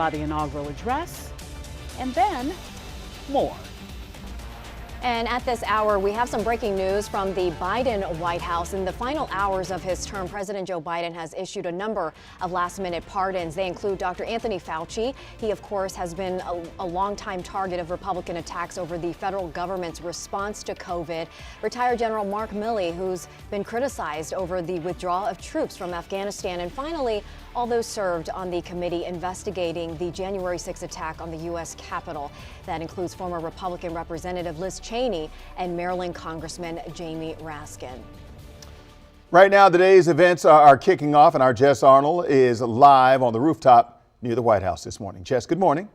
by the inaugural address, and then more. And at this hour, we have some breaking news from the Biden White House. In the final hours of his term, President Joe Biden has issued a number of last-minute pardons. They include Dr. Anthony Fauci. He, of course, has been a long-time target of Republican attacks over the federal government's response to COVID. Retired General Mark Milley, who's been criticized over the withdrawal of troops from Afghanistan. And finally, all those served on the committee investigating the January 6 attack on the U.S. Capitol. That includes former Republican Representative Liz Cheney and Maryland Congressman Jamie Raskin. Right now, today's events are kicking off, and our Jess Arnold is live on the rooftop near the White House this morning. Jess, good morning.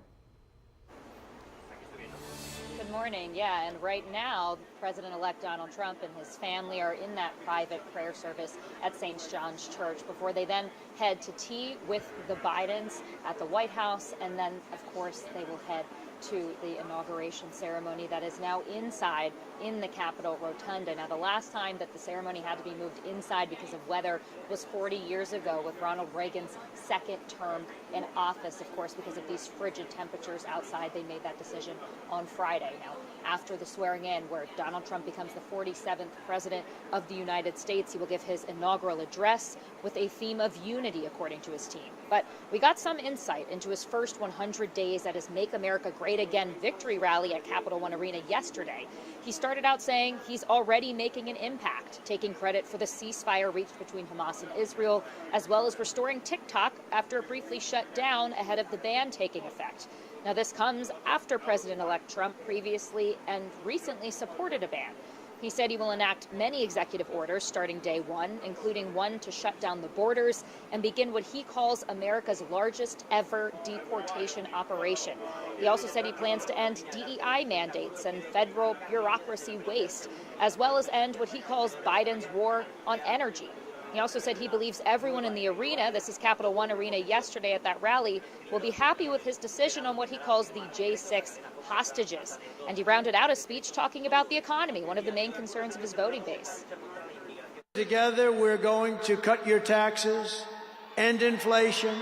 Good morning. Yeah, and right now, President-elect Donald Trump and his family are in that private prayer service at St. John's Church before they then head to tea with the Bidens at the White House, and then, of course, they will head to the inauguration ceremony that is now inside in the Capitol Rotunda. Now, the last time that the ceremony had to be moved inside because of weather was 40 years ago with Ronald Reagan's second term in office. Of course, because of these frigid temperatures outside, they made that decision on Friday. Now, after the swearing in, where Donald Trump becomes the 47th president of the United States, he will give his inaugural address with a theme of unity, according to his team. But we got some insight into his first 100 days at his Make America Great Again victory rally at Capital One Arena yesterday. He started out saying he's already making an impact, taking credit for the ceasefire reached between Hamas and Israel, as well as restoring TikTok after it briefly shut down ahead of the ban taking effect. Now, this comes after President-elect Trump previously and recently supported a ban. He said he will enact many executive orders starting day one, including one to shut down the borders and begin what he calls America's largest ever deportation operation. He also said he plans to end DEI mandates and federal bureaucracy waste, as well as end what he calls Biden's war on energy. He also said he believes everyone in the arena, this is Capital One Arena yesterday at that rally, will be happy with his decision on what he calls the J6 hostages. And he rounded out his speech talking about the economy, one of the main concerns of his voting base. Together, we're going to cut your taxes, end inflation,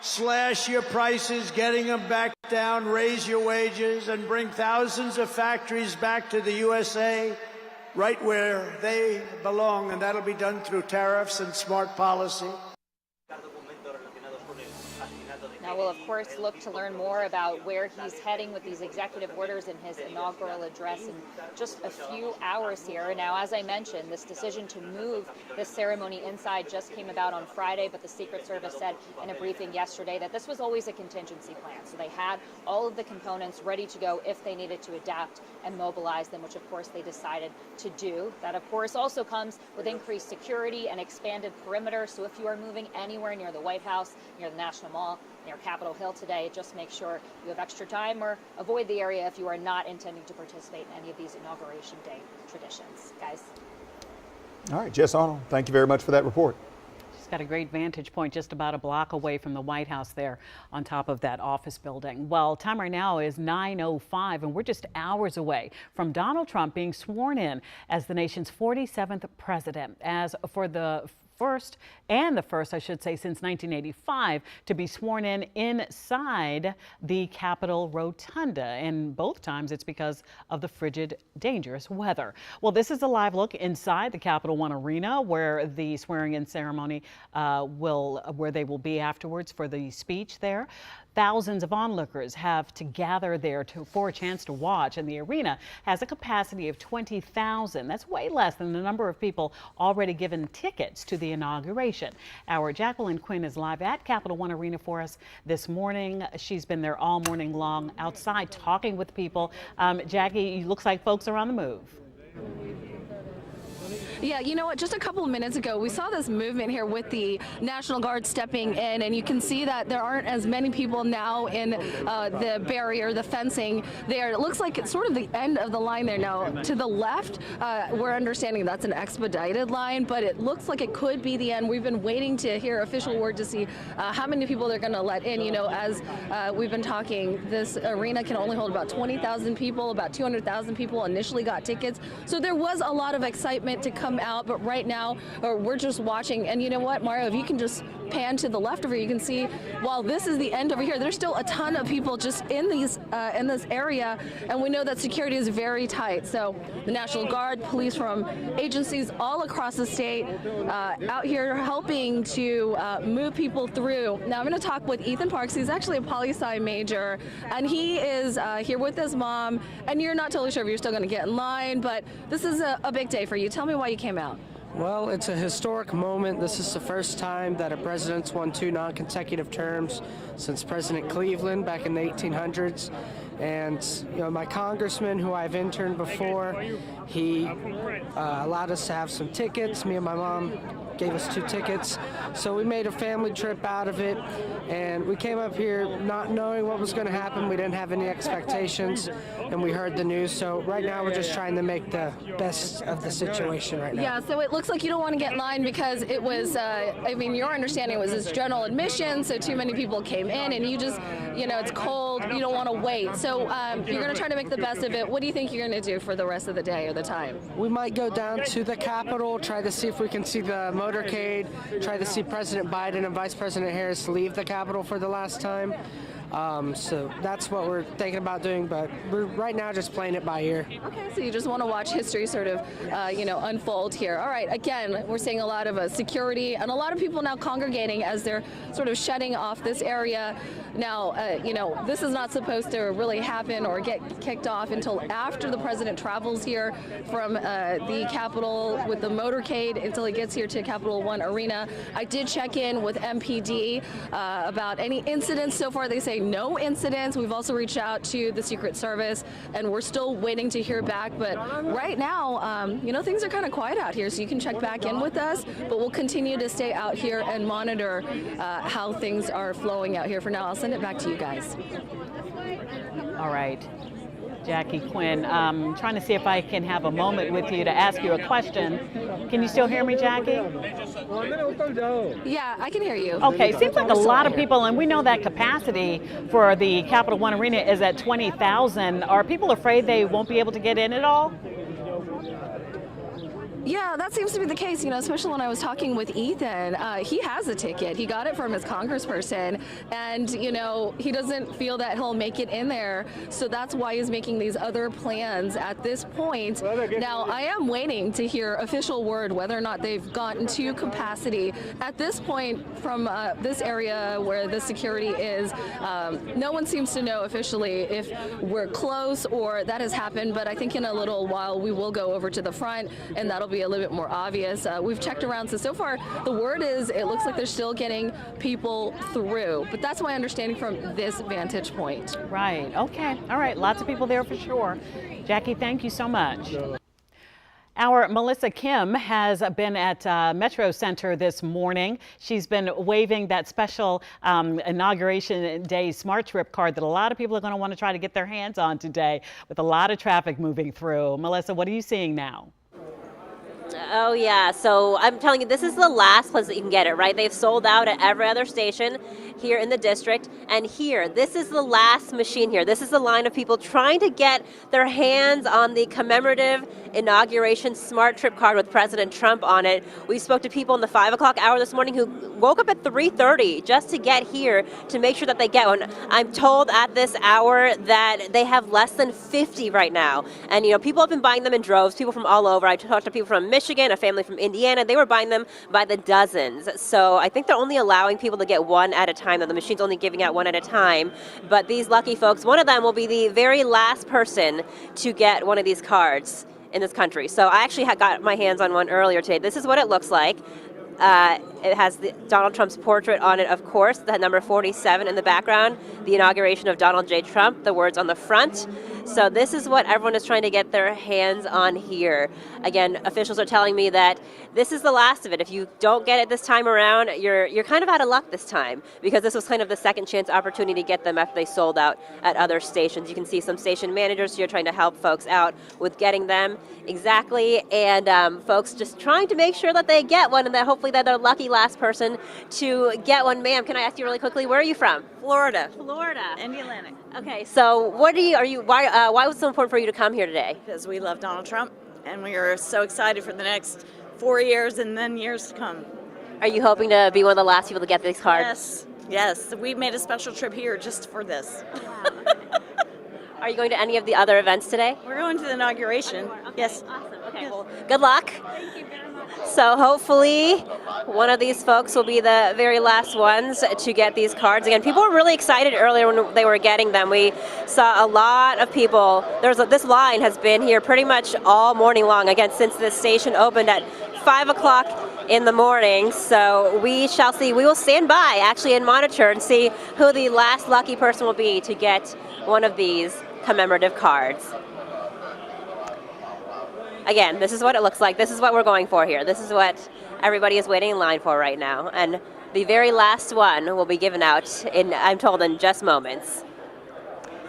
slash your prices, getting them back down, raise your wages, and bring thousands of factories back to the USA, right where they belong, and that'll be done through tariffs and smart policy. Now, we'll, of course, look to learn more about where he's heading with these executive orders in his inaugural address in just a few hours here. Now, as I mentioned, this decision to move this ceremony inside just came about on Friday, but the Secret Service said in a briefing yesterday that this was always a contingency plan. So they had all of the components ready to go if they needed to adapt and mobilize them, which, of course, they decided to do. That, of course, also comes with increased security and expanded perimeter. So if you are moving anywhere near the White House, near the National Mall, near Capitol Hill today, just make sure you have extra time or avoid the area if you are not intending to participate in any of these Inauguration Day traditions. Guys. All right, Jess Arnold, thank you very much for that report. She's got a great vantage point just about a block away from the White House there on top of that office building. Well, time right now is 9:05, and we're just hours away from Donald Trump being sworn in as the nation's 47th president. As for the first, I should say, since 1985 to be sworn in inside the Capitol Rotunda. And both times it's because of the frigid, dangerous weather. Well, this is a live look inside the Capital One Arena where the swearing in ceremony where they will be afterwards for the speech there. Thousands of onlookers have to gather there for a chance to watch, and the arena has a capacity of 20,000. That's way less than the number of people already given tickets to the inauguration. Our Jacqueline Quinn is live at Capital One Arena for us this morning. She's been there all morning long outside talking with people. Jackie, it looks like folks are on the move. Yeah, you know what, just a couple of minutes ago, we saw this movement here with the National Guard stepping in, and you can see that there aren't as many people now in the barrier, the fencing there. It looks like it's sort of the end of the line there now. To the left, we're understanding that's an expedited line, but it looks like it could be the end. We've been waiting to hear official word to see how many people they're going to let in. You know, as we've been talking, this arena can only hold about 20,000 people. About 200,000 people initially got tickets. So there was a lot of excitement to come out, but right now we're just watching. And you know what, Mario, if you can just pan to the left over here, you can see while this is the end over here, there's still a ton of people just in these in this area, and we know that security is very tight. So the National Guard, police from agencies all across the state out here helping to move people through. Now I'm going to talk with Ethan Parks. He's actually a poli-sci major, and he is here with his mom, and you're not totally sure if you're still going to get in line, but this is a big day for you. Tell me why you came out. Well, it's a historic moment. This is the first time that a president's won 2 non-consecutive terms since President Cleveland back in the 1800s. And my congressman, who I've interned before, he allowed us to have some tickets. Me and my mom gave us 2 tickets. So we made a family trip out of it, and we came up here not knowing what was going to happen. We didn't have any expectations, and we heard the news. So right now we're just trying to make the best of the situation right now. Yeah, so it looks like you don't want to get in line because it was, your understanding was it's general admission, so too many people came in, and you just, it's cold, you don't want to wait. So you're going to try to make the best of it. What do you think you're going to do for the rest of the day or the time? We might go down to the Capitol, try to see if we can see the motorcade, try to see President Biden and Vice President Harris leave the Capitol for the last time. So that's what we're thinking about doing, but we're right now just playing it by ear. Okay, so you just want to watch history sort of, unfold here. All right, again, we're seeing a lot of security and a lot of people now congregating as they're sort of shutting off this area. Now, this is not supposed to really happen or get kicked off until after the president travels here from the Capitol with the motorcade until he gets here to Capitol One Arena. I did check in with MPD about any incidents so far. They say no incidents. We've also reached out to the Secret Service, and we're still waiting to hear back. But right now, things are kind of quiet out here, so you can check back in with us. But we'll continue to stay out here and monitor how things are flowing out here. For now, I'll send it back to you guys. All right. Jackie Quinn, trying to see if I can have a moment with you to ask you a question. Can you still hear me, Jackie? Yeah, I can hear you. Okay, seems like a lot of people, and we know that capacity for the Capitol One Arena is at 20,000. Are people afraid they won't be able to get in at all? Yeah, that seems to be the case, especially when I was talking with Ethan. He has a ticket. He got it from his congressperson, and, he doesn't feel that he'll make it in there. So that's why he's making these other plans at this point. Now, I am waiting to hear official word whether or not they've gotten to capacity. At this point, from this area where the security is, no one seems to know officially if we're close or that has happened. But I think in a little while we will go over to the front, and that'll be a little bit more obvious. We've checked around, so far the word is it looks like they're still getting people through, but that's my understanding from this vantage point. Right, okay, all right, lots of people there for sure. Jackie, thank you so much. Our Melissa Kim has been at Metro Center this morning. She's been waving that special Inauguration Day Smart Trip card that a lot of people are going to want to try to get their hands on today with a lot of traffic moving through. Melissa, what are you seeing now? Oh, yeah. So I'm telling you, this is the last place that you can get it, right? They've sold out at every other station here in the district. And here, this is the last machine here. This is the line of people trying to get their hands on the commemorative Inauguration Smart Trip card with President Trump on it. We spoke to people in the 5 o'clock hour this morning who woke up at 3:30 just to get here to make sure that they get one. I'm told at this hour that they have less than 50 right now. And, people have been buying them in droves, people from all over. I talked to people from Michigan, a family from Indiana. They were buying them by the dozens. So I think they're only allowing people to get one at a time, though the machine's only giving out one at a time. But these lucky folks, one of them will be the very last person to get one of these cards in this country. So I actually got my hands on one earlier today. This is what it looks like. It has Donald Trump's portrait on it, of course, the number 47 in the background, the inauguration of Donald J. Trump, the words on the front. So this is what everyone is trying to get their hands on here. Again, officials are telling me that this is the last of it. If you don't get it this time around, you're kind of out of luck this time, because this was kind of the second chance opportunity to get them after they sold out at other stations. You can see some station managers here trying to help folks out with getting them. Exactly, and folks just trying to make sure that they get one, and that hopefully they're the lucky last person to get one. Ma'am, can I ask you really quickly, where are you from? Florida. Florida. Indiana. Okay, so why was it so important for you to come here today? Because we love Donald Trump, and we are so excited for the next 4 years and then years to come. Are you hoping to be one of the last people to get these cards? Yes, yes. We made a special trip here just for this. Are you going to any of the other events today? We're going to the inauguration. Okay, Yes. awesome. Okay, well, good luck. Thank you very much. So hopefully one of these folks will be the very last ones to get these cards. Again, people were really excited earlier when they were getting them. We saw a lot of people. This line has been here pretty much all morning long, again, since this station opened at 5 o'clock in the morning. So we shall see. We will stand by actually and monitor and see who the last lucky person will be to get one of these commemorative cards. Again, this is what it looks like. This is what we're going for here. This is what everybody is waiting in line for right now. And the very last one will be given out in, I'm told, in just moments.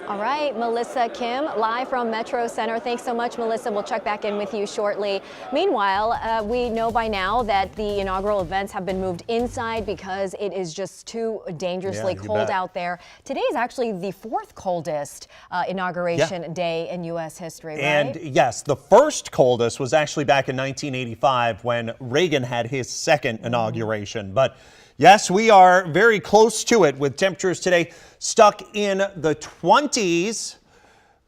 All right, Melissa Kim, live from Metro Center. Thanks so much, Melissa. We'll check back in with you shortly. Meanwhile, we know by now that the inaugural events have been moved inside because it is just too dangerously cold out there. Today is actually the fourth coldest inauguration day in U.S. history, right? And yes, the first coldest was actually back in 1985 when Reagan had his second inauguration. But yes, we are very close to it with temperatures today stuck in the 20s,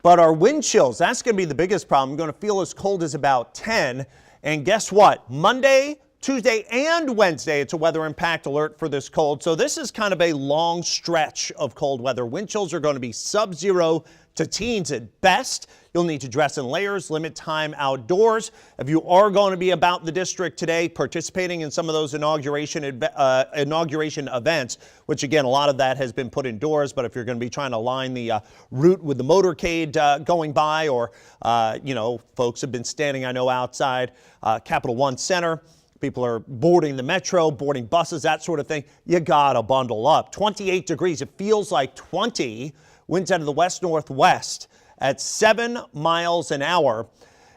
but our wind chills, that's going to be the biggest problem. Going to feel as cold as about 10. And guess what? Monday, Tuesday, and Wednesday, it's a weather impact alert for this cold. So this is kind of a long stretch of cold weather. Wind chills are going to be sub-zero to teens at best. You'll need to dress in layers, limit time outdoors. If you are going to be about the district today, participating in some of those inauguration events, which again, a lot of that has been put indoors, but if you're going to be trying to line the route with the motorcade going by, or, you know, folks have been standing, I know, outside Capitol One Center. People are boarding the metro, boarding buses, that sort of thing. You gotta bundle up. 28 degrees. It feels like 20. Winds out of the west-northwest at 7 miles an hour.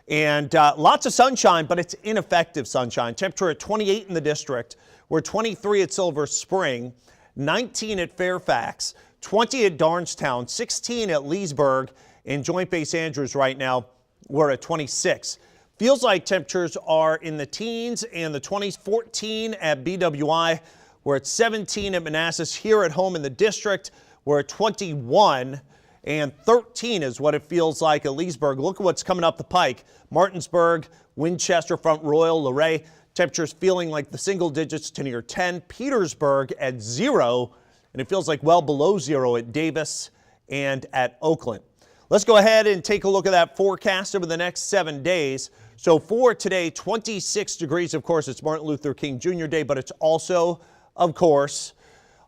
And lots of sunshine, but it's ineffective sunshine. Temperature at 28 in the district. We're 23 at Silver Spring, 19 at Fairfax, 20 at Darnestown, 16 at Leesburg, and Joint Base Andrews right now, we're at 26. Feels like temperatures are in the teens and the 20s. 14 at BWI. We're at 17 at Manassas. Here at home in the district, we're at 21, and 13 is what it feels like at Leesburg. Look at what's coming up the pike. Martinsburg, Winchester, Front Royal, Luray. Temperatures feeling like the single digits to near 10. Petersburg at 0, and it feels like well below 0 at Davis and at Oakland. Let's go ahead and take a look at that forecast over the next 7 days. So for today, 26 degrees. Of course, it's Martin Luther King Jr. Day, but it's also, of course,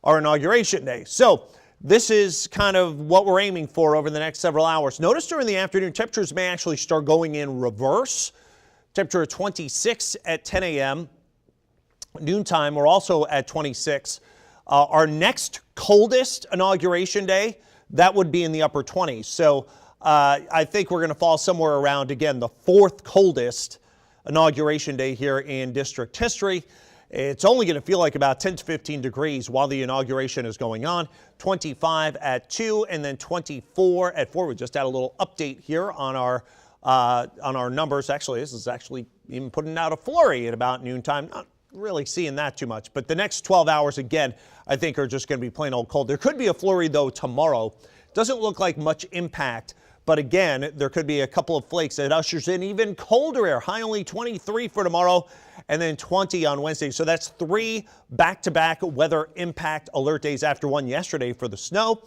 our inauguration day. So this is kind of what we're aiming for over the next several hours. Notice during the afternoon, temperatures may actually start going in reverse. Temperature at 26 at 10 a.m. Noontime, we're also at 26. Our next coldest inauguration day, that would be in the upper 20s. So I think we're going to fall somewhere around, again, the fourth coldest inauguration day here in district history. It's only going to feel like about 10 to 15 degrees while the inauguration is going on. 25 at 2 and then 24 at 4. We just had a little update here on our numbers. Actually, this is actually even putting out a flurry at about noontime. Not really seeing that too much. But the next 12 hours, again, I think are just going to be plain old cold. There could be a flurry, though, tomorrow. Doesn't look like much impact. But again, there could be a couple of flakes that ushers in even colder air. High only 23 for tomorrow and then 20 on Wednesday. So that's 3 back-to-back weather impact alert days after one yesterday for the snow.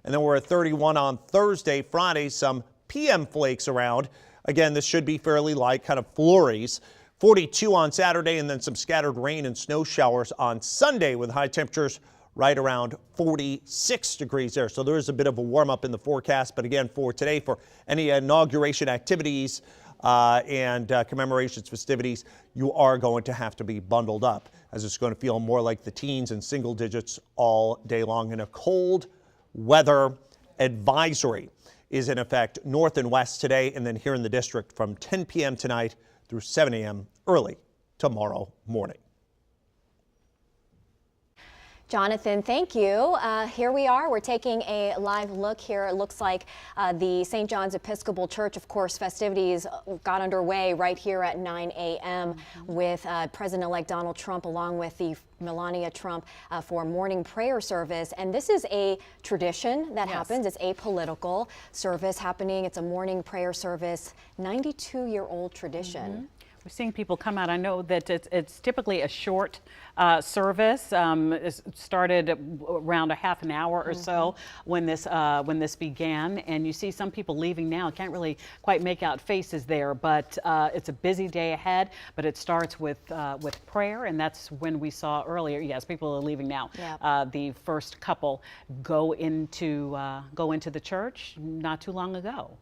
And then we're at 31 on Thursday. Friday, some PM flakes around. Again, this should be fairly light, kind of flurries. 42 on Saturday and then some scattered rain and snow showers on Sunday with high temperatures right around 46 degrees there. So there is a bit of a warm up in the forecast. But again, for today, for any inauguration activities and commemorations, festivities, you are going to have to be bundled up, as it's going to feel more like the teens and single digits all day long. And a cold weather advisory is in effect north and west today, and then here in the district from 10 p.m. tonight through 7 a.m. early tomorrow morning. Jonathan, thank you. Here we are. We're taking a live look here. It looks like the St. John's Episcopal Church, of course, festivities got underway right here at 9 a.m. with President-elect Donald Trump along with the Melania Trump for morning prayer service. And this is a tradition that happens. It's apolitical service happening. It's a morning prayer service, 92-year-old tradition. We're seeing people come out. I know that it's typically a short service. It started around a half an hour or so when this began, and you see some people leaving now. Can't really quite make out faces there, but it's a busy day ahead. But it starts with prayer, and that's when we saw earlier. Yes, people are leaving now. Yep. The first couple go into the church not too long ago.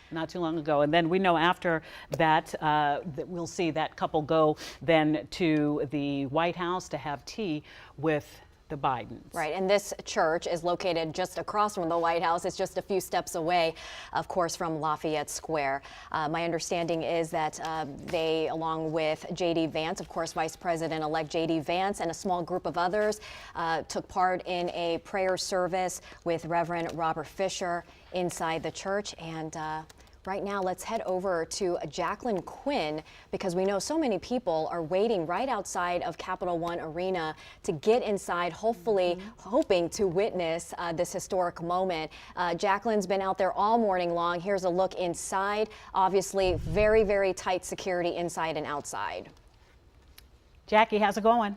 And then we know after that, that we'll see that couple go then to the White House to have tea with the Bidens. Right, and this church is located just across from the White House. It's just a few steps away, of course, from Lafayette Square. My understanding is that they, along with J.D. Vance, of course, Vice President-elect J.D. Vance, and a small group of others, took part in a prayer service with Reverend Robert Fisher inside the church. And right now, let's head over to Jacqueline Quinn, because we know so many people are waiting right outside of Capital One Arena to get inside, hopefully hoping to witness this historic moment. Jacqueline's been out there all morning long. Here's a look inside. Obviously, very, very tight security inside and outside. Jackie, how's it going?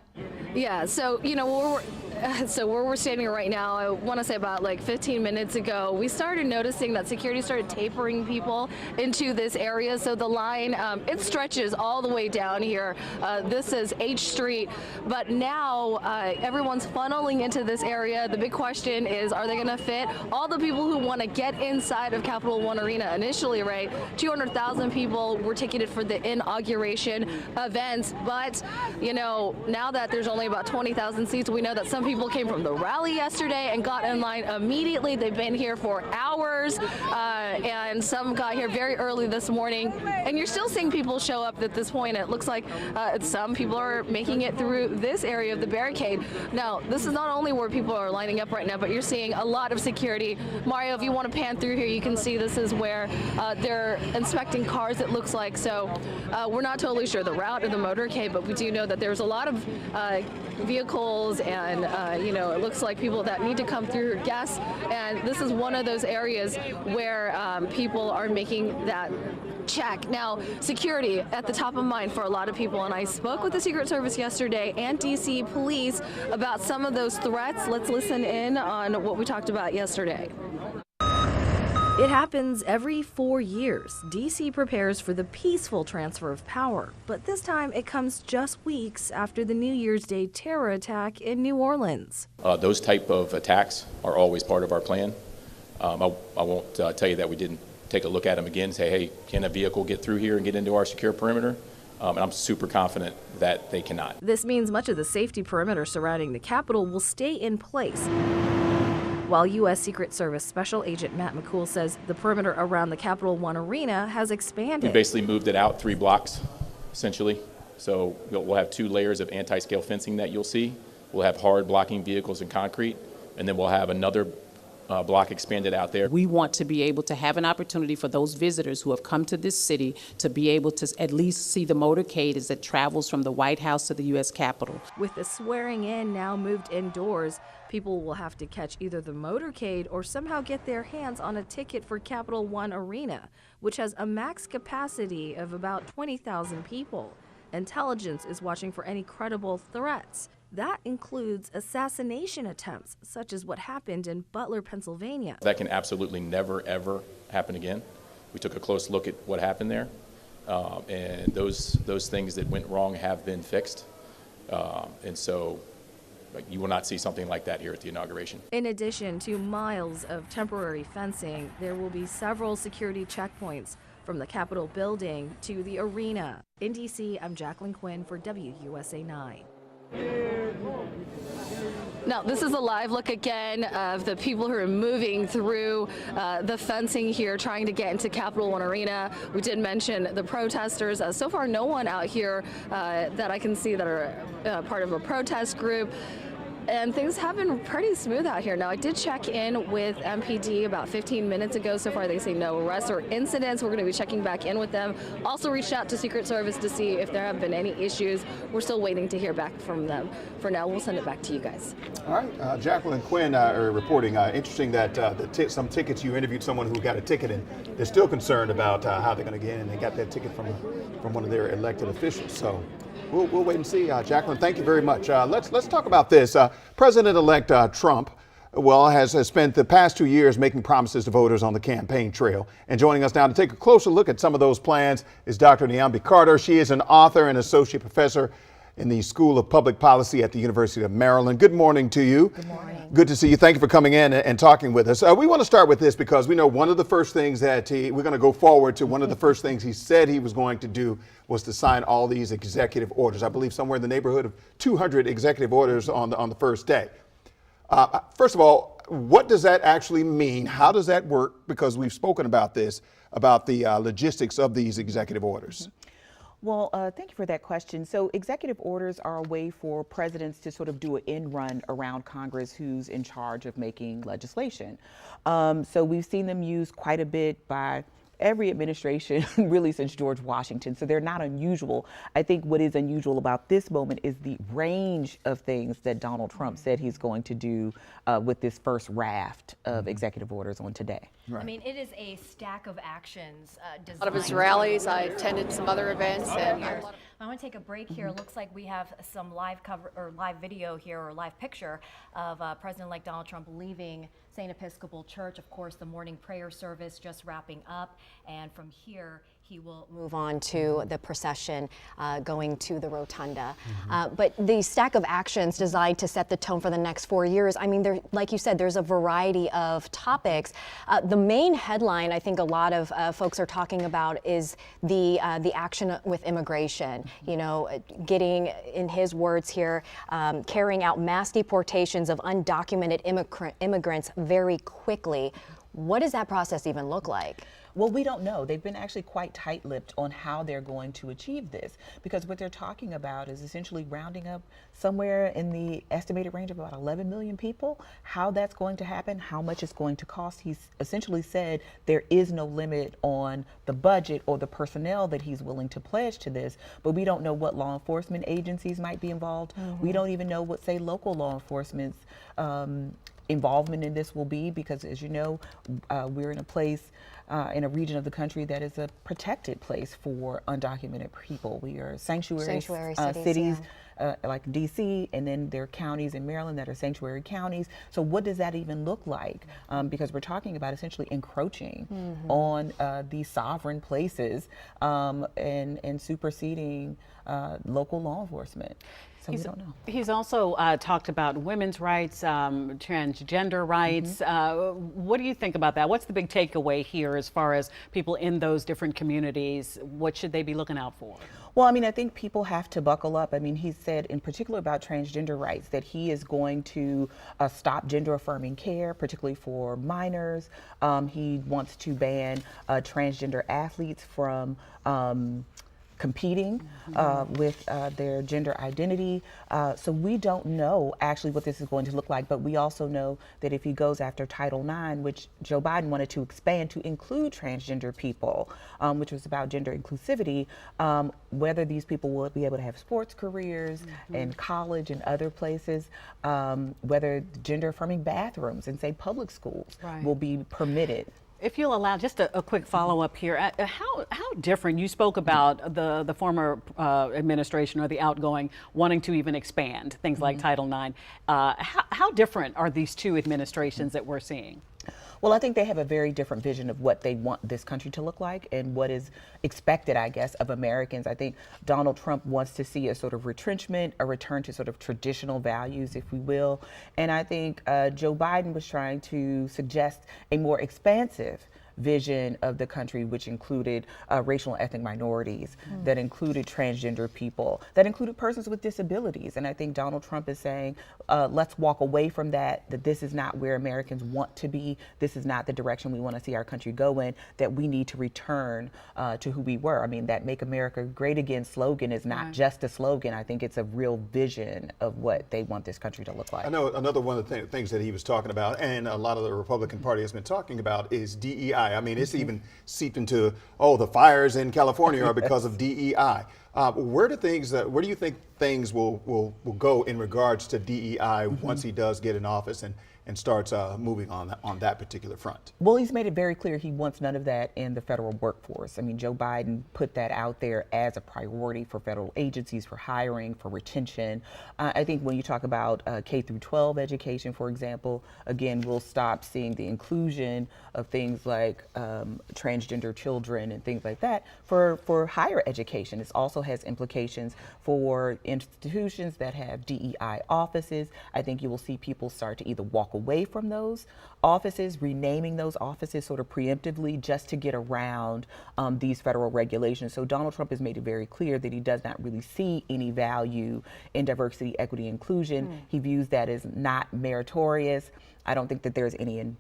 Yeah, so, you know, where we're standing right now, I want to say about like 15 minutes ago, we started noticing that security started tapering people into this area. So the line, it stretches all the way down here. This is H Street, but now everyone's funneling into this area. The big question is, are they going to fit all the people who want to get inside of Capital One Arena? Initially, right, 200,000 people were ticketed for the inauguration events, but you know, now that there's only about 20,000 seats, we know that some people came from the rally yesterday and got in line immediately. They've been here for hours, and some got here very early this morning. And you're still seeing people show up at this point. It looks like some people are making it through this area of the barricade. Now, this is not only where people are lining up right now, but you're seeing a lot of security. Mario, if you want to pan through here, you can see this is where they're inspecting cars, it looks like. So we're not totally sure the route of the motorcade, but we do know that there's a lot of vehicles and you know, it looks like people that need to come through, guests, and this is one of those areas where people are making that check. Now, security at the top of mind for a lot of people, and I spoke with the Secret Service yesterday and DC police about some of those threats. Let's listen in on what we talked about yesterday. It happens every 4 years. D.C. prepares for the peaceful transfer of power, but this time it comes just weeks after the New Year's Day terror attack in New Orleans. Those type of attacks are always part of our plan. I won't tell you that we didn't take a look at them again and say, hey, can a vehicle get through here and get into our secure perimeter? And I'm super confident that they cannot. This means much of the safety perimeter surrounding the Capitol will stay in place, while U.S. Secret Service Special Agent Matt McCool says the perimeter around the Capital One Arena has expanded. We basically moved it out 3 blocks, essentially. So we'll have 2 layers of anti-scale fencing that you'll see. We'll have hard blocking vehicles and concrete, and then we'll have another block expanded out there. We want to be able to have an opportunity for those visitors who have come to this city to be able to at least see the motorcade as it travels from the White House to the U.S. Capitol. With the swearing in now moved indoors, people will have to catch either the motorcade or somehow get their hands on a ticket for Capital One Arena, which has a max capacity of about 20,000 people. Intelligence is watching for any credible threats. That includes assassination attempts, such as what happened in Butler, Pennsylvania. That can absolutely never, ever happen again. We took a close look at what happened there, and those things that went wrong have been fixed. And so you will not see something like that here at the inauguration. In addition to miles of temporary fencing, there will be several security checkpoints from the Capitol building to the arena. In D.C., I'm Jacqueline Quinn for WUSA 9. Now, this is a live look again of the people who are moving through the fencing here, trying to get into Capitol One Arena. We did mention the protesters. So far, no one out here that I can see that are part of a protest group. And things have been pretty smooth out here. Now, I did check in with MPD about 15 minutes ago. So far, they say no arrests or incidents. We're going to be checking back in with them. Also reached out to Secret Service to see if there have been any issues. We're still waiting to hear back from them. For now, we'll send it back to you guys. All right. Jacqueline Quinn are reporting. Interesting that some tickets, you interviewed someone who got a ticket, and they're still concerned about how they're going to get in. And they got that ticket from one of their elected officials. So we'll wait and see. Jacqueline, thank you very much. Let's talk about this. President-elect Trump, has spent the past 2 years making promises to voters on the campaign trail. And joining us now to take a closer look at some of those plans is Dr. Nyambi Carter. She is an author and associate professor in the School of Public Policy at the University of Maryland. Good morning to you. Good morning. Good to see you. Thank you for coming in and talking with us. We want to start with this because we know one of the first things that we're going to go forward to, one of the first things he said he was going to do was to sign all these executive orders. I believe somewhere in the neighborhood of 200 executive orders on the first day. First of all, what does that actually mean? How does that work? Because we've spoken about this, about the logistics of these executive orders. Well, thank you for that question. So executive orders are a way for presidents to sort of do an end run around Congress who's in charge of making legislation. So we've seen them used quite a bit by every administration really since George Washington. So they're not unusual. I think what is unusual about this moment is the range of things that Donald Trump said he's going to do with this first raft of executive orders on today. Right. I mean, it is a stack of actions. A lot of his rallies, I attended some other events. And I want to take a break here. It looks like we have some live cover or live video here or live picture of President-elect Donald Trump leaving St. Episcopal Church. Of course, the morning prayer service just wrapping up. And from here, he will move on to the procession going to the Rotunda. But the stack of actions designed to set the tone for the next 4 years, I mean, there, like you said, there's a variety of topics. The main headline I think a lot of folks are talking about is the action with immigration. You know, getting, in his words here, carrying out mass deportations of undocumented immigrants very quickly. What does that process even look like? Well, we don't know. They've been actually quite tight-lipped on how they're going to achieve this, because what they're talking about is essentially rounding up somewhere in the estimated range of about 11 million people. How that's going to happen, how much it's going to cost. He's essentially said there is no limit on the budget or the personnel that he's willing to pledge to this, but we don't know what law enforcement agencies might be involved. We don't even know what, say, local law enforcement's involvement in this will be, because as you know, we're in a place in a region of the country that is a protected place for undocumented people. We are sanctuary cities like DC, and then there are counties in Maryland that are sanctuary counties. So what does that even look like? Because we're talking about essentially encroaching on these sovereign places and superseding local law enforcement. So we don't know. He's also talked about women's rights, transgender rights. What do you think about that? What's the big takeaway here as far as people in those different communities? What should they be looking out for? Well, I mean, I think people have to buckle up. I mean, he said in particular about transgender rights that he is going to stop gender affirming care, particularly for minors. He wants to ban transgender athletes from competing with their gender identity. So we don't know actually what this is going to look like, but we also know that if he goes after Title IX, which Joe Biden wanted to expand to include transgender people, which was about gender inclusivity, whether these people will be able to have sports careers in college and other places, whether gender affirming bathrooms in, say, public schools will be permitted. If you'll allow just a quick follow-up here, how different, you spoke about the former administration or the outgoing wanting to even expand things like Title IX. How different are these two administrations that we're seeing? Well, I think they have a very different vision of what they want this country to look like and what is expected, I guess, of Americans. I think Donald Trump wants to see a sort of retrenchment, a return to sort of traditional values, if we will. And I think Joe Biden was trying to suggest a more expansive vision of the country, which included racial and ethnic minorities, that included transgender people, that included persons with disabilities. And I think Donald Trump is saying, let's walk away from that this is not where Americans want to be. This is not the direction we want to see our country go in, that we need to return to who we were. I mean, that Make America Great Again slogan is not just a slogan. I think it's a real vision of what they want this country to look like. I know another one of the things that he was talking about, and a lot of the Republican Party has been talking about, is DEI. I mean, it's even seeped into, the fires in California are because of DEI. Where do you think things will go in regards to DEI once he does get in office and starts moving on that particular front? Well, he's made it very clear he wants none of that in the federal workforce. I mean, Joe Biden put that out there as a priority for federal agencies, for hiring, for retention. I think when you talk about K through 12 education, for example, again, we'll stop seeing the inclusion of things like transgender children and things like that for higher education. It also has implications for institutions that have DEI offices. I think you will see people start to either walk away from those offices, renaming those offices sort of preemptively just to get around these federal regulations. So Donald Trump has made it very clear that he does not really see any value in diversity, equity, inclusion. He views that as not meritorious. I don't think that there's any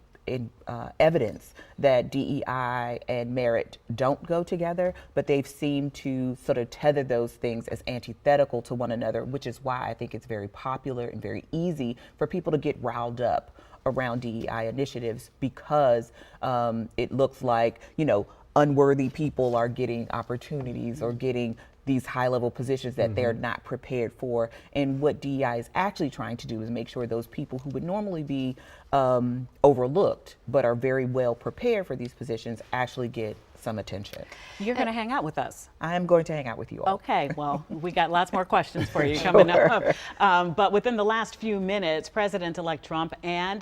evidence that DEI and merit don't go together, but they've seemed to sort of tether those things as antithetical to one another, which is why I think it's very popular and very easy for people to get riled up around DEI initiatives, because it looks like, unworthy people are getting opportunities or getting these high-level positions that they're not prepared for. And what DEI is actually trying to do is make sure those people who would normally be overlooked but are very well prepared for these positions actually get some attention. You're going to hang out with us. I am going to hang out with you all. Okay, well, we got lots more questions for you coming up. But within the last few minutes, President-elect Trump and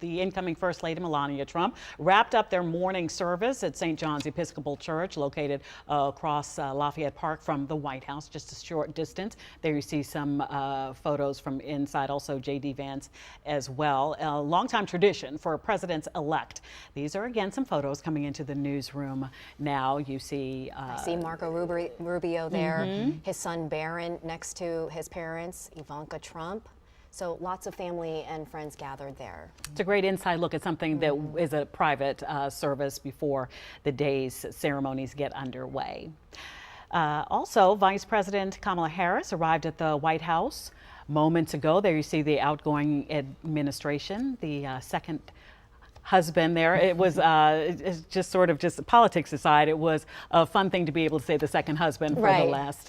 the incoming First Lady Melania Trump wrapped up their morning service at St. John's Episcopal Church, located across Lafayette Park from the White House, just a short distance. There you see some photos from inside, also J.D. Vance as well. A longtime tradition for presidents-elect. These are, again, some photos coming into the newsroom now. You see I see Marco Rubio there, his son Barron next to his parents, Ivanka Trump. So lots of family and friends gathered there. It's a great inside look at something that is a private service before the day's ceremonies get underway. Also, Vice President Kamala Harris arrived at the White House moments ago. There you see the outgoing administration, the second husband there. It was it's just sort of just politics aside, it was a fun thing to be able to say the second husband for the last,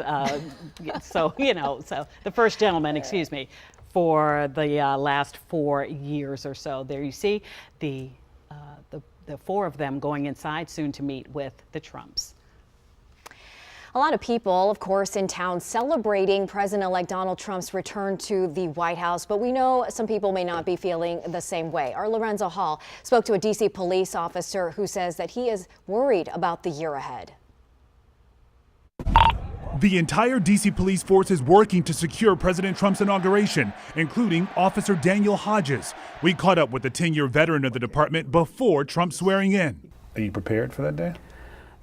so the first gentleman, excuse me, for the last 4 years or so. There you see the four of them going inside soon to meet with the Trumps. A lot of people, of course, in town celebrating President-elect Donald Trump's return to the White House, but we know some people may not be feeling the same way. Our Lorenzo Hall spoke to a D.C. police officer who says that he is worried about the year ahead. The entire D.C. police force is working to secure President Trump's inauguration, including Officer Daniel Hodges. We caught up with the 10-year veteran of the department before Trump's swearing in. Are you prepared for that day?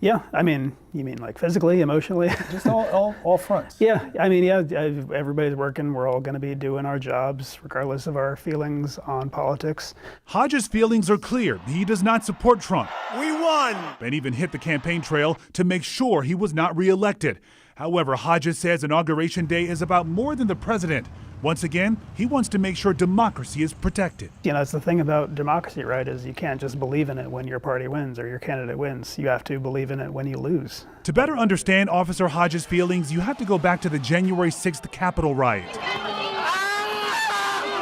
Yeah, I mean, you mean like physically, emotionally? Just all fronts. Yeah, I mean, yeah, everybody's working. We're all going to be doing our jobs, regardless of our feelings on politics. Hodges' feelings are clear. He does not support Trump. We won! And even hit the campaign trail to make sure he was not reelected. However, Hodges says Inauguration Day is about more than the president. Once again, he wants to make sure democracy is protected. That's the thing about democracy, right, is you can't just believe in it when your party wins or your candidate wins. You have to believe in it when you lose. To better understand Officer Hodges' feelings, you have to go back to the January 6th Capitol riot,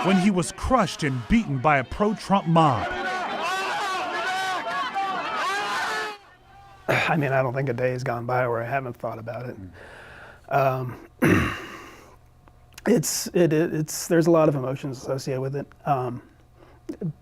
when he was crushed and beaten by a pro-Trump mob. I mean, I don't think a day has gone by where I haven't thought about it. There's a lot of emotions associated with it.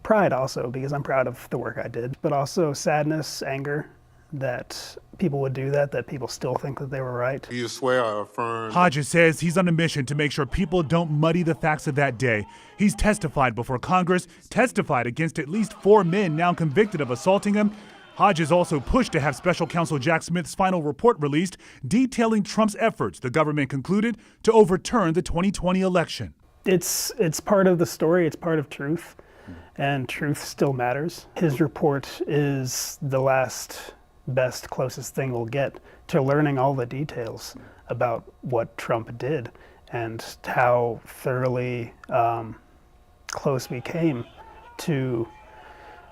Pride also, because I'm proud of the work I did, but also sadness, anger that people would do that people still think that they were right. You swear or affirm? Hodges says he's on a mission to make sure people don't muddy the facts of that day. He's testified before Congress, testified against at least 4 men now convicted of assaulting him, Hodges also pushed to have special counsel Jack Smith's final report released detailing Trump's efforts, the government concluded, to overturn the 2020 election. It's part of the story, it's part of truth, and truth still matters. His report is the last, best, closest thing we'll get to learning all the details about what Trump did and how thoroughly close we came to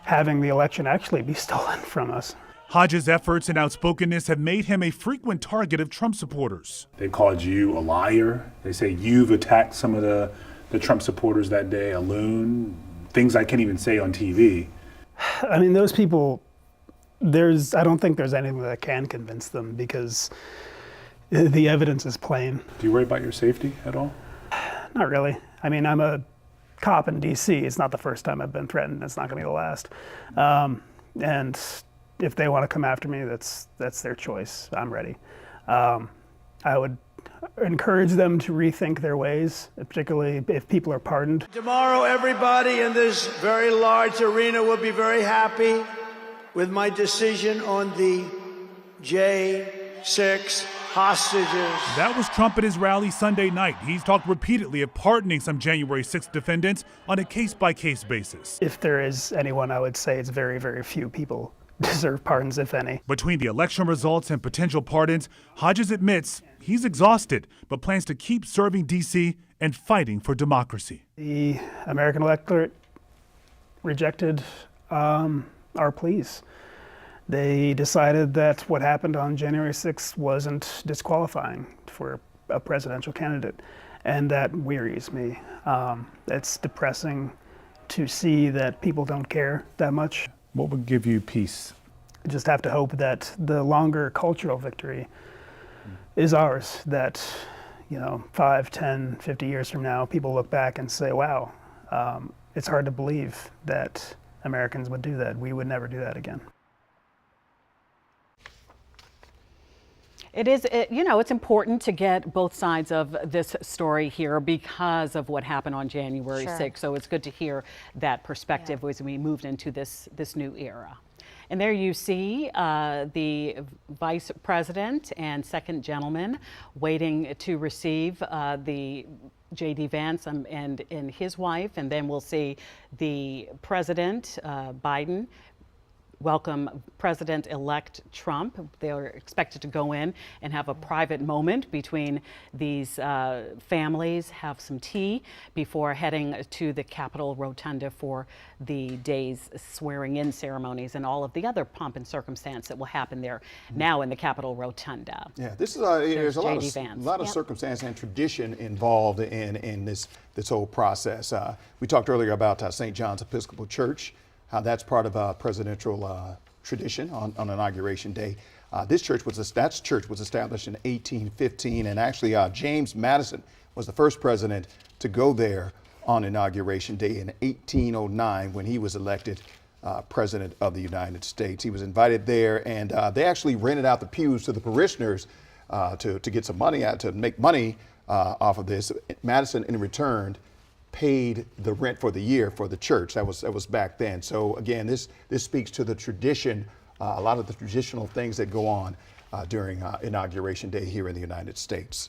having the election actually be stolen from us. Hodges' efforts and outspokenness have made him a frequent target of Trump supporters. They called you a liar. They say you've attacked some of the Trump supporters that day, a loon, things I can't even say on TV. I mean, those people, I don't think there's anything that can convince them because the evidence is plain. Do you worry about your safety at all? Not really. I mean, I'm a cop in D.C. It's not the first time I've been threatened. It's not going to be the last. And if they want to come after me, that's their choice. I'm ready. I would encourage them to rethink their ways, particularly if people are pardoned. Tomorrow, everybody in this very large arena will be very happy with my decision on the J6 hostages. That was Trump at his rally Sunday night. He's talked repeatedly of pardoning some January 6th defendants on a case-by-case basis. If there is anyone, I would say it's very, very few people deserve pardons, if any. Between the election results and potential pardons, Hodges admits he's exhausted, but plans to keep serving D.C. and fighting for democracy. The American electorate rejected our pleas. They decided that what happened on January 6th wasn't disqualifying for a presidential candidate, and that wearies me. It's depressing to see that people don't care that much. What would give you peace? I just have to hope that the longer cultural victory is ours, that 5, 10, 50 years from now, people look back and say, wow, it's hard to believe that Americans would do that. We would never do that again. It is, it's important to get both sides of this story here because of what happened on January 6th. So it's good to hear that perspective as we moved into this new era. And there you see the Vice President and Second Gentleman waiting to receive the J.D. Vance and his wife. And then we'll see the President, Biden, welcome President-elect Trump. They are expected to go in and have a private moment between these families, have some tea before heading to the Capitol Rotunda for the day's swearing-in ceremonies and all of the other pomp and circumstance that will happen there now in the Capitol Rotunda. Yeah, this is there's a lot of circumstance and tradition involved in this whole process. We talked earlier about St. John's Episcopal Church, how that's part of a presidential tradition on Inauguration Day. This church was established in 1815, and actually James Madison was the first president to go there on Inauguration Day in 1809 when he was elected president of the United States. He was invited there, and they actually rented out the pews to the parishioners to get some money out, to make money off of this. Madison, in return, paid the rent for the year for the church. That was back then. So again, this speaks to the tradition, a lot of the traditional things that go on during Inauguration Day here in the United States.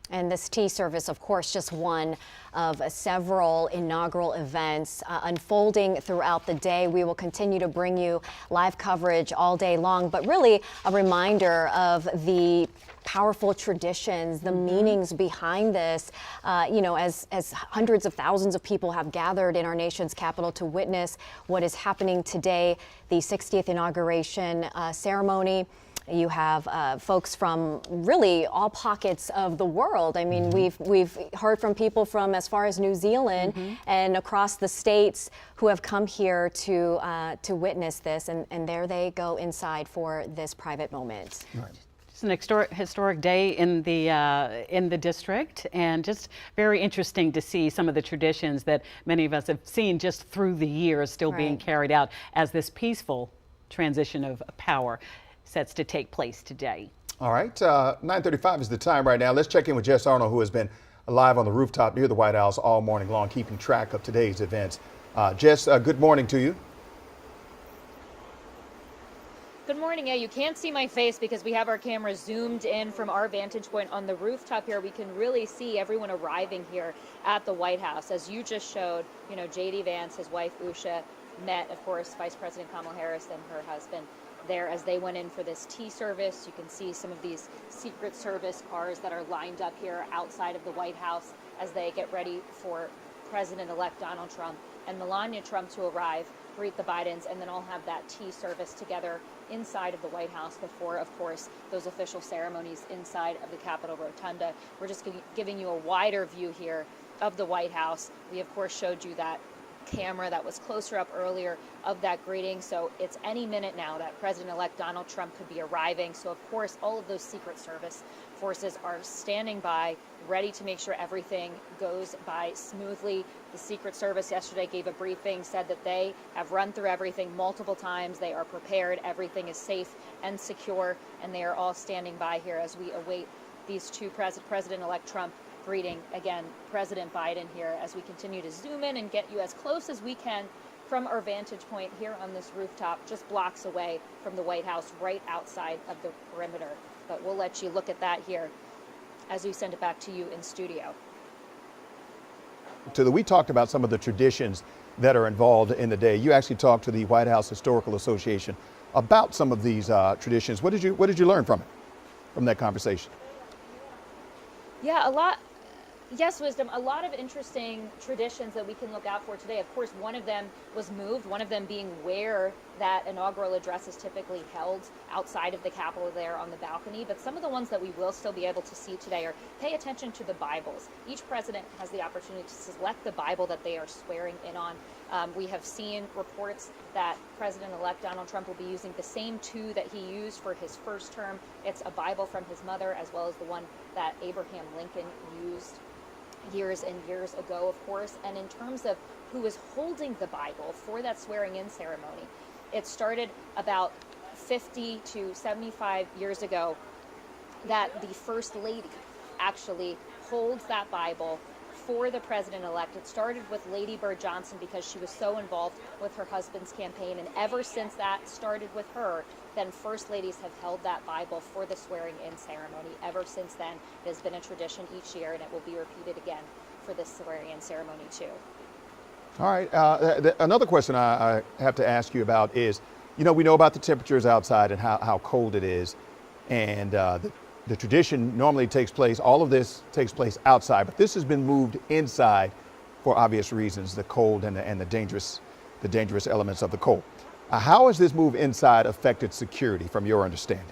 And this tea service, of course, just one of several inaugural events unfolding throughout the day. We will continue to bring you live coverage all day long, but really a reminder of the powerful traditions, the meanings behind this, as hundreds of thousands of people have gathered in our nation's capital to witness what is happening today, the 60th inauguration ceremony. You have folks from really all pockets of the world. I mean, we've heard from people from as far as New Zealand and across the states who have come here to witness this, and there they go inside for this private moment. Right. It's an historic day in the district, and just very interesting to see some of the traditions that many of us have seen just through the years still being carried out as this peaceful transition of power sets to take place today. All right, 9:35 is the time right now. Let's check in with Jess Arnold, who has been live on the rooftop near the White House all morning long, keeping track of today's events. Jess, good morning to you. Good morning. Yeah, you can't see my face because we have our camera zoomed in from our vantage point on the rooftop here. We can really see everyone arriving here at the White House. As you just showed, you know, J.D. Vance, his wife Usha, met, of course, Vice President Kamala Harris and her husband there as they went in for this tea service. You can see some of these Secret Service cars that are lined up here outside of the White House as they get ready for President-elect Donald Trump and Melania Trump to arrive, greet the Bidens, and then all have that tea service together inside of the White House before, of course, those official ceremonies inside of the Capitol Rotunda. We're just giving you a wider view here of the White House. We, of course, showed you that camera that was closer up earlier of that greeting. So it's any minute now that President-elect Donald Trump could be arriving. So, of course, all of those Secret Service forces are standing by, ready to make sure everything goes by smoothly. The Secret Service yesterday gave a briefing, said that they have run through everything multiple times. They are prepared. Everything is safe and secure, and they are all standing by here as we await these two President-elect Trump greeting, again, President Biden here as we continue to zoom in and get you as close as we can from our vantage point here on this rooftop, just blocks away from the White House, right outside of the perimeter. But we'll let you look at that here as we send it back to you in studio. We talked about some of the traditions that are involved in the day. You actually talked to the White House Historical Association about some of these traditions. What did you learn from it, from that conversation? Yeah, a lot. Yes, Wisdom, a lot of interesting traditions that we can look out for today. Of course, one of them was moved, one of them being where that inaugural address is typically held outside of the Capitol there on the balcony. But some of the ones that we will still be able to see today are pay attention to the Bibles. Each president has the opportunity to select the Bible that they are swearing in on. We have seen reports that President-elect Donald Trump will be using the same two that he used for his first term. It's a Bible from his mother, as well as the one that Abraham Lincoln used years and years ago, of course. And in terms of who is holding the Bible for that swearing-in ceremony, it started about 50 to 75 years ago that the First Lady actually holds that Bible for the president-elect. It started with Lady Bird Johnson because she was so involved with her husband's campaign, and ever since that started with her, then First Ladies have held that Bible for the swearing-in ceremony. Ever since then, it has been a tradition each year, and it will be repeated again for this swearing-in ceremony too. All right. Another question I have to ask you about is, you know, we know about the temperatures outside and how cold it is, and the tradition normally takes place, all of this takes place outside, but this has been moved inside for obvious reasons, the cold and the dangerous elements of the cold. How has this move inside affected security from your understanding?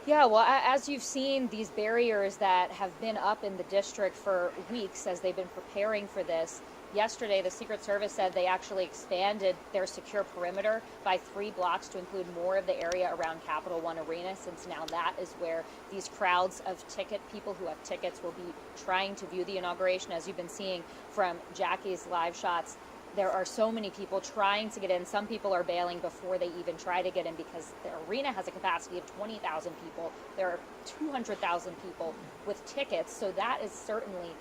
Yeah, well, as you've seen, these barriers that have been up in the district for weeks as they've been preparing for this. Yesterday, the Secret Service said they actually expanded their secure perimeter by 3 blocks to include more of the area around Capital One Arena, since now that is where these crowds of people who have tickets will be trying to view the inauguration. As you've been seeing from Jackie's live shots, there are so many people trying to get in. Some people are bailing before they even try to get in because the arena has a capacity of 20,000 people. There are 200,000 people with tickets, so that is certainly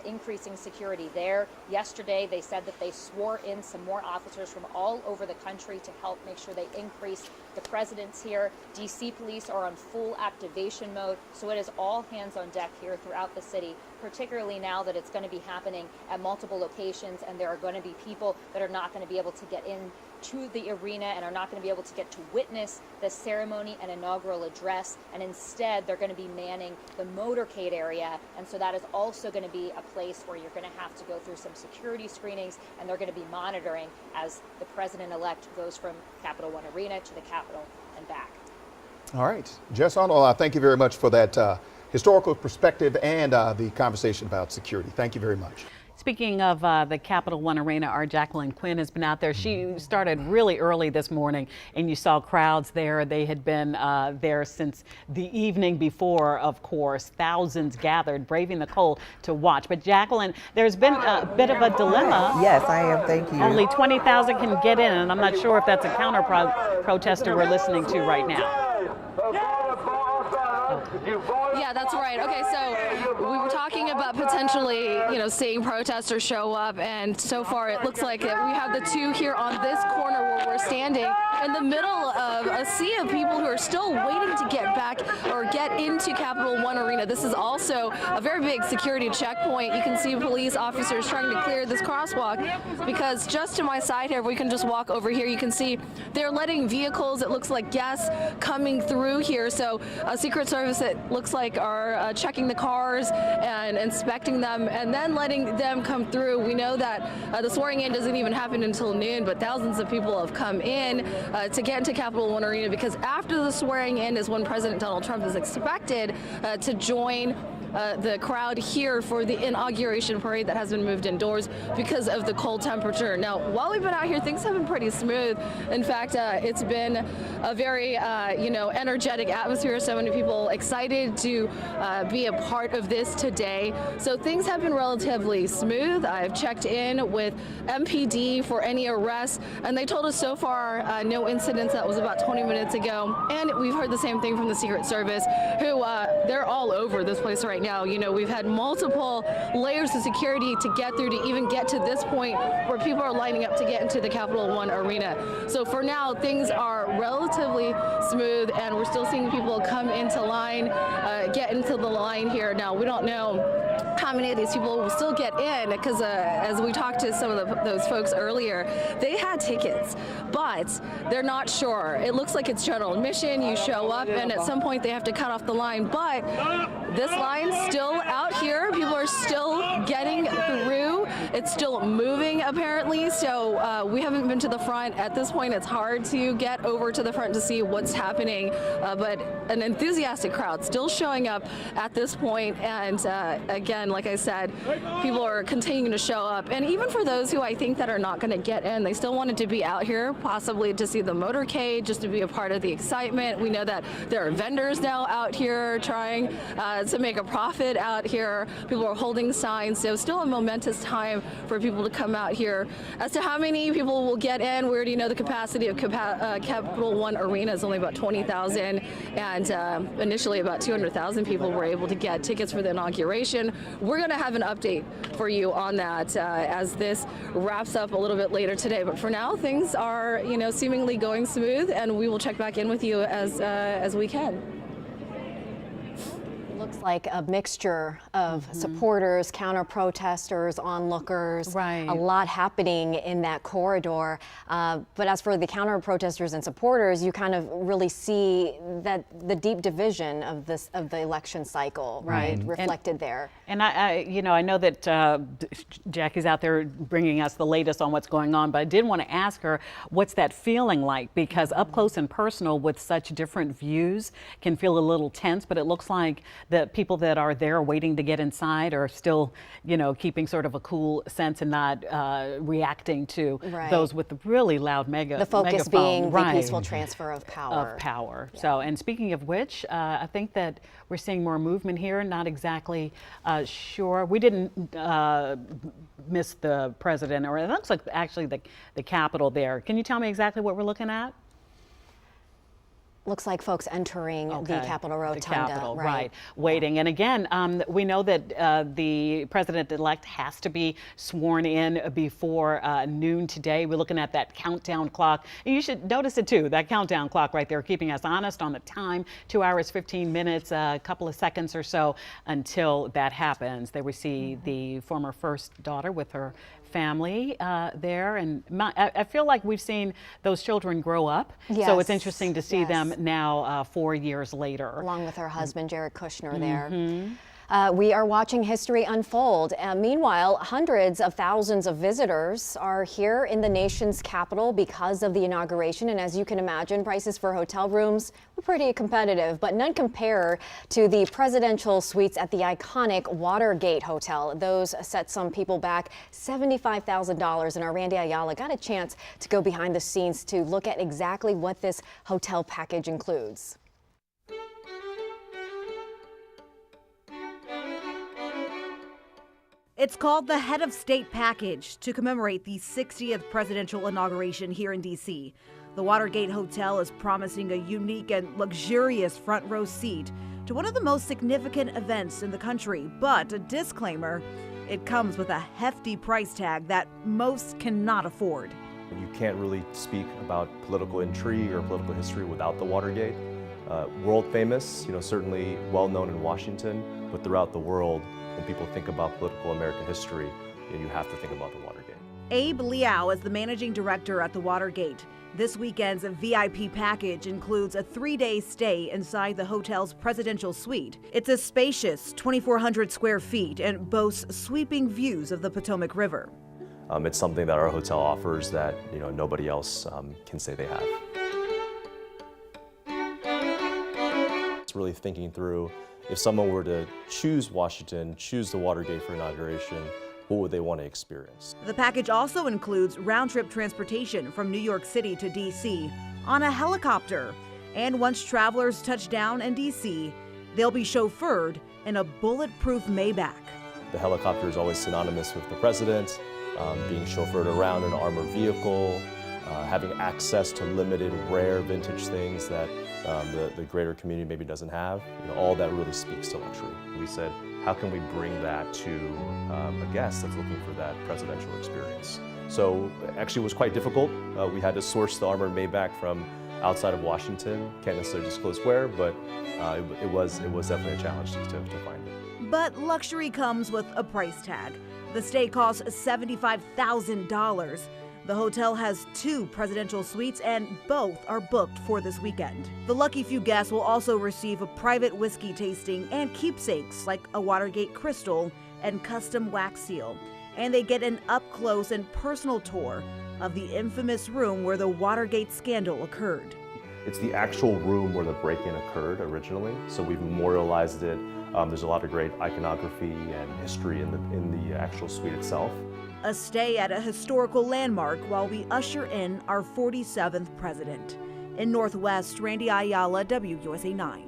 increasing security there. Yesterday, they said that they swore in some more officers from all over the country to help make sure they increase the presence here. DC police are on full activation mode, so it is all hands on deck here throughout the city, particularly now that it's going to be happening at multiple locations, and there are going to be people that are not going to be able to get in to the arena and are not going to be able to get to witness the ceremony and inaugural address, and instead they're going to be manning the motorcade area, and so that is also going to be a place where you're going to have to go through some security screenings, and they're going to be monitoring as the president-elect goes from Capital One Arena to the Capitol and back. All right, Jess Arnold, thank you very much for that historical perspective and the conversation about security. Thank you very much. Speaking of the Capital One Arena, our Jacqueline Quinn has been out there. She started really early this morning, and you saw crowds there. They had been there since the evening before, of course. Thousands gathered, braving the cold to watch. But Jacqueline, there's been a bit of a dilemma. Yes, I am. Thank you. Only 20,000 can get in, and I'm not sure if that's a counter protester we're listening to right now. Yeah, that's right. Okay, so we were talking about potentially, seeing protesters show up, and so far it looks like we have the two here on this corner where we're standing in the middle of a sea of people who are still waiting to get back or get into Capital One Arena. This is also a very big security checkpoint. You can see police officers trying to clear this crosswalk because just to my side here, if we can just walk over here, you can see they're letting vehicles, it looks like guests, coming through here. So Secret Service, it looks like, are checking the cars and inspecting them and then letting them come through. We know that the swearing in doesn't even happen until noon, but thousands of people have come in to get into Capital One Arena because after the swearing in is when President Donald Trump is expected to join the crowd here for the inauguration parade that has been moved indoors because of the cold temperature. Now, while we've been out here, things have been pretty smooth. In fact, it's been a very, energetic atmosphere. So many people excited to be a part of this today. So things have been relatively smooth. I've checked in with MPD for any arrests, and they told us so far no incidents. That was about 20 minutes ago. And we've heard the same thing from the Secret Service, who they're all over this place right now. You know, we've had multiple layers of security to get through to even get to this point where people are lining up to get into the Capital One Arena. So for now, things are relatively smooth, and we're still seeing people come into line, get into the line here. Now, we don't know how many of these people will still get in because as we talked to some of those folks earlier, they had tickets, but they're not sure. It looks like it's general admission. You show up, and at some point they have to cut off the line, but this line's still out here. People are still getting through. It's still moving, apparently, so we haven't been to the front. At this point, it's hard to get over to the front to see what's happening, but an enthusiastic crowd still showing up at this point, and again, like I said, people are continuing to show up, and even for those who I think that are not going to get in, they still wanted to be out here, possibly to see the motorcade, just to be a part of the excitement. We know that there are vendors now out here trying to make a profit out here. People are holding signs, so still a momentous time for people to come out here. As to how many people will get in, we already know the capacity of Capital One Arena is only about 20,000, and initially about 200,000 people were able to get tickets for the inauguration. We're going to have an update for you on that as this wraps up a little bit later today. But for now, things are, seemingly going smooth, and we will check back in with you as we can. Looks like a mixture of supporters, counter-protesters, onlookers, right. A lot happening in that corridor. But as for the counter-protesters and supporters, you kind of really see that the deep division of the election cycle, right, reflected there. And I know that Jackie's out there bringing us the latest on what's going on, but I did want to ask her, what's that feeling like? Because up close and personal with such different views can feel a little tense, but it looks like the people that are there waiting to get inside are still, keeping sort of a cool sense and not reacting to those with the really loud the focus megaphone. Being the peaceful transfer of power. Yeah. So, and speaking of which, I think that we're seeing more movement here. Not exactly sure. We didn't miss the president, or it looks like actually the Capitol there. Can you tell me exactly what we're looking at? Looks like folks entering the Capitol Rotunda. The Capitol, right. Waiting. And again, we know that the president-elect has to be sworn in before noon today. We're looking at that countdown clock. And you should notice it too, that countdown clock right there, keeping us honest on the time, 2 hours, 15 minutes, a couple of seconds or so until that happens. There we see the former first daughter with her family there, and I feel like we've seen those children grow up. Yes. So it's interesting to see them now 4 years later. Along with her husband, Jared Kushner, there. We are watching history unfold. Meanwhile, hundreds of thousands of visitors are here in the nation's capital because of the inauguration. And as you can imagine, prices for hotel rooms were pretty competitive, but none compare to the presidential suites at the iconic Watergate Hotel. Those set some people back $75,000. And our Randy Ayala got a chance to go behind the scenes to look at exactly what this hotel package includes. It's called the Head of State Package to commemorate the 60th presidential inauguration here in D.C. The Watergate Hotel is promising a unique and luxurious front row seat to one of the most significant events in the country. But a disclaimer, it comes with a hefty price tag that most cannot afford. You can't really speak about political intrigue or political history without the Watergate. World famous, certainly well known in Washington, but throughout the world, when people think about political American history, you have to think about the Watergate. Abe Liao is the managing director at the Watergate. This weekend's VIP package includes a 3-day stay inside the hotel's presidential suite. It's a spacious 2,400 square feet and boasts sweeping views of the Potomac River. It's something that our hotel offers that nobody else can say they have. It's really thinking through, if someone were to choose Washington, choose the Watergate for inauguration, what would they want to experience? The package also includes round-trip transportation from New York City to D.C. on a helicopter. And once travelers touch down in D.C., they'll be chauffeured in a bulletproof Maybach. The helicopter is always synonymous with the president, being chauffeured around in an armored vehicle, having access to limited, rare, vintage things that the greater community maybe doesn't have. All that really speaks to luxury. We said, how can we bring that to a guest that's looking for that presidential experience? So actually it was quite difficult. We had to source the armored Maybach from outside of Washington. Can't necessarily disclose where, but it was definitely a challenge to find it. But luxury comes with a price tag. The stay costs $75,000. The hotel has 2 presidential suites and both are booked for this weekend. The lucky few guests will also receive a private whiskey tasting and keepsakes like a Watergate crystal and custom wax seal. And they get an up-close and personal tour of the infamous room where the Watergate scandal occurred. It's the actual room where the break-in occurred originally, so we've memorialized it. There's a lot of great iconography and history in the actual suite itself. A stay at a historical landmark while we usher in our 47th president. In Northwest, Randy Ayala, WUSA 9.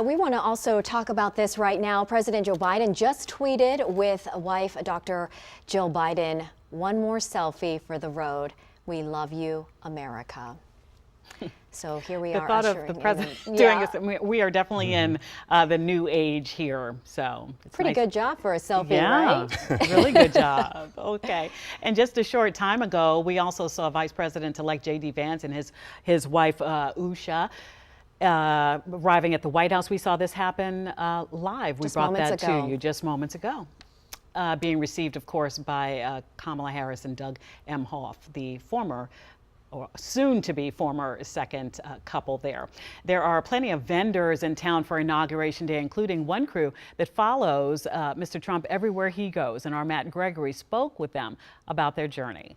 We want to also talk about this right now. President Joe Biden just tweeted with wife Dr. Jill Biden, "One more selfie for the road. We love you, America." So here we are. The thought of the president doing this, we are definitely in the new age here. So it's pretty good job for a selfie, right? Really good job. Okay. And just a short time ago, we also saw Vice President-elect J.D. Vance and his wife, Usha, arriving at the White House. We saw this happen live. We brought that to you just moments ago. Being received, of course, by Kamala Harris and Doug Emhoff, the former or soon-to-be former second couple there. There are plenty of vendors in town for Inauguration Day, including one crew that follows Mr. Trump everywhere he goes. And our Matt Gregory spoke with them about their journey.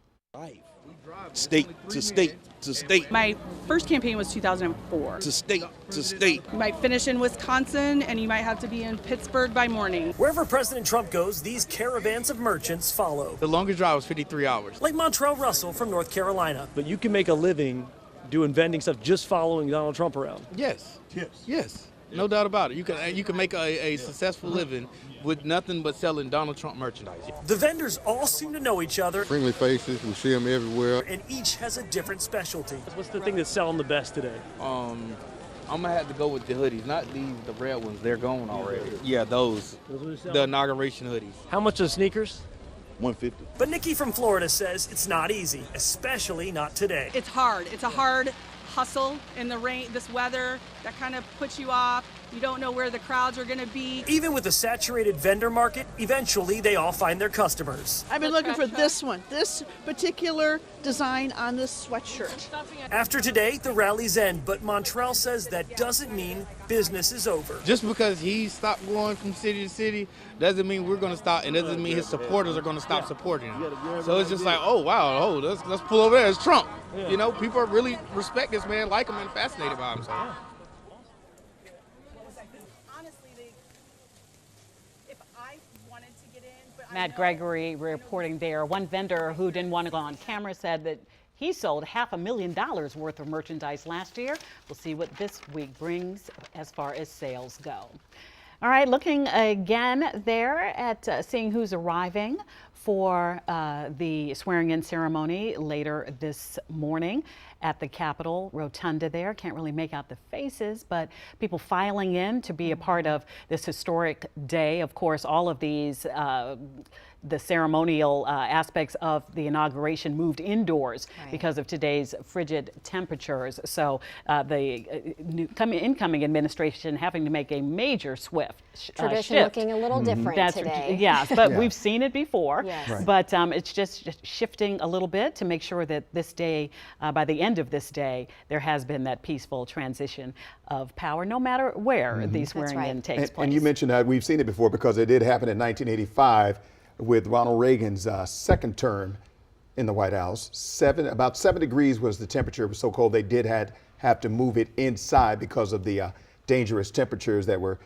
State to state to state. My first campaign was 2004. To state to state. You might finish in Wisconsin and you might have to be in Pittsburgh by morning. Wherever President Trump goes, these caravans of merchants follow. The longest drive was 53 hours. Like Montrell Russell from North Carolina. But you can make a living doing vending stuff just following Donald Trump around. Yes. Yes. No doubt about it. You can make a successful living with nothing but selling Donald Trump merchandise. The vendors all seem to know each other. Friendly faces, we see them everywhere. And each has a different specialty. What's the thing that's selling the best today? I'm gonna have to go with the hoodies, not the red ones. They're gone already. Yeah, those the inauguration hoodies. How much are sneakers? $150. But Nikki from Florida says it's not easy, especially not today. It's hard. It's a hard hustle in the rain, this weather that kind of puts you off. You don't know where the crowds are going to be. Even with a saturated vendor market, eventually they all find their customers. I've been looking for this one, this particular design on this sweatshirt. After today, the rallies end, but Montrell says that doesn't mean business is over. Just because he stopped going from city to city doesn't mean we're going to stop, and doesn't mean his supporters are going to stop supporting him. So it's just like, oh, wow, let's pull over there. It's Trump. You know, people really respect this man, like him, and fascinated by him. So. Matt Gregory reporting there. One vendor who didn't want to go on camera said that he sold $500,000 worth of merchandise last year. We'll see what this week brings as far as sales go. All right, looking again there at seeing who's arriving for the swearing-in ceremony later this morning. at the Capitol Rotunda there. Can't really make out the faces, but people filing in to be a part of this historic day. Of course, all of these the ceremonial aspects of the inauguration moved indoors because of today's frigid temperatures. So the incoming administration having to make a major tradition shift. Looking a little different today. Yes, but we've seen it before. Yes. Right. But it's just shifting a little bit to make sure that this day, by the end of this day, there has been that peaceful transition of power, no matter where the swearing-in takes place. And you mentioned that we've seen it before because it did happen in 1985 with Ronald Reagan's second term in the White House. About 7 degrees was the temperature. It was so cold they did have to move it inside because of the dangerous temperatures that were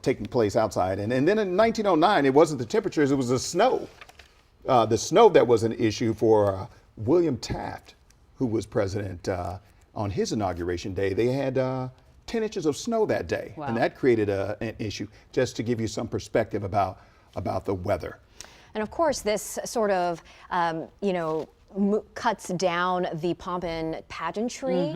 taking place outside. And then in 1909, it wasn't the temperatures, it was the snow. The snow that was an issue for William Taft, who was president on his inauguration day. They had 10 inches of snow that day. Wow. And that created an issue, just to give you some perspective about the weather. And of course, this sort of, cuts down the pomp and pageantry,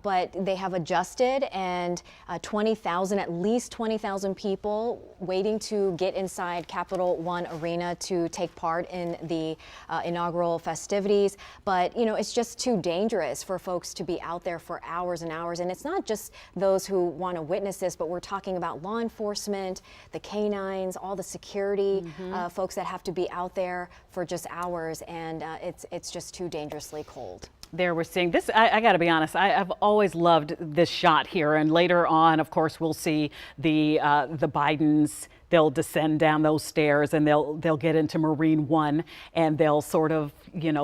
but they have adjusted, and at least 20,000 people waiting to get inside Capitol One Arena to take part in the inaugural festivities. But, it's just too dangerous for folks to be out there for hours and hours. And it's not just those who want to witness this, but we're talking about law enforcement, the canines, all the security folks that have to be out there for just hours. And it's just too dangerously cold. There we're seeing this. I got to be honest, I've always loved this shot here. And later on, of course, we'll see the Bidens. They'll descend down those stairs and they'll get into Marine One, and they'll sort of,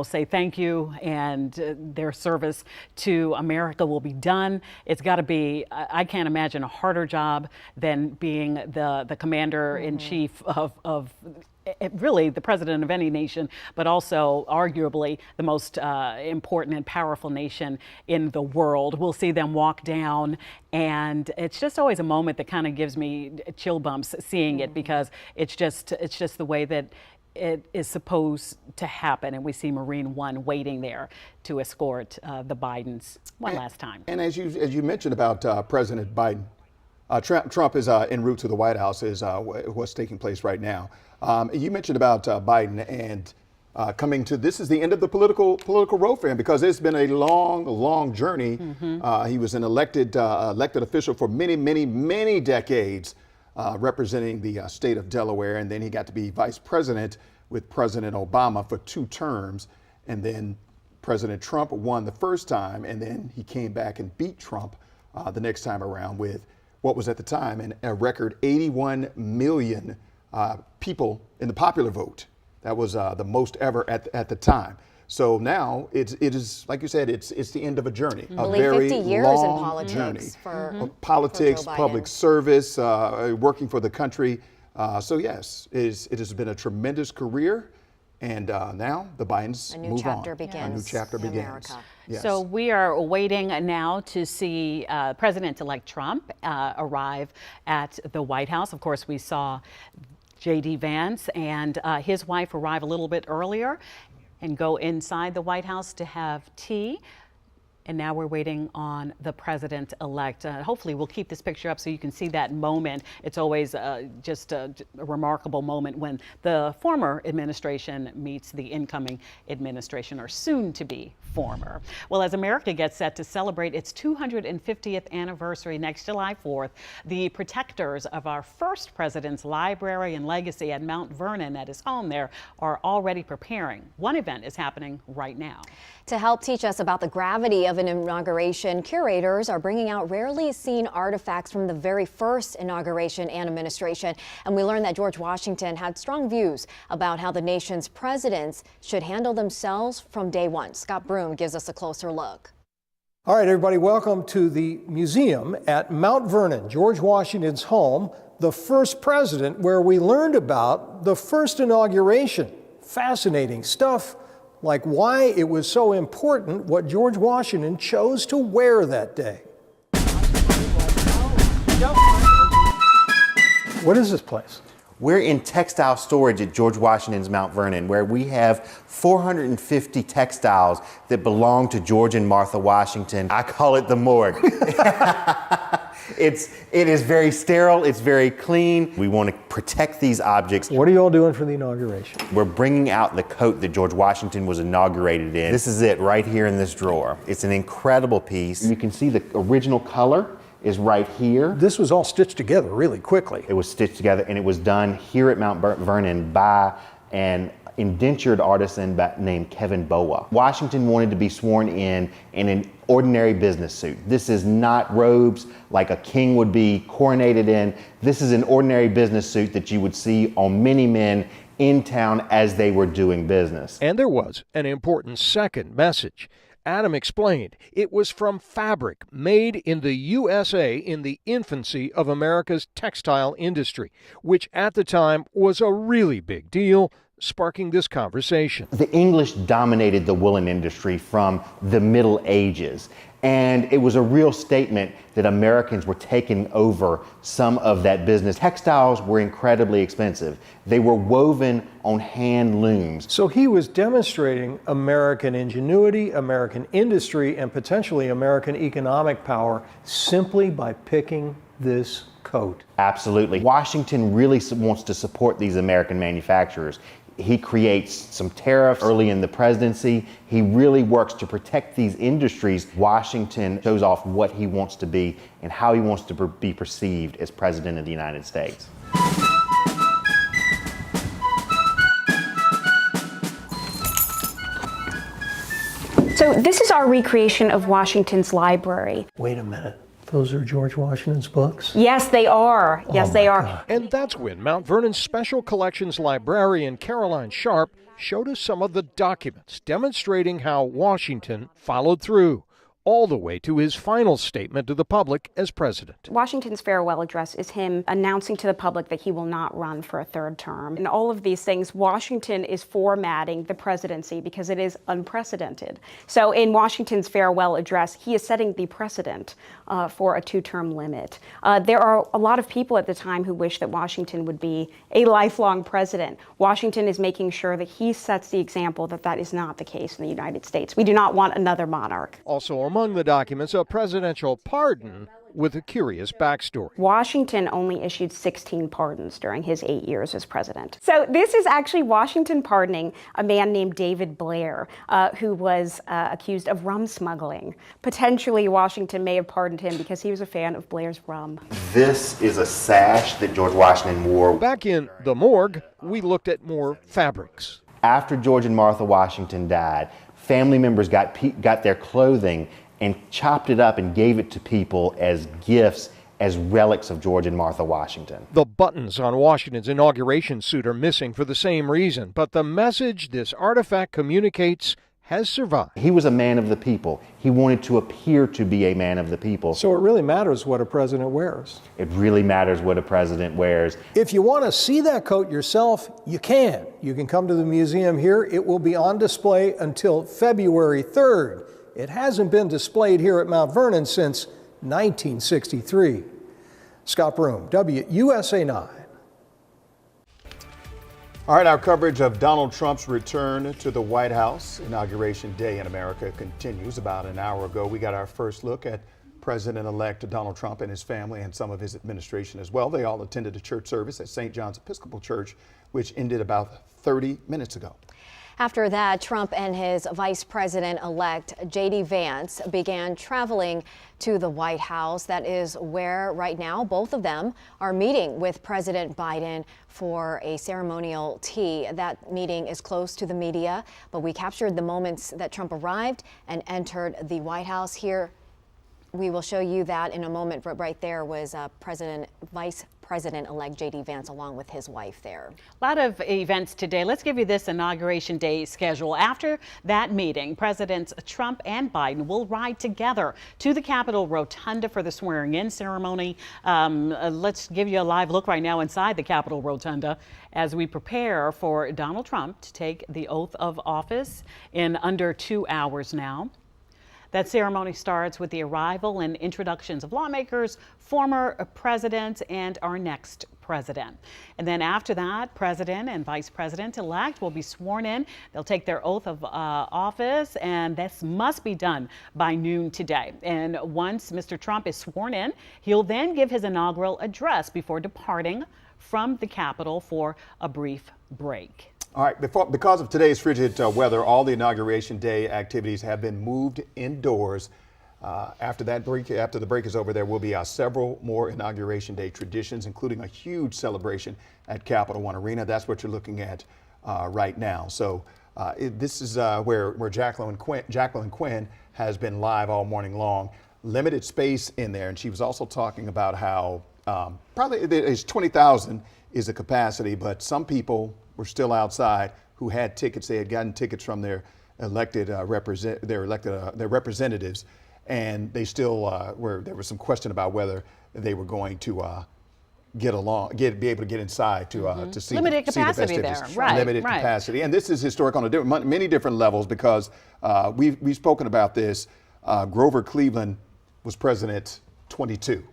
say thank you, and their service to America will be done. It's got to be, I can't imagine a harder job than being the commander-in-chief of really the president of any nation, but also arguably the most important and powerful nation in the world. We'll see them walk down, and it's just always a moment that kind of gives me chill bumps seeing it, because it's just the way that it is supposed to happen. And we see Marine One waiting there to escort the Bidens one last time. And as you mentioned about President Biden, Trump is en route to the White House, is what's taking place right now. You mentioned about Biden and coming to, this is the end of the political road for him, because it's been a long journey. He was an elected official for many decades, representing the state of Delaware, and then he got to be vice president with President Obama for 2 terms, and then President Trump won the first time, and then he came back and beat Trump the next time around with what was at the time a record 81 million people in the popular vote. That was the most ever at the time. So now it is, like you said, it's the end of a journey, a very 50 years long in politics journey. for Politics, for Joe Biden. Public service, working for the country. So yes, it has been a tremendous career, and now the Bidens move on. A new chapter begins. A new chapter in begins. America. Yes. So we are waiting now to see President-elect Trump arrive at the White House. Of course, we saw J.D. Vance and his wife arrive a little bit earlier and go inside the White House to have tea. And now we're waiting on the president-elect. Hopefully we'll keep this picture up so you can see that moment. It's always just a remarkable moment when the former administration meets the incoming administration, or soon to be former. Well, as America gets set to celebrate its 250th anniversary next July 4th, the protectors of our first president's library and legacy at Mount Vernon at his home there are already preparing. One event is happening right now. To help teach us about the gravity of an inauguration, curators are bringing out rarely seen artifacts from the very first inauguration and administration. And we learned that George Washington had strong views about how the nation's presidents should handle themselves from day one. Scott Broom gives us a closer look. All right, everybody, welcome to the museum at Mount Vernon, George Washington's home, the first president, where we learned about the first inauguration. Fascinating stuff, like why it was so important what George Washington chose to wear that day. What is this place? We're in textile storage at George Washington's Mount Vernon, where we have 450 textiles that belong to George and Martha Washington. I call it the morgue. It is very sterile, it's very clean. We want to protect these objects. What are you all doing for the inauguration? We're bringing out the coat that George Washington was inaugurated in. This is it right here in this drawer. It's an incredible piece. You can see the original color is right here. This was all stitched together really quickly. It was stitched together, and it was done here at Mount Vernon by an indentured artisan named Kevin Boa. Washington wanted to be sworn in an ordinary business suit. This is not robes like a king would be coronated in. This is an ordinary business suit that you would see on many men in town as they were doing business. And there was an important second message. Adam explained it was from fabric made in the USA in the infancy of America's textile industry, which at the time was a really big deal, sparking this conversation. The English dominated the woolen industry from the Middle Ages, and it was a real statement that Americans were taking over some of that business. Textiles were incredibly expensive. They were woven on hand looms. So he was demonstrating American ingenuity, American industry, and potentially American economic power simply by picking this coat. Absolutely. Washington really wants to support these American manufacturers. He creates some tariffs early in the presidency. He really works to protect these industries. Washington shows off what he wants to be and how he wants to be perceived as president of the United States. So this is our recreation of Washington's library. Wait a minute. Those are George Washington's books? Yes, they are. Yes, they are. God. And that's when Mount Vernon's Special Collections librarian Caroline Sharp showed us some of the documents demonstrating how Washington followed through, all the way to his final statement to the public as president. Washington's farewell address is him announcing to the public that he will not run for a third term. And all of these things, Washington is formatting the presidency because it is unprecedented. So in Washington's farewell address, he is setting the precedent for a two-term limit. There are a lot of people at the time who wish that Washington would be a lifelong president. Washington is making sure that he sets the example that that is not the case in the United States. We do not want another monarch. Also among the documents, a presidential pardon with a curious backstory. Washington only issued 16 pardons during his 8 years as president. So this is actually Washington pardoning a man named David Blair, who was accused of rum smuggling. Potentially, Washington may have pardoned him because he was a fan of Blair's rum. This is a sash that George Washington wore. Back in the morgue, we looked at more fabrics. After George and Martha Washington died, family members got their clothing and chopped it up and gave it to people as gifts, as relics of George and Martha Washington. The buttons on Washington's inauguration suit are missing for the same reason, but the message this artifact communicates has survived. He was a man of the people. He wanted to appear to be a man of the people. So it really matters what a president wears. It really matters what a president wears. If you want to see that coat yourself, you can. You can come to the museum here. It will be on display until February 3rd. It hasn't been displayed here at Mount Vernon since 1963. Scott Broom, WUSA 9. All right, our coverage of Donald Trump's return to the White House, Inauguration Day in America, continues. About an hour ago, we got our first look at President-elect Donald Trump and his family and some of his administration as well. They all attended a church service at St. John's Episcopal Church, which ended about 30 minutes ago. After that, Trump and his Vice President-elect, J.D. Vance, began traveling to the White House. That is where right now both of them are meeting with President Biden for a ceremonial tea. That meeting is close to the media, but we captured the moments that Trump arrived and entered the White House. Here, we will show you that in a moment, but right there was Vice President-elect J.D. Vance along with his wife there. A lot of events today. Let's give you this Inauguration Day schedule. After that meeting, Presidents Trump and Biden will ride together to the Capitol Rotunda for the swearing-in ceremony. Let's give you a live look right now inside the Capitol Rotunda as we prepare for Donald Trump to take the oath of office in under 2 hours now. That ceremony starts with the arrival and introductions of lawmakers, former presidents, and our next president. And then after that, President and Vice President-elect will be sworn in. They'll take their oath of office, and this must be done by noon today. And once Mr. Trump is sworn in, he'll then give his inaugural address before departing from the Capitol for a brief break. All right, because of today's frigid weather, all the Inauguration Day activities have been moved indoors. After the break is over, there will be several more Inauguration Day traditions, including a huge celebration at Capital One Arena. That's what you're looking at right now. So this is where Jacqueline Quinn has been live all morning long. Limited space in there, and she was also talking about how probably there's 20,000 is the capacity, but some people were still outside who had tickets. They had gotten tickets from their elected representatives, and they still there was some question about whether they were going to be able to get inside to see limited the capacity festivities. there, right? Limited capacity, and this is historic on many different levels because we've spoken about this. Grover Cleveland was president 22,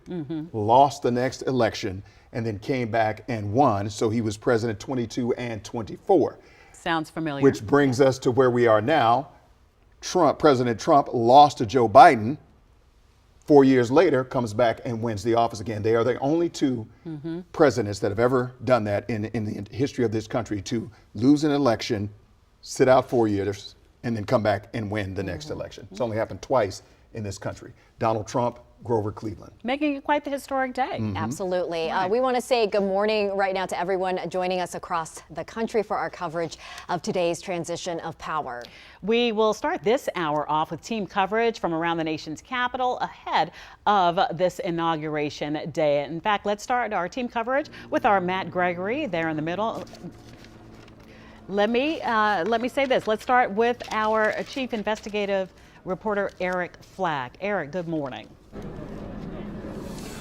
lost the next election, and then came back and won. So he was president 22 and 24. Sounds familiar. Which brings us to where we are now. President Trump lost to Joe Biden. 4 years later, comes back and wins the office again. They are the only two presidents that have ever done that in the history of this country, to lose an election, sit out 4 years, and then come back and win the next election. It's only happened twice in this country. Donald Trump, Grover Cleveland. Making it quite the historic day. Absolutely. We want to say good morning right now to everyone joining us across the country for our coverage of today's transition of power. We will start this hour off with team coverage from around the nation's capital ahead of this Inauguration Day. In fact, let's start our team coverage with our Matt Gregory there in the middle. Let me say this. Let's start with our chief investigative reporter, Eric Flack. Eric, good morning.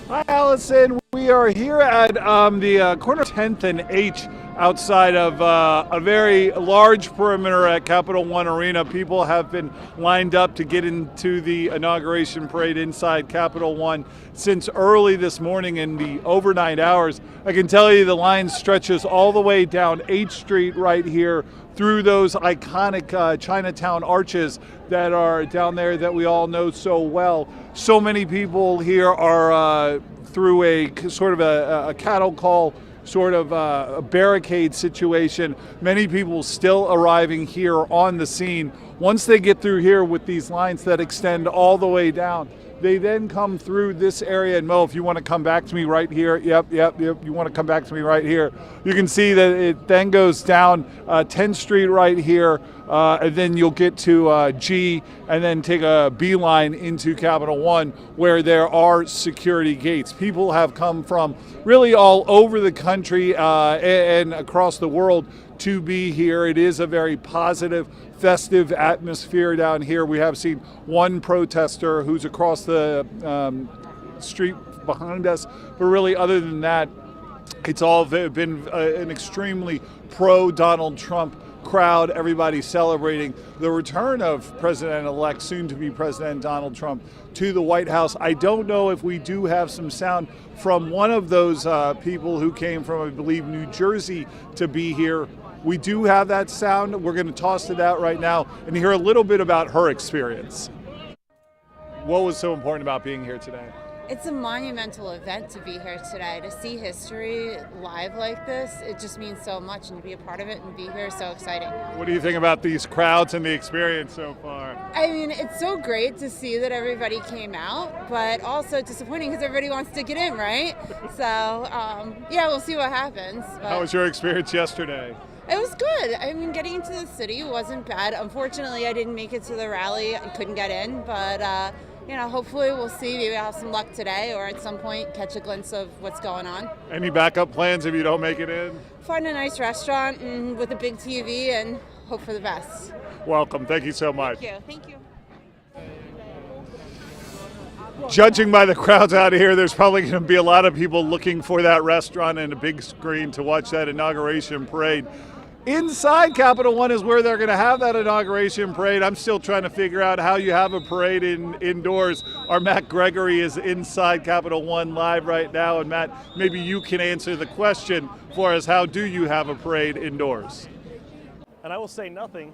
Hi, Allison. We are here at the corner of 10th and H outside of a very large perimeter at Capital One Arena. People have been lined up to get into the inauguration parade inside Capital One since early this morning in the overnight hours. I can tell you the line stretches all the way down H Street right here through those iconic Chinatown arches that are down there that we all know so well. So many people here are through a sort of a cattle call, sort of a barricade situation. Many people still arriving here on the scene. Once they get through here with these lines that extend all the way down, they then come through this area. And Mo, if you want to come back to me right here, yep, you want to come back to me right here. You can see that it then goes down 10th Street right here, and then you'll get to G, and then take a beeline into Capital One, where there are security gates. People have come from really all over the country and across the world to be here. It is a very positive, festive atmosphere down here. We have seen one protester who's across the street behind us, but really other than that, it's all been an extremely pro-Donald Trump crowd. Everybody celebrating the return of President-elect, soon-to-be President Donald Trump, to the White House. I don't know if we do have some sound from one of those people who came from, I believe, New Jersey to be here. We do have that sound. We're going to toss it out right now and hear a little bit about her experience. What was so important about being here today? It's a monumental event to be here today. To see history live like this, it just means so much, and to be a part of it and be here is so exciting. What do you think about these crowds and the experience so far? I mean, it's so great to see that everybody came out, but also disappointing because everybody wants to get in, right? So, yeah, we'll see what happens. But how was your experience yesterday? it was good. I mean, getting into the city wasn't bad. Unfortunately, I didn't make it to the rally. I couldn't get in, but you know, hopefully we'll see. Maybe I'll have some luck today, or at some point catch a glimpse of what's going on. Any backup plans if you don't make it in? Find a nice restaurant and with a big TV and hope for the best. Welcome. Thank you so much. Thank you. Thank you. Judging by the crowds out here, there's probably going to be a lot of people looking for that restaurant and a big screen to watch that inauguration parade. Inside Capitol One is where they're going to have that inauguration parade. I'm still trying to figure out how you have a parade indoors. Our Matt Gregory is inside Capitol One live right now. And Matt, maybe you can answer the question for us. How do you have a parade indoors? And I will say nothing.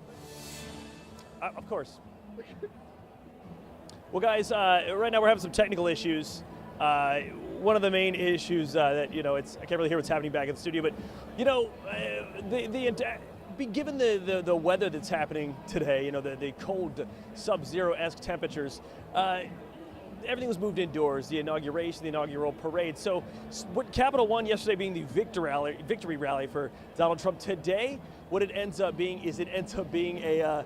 Of course. Well, guys, right now we're having some technical issues. One of the main issues that, you know, I can't really hear what's happening back in the studio, but, you know, given the weather that's happening today, you know, the cold sub-zero-esque temperatures, everything was moved indoors, the inauguration, the inaugural parade. So what Capitol One yesterday being the victory rally for Donald Trump, today what it ends up being is a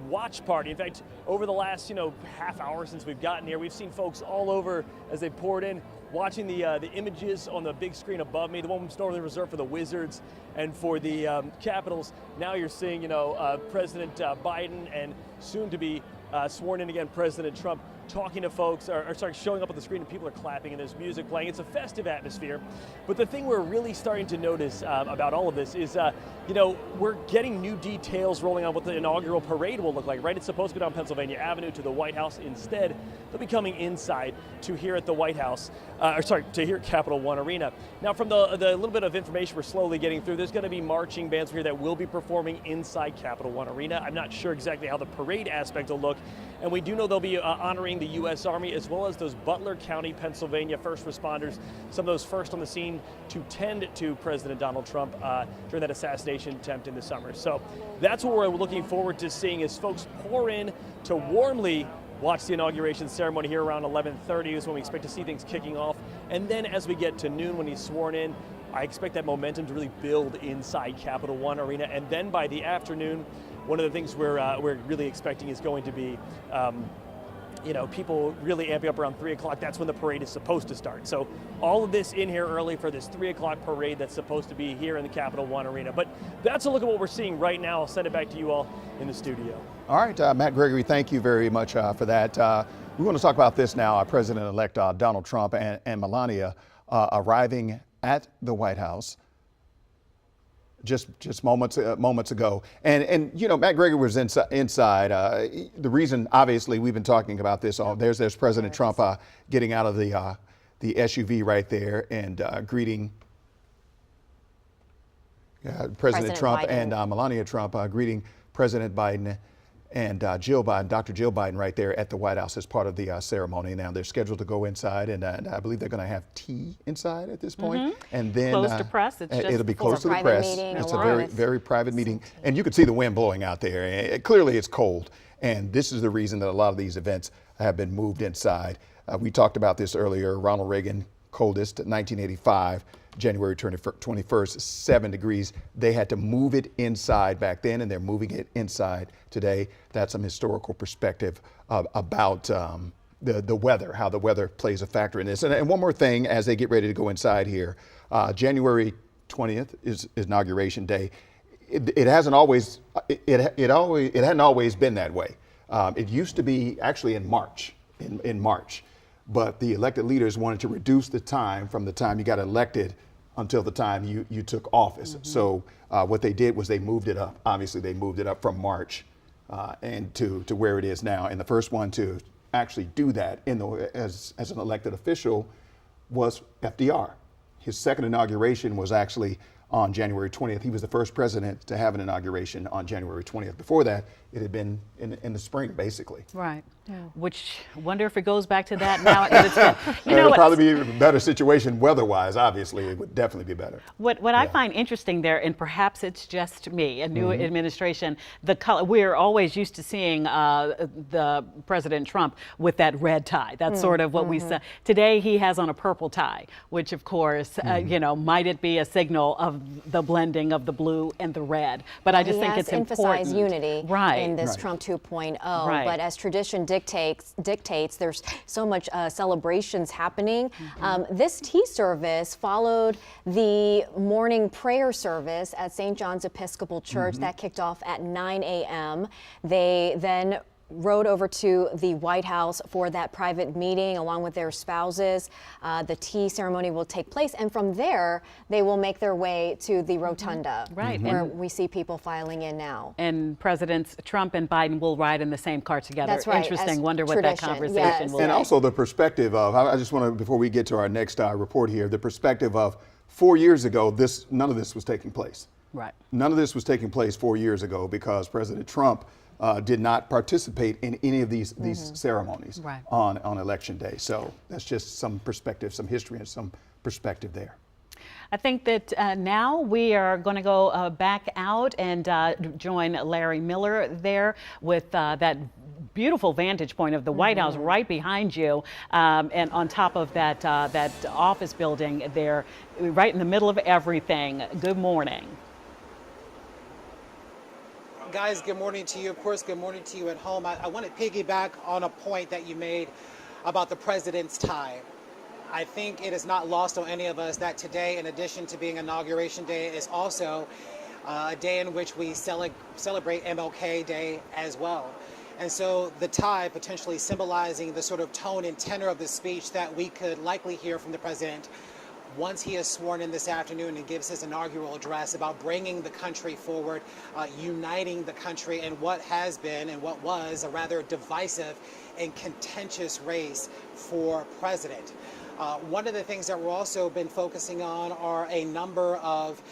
watch party. In fact, over the last, you know, half hour since we've gotten here, we've seen folks all over as they poured in, watching the images on the big screen above me, the one that's normally reserved for the Wizards and for the Capitals. Now you're seeing, you know, President Biden and soon to be sworn in again President Trump talking to folks, or sorry, showing up on the screen and people are clapping and there's music playing. It's a festive atmosphere. But the thing we're really starting to notice about all of this is, you know, we're getting new details rolling on what the inaugural parade will look like, right? It's supposed to go down Pennsylvania Avenue to the White House. Instead, they'll be coming inside to here at the White House, to here at Capitol One Arena. Now, from the little bit of information we're slowly getting through, there's going to be marching bands here that will be performing inside Capitol One Arena. I'm not sure exactly how the parade aspect will look, and we do know they'll be honoring the U.S. Army as well as those Butler County, Pennsylvania first responders, some of those first on the scene to tend to President Donald Trump during that assassination attempt in the summer. So that's what we're looking forward to seeing as folks pour in to warmly watch the inauguration ceremony here around 11:30 is when we expect to see things kicking off. And then as we get to noon when he's sworn in, I expect that momentum to really build inside Capitol One Arena. And then by the afternoon, one of the things we're really expecting is going to be you know, people really amping up around 3 o'clock. That's when the parade is supposed to start. So all of this in here early for this 3 o'clock parade that's supposed to be here in the Capitol One Arena. But that's a look at what we're seeing right now. I'll send it back to you all in the studio. All right, Matt Gregory, thank you very much for that. We want to talk about this now. President-elect Donald Trump and Melania arriving at the White House just moments ago, and you know, Matt Gregory was inside. The reason, obviously, we've been talking about this. There's President Trump getting out of the SUV right there and greeting President Trump Biden. And Melania Trump greeting President Biden and Jill Biden, Dr. Jill Biden, right there at the White House as part of the ceremony. Now they're scheduled to go inside, and I believe they're going to have tea inside at this point. And then closed to press. It'll be closed to the press. It's a very, very private meeting, and you can see the wind blowing out there. Clearly, it's cold, and this is the reason that a lot of these events have been moved inside. We talked about this earlier. Ronald Reagan, coldest, 1985. January 21st, 7 degrees. They had to move it inside back then, and they're moving it inside today. That's some historical perspective about the weather, how the weather plays a factor in this. And one more thing, as they get ready to go inside here, January 20th is Inauguration Day. It hasn't always it hadn't always been that way. It used to be actually in March, in March. But the elected leaders wanted to reduce the time from the time you got elected until the time you took office. So what they did was they moved it up. Obviously, they moved it up from March and to where it is now. And the first one to actually do that as an elected official was FDR. His second inauguration was actually on January 20th. He was the first president to have an inauguration on January 20th. Before that, it had been in the spring, basically. Right. Yeah. Which, wonder if it goes back to that now. It would probably be a better situation weather-wise. Obviously, it would definitely be better. What I find interesting there, and perhaps it's just me, a new administration, the color, we're always used to seeing the President Trump with that red tie. That's sort of what we saw. Today, he has on a purple tie, which of course, you know, might it be a signal of the blending of the blue and the red? But I just think it's important. Emphasize unity in this Trump 2.0. But as tradition dictates, there's so much celebrations happening. This tea service followed the morning prayer service at St. John's Episcopal Church that kicked off at 9 a.m. They then rode over to the White House for that private meeting along with their spouses. The tea ceremony will take place, and from there they will make their way to the Rotunda, Right. where And we see people filing in now. And Presidents Trump and Biden will ride in the same car together. That's right, Interesting. as Wonder what that tradition, conversation yes. will And be. also the perspective of, I just want to, before we get to our next report here, the perspective of 4 years ago, none of this was taking place. Right. None of this was taking place 4 years ago because President Trump did not participate in any of these ceremonies Right. on election day. So that's just some perspective, some history, and some perspective there. I think that now we are going to go back out and join Larry Miller there with that beautiful vantage point of the White House right behind you, and on top of that that office building there, right in the middle of everything. Good morning. Guys, good morning to you. Of course, good morning to you at home. I want to piggyback on a point that you made about the president's tie. I think it is not lost on any of us that today, in addition to being Inauguration Day, is also a day in which we celebrate MLK Day as well. And so the tie potentially symbolizing the sort of tone and tenor of the speech that we could likely hear from the president once he is sworn in this afternoon and gives his inaugural address about bringing the country forward, uniting the country in what has been and what was a rather divisive and contentious race for president. One of the things that we've also been focusing on are a number of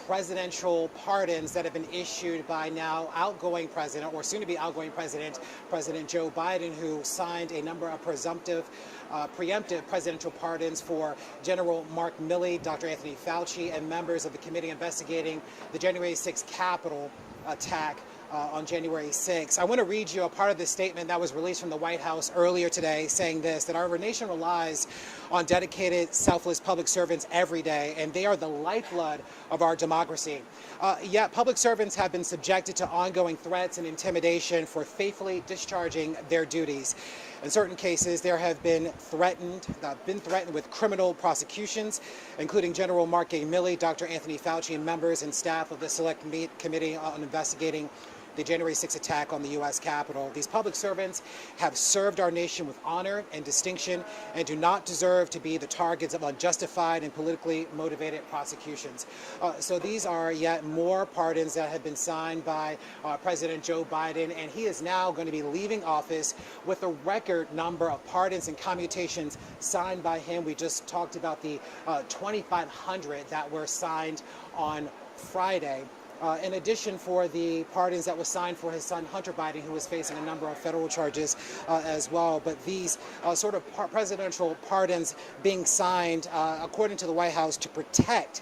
presidential pardons that have been issued by now outgoing president, or soon to be outgoing president, President Joe Biden, who signed a number of preemptive presidential pardons for General Mark Milley, Dr. Anthony Fauci, and members of the committee investigating the January 6th Capitol attack on January 6th. I want to read you a part of the statement that was released from the White House earlier today, saying this, that our nation relies on dedicated, selfless public servants every day, and they are the lifeblood of our democracy. Yet public servants have been subjected to ongoing threats and intimidation for faithfully discharging their duties. In certain cases, there have been threatened with criminal prosecutions, including General Mark A. Milley, Dr. Anthony Fauci, and members and staff of the Select Committee on investigating the January 6th attack on the U.S. Capitol. These public servants have served our nation with honor and distinction and do not deserve to be the targets of unjustified and politically motivated prosecutions. So these are yet more pardons that have been signed by President Joe Biden, and he is now going to be leaving office with a record number of pardons and commutations signed by him. We just talked about the 2,500 that were signed on Friday. In addition, for the pardons that was signed for his son Hunter Biden, who was facing a number of federal charges as well. But these sort of presidential pardons being signed, according to the White House, to protect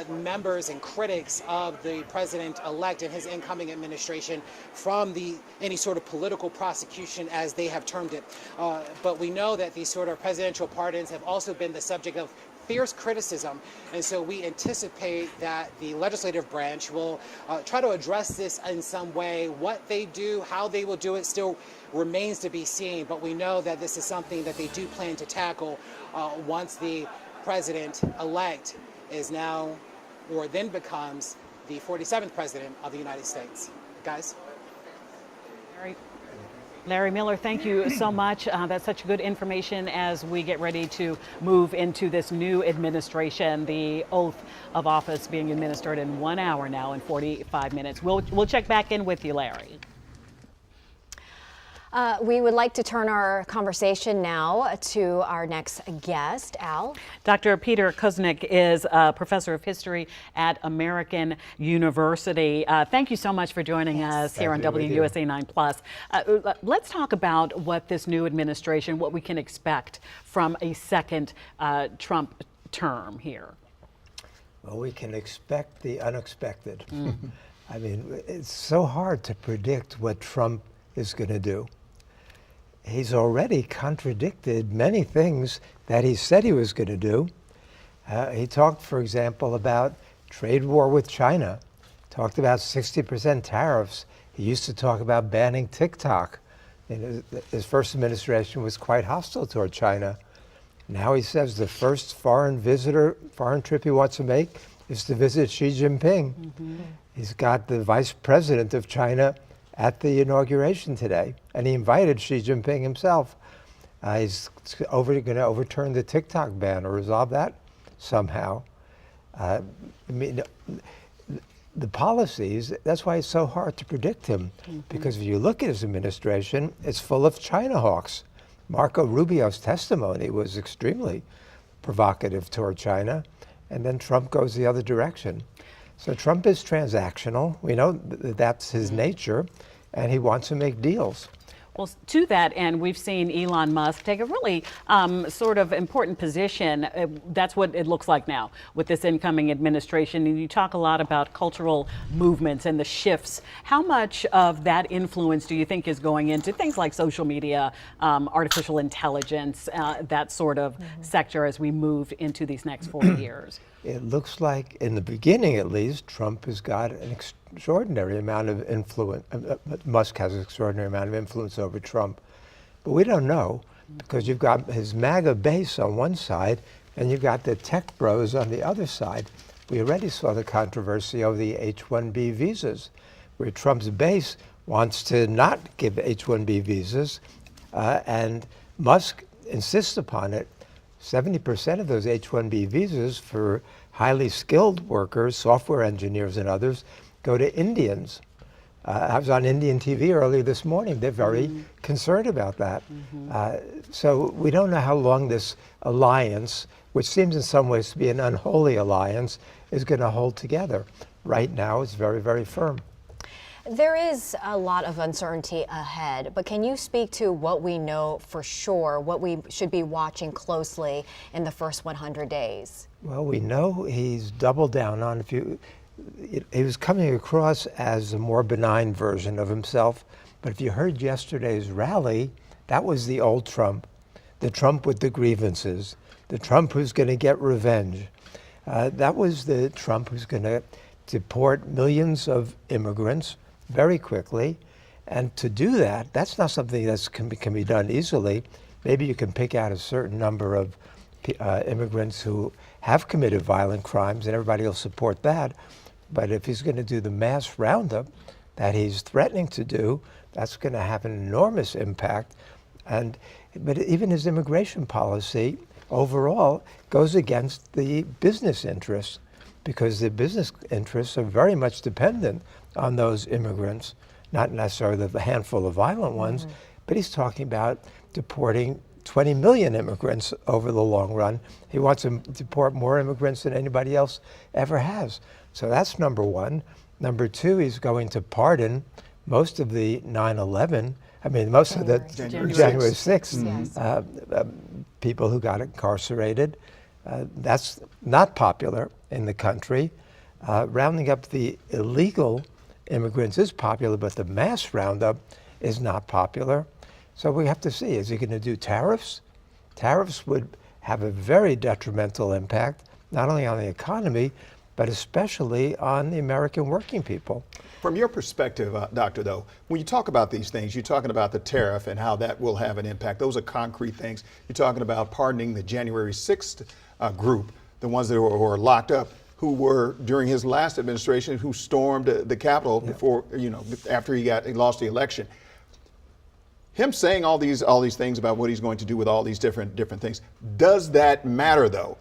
members and critics of the president-elect and his incoming administration from any sort of political prosecution, as they have termed it. But we know that these sort of presidential pardons have also been the subject of fierce criticism, and so we anticipate that the legislative branch will try to address this in some way. What they do, how they will do it, still remains to be seen, but we know that this is something that they do plan to tackle once the president-elect is now, or then becomes, the 47th president of the United States. Guys? Larry Miller, thank you so much. That's such good information as we get ready to move into this new administration. The oath of office being administered in 1 hour now and 45 minutes. We'll check back in with you, Larry. We would like to turn our conversation now to our next guest, Al. Dr. Peter Kuznick is a professor of history at American University. Thank you so much for joining us here on WUSA 9+. Let's talk about what this new administration, what we can expect from a second Trump term here. Well, we can expect the unexpected. I mean, it's so hard to predict what Trump is going to do. He's already contradicted many things that he said he was going to do. He talked, for example, about trade war with China, talked about 60% tariffs. He used to talk about banning TikTok. His first administration was quite hostile toward China. Now he says the first foreign trip he wants to make is to visit Xi Jinping. He's got the vice president of China at the inauguration today, and he invited Xi Jinping himself. He's going to overturn the TikTok ban or resolve that somehow. I mean, the policies, that's why it's so hard to predict him, because if you look at his administration, it's full of China hawks. Marco Rubio's testimony was extremely provocative toward China, and then Trump goes the other direction. So Trump is transactional. We know that's his nature, and he wants to make deals. Well, to that end, we've seen Elon Musk take a really sort of important position. That's what it looks like now with this incoming administration. And you talk a lot about cultural movements and the shifts. How much of that influence do you think is going into things like social media, artificial intelligence, that sort of sector as we move into these next 4 years? It looks like, in the beginning at least, Trump has got an extraordinary amount of influence. Musk has an extraordinary amount of influence over Trump. But we don't know, because you've got his MAGA base on one side, and you've got the tech bros on the other side. We already saw the controversy over the H-1B visas, where Trump's base wants to not give H-1B visas, and Musk insists upon it. 70% of those H-1B visas for highly skilled workers, software engineers and others, go to Indians. I was on Indian TV earlier this morning. They're very concerned about that. So we don't know how long this alliance, which seems in some ways to be an unholy alliance, is going to hold together. Right now, it's very, very firm. There is a lot of uncertainty ahead, but can you speak to what we know for sure, what we should be watching closely in the first 100 days? Well, we know he's doubled down on, he was coming across as a more benign version of himself, but if you heard yesterday's rally, that was the old Trump, the Trump with the grievances, the Trump who's going to get revenge. That was the Trump who's going to deport millions of immigrants very quickly, and to do that, that's not something that can be done easily. Maybe you can pick out a certain number of immigrants who have committed violent crimes, and everybody will support that. But if he's going to do the mass roundup that he's threatening to do, that's going to have an enormous impact. But even his immigration policy overall goes against the business interests, because the business interests are very much dependent on those immigrants, not necessarily the handful of violent ones, but he's talking about deporting 20 million immigrants over the long run. He wants to deport more immigrants than anybody else ever has. So that's number one. Number two, he's going to pardon most of the 9/11, most of the January 6th people who got incarcerated. That's not popular in the country. Rounding up the illegal immigrants is popular, but the mass roundup is not popular. So we have to see, is he going to do tariffs? Tariffs would have a very detrimental impact, not only on the economy, but especially on the American working people. From your perspective, Doctor, though, when you talk about these things, you're talking about the tariff and how that will have an impact. Those are concrete things. You're talking about pardoning the January 6th group, the ones that were locked up, who were during his last administration, who stormed the Capitol before, after he lost the election. Him saying all these things about what he's going to do with all these different things, does that matter though?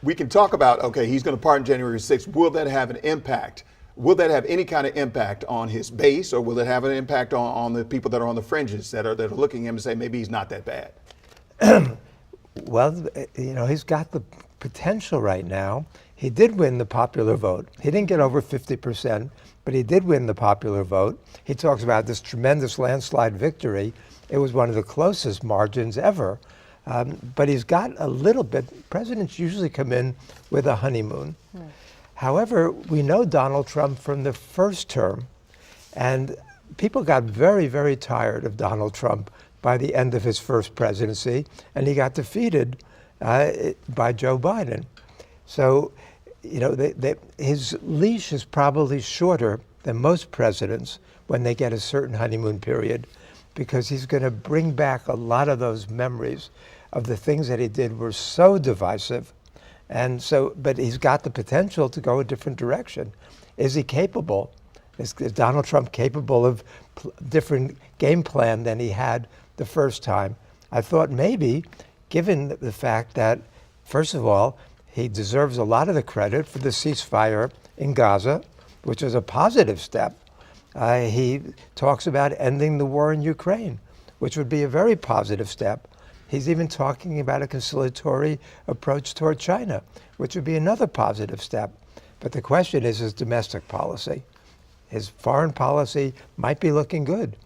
We can talk about, okay, he's going to pardon January 6th. Will that have an impact? Will that have any kind of impact on his base, or will it have an impact on the people that are on the fringes that are looking at him and say maybe he's not that bad? Well, he's got the potential right now. He did win the popular vote. He didn't get over 50%, but he did win the popular vote. He talks about this tremendous landslide victory. It was one of the closest margins ever. But he's got a little bit. Presidents usually come in with a honeymoon. However, we know Donald Trump from the first term, and people got very, very tired of Donald Trump by the end of his first presidency, and he got defeated by Joe Biden. So, his leash is probably shorter than most presidents when they get a certain honeymoon period, because he's going to bring back a lot of those memories of the things that he did were so divisive. And so, but he's got the potential to go a different direction. Is he capable? Is Donald Trump capable of different game plan than he had the first time? I thought maybe, given the fact that, first of all, he deserves a lot of the credit for the ceasefire in Gaza, which is a positive step. He talks about ending the war in Ukraine, which would be a very positive step. He's even talking about a conciliatory approach toward China, which would be another positive step. But the question is his domestic policy. His foreign policy might be looking good.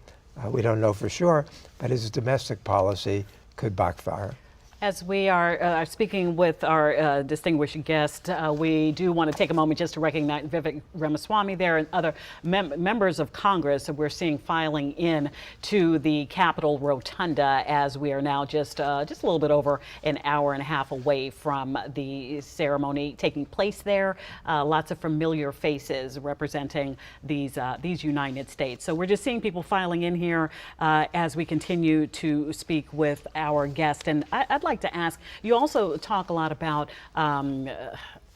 We don't know for sure, but his domestic policy could backfire. As we are speaking with our distinguished guest, we do want to take a moment just to recognize Vivek Ramaswamy there and other members of Congress that we're seeing filing in to the Capitol Rotunda as we are now just a little bit over an hour and a half away from the ceremony taking place there. Lots of familiar faces representing these United States. So we're just seeing people filing in here as we continue to speak with our guest. And I'd like to ask, you also talk a lot about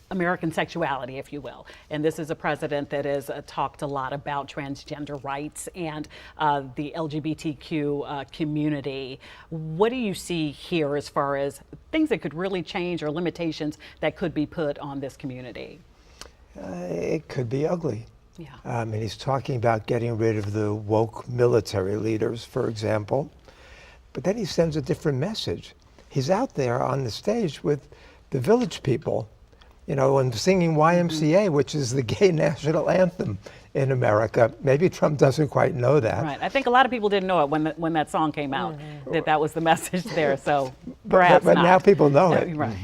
American sexuality, if you will. And this is a president that has talked a lot about transgender rights and the LGBTQ community. What do you see here as far as things that could really change or limitations that could be put on this community? It could be ugly. Yeah. And he's talking about getting rid of the woke military leaders, for example. But then he sends a different message. He's out there on the stage with the village people, you know, and singing YMCA, which is the gay national anthem in America. Maybe Trump doesn't quite know that. Right. I think a lot of people didn't know it when that song came out, that was the message there. So but perhaps not. Now people know it. Right.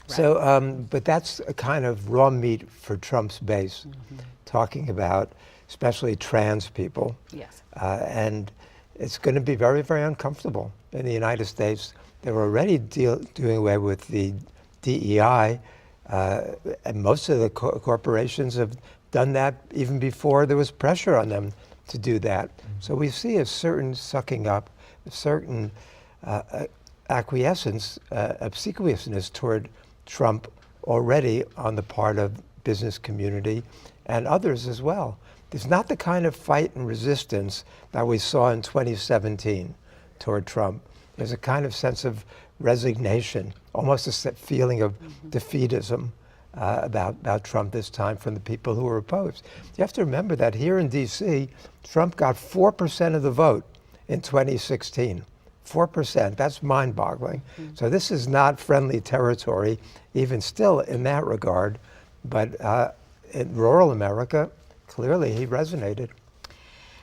So, but that's a kind of raw meat for Trump's base, talking about especially trans people. Yes. And it's going to be very, very uncomfortable in the United States. They were already doing away with the DEI, and most of the corporations have done that even before there was pressure on them to do that. So we see a certain sucking up, a certain acquiescence, obsequiousness toward Trump already on the part of business community and others as well. There's not the kind of fight and resistance that we saw in 2017 toward Trump. There's a kind of sense of resignation, almost a feeling of defeatism about Trump this time from the people who were opposed. You have to remember that here in D.C., Trump got 4% of the vote in 2016. 4%, that's mind-boggling. So this is not friendly territory, even still in that regard. But in rural America, clearly he resonated.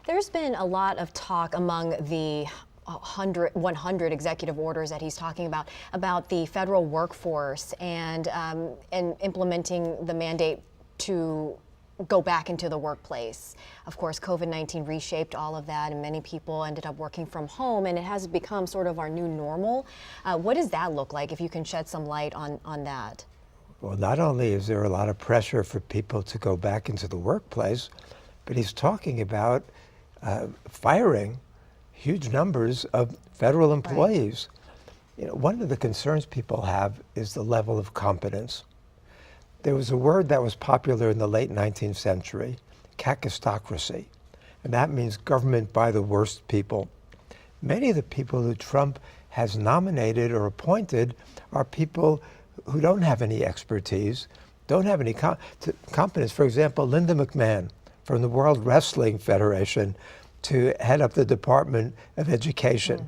There's been a lot of talk among the 100 executive orders that he's talking about the federal workforce and implementing the mandate to go back into the workplace. Of course, COVID-19 reshaped all of that, and many people ended up working from home, and it has become sort of our new normal. What does that look like, if you can shed some light on that? Well, not only is there a lot of pressure for people to go back into the workplace, but he's talking about firing huge numbers of federal employees. Right. You know, one of the concerns people have is the level of competence. There was a word that was popular in the late 19th century, kakistocracy, and that means government by the worst people. Many of the people who Trump has nominated or appointed are people who don't have any expertise, don't have any competence. For example, Linda McMahon from the World Wrestling Federation to head up the Department of Education.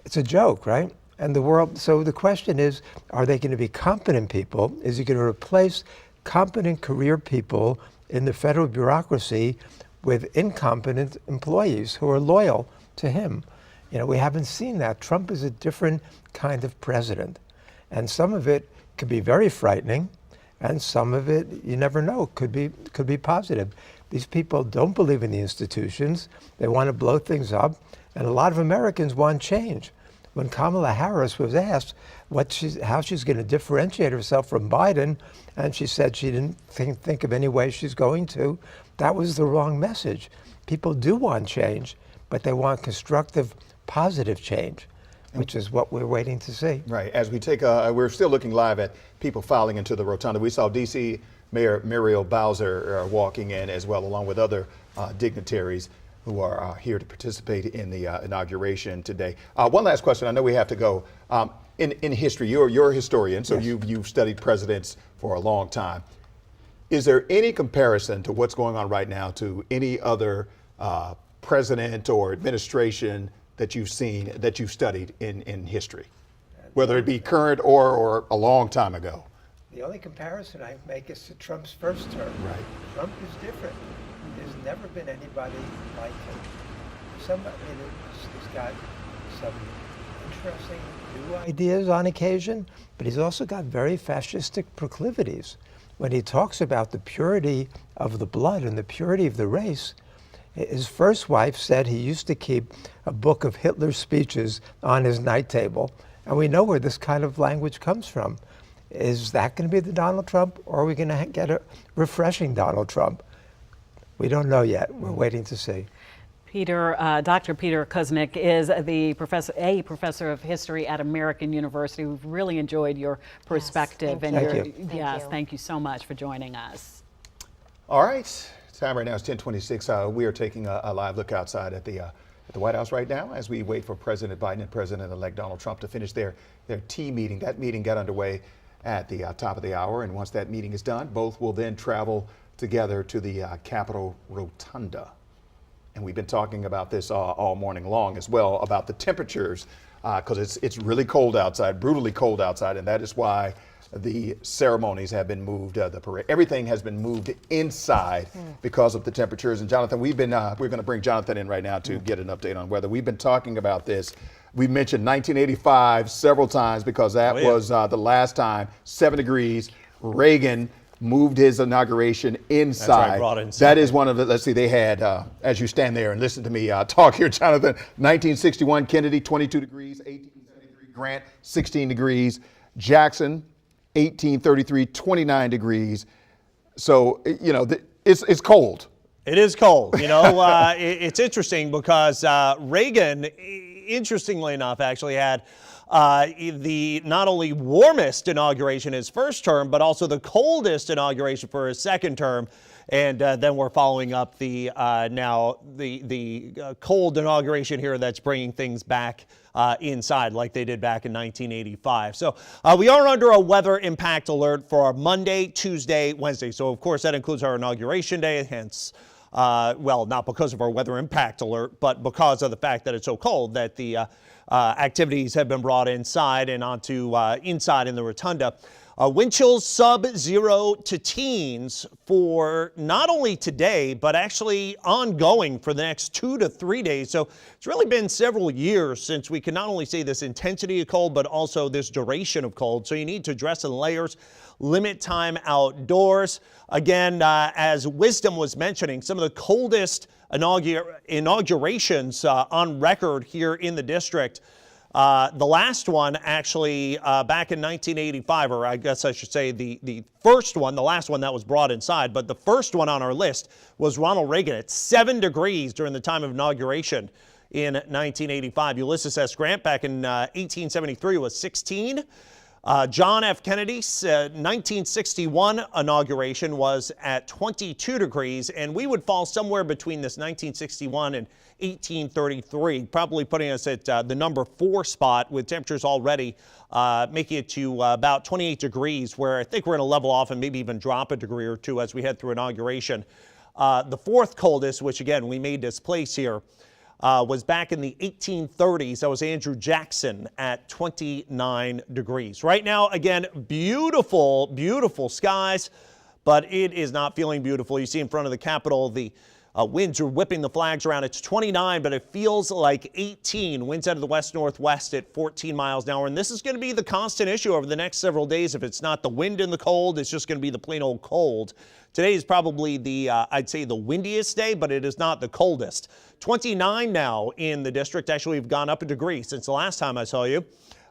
It's a joke, right? And so the question is, are they going to be competent people? Is he going to replace competent career people in the federal bureaucracy with incompetent employees who are loyal to him? You know, we haven't seen that. Trump is a different kind of president. And some of it could be very frightening, and some of it, you never know, could be positive. These people don't believe in the institutions. They want to blow things up. And a lot of Americans want change. When Kamala Harris was asked how she's going to differentiate herself from Biden, and she said she didn't think of any way she's going to, that was the wrong message. People do want change, but they want constructive, positive change. which is what we're waiting to see. Right. As we take, we're still looking live at people filing into the rotunda. We saw D.C. Mayor Muriel Bowser walking in as well, along with other dignitaries who are here to participate in the inauguration today. One last question. I know we have to go. In history, you're a historian, so Yes. you've studied presidents for a long time. Is there any comparison to what's going on right now to any other president or administration that you've seen, that you've studied in history, whether it be current or a long time ago? The only comparison I make is to Trump's first term. Right. Trump is different. There's never been anybody like him. Somebody who's got some interesting new ideas on occasion, but he's also got very fascistic proclivities. When he talks about the purity of the blood and the purity of the race, his first wife said he used to keep a book of Hitler's speeches on his night table, and we know where this kind of language comes from. Is that going to be the Donald Trump, or are we going to get a refreshing Donald Trump? We don't know yet. We're waiting to see. Dr. Peter Kuznick is a professor of history at American University. We've really enjoyed your perspective. Thank you so much for joining us. All right. Time right now is 10:26. We are taking a live look outside at the White House right now as we wait for President Biden and President-elect Donald Trump to finish their tea meeting. That meeting got underway at the top of the hour, and once that meeting is done, both will then travel together to the Capitol Rotunda. And we've been talking about this all morning long as well, about the temperatures, because it's really cold outside, brutally cold outside, and that is why the ceremonies have been moved, the parade, everything has been moved inside because of the temperatures. And Jonathan, we're going to bring Jonathan in right now to get an update on weather. We've been talking about this. We mentioned 1985 several times because that was the last time, 7 degrees. Reagan moved his inauguration inside. That's right, brought inside. That is one of the, let's see, they had, as you stand there and listen to me talk here, Jonathan, 1961 Kennedy, 22 degrees, 1873 Grant, 16 degrees, Jackson, 1833, 29 degrees. So, you know, it's cold. It is cold. You know, it's interesting because Reagan, interestingly enough, actually had the not only warmest inauguration his first term, but also the coldest inauguration for his second term. And then we're following up the now the cold inauguration here that's bringing things back inside like they did back in 1985. So we are under a weather impact alert for our Monday, Tuesday, Wednesday. So of course that includes our inauguration day, hence well, not because of our weather impact alert, but because of the fact that it's so cold that the activities have been brought inside and onto inside in the rotunda. Wind chills sub-zero to teens for not only today, but actually ongoing for the next 2 to 3 days. So it's really been several years since we can not only see this intensity of cold, but also this duration of cold. So you need to dress in layers, limit time outdoors. Again, as Wisdom was mentioning, some of the coldest inaugurations on record here in the district. The last one actually back in 1985, or I guess I should say the first one, the last one that was brought inside, but the first one on our list was Ronald Reagan at 7 degrees during the time of inauguration in 1985. Ulysses S. Grant back in 1873 was 16. John F. Kennedy's 1961 inauguration was at 22 degrees, and we would fall somewhere between this 1961 and 1833, probably putting us at the number 4 spot with temperatures already making it to about 28 degrees, where I think we're going to level off and maybe even drop a degree or two as we head through inauguration. The fourth coldest, which again we may displace here, was back in the 1830s. That was Andrew Jackson at 29 degrees. Right now, again, beautiful, beautiful skies, but it is not feeling beautiful. You see in front of the Capitol, the winds are whipping the flags around. It's 29, but it feels like 18. Winds out of the west-northwest at 14 miles an hour. And this is going to be the constant issue over the next several days. If it's not the wind and the cold, it's just going to be the plain old cold. Today is probably the, I'd say, the windiest day, but it is not the coldest. 29 now in the district. Actually, we've gone up a degree since the last time I saw you.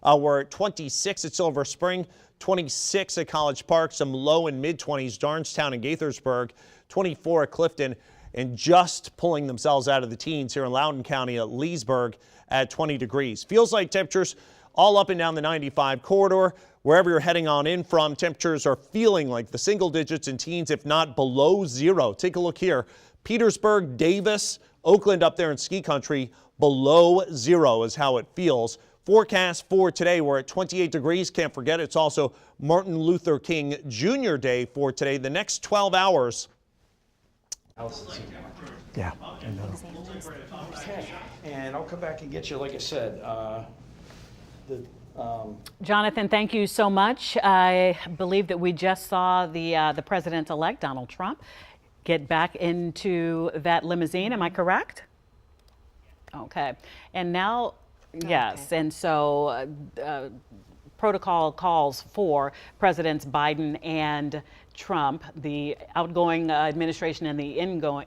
We're at 26 at Silver Spring, 26 at College Park, some low and mid-20s, Darnestown and Gaithersburg, 24 at Clifton. and just pulling themselves out of the teens here in Loudoun County at Leesburg at 20 degrees. Feels like temperatures all up and down the 95 corridor. Wherever you're heading on in from, temperatures are feeling like the single digits in teens, if not below zero. Take a look here. Petersburg, Davis, Oakland up there in ski country, below zero is how it feels. Forecast for today, we're at 28 degrees. Can't forget, it's also Martin Luther King Jr. Day for today. The next 12 hours. Yeah, I know. And I'll come back and get you, like I said. Jonathan, thank you so much. I believe that we just saw the president-elect, Donald Trump, get back into that limousine. Am I correct? Okay. And now, yes. And so protocol calls for Presidents Biden and Trump, the outgoing administration and the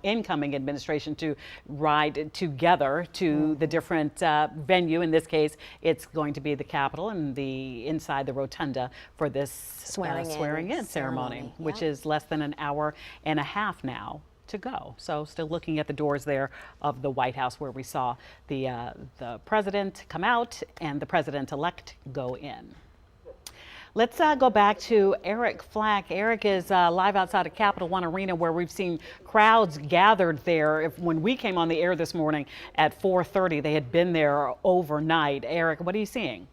incoming administration, to ride together to the different venue. In this case, it's going to be the Capitol and inside the Rotunda for this swearing in ceremony, which is less than an hour and a half now to go. So still looking at the doors there of the White House where we saw the president come out and the president-elect go in. Let's go back to Eric Flack. Eric is live outside of Capital One Arena, where we've seen crowds gathered there. When we came on the air this morning at 4:30, they had been there overnight. Eric, what are you seeing?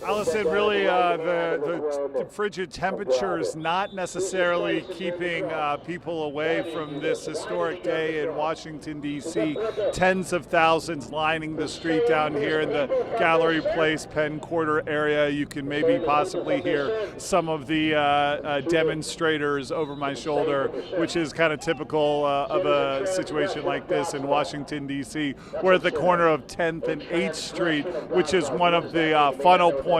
Allison, really the frigid temperatures not necessarily keeping people away from this historic day in Washington, D.C. Tens of thousands lining the street down here in the Gallery Place, Penn Quarter area. You can maybe possibly hear some of the demonstrators over my shoulder, which is kind of typical of a situation like this in Washington, D.C. We're at the corner of 10th and 8th Street, which is one of the funnel points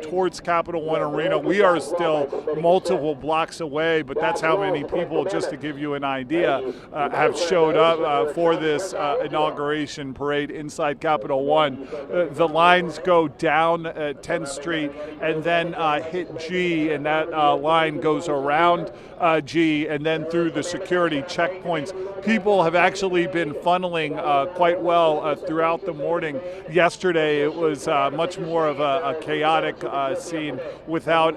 towards Capitol One Arena. We are still multiple blocks away, but that's how many people, just to give you an idea, have showed up for this inauguration parade inside Capitol One. The lines go down 10th Street and then hit G, and that line goes around G and then through the security checkpoints. People have actually been funneling quite well throughout the morning. Yesterday it was much more of a chaotic scene without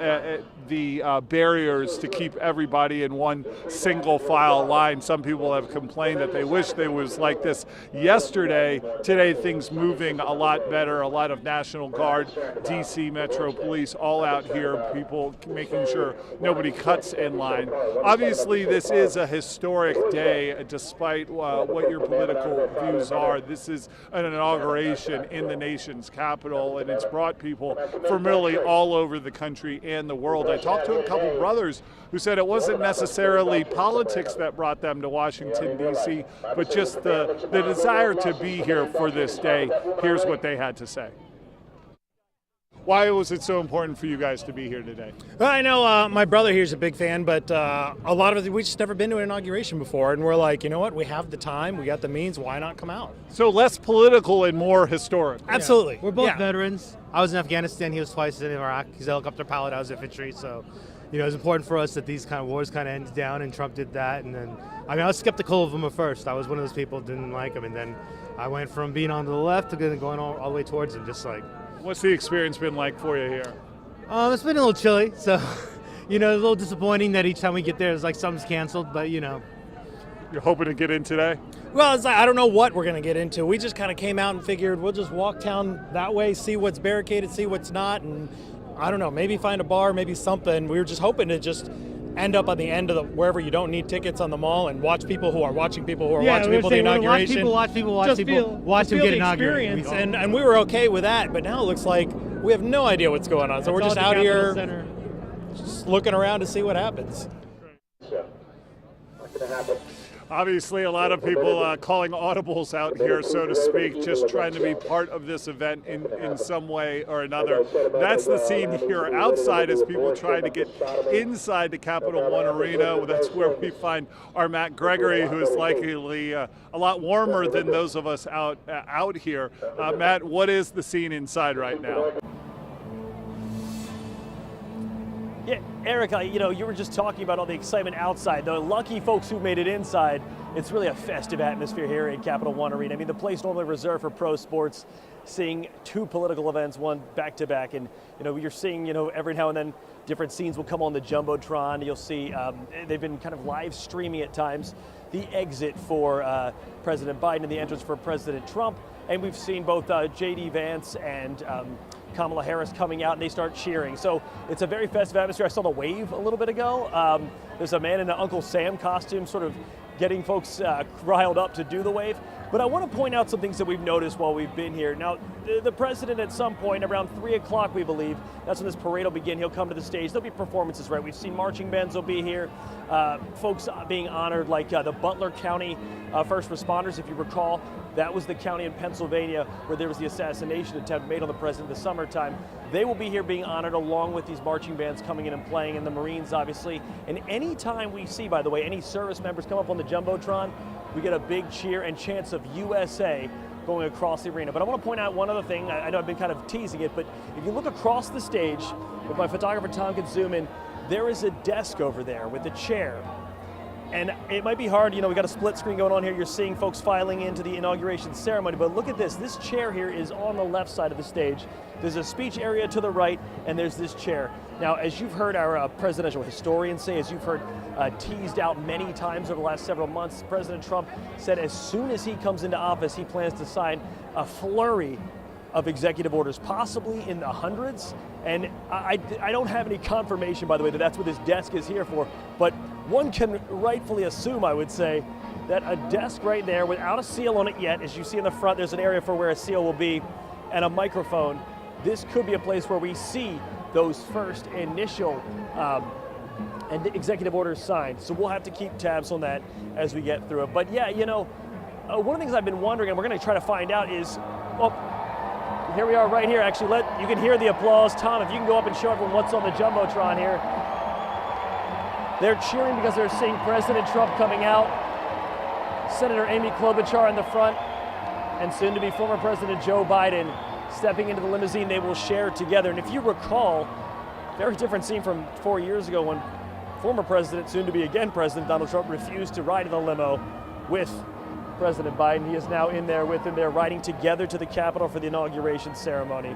the barriers to keep everybody in one single file line. Some people have complained that they wish they was like this yesterday. Today things moving a lot better. A lot of National Guard, DC Metro Police all out here, people making sure nobody cuts in line. Obviously this is a historic day despite what your political views are. This is an inauguration in the nation's capital, and it's brought people from really all over the country and the world. I talked to a couple brothers who said it wasn't necessarily politics that brought them to Washington, D.C., but just the desire to be here for this day. Here's what they had to say. Why was it so important for you guys to be here today? Well, I know my brother here is a big fan, but a lot of it, we just never been to an inauguration before, and we're like, you know what, we have the time, we got the means, why not come out? So less political and more historic. Absolutely. We're both veterans. I was in Afghanistan, he was twice in Iraq. He's a helicopter pilot, I was infantry, so you know, it's important for us that these kind of wars kind of ended down, and Trump did that. And then, I mean, I was skeptical of him at first. I was one of those people who didn't like him, and then I went from being on the left to going all the way towards him, just like. What's the experience been like for you here? It's been a little chilly, so, you know, a little disappointing that each time we get there, it's like something's canceled, but, you know. You're hoping to get in today? Well, it's like, I don't know what we're going to get into. We just kind of came out and figured we'll just walk down that way, see what's barricaded, see what's not, and I don't know, maybe find a bar, maybe something. We were just hoping to just end up at the end of wherever you don't need tickets on the mall and watch people who are watching people who are watching people the inauguration. Watch them get inaugurated. And we were okay with that, but now it looks like we have no idea what's going on. So we're just out here just looking around to see what happens. Obviously, a lot of people calling audibles out here, so to speak, just trying to be part of this event in some way or another. That's the scene here outside as people try to get inside the Capitol One Arena. That's where we find our Matt Gregory, who is likely a lot warmer than those of us out here. Matt, what is the scene inside right now? Yeah, Eric, you were just talking about all the excitement outside. The lucky folks who made it inside, it's really a festive atmosphere here at Capitol One Arena. I mean, the place normally reserved for pro sports, seeing two political events, one back to back, and you're seeing every now and then different scenes will come on the jumbotron. You'll see they've been kind of live streaming at times the exit for President Biden and the entrance for President Trump, and we've seen both J.D. Vance and Kamala Harris coming out, and they start cheering. So it's a very festive atmosphere. I saw the wave a little bit ago. There's a man in an Uncle Sam costume sort of getting folks riled up to do the wave. But I want to point out some things that we've noticed while we've been here. Now, the president at some point, around 3 o'clock, we believe, that's when this parade will begin. He'll come to the stage. There'll be performances, right? We've seen marching bands will be here. Folks being honored, like the Butler County first responders, if you recall. That was the county in Pennsylvania where there was the assassination attempt made on the president in the summertime. They will be here being honored along with these marching bands coming in and playing, and the Marines, obviously. And anytime we see, by the way, any service members come up on the jumbotron, we get a big cheer and chants of USA going across the arena. But I want to point out one other thing. I know I've been kind of teasing it, but if you look across the stage, if my photographer Tom can zoom in, there is a desk over there with a chair. And it might be hard, we got a split screen going on here. You're seeing folks filing into the inauguration ceremony, but look at this. This chair here is on the left side of the stage. There's a speech area to the right, and there's this chair. Now, as you've heard our presidential historians say, as you've heard teased out many times over the last several months, President Trump said as soon as he comes into office, he plans to sign a flurry of executive orders, possibly in the hundreds. And I don't have any confirmation, by the way, that that's what this desk is here for, but one can rightfully assume, I would say, that a desk right there without a seal on it yet, as you see in the front, there's an area for where a seal will be, and a microphone. This could be a place where we see those first initial and executive orders signed. So we'll have to keep tabs on that as we get through it. But yeah, one of the things I've been wondering, and we're going to try to find out, is, well, here we are right here. Actually, you can hear the applause. Tom, if you can go up and show everyone what's on the jumbotron here. They're cheering because they're seeing President Trump coming out, Senator Amy Klobuchar in the front, and soon to be former President Joe Biden stepping into the limousine they will share together. And if you recall, very different scene from 4 years ago when former President, soon to be again President Donald Trump, refused to ride in the limo with President Biden. He is now in there with him. They're riding together to the Capitol for the inauguration ceremony.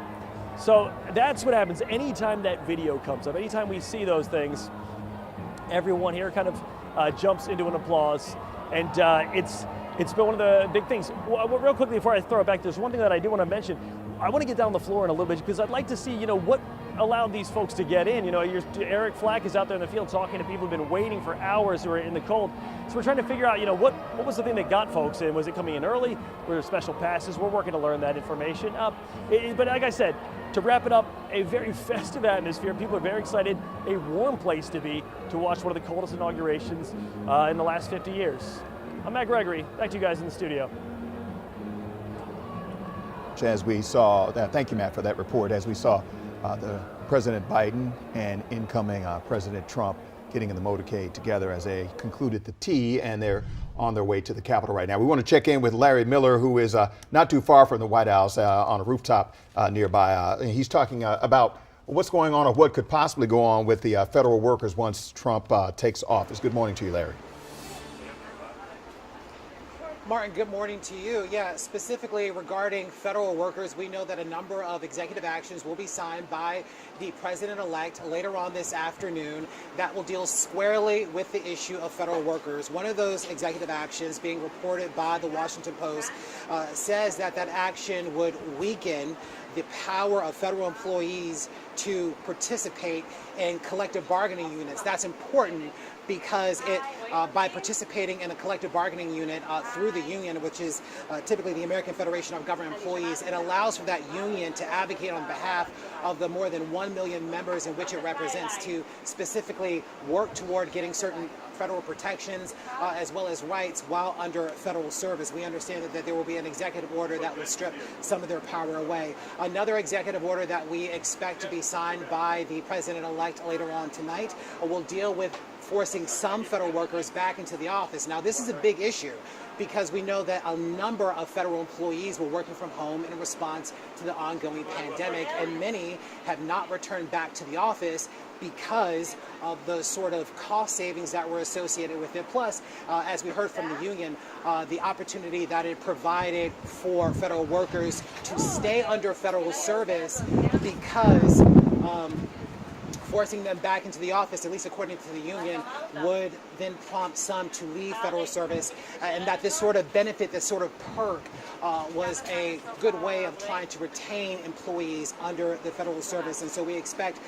So that's what happens anytime that video comes up. Anytime we see those things, everyone here kind of jumps into an applause, and it's been one of the big things. Well, real quickly before I throw it back, there's one thing that I do want to mention. I want to get down the floor in a little bit because I'd like to see, what allowed these folks to get in. Eric Flack is out there in the field talking to people who've been waiting for hours who are in the cold. So we're trying to figure out, what was the thing that got folks in? Was it coming in early? Were there special passes? We're working to learn that information. But like I said, to wrap it up, a very festive atmosphere. People are very excited. A warm place to be to watch one of the coldest inaugurations in the last 50 years. I'm Matt Gregory. Back to you guys in the studio. As we saw, thank you, Matt, for that report. As we saw the President Biden and incoming President Trump getting in the motorcade together as they concluded the tea, and they're on their way to the Capitol right now. We want to check in with Larry Miller, who is not too far from the White House on a rooftop nearby. And he's talking about what's going on or what could possibly go on with the federal workers once Trump takes office. Good morning to you, Larry. Martin, good morning to you. Yeah, specifically regarding federal workers, we know that a number of executive actions will be signed by the president-elect later on this afternoon that will deal squarely with the issue of federal workers. One of those executive actions being reported by the Washington Post says that action would weaken the power of federal employees to participate in collective bargaining units. That's important because by participating in a collective bargaining unit through the union, which is typically the American Federation of Government Employees, it allows for that union to advocate on behalf of the more than 1 million members in which it represents to specifically work toward getting certain federal protections as well as rights while under federal service. We understand that there will be an executive order that will strip some of their power away. Another executive order that we expect to be signed by the president-elect later on tonight will deal with forcing some federal workers back into the office. Now, this is a big issue because we know that a number of federal employees were working from home in response to the ongoing pandemic, and many have not returned back to the office because of the sort of cost savings that were associated with it. Plus, as we heard from the union, the opportunity that it provided for federal workers to stay under federal service because forcing them back into the office, at least according to the union, would then prompt some to leave federal service, and that this sort of benefit, this sort of perk, was a good way of trying to retain employees under the federal service. And so we expect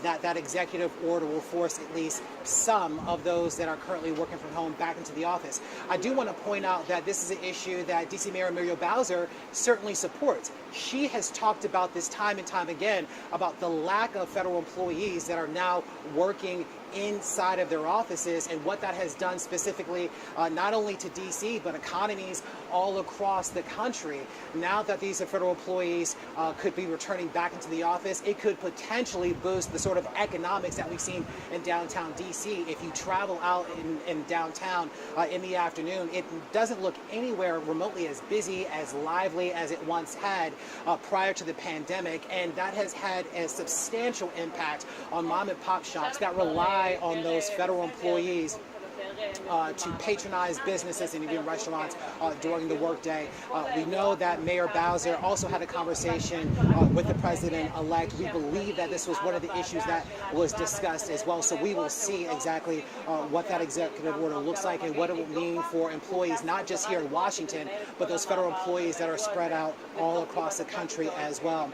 that executive order will force at least some of those that are currently working from home back into the office. I do want to point out that this is an issue that D.C. Mayor Muriel Bowser certainly supports. She has talked about this time and time again, about the lack of federal employees that are now working inside of their offices and what that has done specifically not only to DC but economies all across the country. Now that these federal employees could be returning back into the office, it could potentially boost the sort of economics that we've seen in downtown DC. If you travel out in downtown in the afternoon, it doesn't look anywhere remotely as busy, as lively as it once had prior to the pandemic, and that has had a substantial impact on mom and pop shops that rely on those federal employees to patronize businesses and even restaurants during the workday. We know that Mayor Bowser also had a conversation with the president-elect. We believe that this was one of the issues that was discussed as well. So we will see exactly what that executive order looks like and what it will mean for employees, not just here in Washington, but those federal employees that are spread out all across the country as well.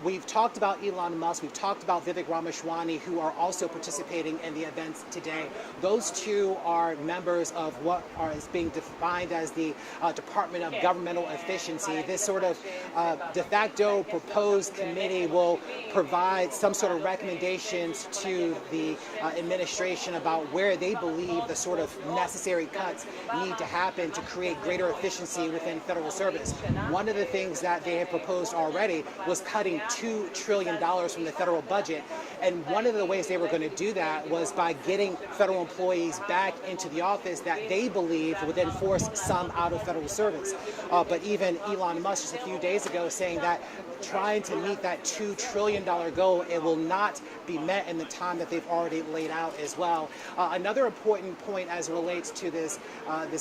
We've talked about Elon Musk. We've talked about Vivek Ramaswamy, who are also participating in the events today. Those two are members of what is being defined as the Department of Governmental Efficiency. This sort of de facto proposed committee will provide some sort of recommendations to the administration about where they believe the sort of necessary cuts need to happen to create greater efficiency within federal service. One of the things that they have proposed already was cutting $2 trillion from the federal budget. And one of the ways they were going to do that was by getting federal employees back into the office that they believe would then force some out of federal service. But even Elon Musk just a few days ago saying that trying to meet that $2 trillion goal, it will not be met in the time that they've already laid out as well. Another important point as it relates to this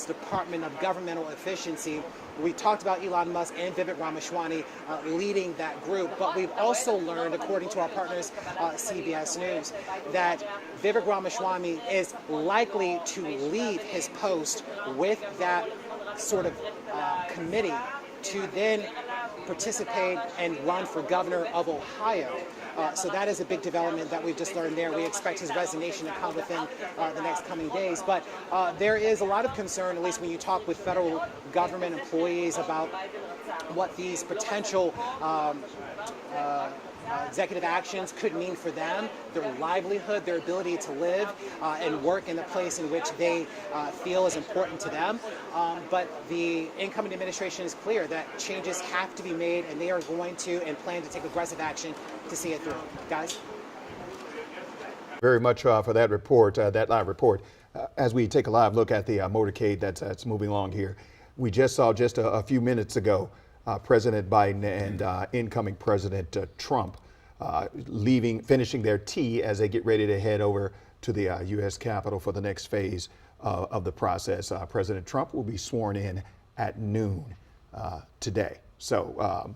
Department of Governmental Efficiency, we talked about Elon Musk and Vivek Ramaswamy leading that group, but we've also learned, according to our partners, CBS News, that Vivek Ramaswamy is likely to leave his post with that sort of committee to then participate and run for governor of Ohio. So that is a big development that we've just learned there. We expect his resignation to come within the next coming days. But there is a lot of concern, at least when you talk with federal government employees, about what these potential executive actions could mean for them, their livelihood, their ability to live and work in the place in which they feel is important to them. But the incoming administration is clear that changes have to be made, and they are going to and plan to take aggressive action to see it through. Guys? Very much for that report, that live report. As we take a live look at the motorcade that's moving along here, we just saw just a few minutes ago President Biden and incoming President Trump finishing their tea as they get ready to head over to the U.S. Capitol for the next phase of the process. President Trump will be sworn in at noon today. So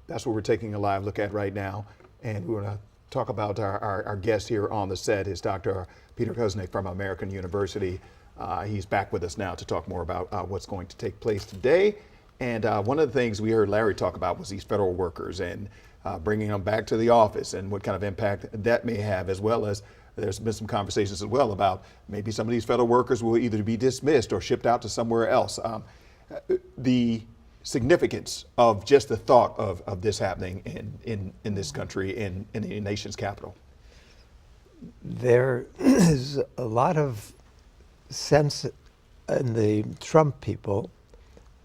that's what we're taking a live look at right now. And we're going to talk about our guest here on the set is Dr. Peter Kuznick from American University. He's back with us now to talk more about what's going to take place today. And one of the things we heard Larry talk about was these federal workers and bringing them back to the office and what kind of impact that may have, as well as there's been some conversations as well about maybe some of these federal workers will either be dismissed or shipped out to somewhere else. The significance of just the thought of this happening in this country, in the nation's capital. There is a lot of sense in the Trump people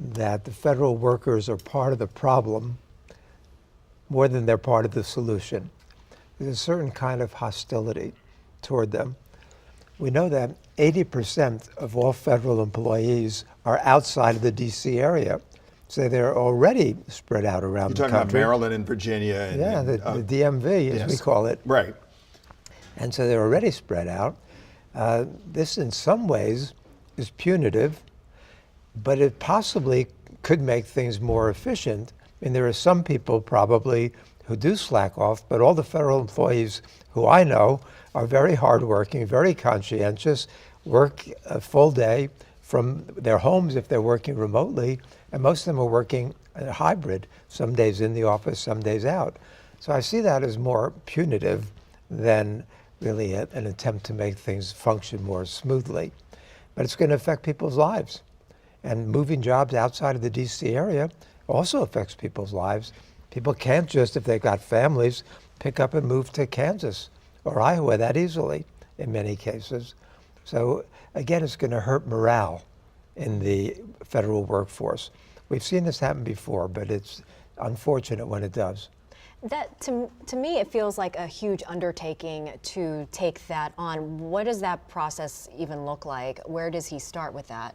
that the federal workers are part of the problem more than they're part of the solution. There's a certain kind of hostility toward them. We know that 80% of all federal employees are outside of the DC area. So they're already spread out around the country. You're talking about Maryland and Virginia. The DMV, as we call it. Right. And so they're already spread out. This, in some ways, is punitive, but it possibly could make things more efficient. I mean, there are some people probably who do slack off, but all the federal employees who I know are very hardworking, very conscientious, work a full day from their homes if they're working remotely, and most of them are working a hybrid, some days in the office, some days out. So I see that as more punitive than really an attempt to make things function more smoothly. But it's going to affect people's lives. And moving jobs outside of the DC area also affects people's lives. People can't just, if they've got families, pick up and move to Kansas or Iowa that easily in many cases. So again, it's going to hurt morale in the federal workforce. We've seen this happen before, but it's unfortunate when it does. That, to me, it feels like a huge undertaking to take that on. What does that process even look like? Where does he start with that?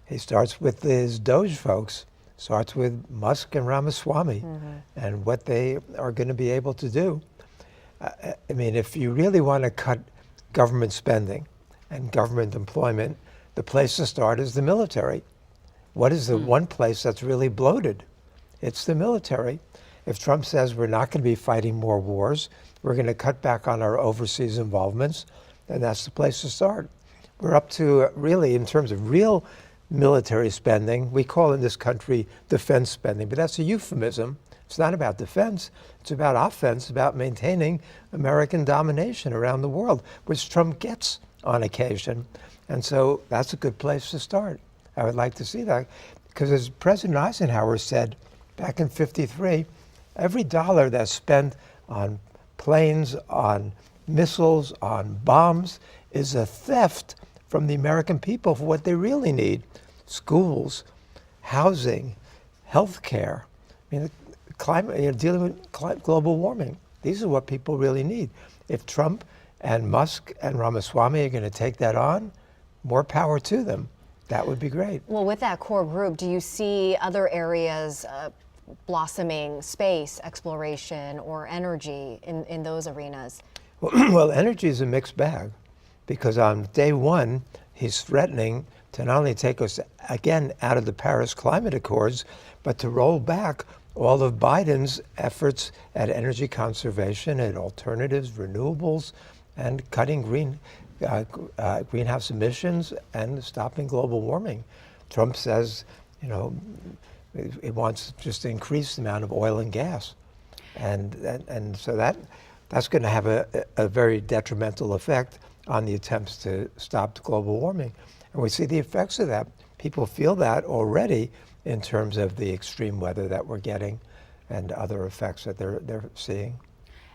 He starts with his Doge folks, starts with Musk and Ramaswamy and what they are going to be able to do. I mean, if you really want to cut government spending and government employment, the place to start is the military. What is the one place that's really bloated? It's the military. If Trump says we're not going to be fighting more wars, we're going to cut back on our overseas involvements, then that's the place to start. We're up to really, in terms of real military spending, we call in this country defense spending, but that's a euphemism. It's not about defense. It's about offense, about maintaining American domination around the world, which Trump gets on occasion. And so that's a good place to start. I would like to see that. Because as President Eisenhower said back in '53, every dollar that's spent on planes, on missiles, on bombs is a theft from the American people for what they really need. Schools, housing, health care. I mean, climate, dealing with global warming. These are what people really need. If Trump and Musk and Ramaswamy are going to take that on, more power to them. That would be great. Well, with that core group, do you see other areas blossoming, space exploration or energy in those arenas? Well, energy is a mixed bag because on day one, he's threatening to not only take us again out of the Paris Climate Accords, but to roll back all of Biden's efforts at energy conservation and alternatives, renewables, and cutting greenhouse emissions and stopping global warming. Trump says, you know, it wants just to increase the amount of oil and gas. And so that's going to have a very detrimental effect on the attempts to stop global warming. And we see the effects of that. People feel that already in terms of the extreme weather that we're getting and other effects that they're seeing.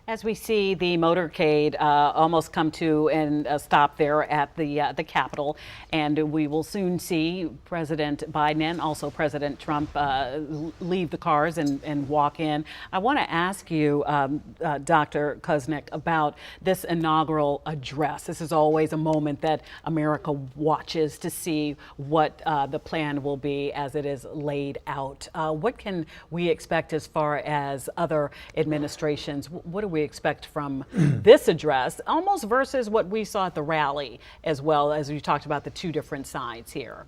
As we see the motorcade almost come to a stop there at the Capitol, and we will soon see President Biden and also President Trump leave the cars and walk in. I want to ask you, Dr. Kusnik, about this inaugural address. This is always a moment that America watches to see what the plan will be as it is laid out. What can we expect as far as other administrations? What do we expect from this address, almost versus what we saw at the rally, as well as you talked about the two different sides here?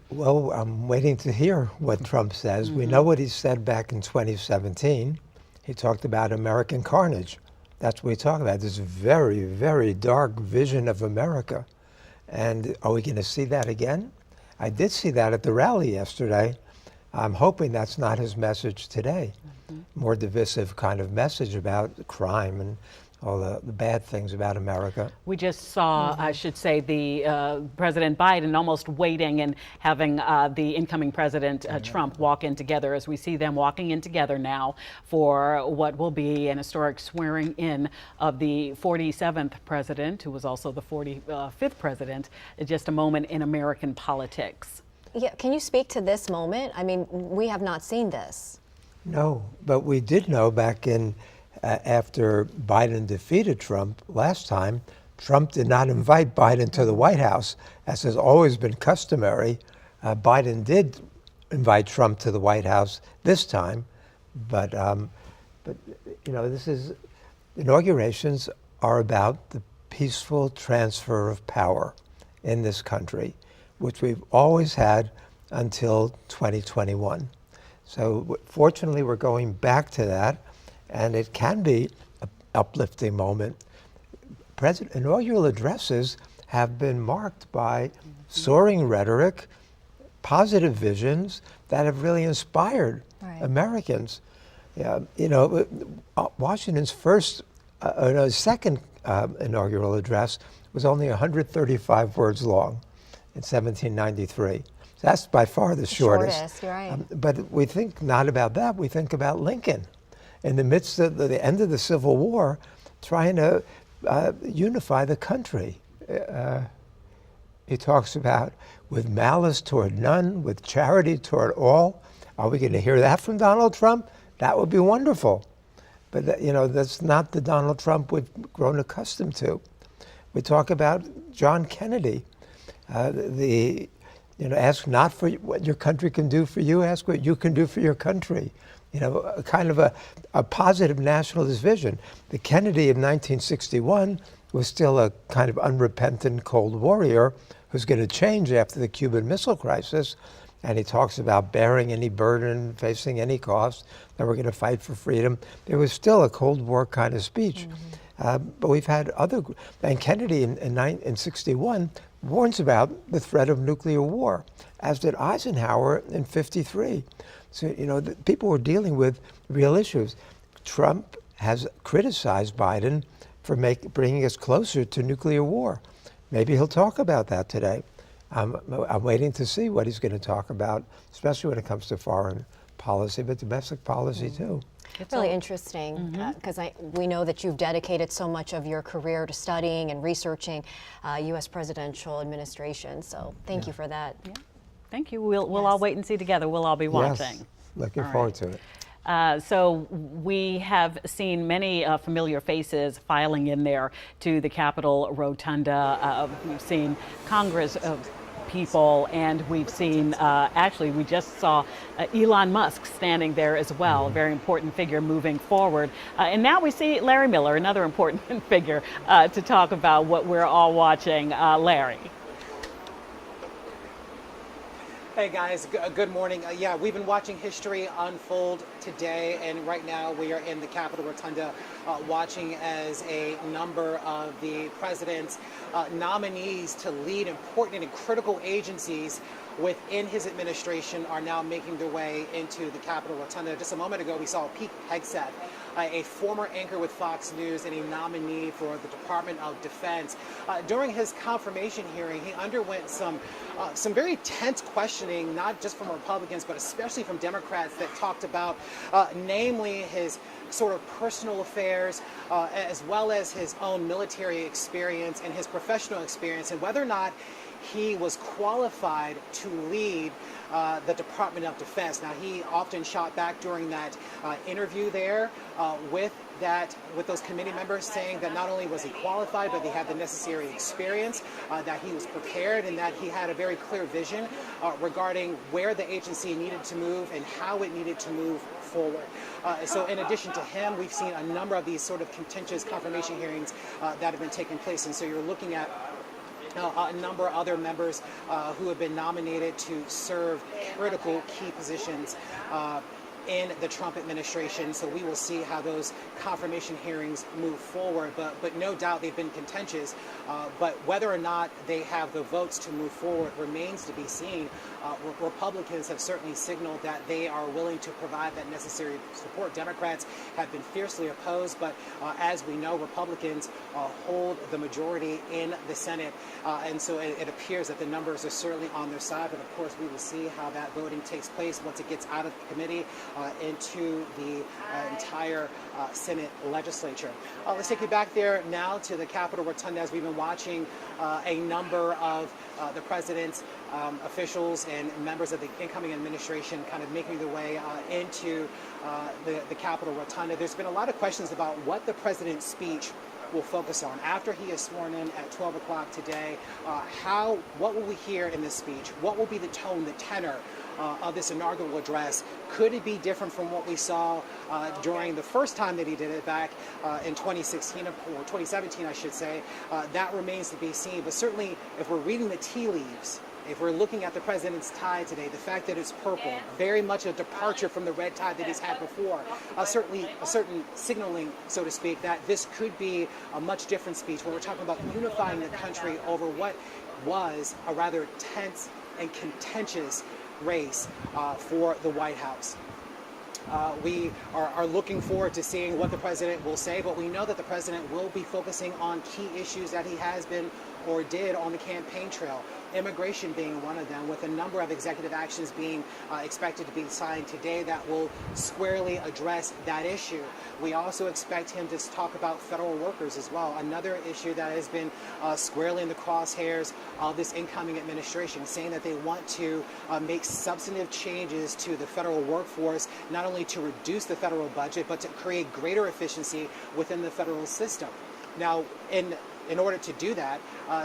Well, I'm waiting to hear what Trump says. We know what he said back in 2017. He talked about American carnage. That's what we talk about, this very, very dark vision of America. And are we going to see that again? I did see that at the rally yesterday. I'm hoping that's not his message today. More divisive kind of message about crime and all the bad things about America. We just saw, I should say, the President Biden almost waiting and having the incoming President Trump walk in together, as we see them walking in together now for what will be an historic swearing in of the 47th president, who was also the 45th president. Just a moment in American politics. Yeah, can you speak to this moment? I mean, we have not seen this. No, but we did know back in after Biden defeated Trump last time, Trump did not invite Biden to the White House, as has always been customary. Biden did invite Trump to the White House this time, but you know, this is inaugurations are about the peaceful transfer of power in this country, which we've always had until 2021. So fortunately, we're going back to that, and it can be an uplifting moment. Inaugural addresses have been marked by soaring rhetoric, positive visions that have really inspired Americans. You know, Washington's second inaugural address was only 135 words long in 1793. So that's by far the shortest. You're right. But we think not about that. We think about Lincoln in the midst of the end of the Civil War, trying to unify the country. He talks about with malice toward none, with charity toward all. Are we going to hear that from Donald Trump? That would be wonderful. But that's not the Donald Trump we've grown accustomed to. We talk about John Kennedy, ask not for what your country can do for you, ask what you can do for your country. Kind of a positive nationalist vision. The Kennedy of 1961 was still a kind of unrepentant cold warrior who's going to change after the Cuban Missile Crisis. And he talks about bearing any burden, facing any cost, that we're going to fight for freedom. It was still a Cold War kind of speech. But we've had and Kennedy in 61 warns about the threat of nuclear war, as did Eisenhower in 53. So, people were dealing with real issues. Trump has criticized Biden for bringing us closer to nuclear war. Maybe he'll talk about that today. I'm waiting to see what he's going to talk about, especially when it comes to foreign policy, but domestic policy too. It's really interesting because we know that you've dedicated so much of your career to studying and researching U.S. presidential administration. So thank you for that. Yeah. Thank you. We'll all wait and see together. We'll all be watching. Yes. Looking forward to it. So we have seen many familiar faces filing in there to the Capitol Rotunda. We've seen Congress people, and we've seen, actually, we just saw Elon Musk standing there as well, a very important figure moving forward. And now we see Larry Miller, another important figure, to talk about what we're all watching. Larry. Hey guys, good morning. Yeah, we've been watching history unfold today, and right now we are in the Capitol Rotunda watching as a number of the president's nominees to lead important and critical agencies within his administration are now making their way into the Capitol Rotunda. Just a moment ago, we saw Pete Hegseth, a former anchor with Fox News and a nominee for the Department of Defense. During his confirmation hearing, he underwent some very tense questioning, not just from Republicans, but especially from Democrats, that talked about, namely, his sort of personal affairs, as well as his own military experience and his professional experience, and whether or not he was qualified to lead the Department of Defense. Now, he often shot back during that interview there with those committee members, saying that not only was he qualified, but he had the necessary experience, that he was prepared, and that he had a very clear vision regarding where the agency needed to move and how it needed to move forward. So in addition to him, we've seen a number of these sort of contentious confirmation hearings that have been taking place. And so you're looking at a number of other members who have been nominated to serve critical key positions in the Trump administration. So we will see how those confirmation hearings move forward, but no doubt they've been contentious. But whether or not they have the votes to move forward remains to be seen. Republicans have certainly signaled that they are willing to provide that necessary support. Democrats have been fiercely opposed, but as we know, Republicans hold the majority in the Senate, and so it appears that the numbers are certainly on their side. But of course, we will see how that voting takes place once it gets out of the committee into the entire Senate legislature. Let's take you back there now to the Capitol Rotunda, as we've been watching a number of the president's officials and members of the incoming administration kind of making their way into the Capitol Rotunda. There's been a lot of questions about what the president's speech will focus on after he is sworn in at 12 o'clock today. What will we hear in this speech? What will be the tone, the tenor of this inaugural address. Could it be different from what we saw during the first time that he did it back in 2016 or 2017, I should say? That remains to be seen. But certainly, if we're reading the tea leaves, if we're looking at the president's tie today, the fact that it's purple, very much a departure from the red tie that he's had before, certainly a certain signaling, so to speak, that this could be a much different speech where we're talking about unifying the country over what was a rather tense and contentious race for the White House. We are looking forward to seeing what the president will say, but we know that the president will be focusing on key issues that he has been or did on the campaign trail. Immigration being one of them, with a number of executive actions being expected to be signed today that will squarely address that issue. We also expect him to talk about federal workers as well, another issue that has been squarely in the crosshairs of this incoming administration, saying that they want to make substantive changes to the federal workforce, not only to reduce the federal budget, but to create greater efficiency within the federal system. Now, in order to do that,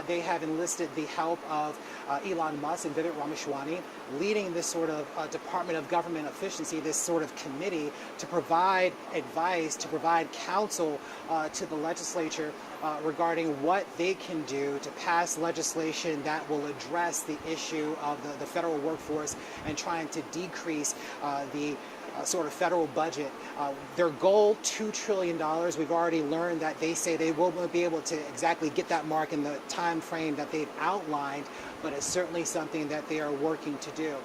they have enlisted the help of Elon Musk and Vivek Ramaswamy, leading this sort of Department of Government Efficiency, this sort of committee, to provide advice, to provide counsel to the legislature regarding what they can do to pass legislation that will address the issue of the federal workforce and trying to decrease the sort of federal budget. Their goal, $2 trillion. We've already learned that they say they won't be able to exactly get that mark in the time frame that they've outlined, but it's certainly something that they are working to do.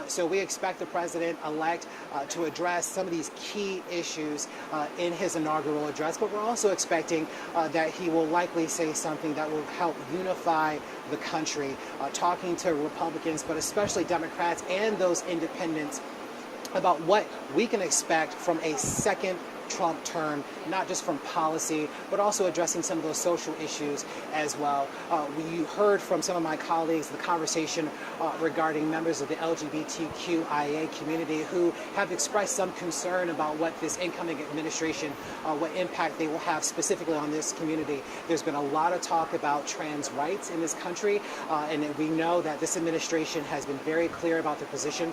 So we expect the president-elect to address some of these key issues in his inaugural address, but we're also expecting that he will likely say something that will help unify the country, talking to Republicans, but especially Democrats and those independents, about what we can expect from a second Trump term, not just from policy, but also addressing some of those social issues as well. We heard from some of my colleagues the conversation regarding members of the LGBTQIA community who have expressed some concern about what this incoming administration, what impact they will have specifically on this community. There's been a lot of talk about trans rights in this country, and we know that this administration has been very clear about their position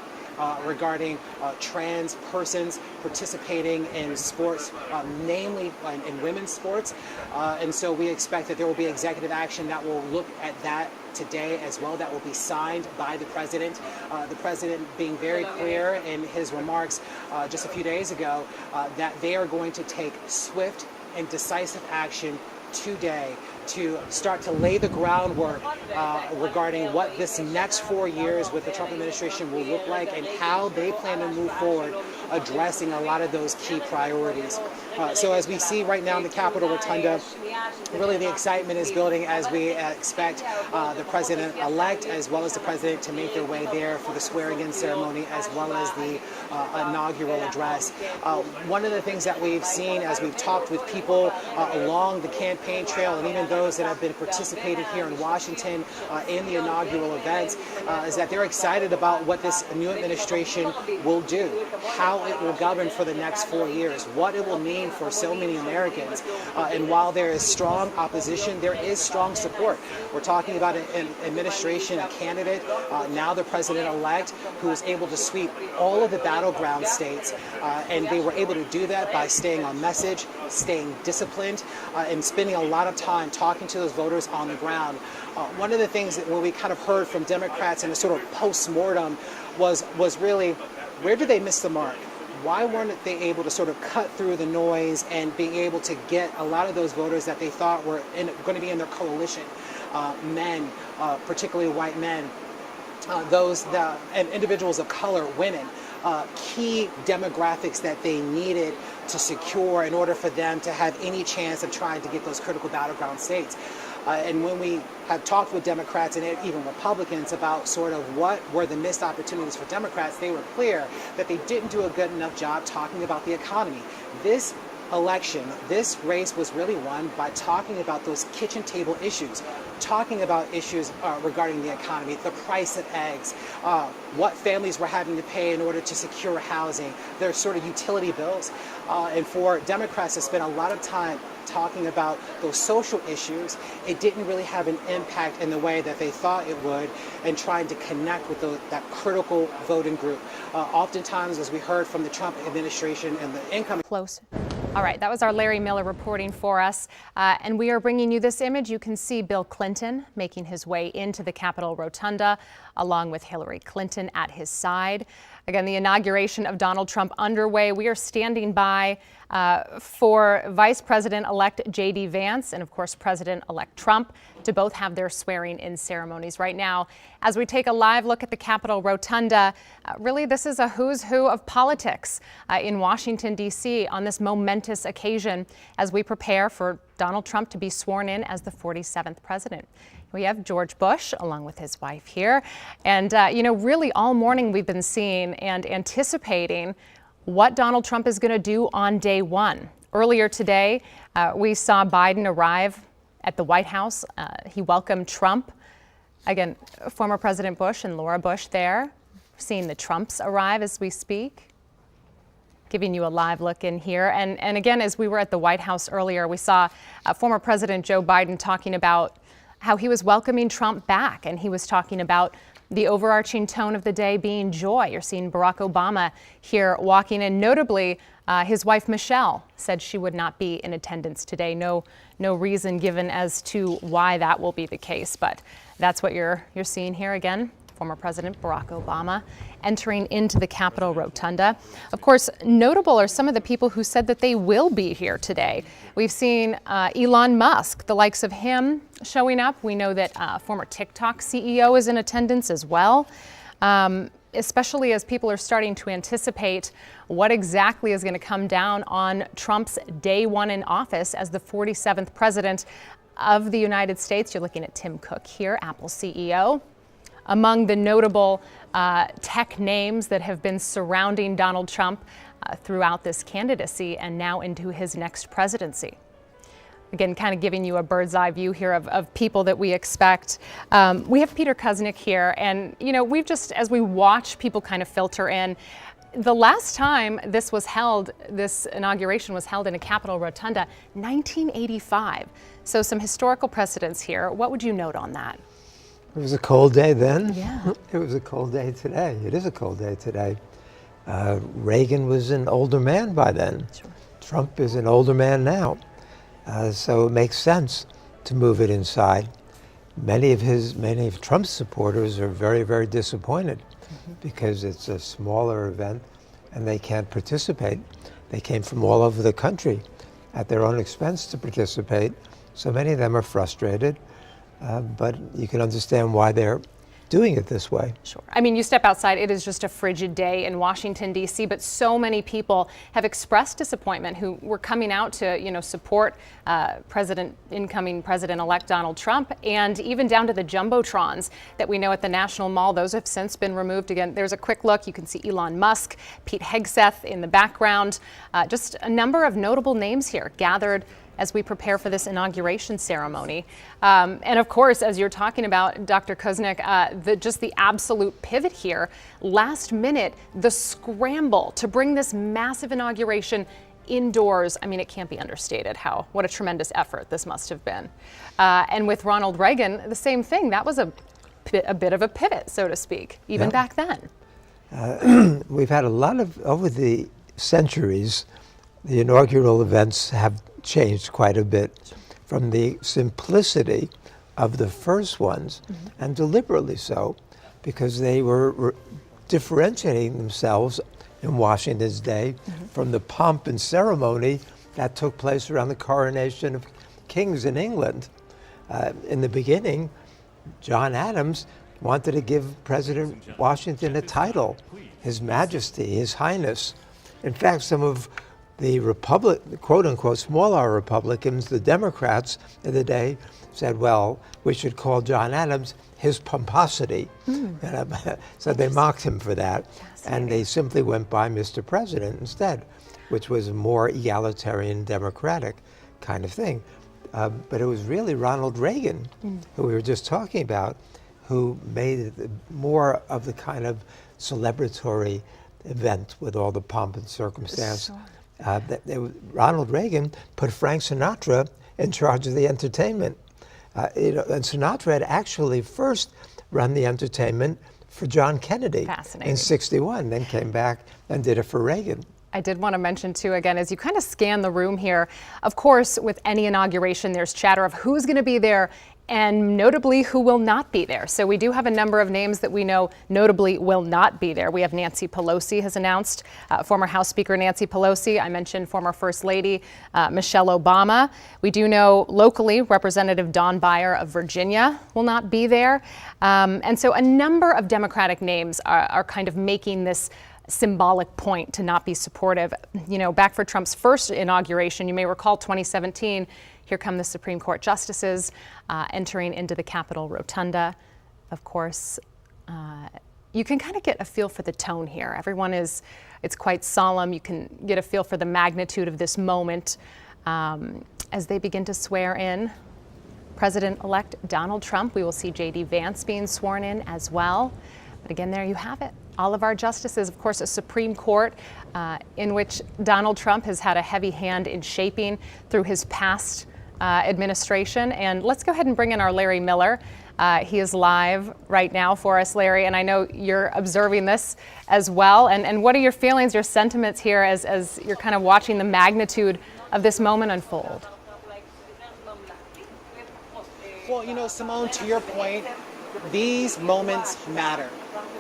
regarding trans persons participating in sports, namely in women's sports. And so we expect that there will be executive action that will look at that today as well, that will be signed by the president. The president being very clear in his remarks just a few days ago that they are going to take swift and decisive action today to start to lay the groundwork regarding what this next 4 years with the Trump administration will look like and how they plan to move forward addressing a lot of those key priorities. So as we see right now in the Capitol Rotunda, really the excitement is building as we expect the president-elect as well as the president to make their way there for the swearing-in ceremony as well as the inaugural address. One of the things that we've seen as we've talked with people along the campaign trail and even those that have been participating here in Washington in the inaugural events is that they're excited about what this new administration will do, how it will govern for the next 4 years, what it will mean for so many Americans. And while there is strong opposition, there is strong support. We're talking about an administration, a candidate, now the president-elect, who is able to sweep all of the battleground states. And they were able to do that by staying on message, staying disciplined, and spending a lot of time talking to those voters on the ground. One of the things that when we kind of heard from Democrats in a sort of post-mortem was really, where did they miss the mark? Why weren't they able to sort of cut through the noise and being able to get a lot of those voters that they thought were going to be in their coalition, men, particularly white men, and individuals of color, women, key demographics that they needed to secure in order for them to have any chance of trying to get those critical battleground states. And when we have talked with Democrats and even Republicans about sort of what were the missed opportunities for Democrats, they were clear that they didn't do a good enough job talking about the economy. This election, this race was really won by talking about those kitchen table issues, talking about issues regarding the economy, the price of eggs, what families were having to pay in order to secure housing, their sort of utility bills. And for Democrats to spend a lot of time talking about those social issues, it didn't really have an impact in the way that they thought it would, and trying to connect with that critical voting group. Oftentimes, as we heard from the Trump administration and the incoming... Close. All right, that was our Larry Miller reporting for us. And we are bringing you this image. You can see Bill Clinton making his way into the Capitol Rotunda, along with Hillary Clinton at his side. Again, the inauguration of Donald Trump underway. We are standing by for Vice President-elect J.D. Vance and, of course, President-elect Trump to both have their swearing-in ceremonies right now. As we take a live look at the Capitol Rotunda, really this is a who's who of politics in Washington, D.C. on this momentous occasion as we prepare for Donald Trump to be sworn in as the 47th president. We have George Bush along with his wife here. And, really all morning we've been seeing and anticipating what Donald Trump is going to do on day one. Earlier today, we saw Biden arrive at the White House. He welcomed Trump. Again, former President Bush and Laura Bush there, seeing the Trumps arrive as we speak. Giving you a live look in here. And again, as we were at the White House earlier, we saw former President Joe Biden talking about how he was welcoming Trump back, and he was talking about the overarching tone of the day being joy. You're seeing Barack Obama here walking in. Notably, his wife Michelle said she would not be in attendance today. No reason given as to why that will be the case, but that's what you're seeing here again. Former President Barack Obama entering into the Capitol Rotunda. Of course, notable are some of the people who said that they will be here today. We've seen Elon Musk, the likes of him showing up. We know that former TikTok CEO is in attendance as well, especially as people are starting to anticipate what exactly is going to come down on Trump's day one in office as the 47th president of the United States. You're looking at Tim Cook here, Apple CEO. Among the notable tech names that have been surrounding Donald Trump throughout this candidacy and now into his next presidency. Again, kind of giving you a bird's eye view here of people that we expect. We have Peter Kuznick here, and we've just, as we watch people kind of filter in, the last time this inauguration was held in a Capitol Rotunda, 1985. So some historical precedents here. What would you note on that? It was a cold day then. Yeah. It was a cold day today. It is a cold day today. Reagan was an older man by then. Sure. Trump is an older man now. So it makes sense to move it inside. Many of Trump's supporters are very, very disappointed because it's a smaller event and they can't participate. They came from all over the country at their own expense to participate. So many of them are frustrated. But you can understand why they're doing it this way. Sure. I mean, you step outside, it is just a frigid day in Washington, D.C., but so many people have expressed disappointment who were coming out to, support incoming President-elect Donald Trump, and even down to the Jumbotrons that we know at the National Mall. Those have since been removed. Again, there's a quick look. You can see Elon Musk, Pete Hegseth in the background. Just a number of notable names here gathered as we prepare for this inauguration ceremony. And of course, as you're talking about, Dr. Kuznick, just the absolute pivot here, last minute, the scramble to bring this massive inauguration indoors. I mean, it can't be understated what a tremendous effort this must have been. And with Ronald Reagan, the same thing. That was a bit of a pivot, so to speak, even back then. We've had a lot of, over the centuries, the inaugural events have changed quite a bit from the simplicity of the first ones, and deliberately so, because they were differentiating themselves in Washington's day from the pomp and ceremony that took place around the coronation of kings in England. In the beginning, John Adams wanted to give President Washington a title, His Majesty, His Highness. In fact, some of the quote-unquote smaller Republicans, the Democrats of the day, said, well, we should call John Adams His Pomposity. So they mocked him for that, and they simply went by Mr. President instead, which was a more egalitarian, democratic kind of thing. But it was really Ronald Reagan, who we were just talking about, who made it more of the kind of celebratory event with all the pomp and circumstance. Ronald Reagan put Frank Sinatra in charge of the entertainment. And Sinatra had actually first run the entertainment for John Kennedy in '61, then came back and did it for Reagan. I did want to mention too, again, as you kind of scan the room here, of course, with any inauguration, there's chatter of who's going to be there and notably who will not be there. So we do have a number of names that we know notably will not be there. We have Nancy Pelosi has announced, former House Speaker Nancy Pelosi. I mentioned former First Lady Michelle Obama. We do know locally Representative Don Beyer of Virginia will not be there. And so a number of Democratic names are kind of making this symbolic point to not be supportive. You know, back for Trump's first inauguration, you may recall 2017, here come the Supreme Court justices entering into the Capitol Rotunda. Of course, you can kind of get a feel for the tone here. Everyone it's quite solemn. You can get a feel for the magnitude of this moment as they begin to swear in President-elect Donald Trump. We will see J.D. Vance being sworn in as well. But again, there you have it. All of our justices, of course, a Supreme Court in which Donald Trump has had a heavy hand in shaping through his past administration. And let's go ahead and bring in our Larry Miller. He is live right now for us, Larry, and I know you're observing this as well. And what are your feelings, your sentiments here as you're kind of watching the magnitude of this moment unfold? Well, you know, Simone, to your point, these moments matter.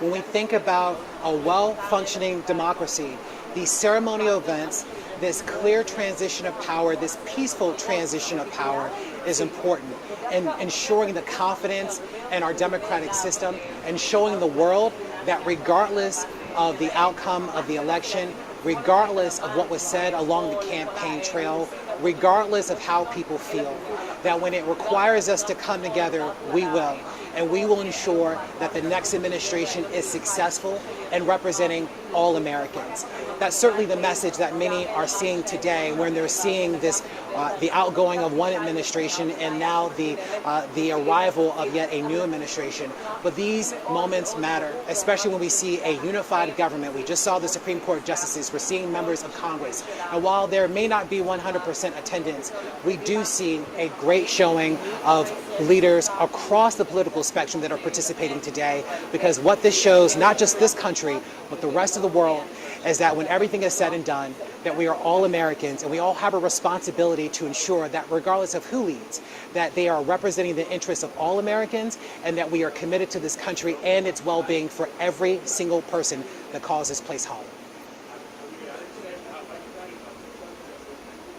When we think about a well-functioning democracy, these ceremonial events, this clear transition of power, this peaceful transition of power is important. And ensuring the confidence in our democratic system and showing the world that regardless of the outcome of the election, regardless of what was said along the campaign trail, regardless of how people feel, that when it requires us to come together, we will. And we will ensure that the next administration is successful in representing all Americans. That's certainly the message that many are seeing today when they're seeing this, the outgoing of one administration and now the arrival of yet a new administration. But these moments matter, especially when we see a unified government. We just saw the Supreme Court justices, we're seeing members of Congress. And while there may not be 100% attendance, we do see a great showing of leaders across the political spectrum that are participating today, because what this shows, not just this country, but the rest of the world, is that when everything is said and done, that we are all Americans and we all have a responsibility to ensure that regardless of who leads, that they are representing the interests of all Americans and that we are committed to this country and its well-being for every single person that calls this place home.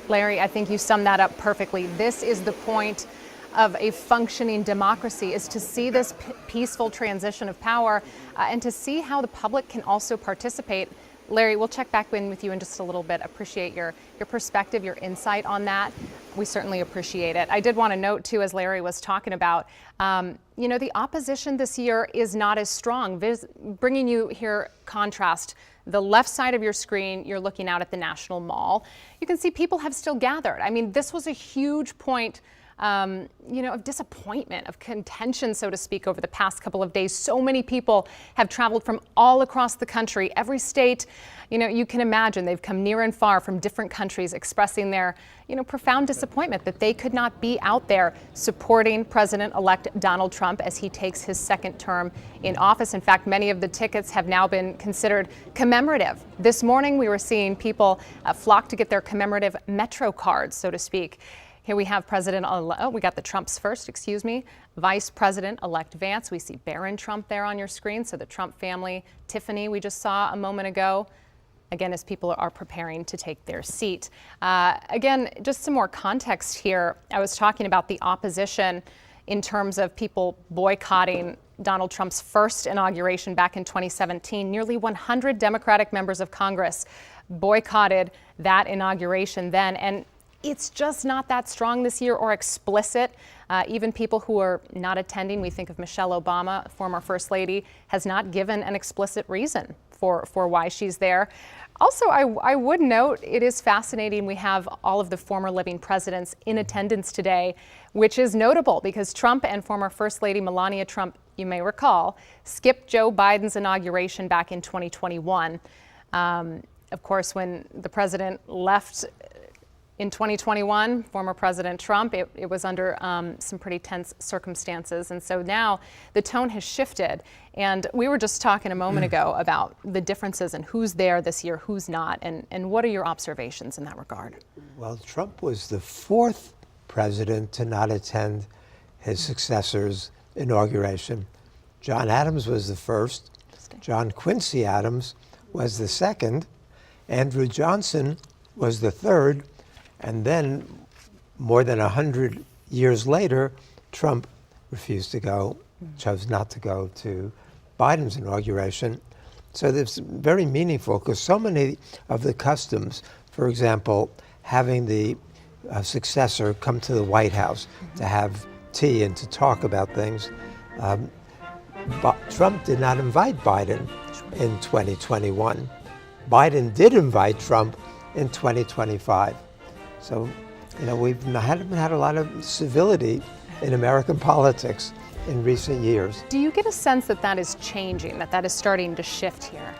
Larry, I think you summed that up perfectly. This is the point of a functioning democracy, is to see this peaceful transition of power and to see how the public can also participate. Larry, we'll check back in with you in just a little bit. Appreciate your perspective, your insight on that. We certainly appreciate it. I did want to note, too, as Larry was talking about, you know, the opposition this year is not as strong. Bringing you here contrast, the left side of your screen, you're looking out at the National Mall. You can see people have still gathered. I mean, this was a huge point you know, of disappointment, of contention, so to speak, over the past couple of days. So many people have traveled from all across the country, every state. You know, you can imagine they've come near and far from different countries expressing their, you know, profound disappointment that they could not be out there supporting President-elect Donald Trump as he takes his second term in office. In fact, many of the tickets have now been considered commemorative. This morning, we were seeing people flock to get their commemorative Metro cards, so to speak. Here we have we got the Trumps first, excuse me. Vice President-elect Vance. We see Barron Trump there on your screen. So the Trump family, Tiffany, we just saw a moment ago. Again, as people are preparing to take their seat. Again, just some more context here. I was talking about the opposition in terms of people boycotting Donald Trump's first inauguration back in 2017. Nearly 100 Democratic members of Congress boycotted that inauguration then. And it's just not that strong this year or explicit. Even people who are not attending, we think of Michelle Obama, former First Lady, has not given an explicit reason for why she's there. Also, I would note it is fascinating we have all of the former living presidents in attendance today, which is notable because Trump and former First Lady Melania Trump, you may recall, skipped Joe Biden's inauguration back in 2021. Of course, when the president left in 2021, former President Trump, it was under some pretty tense circumstances. And so now the tone has shifted. And we were just talking a moment ago about the differences in who's there this year, who's not, and what are your observations in that regard? Well, Trump was the fourth president to not attend his successor's inauguration. John Adams was the first. John Quincy Adams was the second. Andrew Johnson was the third. And then, more than 100 years later, Trump refused to go, chose not to go to Biden's inauguration. So it's very meaningful because so many of the customs, for example, having the successor come to the White House to have tea and to talk about things, Trump did not invite Biden in 2021. Biden did invite Trump in 2025. So, we haven't had a lot of civility in American politics in recent years. Do you get a sense that that is changing, that is starting to shift here?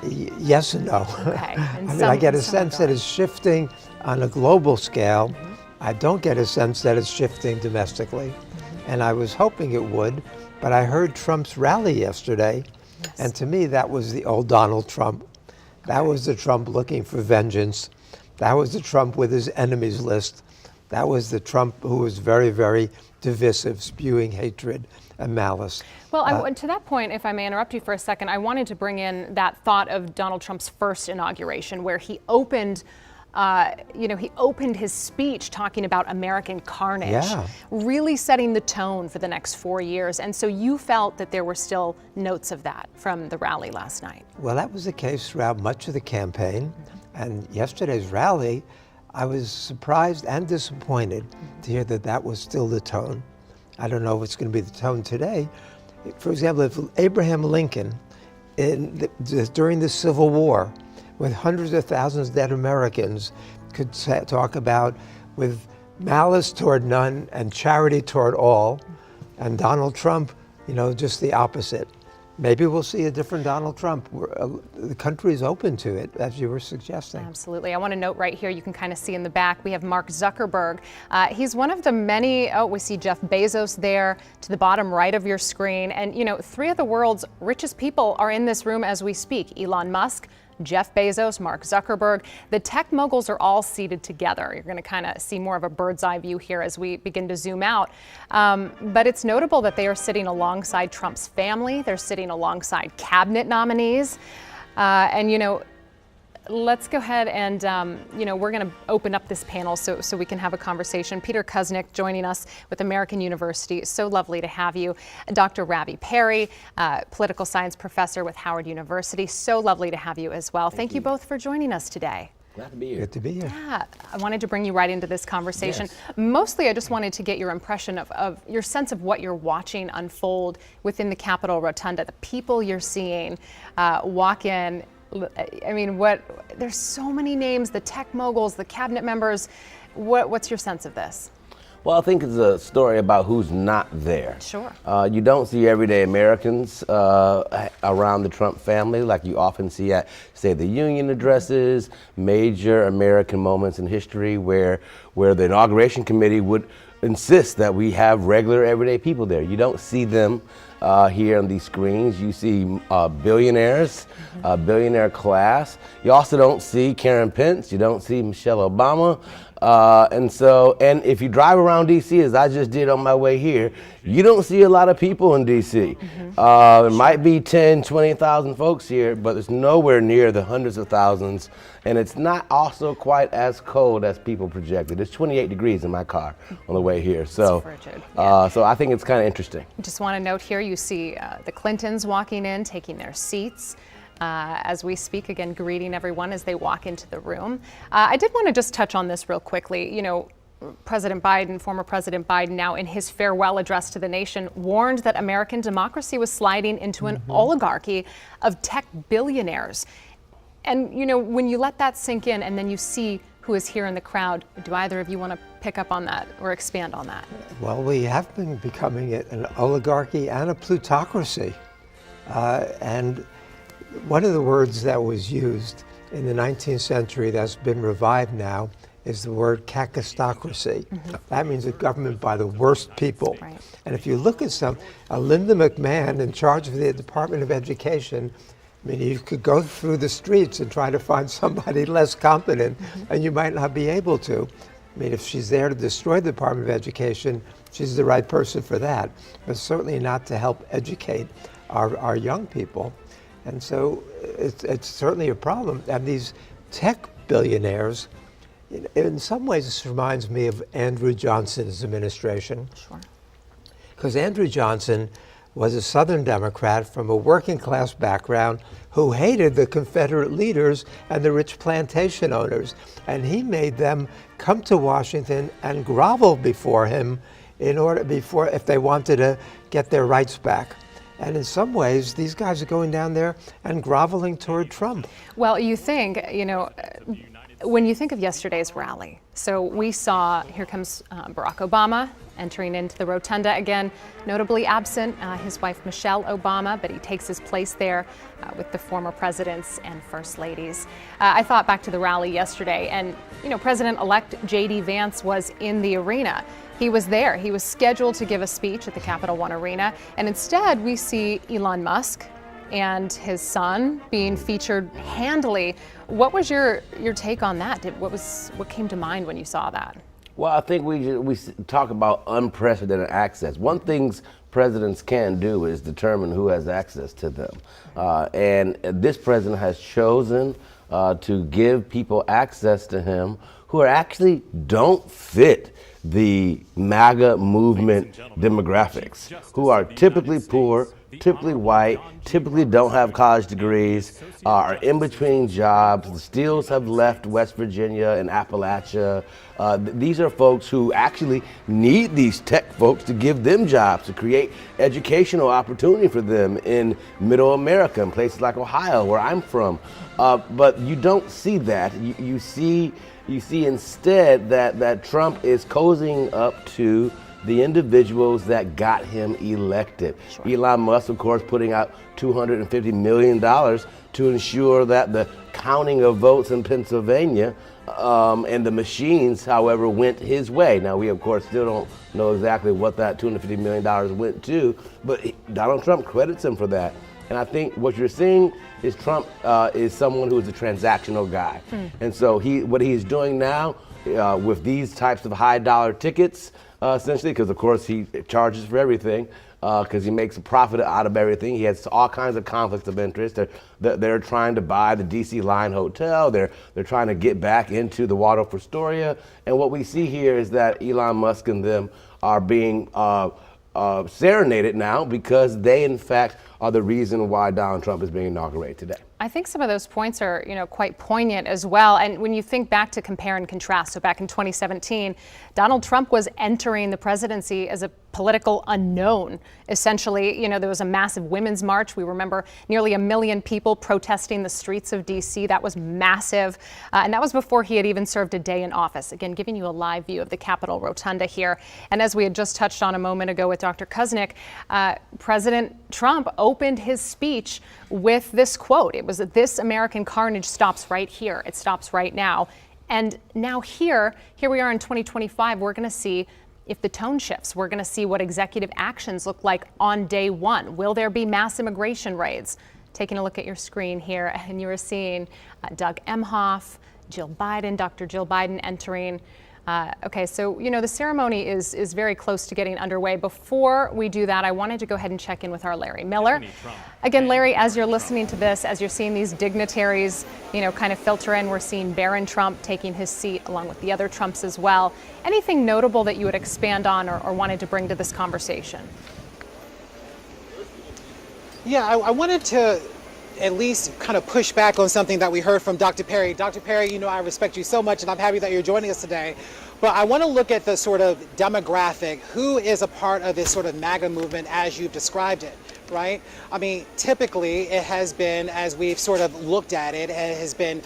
Yes and no. Okay. I get a sense that it's shifting on a global scale. I don't get a sense that it's shifting domestically. And I was hoping it would, but I heard Trump's rally yesterday, and to me that was the old Donald Trump. That was the Trump looking for vengeance. That was the Trump with his enemies list. That was the Trump who was very, very divisive, spewing hatred and malice. Well, to that point, if I may interrupt you for a second, I wanted to bring in that thought of Donald Trump's first inauguration, where he opened he opened his speech talking about American carnage, really setting the tone for the next 4 years. And so you felt that there were still notes of that from the rally last night. Well, that was the case throughout much of the campaign. And yesterday's rally, I was surprised and disappointed to hear that that was still the tone. I don't know if it's going to be the tone today. For example, if Abraham Lincoln, during the Civil War, with hundreds of thousands of dead Americans, could talk about with malice toward none and charity toward all, and Donald Trump, just the opposite. Maybe we'll see a different Donald Trump. The country is open to it, as you were suggesting. Absolutely. I want to note right here, you can kind of see in the back, we have Mark Zuckerberg. He's one of the many, we see Jeff Bezos there to the bottom right of your screen. And, three of the world's richest people are in this room as we speak. Elon Musk, Jeff Bezos, Mark Zuckerberg. The tech moguls are all seated together. You're going to kind of see more of a bird's eye view here as we begin to zoom out. But it's notable that they are sitting alongside Trump's family. They're sitting alongside cabinet nominees. Let's go ahead and, we're going to open up this panel so we can have a conversation. Peter Kuznick joining us with American University. So lovely to have you. Dr. Ravi Perry, political science professor with Howard University. So lovely to have you as well. Thank you both for joining us today. Glad to be here. Good to be here. Yeah, I wanted to bring you right into this conversation. Yes. Mostly, I just wanted to get your impression of your sense of what you're watching unfold within the Capitol Rotunda, the people you're seeing walk in. I mean, there's so many names, the tech moguls, the cabinet members. What's your sense of this? Well, I think it's a story about who's not there. Sure. You don't see everyday Americans around the Trump family like you often see at, say, the Union addresses, major American moments in history where the Inauguration Committee would insist that we have regular everyday people there. You don't see them here on these screens. You see billionaires, billionaire class. You also don't see Karen Pence. You don't see Michelle Obama. And if you drive around DC, as I just did on my way here, you don't see a lot of people in DC. It might be 10, 20,000 folks here, but it's nowhere near the hundreds of thousands. And it's not also quite as cold as people projected. It's 28 degrees in my car on the way here. So, frigid. Yeah. So I think it's kind of interesting. Just want to note here, you see the Clintons walking in, taking their seats. As we speak, again, greeting everyone as they walk into the room. I did want to just touch on this real quickly. President Biden, former President Biden, now in his farewell address to the nation, warned that American democracy was sliding into an oligarchy of tech billionaires. And, when you let that sink in and then you see who is here in the crowd, do either of you want to pick up on that or expand on that? Well, we have been becoming an oligarchy and a plutocracy. And One of the words that was used in the 19th century that's been revived now is the word kakistocracy. That means a government by the worst people. Right. And if you look at Linda McMahon in charge of the Department of Education, I mean, you could go through the streets and try to find somebody less competent, and you might not be able to. I mean, if she's there to destroy the Department of Education, she's the right person for that, but certainly not to help educate our young people. And so it's certainly a problem. And these tech billionaires, in some ways, this reminds me of Andrew Johnson's administration. Sure. Because Andrew Johnson was a Southern Democrat from a working class background who hated the Confederate leaders and the rich plantation owners. And he made them come to Washington and grovel before him if they wanted to get their rights back. And in some ways, these guys are going down there and groveling toward Trump. Well, you think, when you think of yesterday's rally, so we saw, here comes Barack Obama entering into the rotunda again, notably absent his wife Michelle Obama, but he takes his place there with the former presidents and first ladies. I thought back to the rally yesterday, and President-elect J.D. Vance was in the arena. He was there. He was scheduled to give a speech at the Capital One Arena, and instead we see Elon Musk and his son being featured handily. What was your take on that? What came to mind when you saw that? Well, I think we talk about unprecedented access. One thing presidents can do is determine who has access to them. And this president has chosen to give people access to him who actually don't fit the MAGA movement demographics, who are typically poor, typically white, typically don't have college degrees, are in between jobs. The Steels have left West Virginia and Appalachia. These are folks who actually need these tech folks to give them jobs, to create educational opportunity for them in middle America, in places like Ohio, where I'm from. But you don't see that. You see instead that Trump is cozying up to the individuals that got him elected. Sure. Elon Musk, of course, putting out $250 million to ensure that the counting of votes in Pennsylvania and the machines, however, went his way. Now, we, of course, still don't know exactly what that $250 million went to, but Donald Trump credits him for that. And I think what you're seeing is Trump is someone who is a transactional guy. And so what he's doing now with these types of high dollar tickets, essentially, because of course he charges for everything, because he makes a profit out of everything. He has all kinds of conflicts of interest. They're trying to buy the DC Line Hotel. They're trying to get back into the Waldorf Astoria. And what we see here is that Elon Musk and them are being serenaded now because they, in fact, are the reason why Donald Trump is being inaugurated today. I think some of those points are, quite poignant as well. And when you think back to compare and contrast, so back in 2017, Donald Trump was entering the presidency as a political unknown. Essentially, there was a massive women's march. We remember nearly 1 million people protesting the streets of DC. That was massive. And that was before he had even served a day in office. Again, giving you a live view of the Capitol Rotunda here. And as we had just touched on a moment ago with Dr. Kuznick, President Trump opened his speech with this quote. It was, "This American carnage stops right here. It stops right now." And now here we are in 2025, we're going to see if the tone shifts. We're going to see what executive actions look like on day one. Will there be mass immigration raids? Taking a look at your screen here, and you are seeing Doug Emhoff, Jill Biden, Dr. Jill Biden entering. Okay, so, the ceremony is very close to getting underway. Before we do that, I wanted to go ahead and check in with our Larry Miller. Again, Larry, as you're listening to this, as you're seeing these dignitaries, kind of filter in, we're seeing Barron Trump taking his seat along with the other Trumps as well. Anything notable that you would expand on or wanted to bring to this conversation? Yeah, I wanted to at least kind of push back on something that we heard from Dr. Perry. Dr. Perry, I respect you so much, and I'm happy that you're joining us today. But I want to look at the sort of demographic. Who is a part of this sort of MAGA movement as you've described it, right? I mean, typically it has been, as we've sort of looked at it, it has been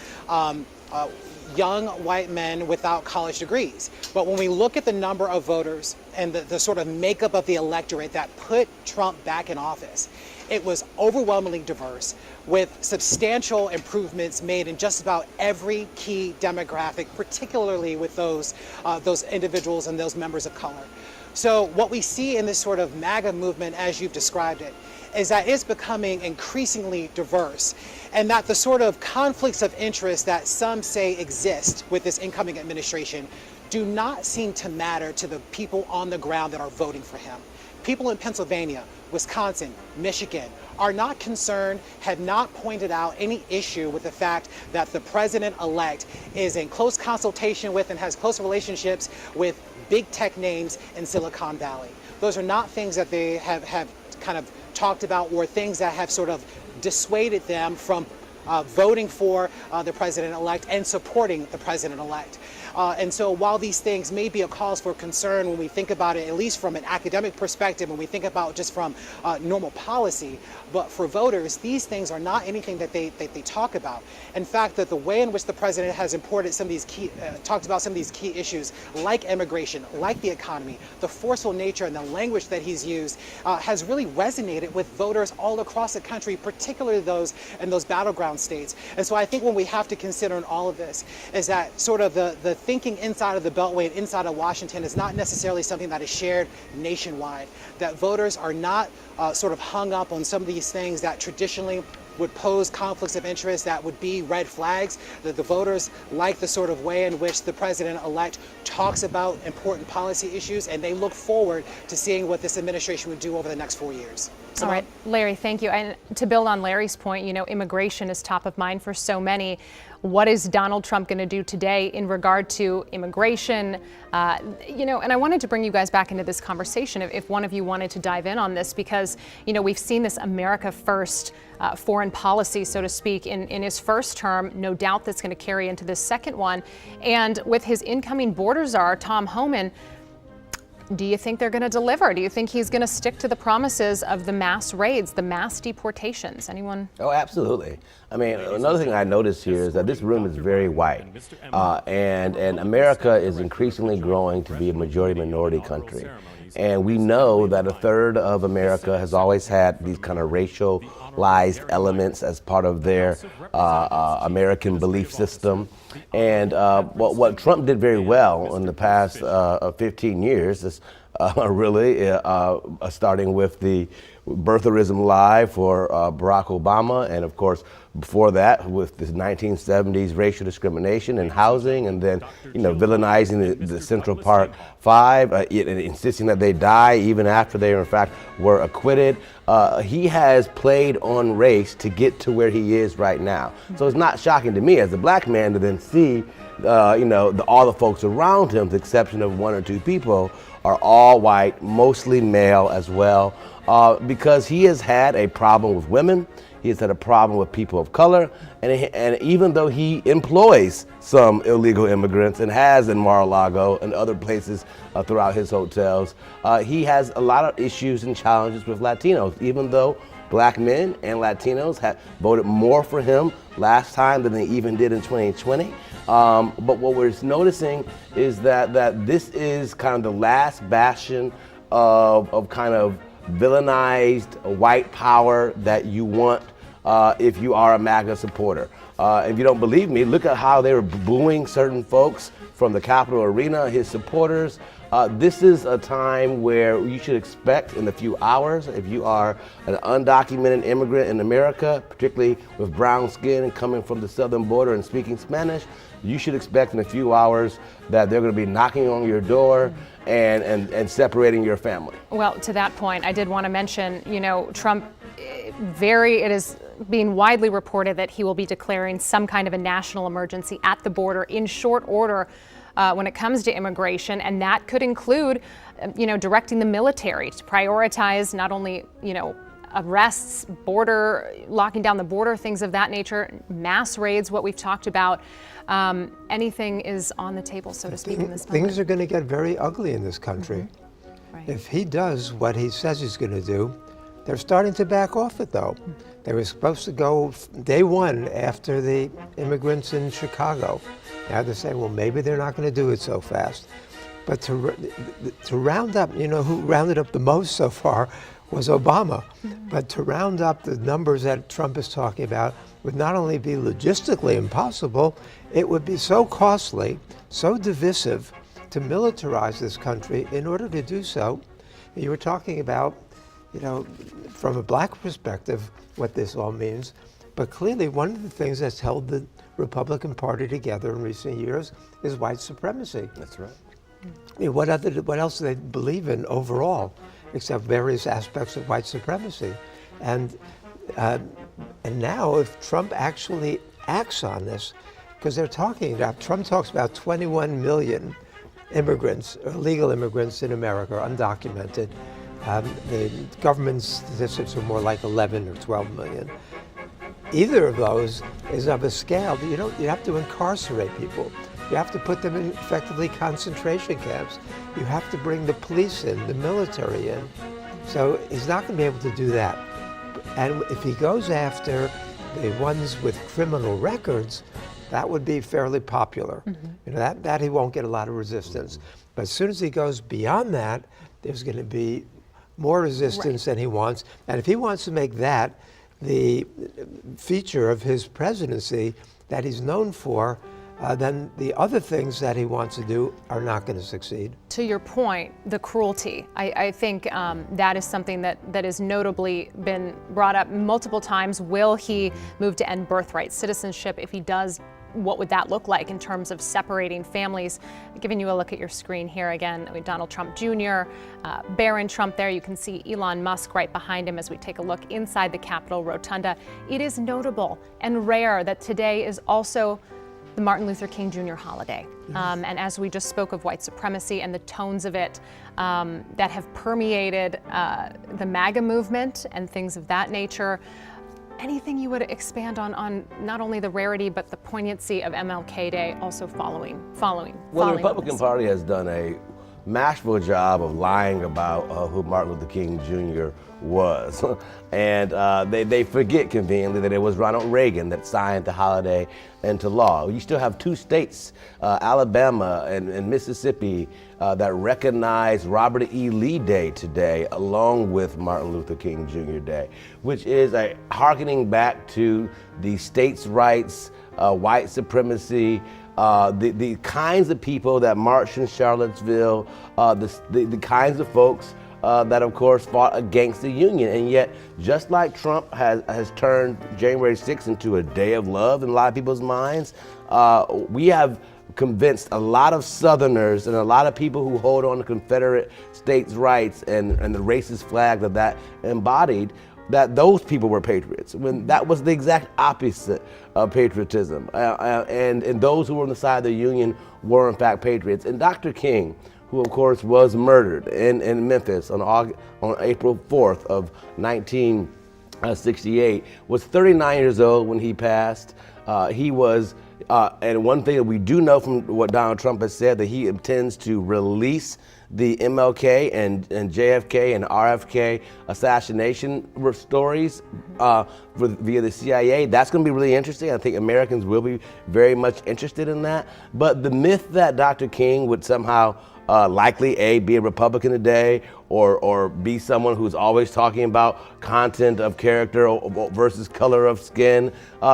young white men without college degrees. But when we look at the number of voters and the sort of makeup of the electorate that put Trump back in office, It was overwhelmingly diverse, with substantial improvements made in just about every key demographic, particularly with those individuals and those members of color. So what we see in this sort of MAGA movement, as you've described it, is that it's becoming increasingly diverse, and that the sort of conflicts of interest that some say exist with this incoming administration do not seem to matter to the people on the ground that are voting for him. People in Pennsylvania, Wisconsin, Michigan are not concerned, have not pointed out any issue with the fact that the president-elect is in close consultation with and has close relationships with big tech names in Silicon Valley. Those are not things that they have kind of talked about, or things that have sort of dissuaded them from voting for the president-elect and supporting the president-elect. And so while these things may be a cause for concern when we think about it, at least from an academic perspective, when we think about just from normal policy, but for voters, these things are not anything that they talk about. In fact, that the way in which the president has imported some of these talked about some of these key issues, like immigration, like the economy, the forceful nature and the language that he's used has really resonated with voters all across the country, particularly those in those battleground states. And so I think when we have to consider in all of this is that sort of the thinking inside of the Beltway and inside of Washington is not necessarily something that is shared nationwide, that voters are not sort of hung up on some of these things that traditionally would pose conflicts of interest, that would be red flags, that the voters like the sort of way in which the president-elect talks about important policy issues, and they look forward to seeing what this administration would do over the next 4 years. All right, Larry, thank you. And to build on Larry's point, you know, immigration is top of mind for so many. What is Donald Trump going to do today in regard to immigration? You know, and I wanted to bring you guys back into this conversation if one of you wanted to dive in on this, because, you know, we've seen this America First foreign policy, so to speak, in his first term. No doubt that's going to carry into this second one. And with his incoming border czar, Tom Homan, do you think they're going to deliver? Do you think he's going to stick to the promises of the mass raids, the mass deportations? Anyone? Oh, absolutely. I mean, another thing I noticed here is that this room is very white, and America is increasingly growing to be a majority-minority country. And we know that a third of America has always had these kind of racialized elements as part of their American belief system. And what Trump did very well in the past 15 years is really starting with the birtherism lie for Barack Obama, and of course before that with the 1970s racial discrimination in housing, and then, you know, villainizing the Central Park Five, insisting that they die even after they in fact were acquitted. He has played on race to get to where he is right now. So it's not shocking to me as a black man to then see you know, all the folks around him, with the exception of one or two people, are all white, mostly male as well, because he has had a problem with women. He has had a problem with people of color, and even though he employs some illegal immigrants and has in Mar-a-Lago and other places throughout his hotels, he has a lot of issues and challenges with Latinos, even though black men and Latinos have voted more for him last time than they even did in 2020. But what we're noticing is that this is kind of the last bastion of kind of villainized white power that you want if you are a MAGA supporter. If you don't believe me, look at how they were booing certain folks from the Capitol Arena, his supporters. This is a time where you should expect in a few hours, if you are an undocumented immigrant in America, particularly with brown skin and coming from the southern border and speaking Spanish, you should expect in a few hours that they're going to be knocking on your door and separating your family. Well, to that point, I did want to mention, you know, Trump, it is being widely reported that he will be declaring some kind of a national emergency at the border in short order when it comes to immigration, and that could include, you know, directing the military to prioritize not only, you know, arrests, locking down the border, things of that nature, mass raids, what we've talked about. Anything is on the table, so to speak, in this moment. Things are going to get very ugly in this country. Right. If he does what he says he's going to do, they're starting to back off it, though. They were supposed to go day one after the immigrants in Chicago. Now they're saying, well, maybe they're not going to do it so fast. But to round up, you know, who rounded up the most so far was Obama. But to round up the numbers that Trump is talking about would not only be logistically impossible, it would be so costly, so divisive to militarize this country. In order to do so, you were talking about, you know, from a black perspective, what this all means. But clearly, one of the things that's held the Republican Party together in recent years is white supremacy. That's right. I mean, what else do they believe in overall, except various aspects of white supremacy? And now, if Trump actually acts on this, because Trump talks about 21 million immigrants, illegal immigrants in America, undocumented. The government statistics are more like 11 or 12 million. Either of those is of a scale that you have to incarcerate people. You have to put them in effectively concentration camps. You have to bring the police in, the military in. So he's not going to be able to do that. And if he goes after the ones with criminal records, that would be fairly popular. You know, that he won't get a lot of resistance. But as soon as he goes beyond that, there's going to be more resistance than he wants. And if he wants to make that the feature of his presidency that he's known for, then the other things that he wants to do are not going to succeed. To your point, the cruelty, I think that is something that has notably been brought up multiple times. Will he move to end birthright citizenship? If he does, what would that look like in terms of separating families? Giving you a look at your screen here again, Donald Trump Jr., Barron Trump there. You can see Elon Musk right behind him as we take a look inside the Capitol Rotunda. It is notable and rare that today is also the Martin Luther King Jr. holiday. And as we just spoke of white supremacy and the tones of it that have permeated the MAGA movement and things of that nature, anything you would expand on not only the rarity but the poignancy of MLK Day also following? Well, the Republican Party has done a masterful job of lying about who Martin Luther King Jr. was. And they forget conveniently that it was Ronald Reagan that signed the holiday into law. You still have two states, Alabama and Mississippi, that recognize Robert E. Lee Day today, along with Martin Luther King Jr. Day, which is a harkening back to the states' rights, white supremacy, the kinds of people that marched in Charlottesville, the kinds of folks that, of course, fought against the Union. And yet, just like Trump has turned January 6th into a day of love in a lot of people's minds, we have convinced a lot of Southerners and a lot of people who hold on to Confederate states' rights and the racist flag that embodied, that those people were patriots, when that was the exact opposite of patriotism. And those who were on the side of the Union were, in fact, patriots. And Dr. King, who, of course, was murdered in Memphis on April 4th of 1968, was 39 years old when he passed. He was, and one thing that we do know from what Donald Trump has said, that he intends to release the MLK and JFK and RFK assassination stories via the CIA. That's going to be really interesting. I think Americans will be very much interested in that. But the myth that Dr. King would somehow likely be a Republican today, or be someone who's always talking about content of character versus color of skin.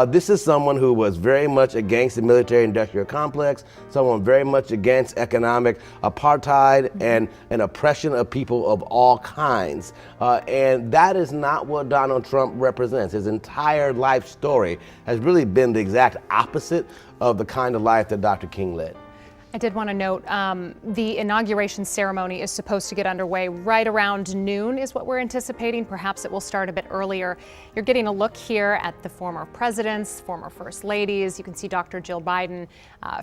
This is someone who was very much against the military-industrial complex, someone very much against economic apartheid and oppression of people of all kinds. And that is not what Donald Trump represents. His entire life story has really been the exact opposite of the kind of life that Dr. King led. I did want to note the inauguration ceremony is supposed to get underway right around noon is what we're anticipating. Perhaps it will start a bit earlier. You're getting a look here at the former presidents, former first ladies. You can see Dr. Jill Biden,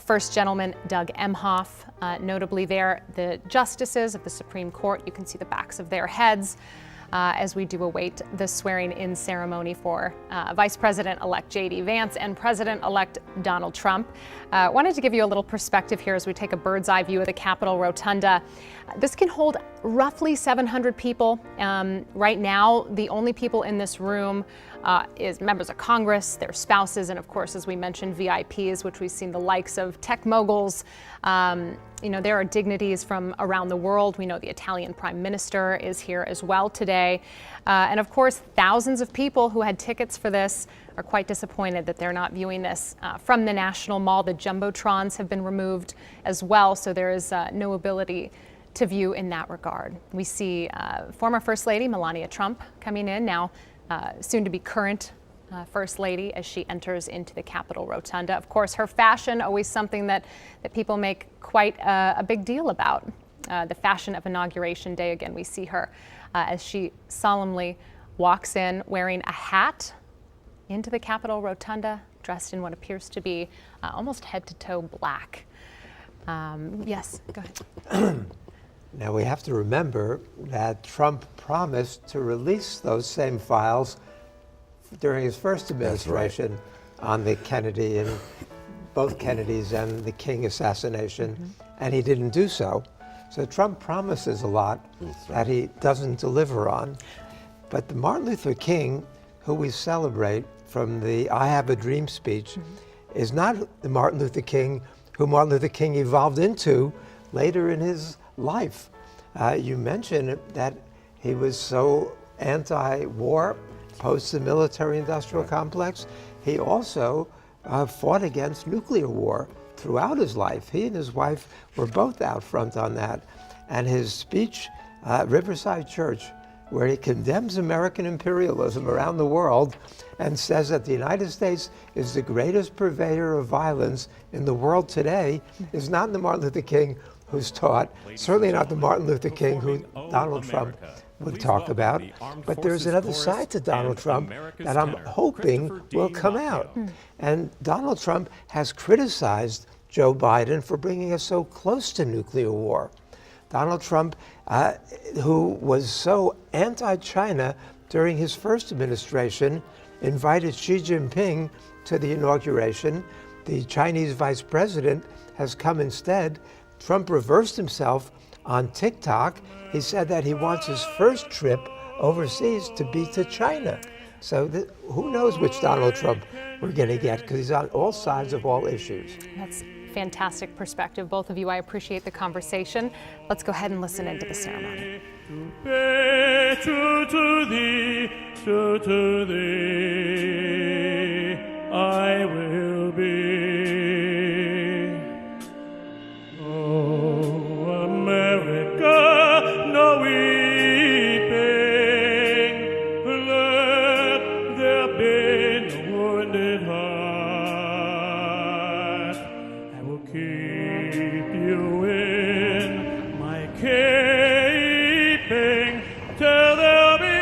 First Gentleman Doug Emhoff, notably there, the justices of the Supreme Court. You can see the backs of their heads. As we do await the swearing-in ceremony for Vice President-elect J.D. Vance and President-elect Donald Trump. Wanted to give you a little perspective here as we take a bird's-eye view of the Capitol Rotunda. This can hold roughly 700 people. Right now, the only people in this room is members of Congress, their spouses, and of course, as we mentioned, VIPs, which we've seen the likes of tech moguls. You know, there are dignitaries from around the world. We know the Italian Prime Minister is here as well today. And of course, thousands of people who had tickets for this are quite disappointed that they're not viewing this from the National Mall. The Jumbotrons have been removed as well, so there is no ability to view in that regard. We see former First Lady Melania Trump coming in now, soon to be current First Lady, as she enters into the Capitol Rotunda. Of course, her fashion, always something that people make quite a big deal about. The fashion of Inauguration Day, again, we see her as she solemnly walks in wearing a hat into the Capitol Rotunda, dressed in what appears to be almost head to toe black. Yes, go ahead. Now we have to remember that Trump promised to release those same files during his first administration on the Kennedy and both Kennedys and the King assassination, and he didn't do so. So Trump promises a lot that he doesn't deliver on. But the Martin Luther King, who we celebrate from the I Have a Dream speech, is not the Martin Luther King who Martin Luther King evolved into later in his life. You mentioned that he was so anti-war, post the military-industrial complex. He also fought against nuclear war throughout his life. He and his wife were both out front on that. And his speech at Riverside Church, where he condemns American imperialism around the world and says that the United States is the greatest purveyor of violence in the world today, is not the Martin Luther King who's taught, certainly not the Martin Luther King who Donald Trump would talk about. But there's another side to Donald Trump that I'm hoping will come out. And Donald Trump has criticized Joe Biden for bringing us so close to nuclear war. Donald Trump, who was so anti-China during his first administration, invited Xi Jinping to the inauguration. The Chinese vice president has come instead. Trump reversed himself on TikTok. He said that he wants his first trip overseas to be to China. So who knows which Donald Trump we're going to get, because he's on all sides of all issues. That's fantastic perspective, both of you. I appreciate the conversation. Let's go ahead and listen into the ceremony. True to thee, true to thee, I will be. Oh, America, no weeping, let there be no wounded heart. I will keep you in my keeping till there'll be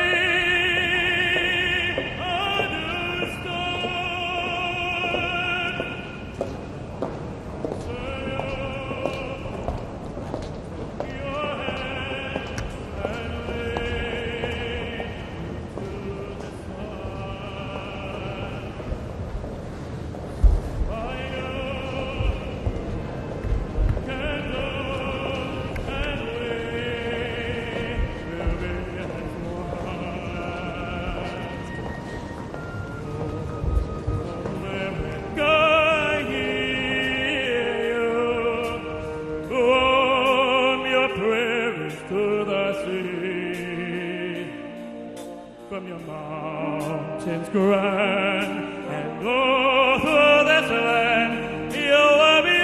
from your mountains grand and all through this land you will be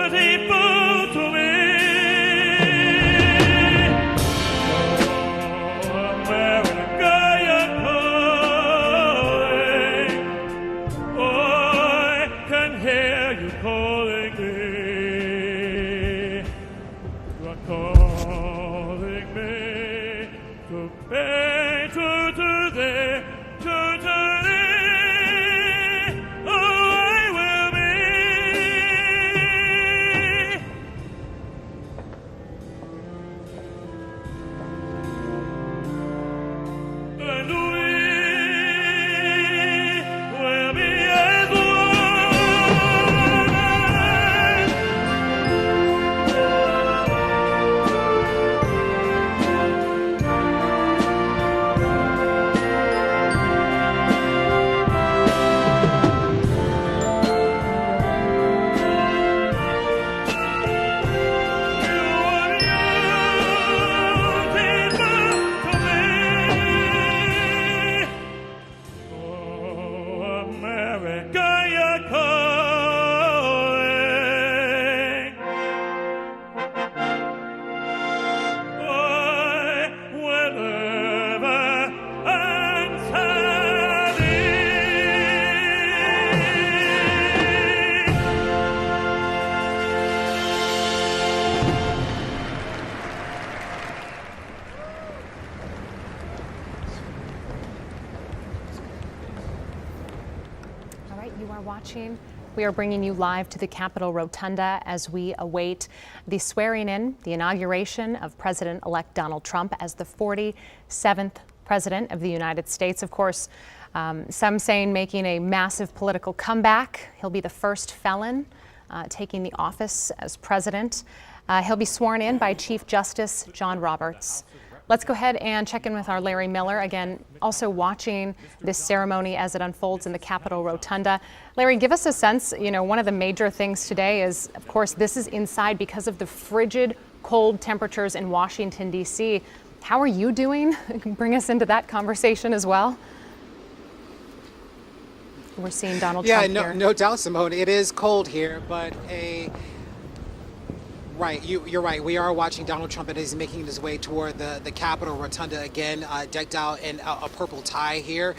beautiful to me. Oh, America, you're calling. Oh, I can hear you calling me. You are calling me. Hey, to thee, watching. We are bringing you live to the Capitol Rotunda as we await the swearing in, the inauguration of President-elect Donald Trump as the 47th President of the United States. Of course, some saying making a massive political comeback. He'll be the first felon taking the office as president. He'll be sworn in by Chief Justice John Roberts. Let's go ahead and check in with our Larry Miller, again, also watching this ceremony as it unfolds in the Capitol Rotunda. Larry, give us a sense, one of the major things today is, of course, this is inside because of the frigid, cold temperatures in Washington, D.C. How are you doing? Bring us into that conversation as well. We're seeing Donald Trump here. No doubt, Simone. It is cold here, but Right, you're right. We are watching Donald Trump as he's making his way toward the Capitol Rotunda again, decked out in a purple tie here.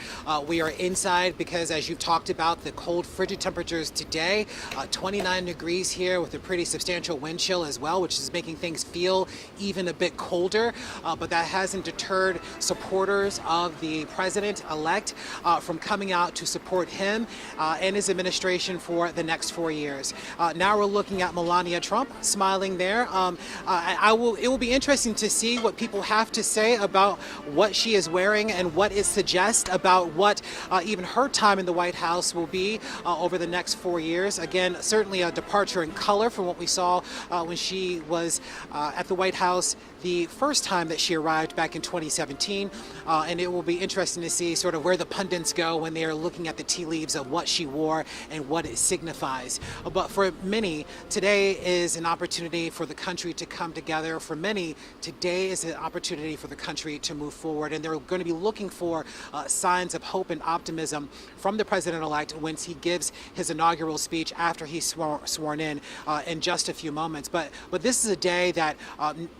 We are inside because, as you've talked about, the cold, frigid temperatures today, 29 degrees here with a pretty substantial wind chill as well, which is making things feel even a bit colder. But that hasn't deterred supporters of the president-elect from coming out to support him and his administration for the next 4 years. Now we're looking at Melania Trump smiling there. It will be interesting to see what people have to say about what she is wearing and what it suggests about what even her time in the White House will be over the next 4 years. Again, certainly a departure in color from what we saw when she was at the White House the first time that she arrived back in 2017. And it will be interesting to see sort of where the pundits go when they are looking at the tea leaves of what she wore and what it signifies. But for many, today is an opportunity for the country to come together. For many, today is an opportunity for the country to move forward. And they're going to be looking for signs of hope and optimism from the president-elect once he gives his inaugural speech after he's sworn in just a few moments. But this is a day that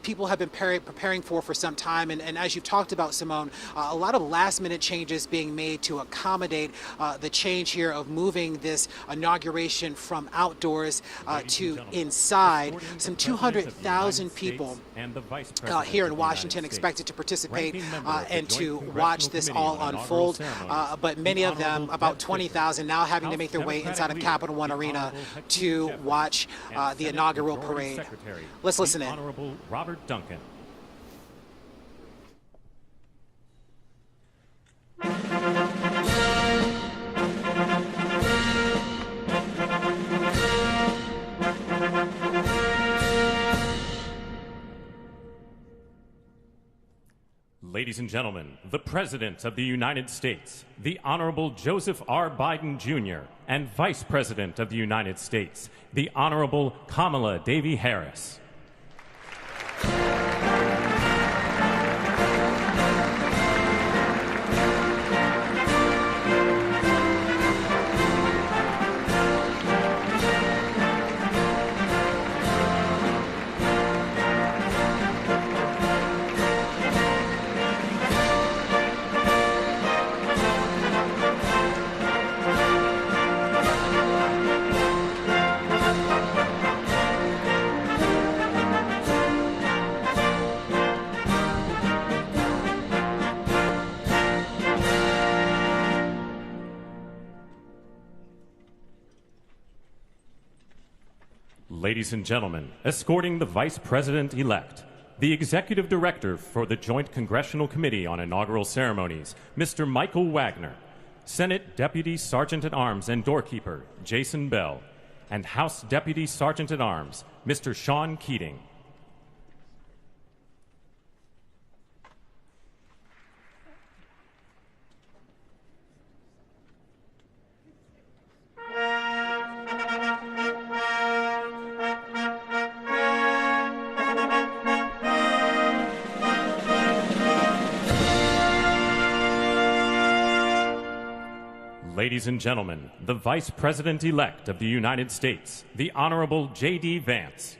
people have been preparing for some time. And as you've talked about, Simone, a lot of last-minute changes being made to accommodate the change here of moving this inauguration from outdoors to inside. Some 200,000 people here in Washington expected to participate and to watch this all unfold. But many of them, about 20,000, now having to make their way inside of Capital One Arena to watch the inaugural parade. Let's listen in. Honorable Robert Duncan. Ladies and gentlemen, the President of the United States, the Honorable Joseph R. Biden Jr., and Vice President of the United States, the Honorable Kamala Devi Harris. Ladies and gentlemen, escorting the Vice President-elect, the Executive Director for the Joint Congressional Committee on Inaugural Ceremonies, Mr. Michael Wagner, Senate Deputy Sergeant-at-Arms and Doorkeeper, Jason Bell, and House Deputy Sergeant-at-Arms, Mr. Sean Keating. Ladies and gentlemen, the Vice President-elect of the United States, the Honorable J.D. Vance.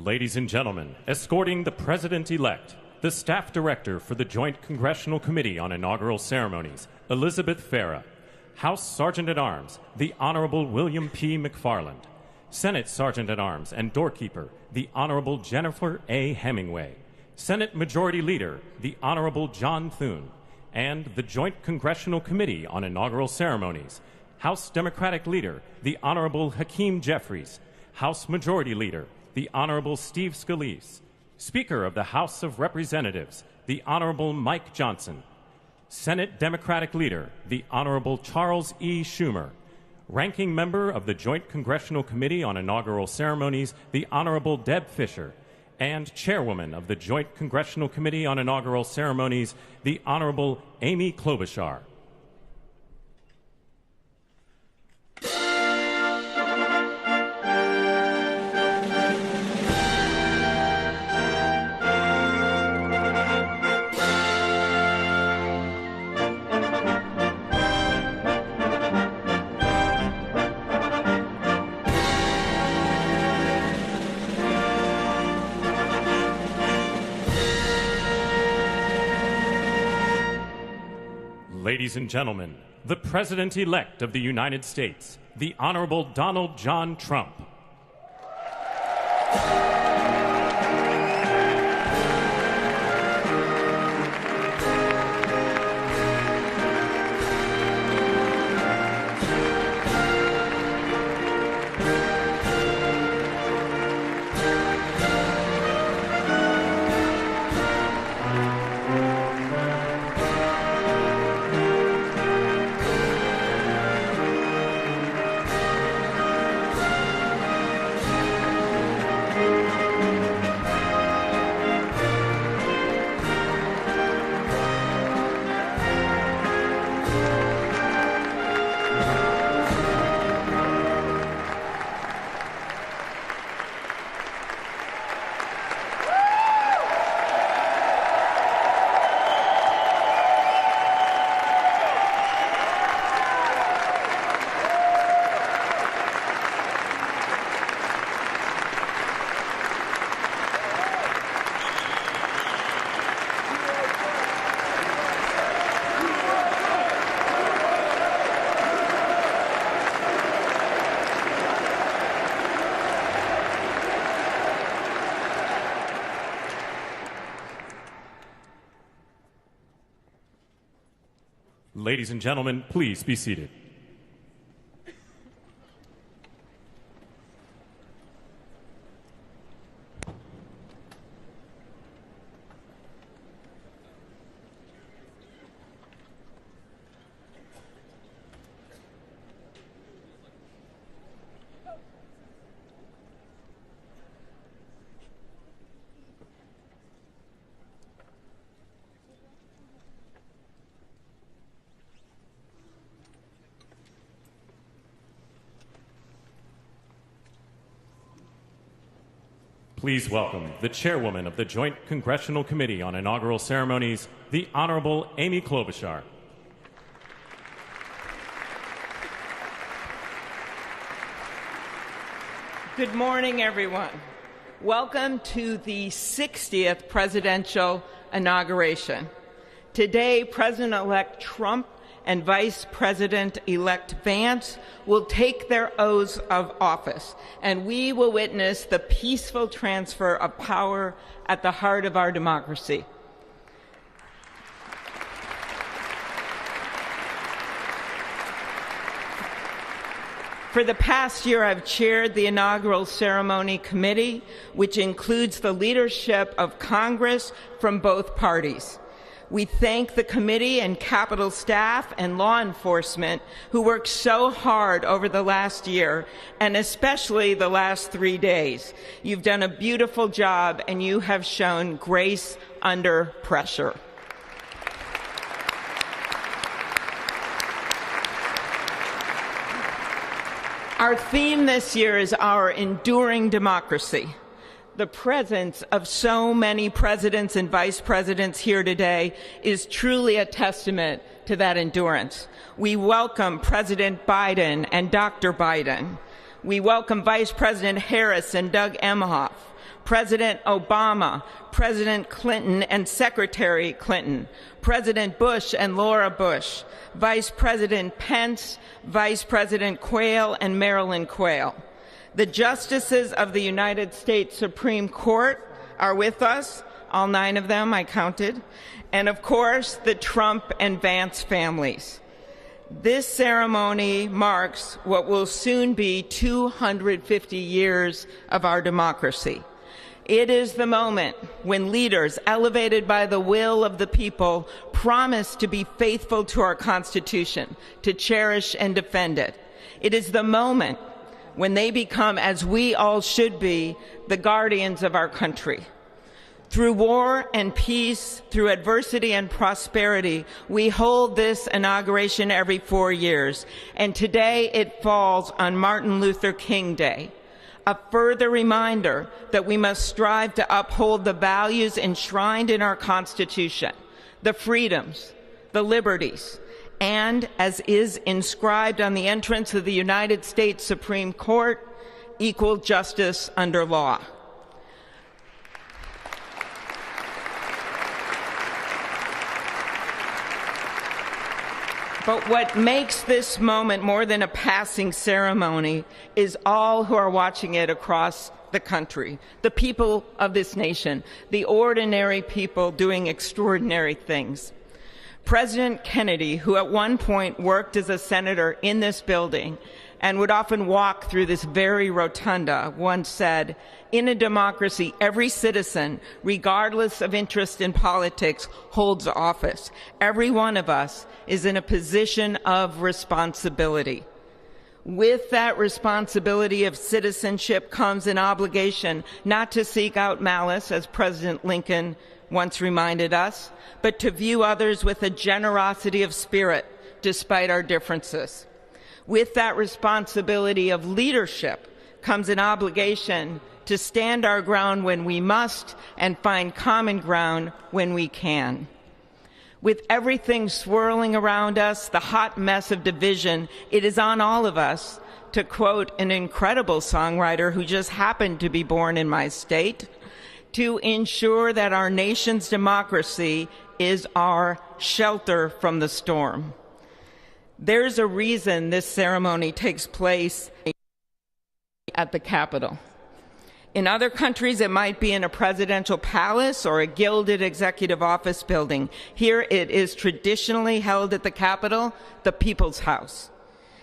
Ladies and gentlemen, escorting the President-elect, the Staff Director for the Joint Congressional Committee on Inaugural Ceremonies, Elizabeth Farah, House Sergeant-at-Arms, the Honorable William P. McFarland, Senate Sergeant-at-Arms and Doorkeeper, the Honorable Jennifer A. Hemingway, Senate Majority Leader, the Honorable John Thune, and the Joint Congressional Committee on Inaugural Ceremonies, House Democratic Leader, the Honorable Hakeem Jeffries, House Majority Leader, the Honorable Steve Scalise, Speaker of the House of Representatives, the Honorable Mike Johnson, Senate Democratic Leader, the Honorable Charles E. Schumer, Ranking Member of the Joint Congressional Committee on Inaugural Ceremonies, the Honorable Deb Fischer, and Chairwoman of the Joint Congressional Committee on Inaugural Ceremonies, the Honorable Amy Klobuchar. Ladies and gentlemen, the President-elect of the United States, the Honorable Donald John Trump. Ladies and gentlemen, please be seated. Please welcome the Chairwoman of the Joint Congressional Committee on Inaugural Ceremonies, the Honorable Amy Klobuchar. Good morning, everyone. Welcome to the 60th presidential inauguration. Today, President-elect Trump and Vice President-elect Vance will take their oaths of office, and we will witness the peaceful transfer of power at the heart of our democracy. For the past year, I've chaired the Inaugural Ceremony Committee, which includes the leadership of Congress from both parties. We thank the committee and Capitol staff and law enforcement who worked so hard over the last year, and especially the last 3 days. You've done a beautiful job, and you have shown grace under pressure. Our theme this year is our enduring democracy. The presence of so many presidents and vice presidents here today is truly a testament to that endurance. We welcome President Biden and Dr. Biden. We welcome Vice President Harris and Doug Emhoff, President Obama, President Clinton and Secretary Clinton, President Bush and Laura Bush, Vice President Pence, Vice President Quayle and Marilyn Quayle. The justices of the United States Supreme Court are with us, all 9 of them I counted, and of course the Trump and Vance families. This ceremony marks what will soon be 250 years of our democracy. It is the moment when leaders elevated by the will of the people promise to be faithful to our Constitution, to cherish and defend it. It is the moment when they become, as we all should be, the guardians of our country. Through war and peace, through adversity and prosperity, we hold this inauguration every 4 years, and today it falls on Martin Luther King Day, a further reminder that we must strive to uphold the values enshrined in our Constitution, the freedoms, the liberties, and, as is inscribed on the entrance of the United States Supreme Court, equal justice under law. But what makes this moment more than a passing ceremony is all who are watching it across the country, the people of this nation, the ordinary people doing extraordinary things. President Kennedy, who at one point worked as a senator in this building and would often walk through this very rotunda, once said, "In a democracy, every citizen, regardless of interest in politics, holds office. Every one of us is in a position of responsibility." With that responsibility of citizenship comes an obligation not to seek out malice, as President Lincoln once reminded us, but to view others with a generosity of spirit despite our differences. With that responsibility of leadership comes an obligation to stand our ground when we must and find common ground when we can. With everything swirling around us, the hot mess of division, it is on all of us, to quote an incredible songwriter who just happened to be born in my state, to ensure that our nation's democracy is our shelter from the storm. There's a reason this ceremony takes place at the Capitol. In other countries, it might be in a presidential palace or a gilded executive office building. Here it is traditionally held at the Capitol, the People's House.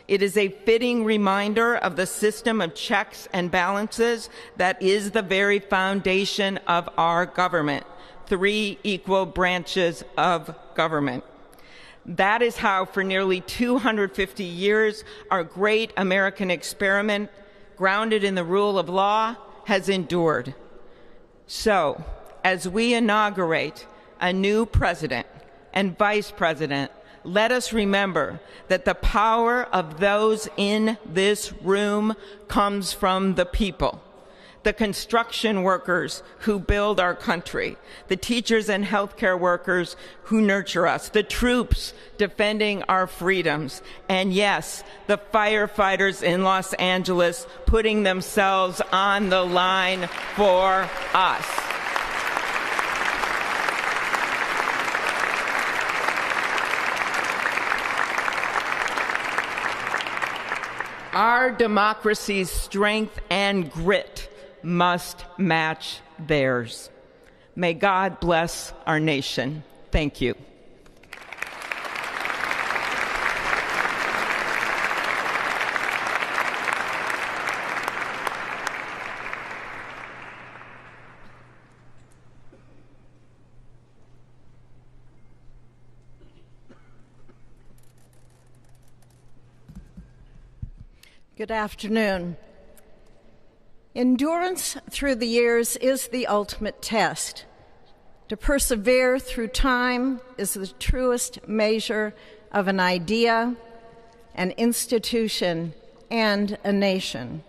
It is a fitting reminder of the system of checks and balances that is the very foundation of our government, 3 equal branches of government. That is how, for nearly 250 years, our great American experiment, grounded in the rule of law, has endured. So, as we inaugurate a new president and vice president, let us remember that the power of those in this room comes from the people. The construction workers who build our country, the teachers and healthcare workers who nurture us, the troops defending our freedoms, and yes, the firefighters in Los Angeles putting themselves on the line for us. Our democracy's strength and grit must match theirs. May God bless our nation. Thank you. Good afternoon. Endurance through the years is the ultimate test. To persevere through time is the truest measure of an idea, an institution, and a nation.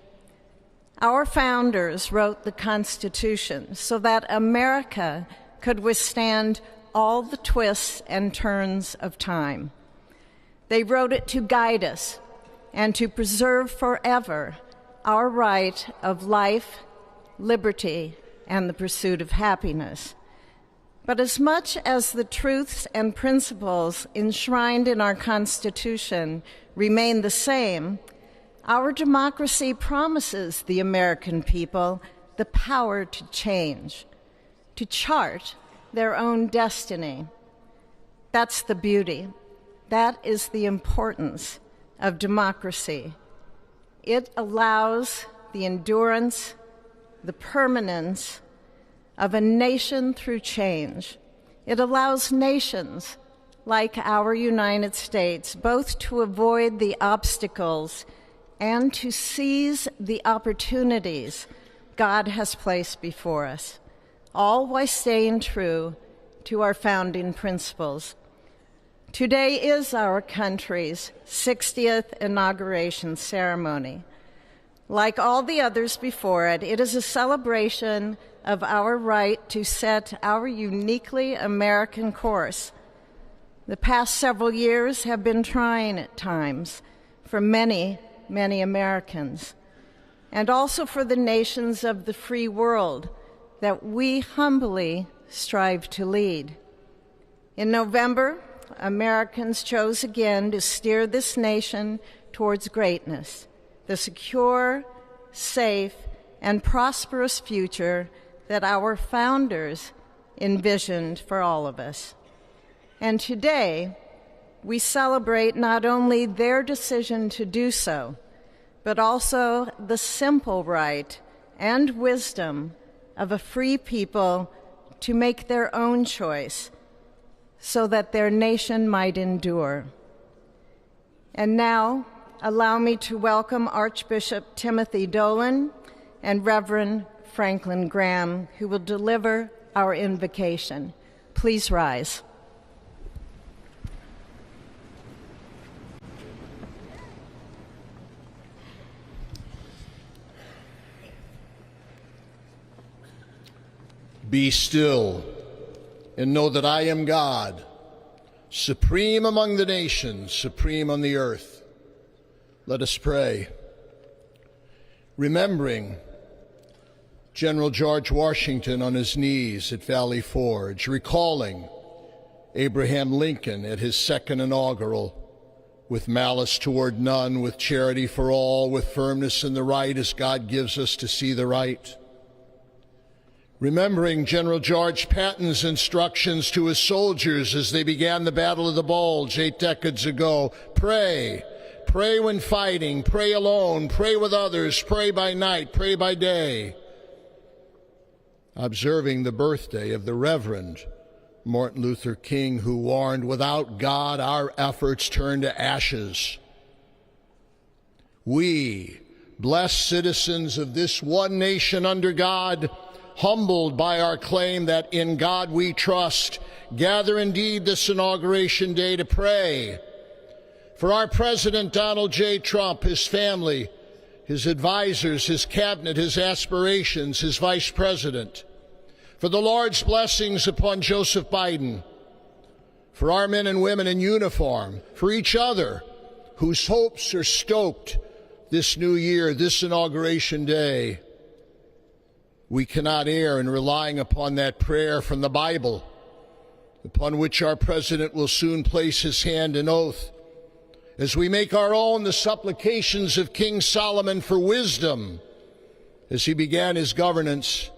Our founders wrote the Constitution so that America could withstand all the twists and turns of time. They wrote it to guide us and to preserve forever our right of life, liberty, and the pursuit of happiness. But as much as the truths and principles enshrined in our Constitution remain the same, our democracy promises the American people the power to change, to chart their own destiny. That's the beauty. That is the importance of democracy. It allows the endurance, the permanence of a nation through change. It allows nations like our United States both to avoid the obstacles and to seize the opportunities God has placed before us, all while staying true to our founding principles. Today is our country's 60th inauguration ceremony. Like all the others before it, it is a celebration of our right to set our uniquely American course. The past several years have been trying at times for many, many Americans, and also for the nations of the free world that we humbly strive to lead. In November, Americans chose again to steer this nation towards greatness, the secure, safe, and prosperous future that our founders envisioned for all of us. And today, we celebrate not only their decision to do so, but also the simple right and wisdom of a free people to make their own choice so that their nation might endure. And now, allow me to welcome Archbishop Timothy Dolan and Reverend Franklin Graham, who will deliver our invocation. Please rise. Be still and know that I am God, supreme among the nations, supreme on the earth. Let us pray. Remembering General George Washington on his knees at Valley Forge, recalling Abraham Lincoln at his second inaugural, with malice toward none, with charity for all, with firmness in the right as God gives us to see the right. Remembering General George Patton's instructions to his soldiers as they began the Battle of the Bulge 8 decades ago. Pray. Pray when fighting. Pray alone. Pray with others. Pray by night. Pray by day. Observing the birthday of the Reverend Martin Luther King, who warned, without God, our efforts turn to ashes. We, blessed citizens of this one nation under God, humbled by our claim that in God we trust, gather indeed this Inauguration Day to pray for our President Donald J. Trump, his family, his advisors, his cabinet, his aspirations, his vice president, for the Lord's blessings upon Joseph Biden, for our men and women in uniform, for each other whose hopes are stoked this new year, this Inauguration Day. We cannot err in relying upon that prayer from the Bible, upon which our president will soon place his hand in oath, as we make our own the supplications of King Solomon for wisdom as he began his governance.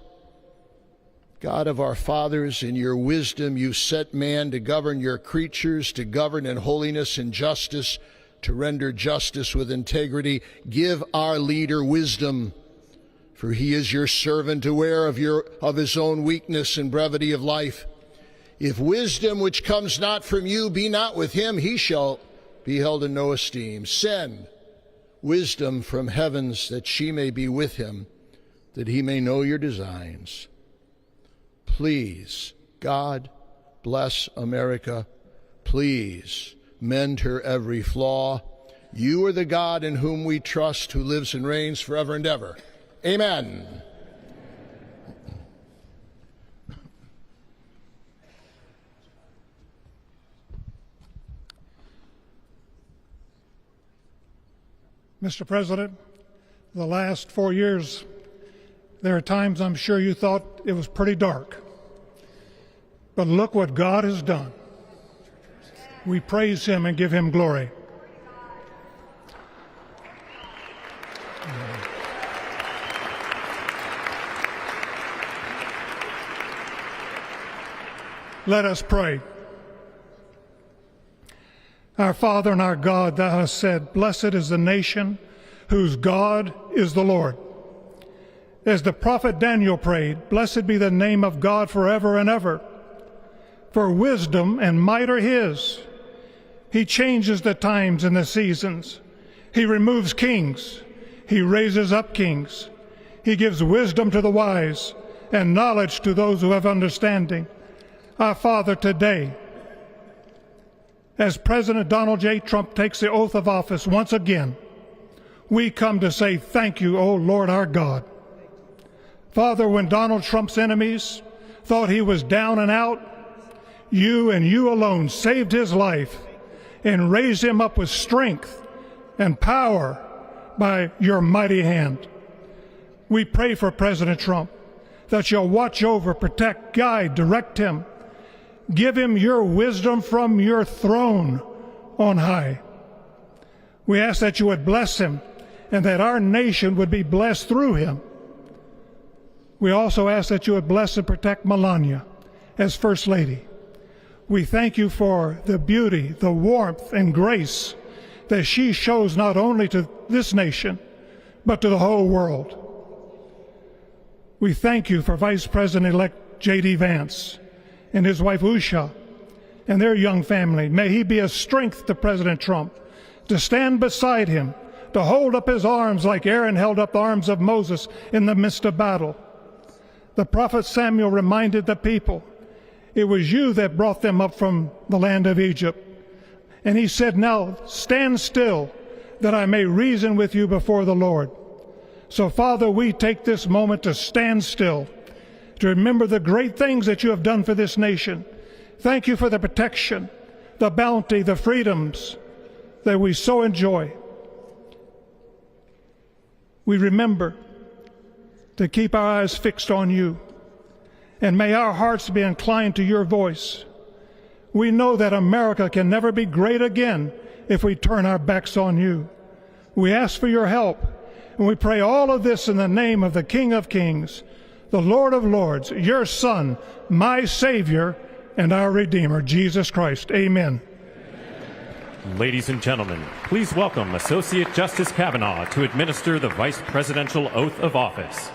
God of our fathers, in your wisdom you set man to govern your creatures, to govern in holiness and justice, to render justice with integrity. Give our leader wisdom, for he is your servant, aware of his own weakness and brevity of life. If wisdom which comes not from you be not with him, he shall be held in no esteem. Send wisdom from heavens that she may be with him, that he may know your designs. Please, God, bless America. Please, mend her every flaw. You are the God in whom we trust, who lives and reigns forever and ever. Amen. Mr. President, the last 4 years There are times I'm sure you thought it was pretty dark. But look what God has done. We praise him and give him glory. Let us pray. Our Father and our God, thou hast said, blessed is the nation whose God is the Lord. As the prophet Daniel prayed, blessed be the name of God forever and ever. For wisdom and might are his. He changes the times and the seasons. He removes kings. He raises up kings. He gives wisdom to the wise and knowledge to those who have understanding. Our Father, today, as President Donald J. Trump takes the oath of office once again, we come to say thank you, O Lord our God. Father, when Donald Trump's enemies thought he was down and out, you and you alone saved his life and raised him up with strength and power by your mighty hand. We pray for President Trump that you'll watch over, protect, guide, direct him. Give him your wisdom from your throne on high. We ask that you would bless him and that our nation would be blessed through him. We also ask that you would bless and protect Melania as First Lady. We thank you for the beauty, the warmth, and grace that she shows not only to this nation, but to the whole world. We thank you for Vice President-elect J.D. Vance and his wife Usha and their young family. May he be a strength to President Trump, to stand beside him, to hold up his arms like Aaron held up the arms of Moses in the midst of battle. The prophet Samuel reminded the people, it was you that brought them up from the land of Egypt. And he said, now stand still, that I may reason with you before the Lord. So, Father, we take this moment to stand still, to remember the great things that you have done for this nation. Thank you for the protection, the bounty, the freedoms that we so enjoy. We remember to keep our eyes fixed on you, and may our hearts be inclined to your voice. We know that America can never be great again if we turn our backs on you. We ask for your help, and we pray all of this in the name of the King of Kings, the Lord of Lords, your Son, my Savior, and our Redeemer, Jesus Christ. Amen. Ladies and gentlemen, please welcome Associate Justice Kavanaugh to administer the Vice Presidential Oath of Office.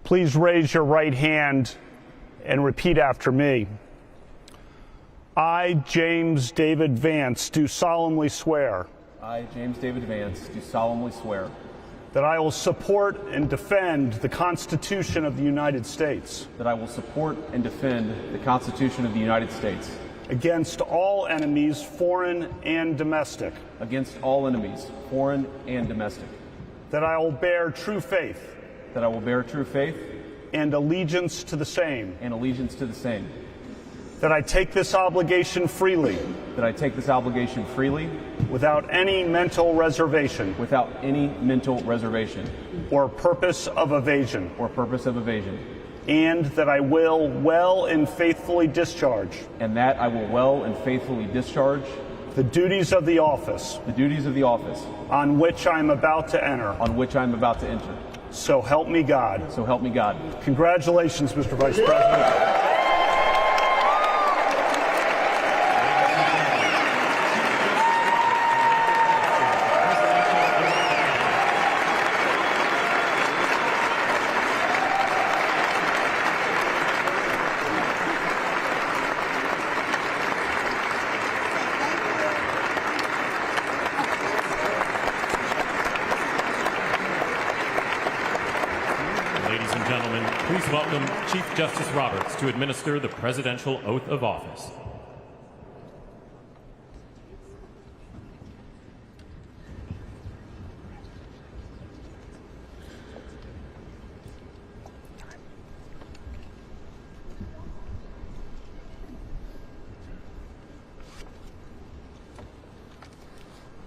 Please raise your right hand and repeat after me. I, James David Vance, do solemnly swear. I, James David Vance, do solemnly swear. That I will support and defend the Constitution of the United States. That I will support and defend the Constitution of the United States. Against all enemies, foreign and domestic. Against all enemies, foreign and domestic. That I will bear true faith. That I will bear true faith. And allegiance to the same. And allegiance to the same. That I take this obligation freely. That I take this obligation freely. Without any mental reservation. Without any mental reservation. Or purpose of evasion. Or purpose of evasion. And that I will well and faithfully discharge. And that I will well and faithfully discharge. The duties of the office. The duties of the office. On which I am about to enter. On which I am about to enter. So help me God. So help me God. Congratulations, Mr. Vice President. Please welcome Chief Justice Roberts to administer the presidential oath of office.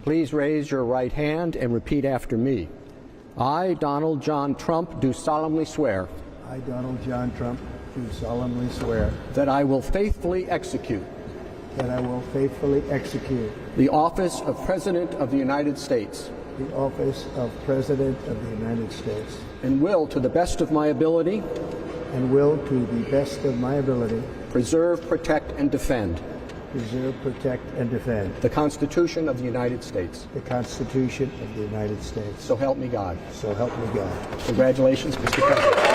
Please raise your right hand and repeat after me. I, Donald John Trump, do solemnly swear. I, Donald John Trump, do solemnly swear. That I will faithfully execute. That I will faithfully execute. The office of President of the United States. The office of President of the United States. And will, to the best of my ability. And will, to the best of my ability. Preserve, protect, and defend. Preserve, protect, and defend. The Constitution of the United States. The Constitution of the United States. So help me God. So help me God. Congratulations, Mr. President.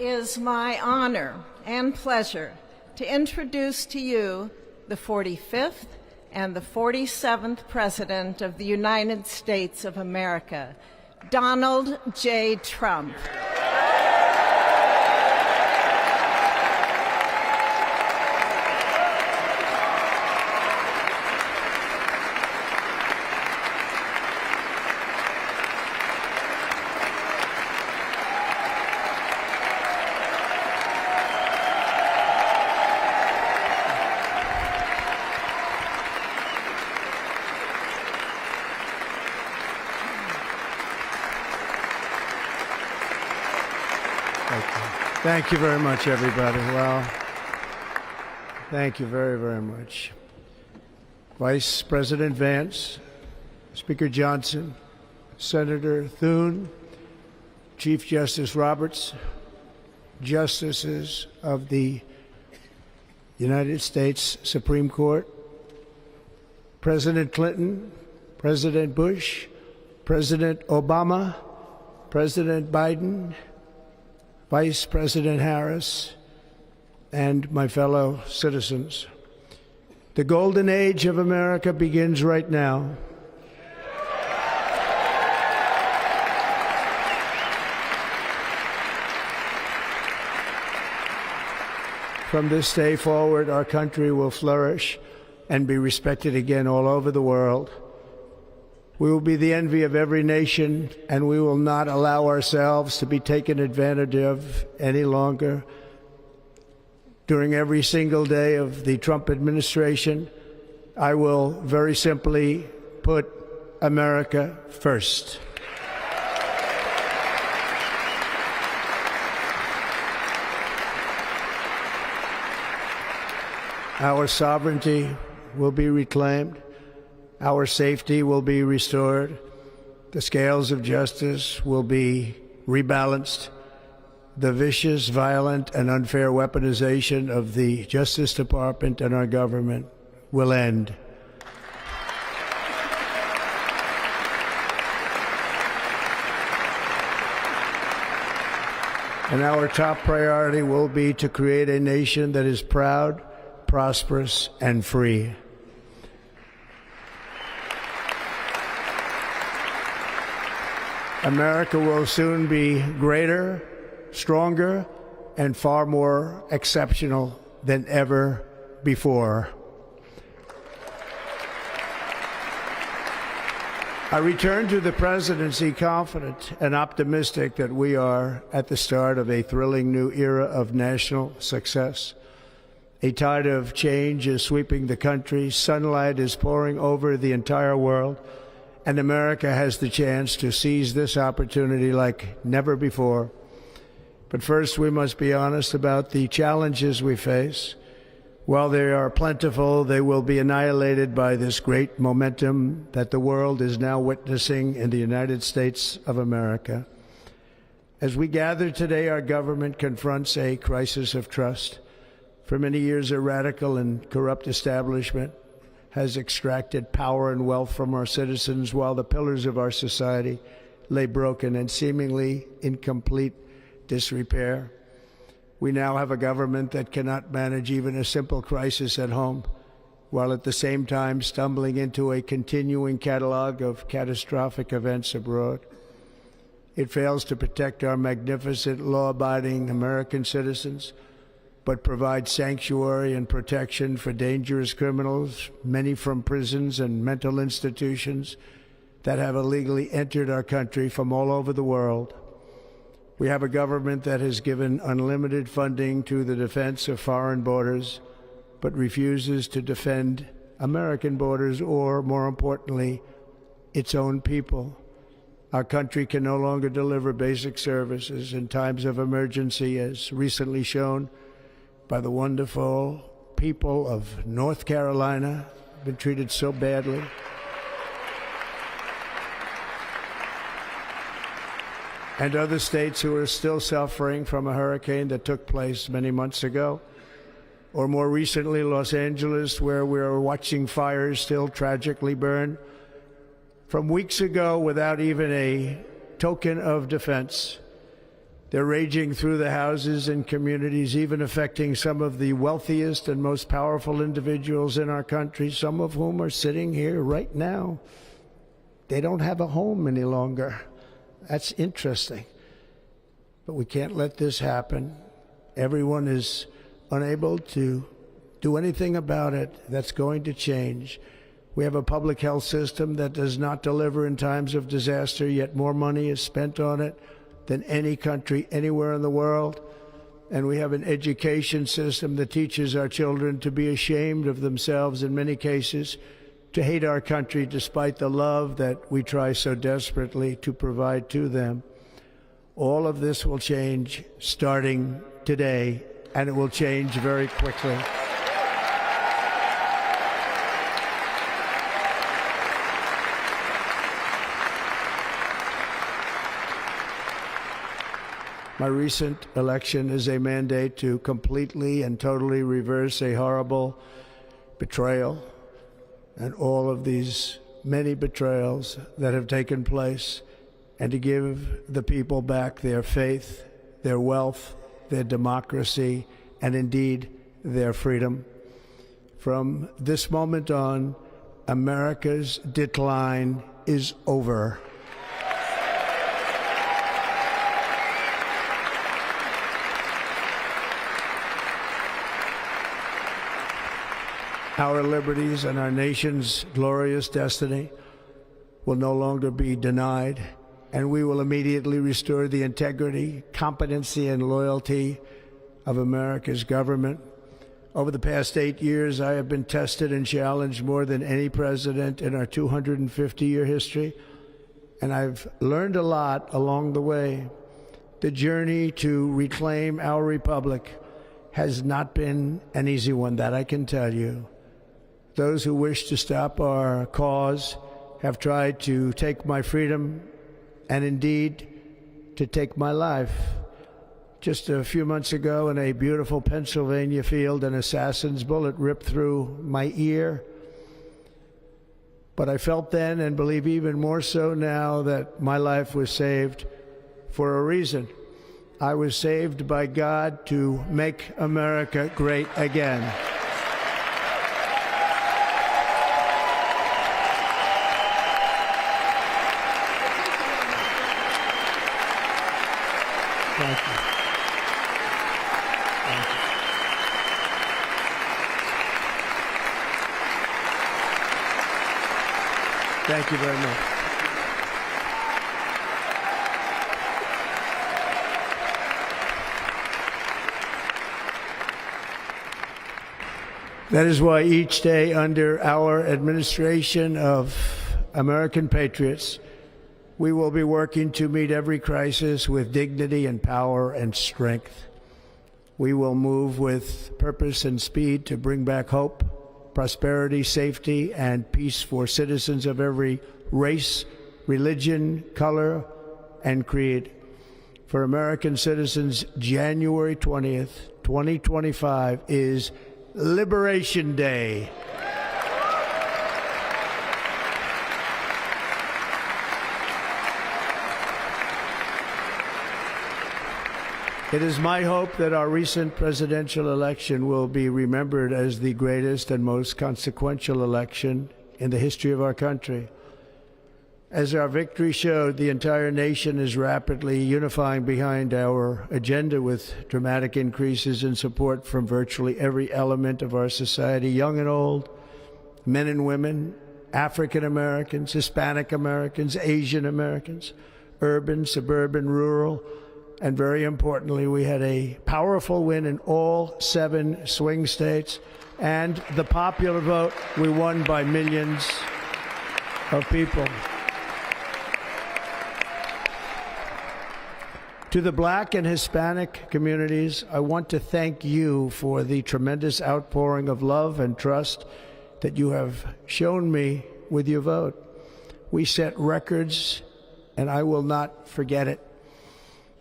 is my honor and pleasure to introduce to you the 45th and the 47th President of the United States of America, Donald J. Trump. Thank you very much, everybody. Well, thank you very, very much. Vice President Vance, Speaker Johnson, Senator Thune, Chief Justice Roberts, Justices of the United States Supreme Court, President Clinton, President Bush, President Obama, President Biden, Vice President Harris, and my fellow citizens. The golden age of America begins right now. From this day forward, our country will flourish and be respected again all over the world. We will be the envy of every nation, and we will not allow ourselves to be taken advantage of any longer. During every single day of the Trump administration, I will very simply put America first. Our sovereignty will be reclaimed. Our safety will be restored. The scales of justice will be rebalanced. The vicious, violent, and unfair weaponization of the Justice Department and our government will end. And our top priority will be to create a nation that is proud, prosperous, and free. America will soon be greater, stronger, and far more exceptional than ever before. I return to the presidency confident and optimistic that we are at the start of a thrilling new era of national success. A tide of change is sweeping the country. Sunlight is pouring over the entire world. And America has the chance to seize this opportunity like never before. But first, we must be honest about the challenges we face. While they are plentiful, they will be annihilated by this great momentum that the world is now witnessing in the United States of America. As we gather today, our government confronts a crisis of trust. For many years, a radical and corrupt establishment has extracted power and wealth from our citizens while the pillars of our society lay broken and seemingly in complete disrepair. We now have a government that cannot manage even a simple crisis at home, while at the same time stumbling into a continuing catalog of catastrophic events abroad. It fails to protect our magnificent, law-abiding American citizens, but provides sanctuary and protection for dangerous criminals, many from prisons and mental institutions that have illegally entered our country from all over the world. We have a government that has given unlimited funding to the defense of foreign borders, but refuses to defend American borders or, more importantly, its own people. Our country can no longer deliver basic services in times of emergency, as recently shown by the wonderful people of North Carolina, been treated so badly. And other states who are still suffering from a hurricane that took place many months ago. Or more recently, Los Angeles, where we're watching fires still tragically burn. From weeks ago, without even a token of defense, They're raging through the houses and communities, even affecting some of the wealthiest and most powerful individuals in our country, some of whom are sitting here right now. They don't have a home any longer. That's interesting. But we can't let this happen. Everyone is unable to do anything about it. That's going to change. We have a public health system that does not deliver in times of disaster, yet more money is spent on it than any country anywhere in the world. And we have an education system that teaches our children to be ashamed of themselves in many cases, to hate our country despite the love that we try so desperately to provide to them. All of this will change starting today, and it will change very quickly. My recent election is a mandate to completely and totally reverse a horrible betrayal and all of these many betrayals that have taken place, and to give the people back their faith, their wealth, their democracy, and indeed their freedom. From this moment on, America's decline is over. Our liberties and our nation's glorious destiny will no longer be denied, and we will immediately restore the integrity, competency, and loyalty of America's government. Over the past 8 years, I have been tested and challenged more than any president in our 250-year history, and I've learned a lot along the way. The journey to reclaim our republic has not been an easy one, that I can tell you. Those who wish to stop our cause have tried to take my freedom and indeed to take my life. Just a few months ago in a beautiful Pennsylvania field, an assassin's bullet ripped through my ear. But I felt then, and believe even more so now, that my life was saved for a reason. I was saved by God to make America great again. Thank you. Thank you. Thank you very much. That is why each day under our administration of American patriots, we will be working to meet every crisis with dignity and power and strength. We will move with purpose and speed to bring back hope, prosperity, safety, and peace for citizens of every race, religion, color, and creed. For American citizens, January 20th, 2025 is Liberation Day. It is my hope that our recent presidential election will be remembered as the greatest and most consequential election in the history of our country. As our victory showed, the entire nation is rapidly unifying behind our agenda with dramatic increases in support from virtually every element of our society, young and old, men and women, African Americans, Hispanic Americans, Asian Americans, urban, suburban, rural, and very importantly, we had a powerful win in all 7 swing states, and the popular vote, we won by millions of people. To the Black and Hispanic communities, I want to thank you for the tremendous outpouring of love and trust that you have shown me with your vote. We set records, and I will not forget it.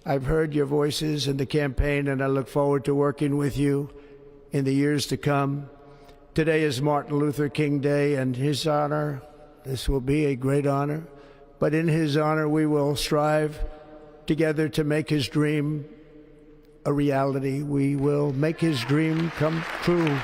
I've heard your voices in the campaign, and I look forward to working with you in the years to come. Today is Martin Luther King Day, and his honor, this will be a great honor, but in his honor we will strive together to make his dream a reality. We will make his dream come true.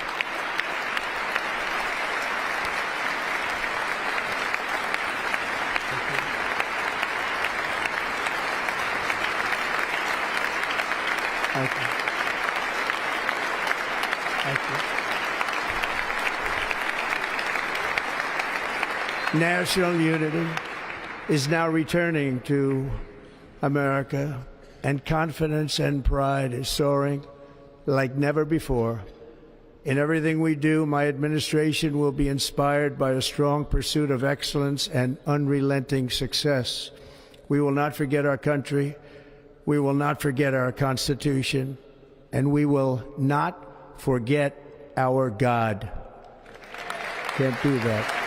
Thank you. Thank you. National unity is now returning to America, and confidence and pride is soaring like never before. In everything we do, my administration will be inspired by a strong pursuit of excellence and unrelenting success. We will not forget our country. We will not forget our Constitution, and we will not forget our God. Can't do that.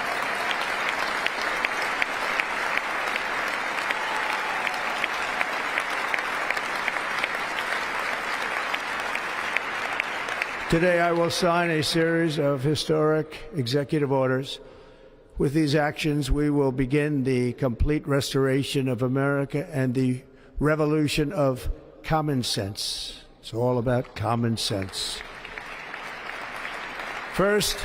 Today, I will sign a series of historic executive orders. With these actions, we will begin the complete restoration of America and the revolution of common sense. It's all about common sense. First,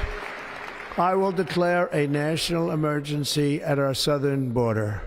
I will declare a national emergency at our southern border.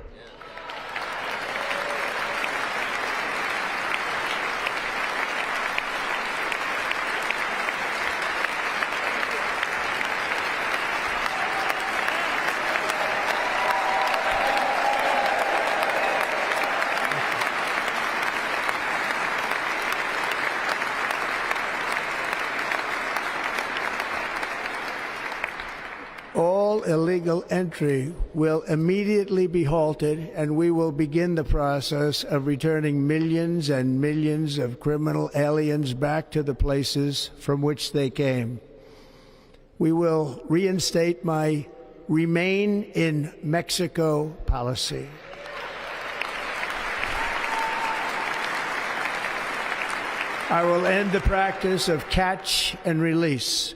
All illegal entry will immediately be halted, and we will begin the process of returning millions and millions of criminal aliens back to the places from which they came. We will reinstate my Remain in Mexico policy. I will end the practice of catch and release.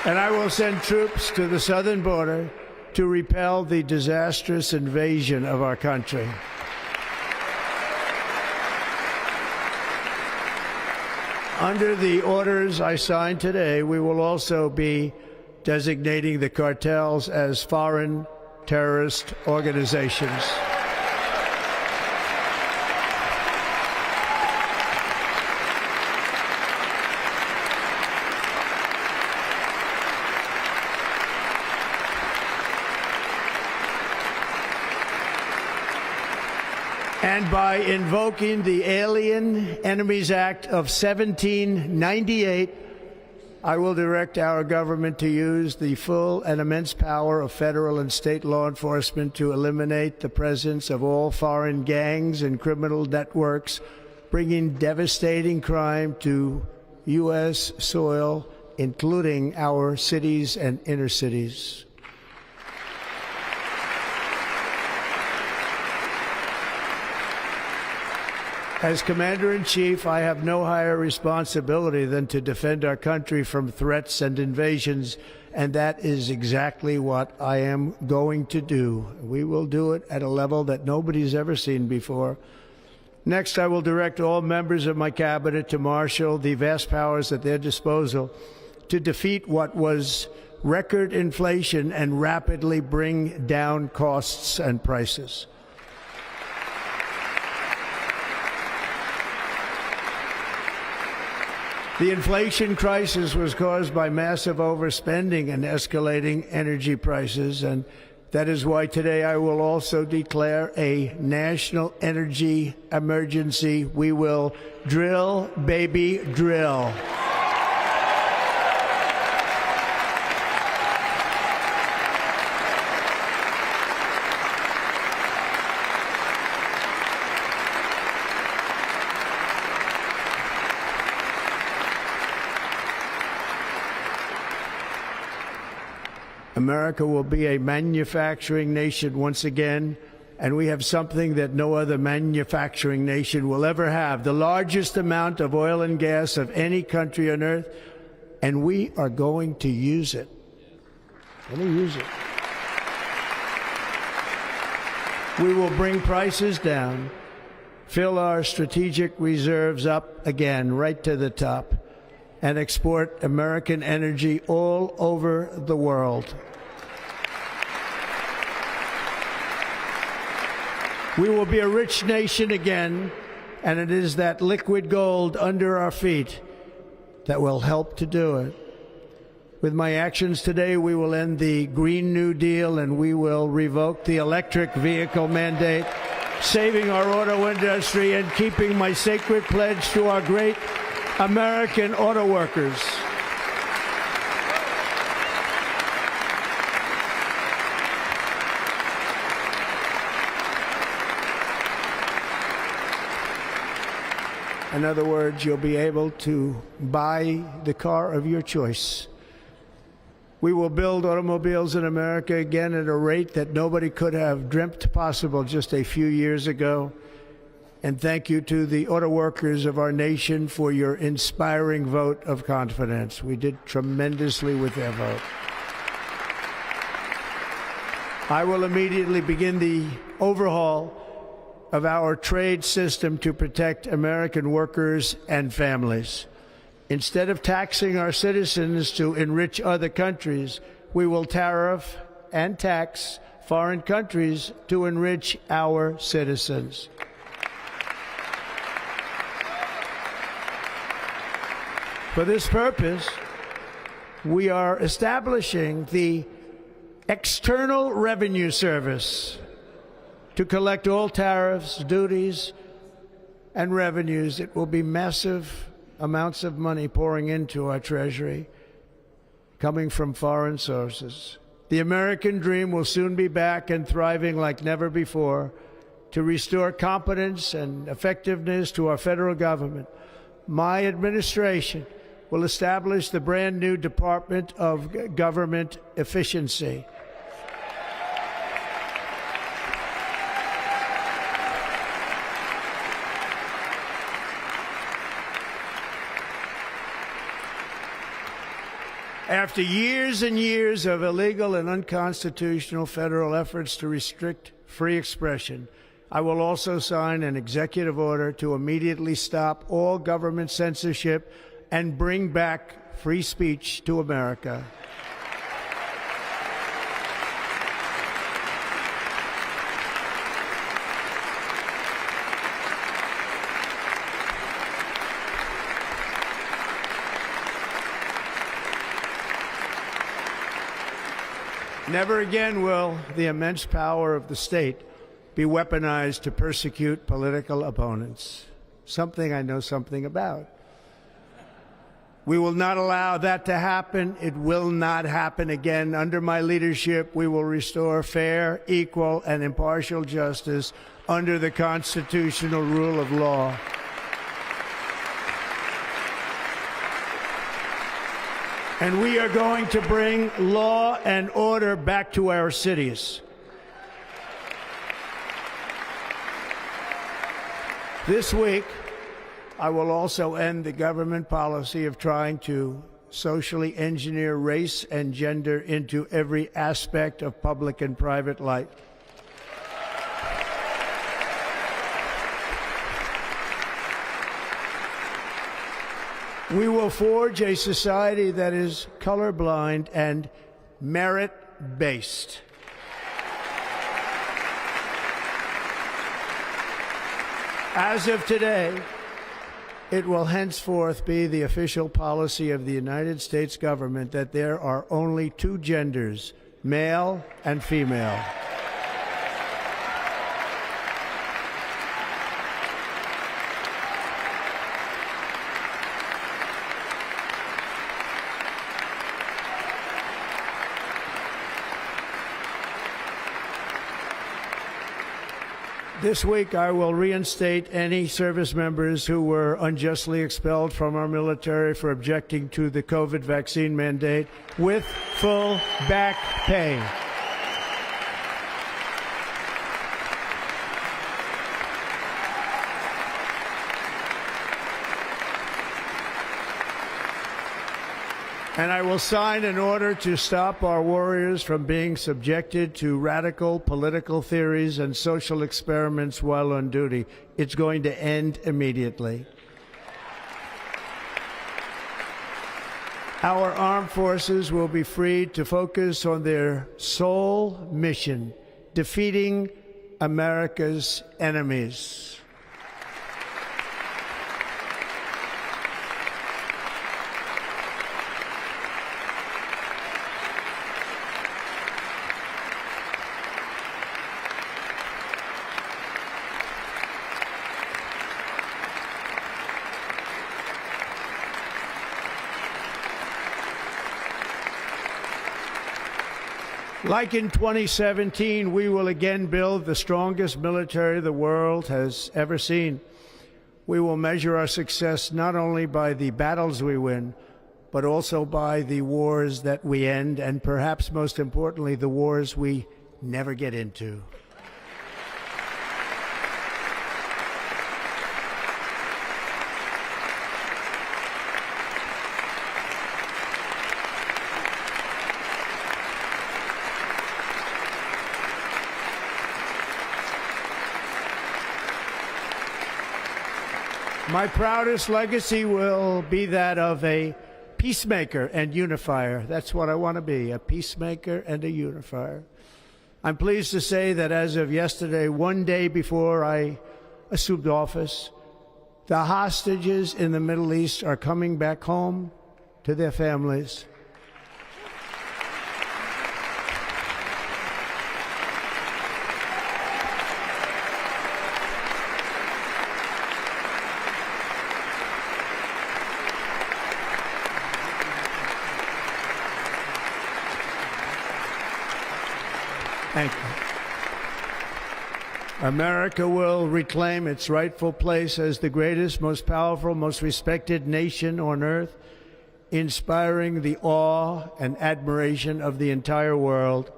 And I will send troops to the southern border to repel the disastrous invasion of our country. Under the orders I signed today, we will also be designating the cartels as foreign terrorist organizations. And by invoking the Alien Enemies Act of 1798, I will direct our government to use the full and immense power of federal and state law enforcement to eliminate the presence of all foreign gangs and criminal networks, bringing devastating crime to U.S. soil, including our cities and inner cities. As Commander-in-Chief, I have no higher responsibility than to defend our country from threats and invasions, and that is exactly what I am going to do. We will do it at a level that nobody's ever seen before. Next, I will direct all members of my cabinet to marshal the vast powers at their disposal to defeat what was record inflation and rapidly bring down costs and prices. The inflation crisis was caused by massive overspending and escalating energy prices, and that is why today I will also declare a national energy emergency. We will drill, baby, drill. America will be a manufacturing nation once again, and we have something that no other manufacturing nation will ever have, the largest amount of oil and gas of any country on earth, and we are going to use it. We're going to use it. We will bring prices down, fill our strategic reserves up again, right to the top, and export American energy all over the world. We will be a rich nation again, and it is that liquid gold under our feet that will help to do it. With my actions today, we will end the Green New Deal and we will revoke the electric vehicle mandate, saving our auto industry and keeping my sacred pledge to our great American auto workers. In other words, you'll be able to buy the car of your choice. We will build automobiles in America again at a rate that nobody could have dreamt possible just a few years ago. And thank you to the auto workers of our nation for your inspiring vote of confidence. We did tremendously with their vote. I will immediately begin the overhaul of our trade system to protect American workers and families. Instead of taxing our citizens to enrich other countries, we will tariff and tax foreign countries to enrich our citizens. For this purpose, we are establishing the External Revenue Service to collect all tariffs, duties, and revenues. It will be massive amounts of money pouring into our treasury, coming from foreign sources. The American dream will soon be back and thriving like never before to restore competence and effectiveness to our federal government. My administration will establish the brand new Department of Government Efficiency. After years and years of illegal and unconstitutional federal efforts to restrict free expression, I will also sign an executive order to immediately stop all government censorship and bring back free speech to America. Never again will the immense power of the state be weaponized to persecute political opponents, something I know something about. We will not allow that to happen. It will not happen again. Under my leadership, we will restore fair, equal, and impartial justice under the constitutional rule of law. And we are going to bring law and order back to our cities. This week, I will also end the government policy of trying to socially engineer race and gender into every aspect of public and private life. We will forge a society that is colorblind and merit-based. As of today, it will henceforth be the official policy of the United States government that there are only two genders, male and female. This week, I will reinstate any service members who were unjustly expelled from our military for objecting to the COVID vaccine mandate with full back pay. And I will sign an order to stop our warriors from being subjected to radical political theories and social experiments while on duty. It's going to end immediately. Our armed forces will be freed to focus on their sole mission, defeating America's enemies. Like in 2017, we will again build the strongest military the world has ever seen. We will measure our success not only by the battles we win, but also by the wars that we end, and perhaps most importantly, the wars we never get into. My proudest legacy will be that of a peacemaker and unifier. That's what I want to be, a peacemaker and a unifier. I'm pleased to say that as of yesterday, one day before I assumed office, the hostages in the Middle East are coming back home to their families. Thank you. America will reclaim its rightful place as the greatest, most powerful, most respected nation on earth, inspiring the awe and admiration of the entire world.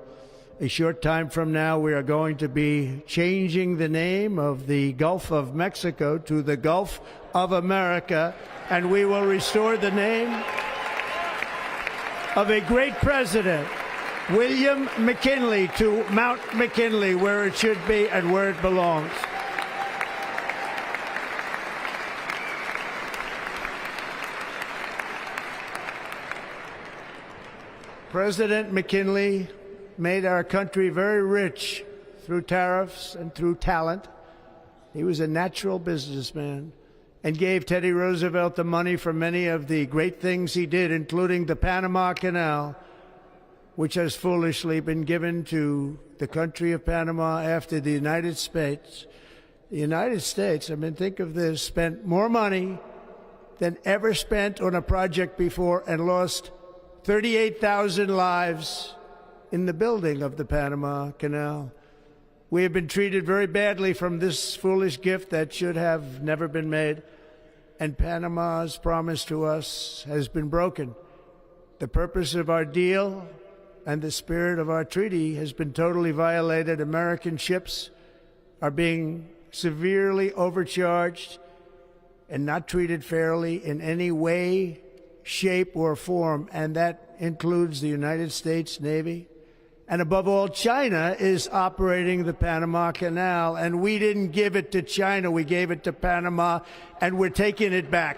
A short time from now, we are going to be changing the name of the Gulf of Mexico to the Gulf of America, and we will restore the name of a great president, William McKinley, to Mount McKinley, where it should be and where it belongs. President McKinley made our country very rich through tariffs and through talent. He was a natural businessman and gave Teddy Roosevelt the money for many of the great things he did, including the Panama Canal, which has foolishly been given to the country of Panama after the United States. The United States, I mean, think of this, spent more money than ever spent on a project before and lost 38,000 lives in the building of the Panama Canal. We have been treated very badly from this foolish gift that should have never been made, and Panama's promise to us has been broken. The purpose of our deal and the spirit of our treaty has been totally violated. American ships are being severely overcharged and not treated fairly in any way, shape, or form, and that includes the United States Navy. And above all, China is operating the Panama Canal, and we didn't give it to China, we gave it to Panama, and we're taking it back.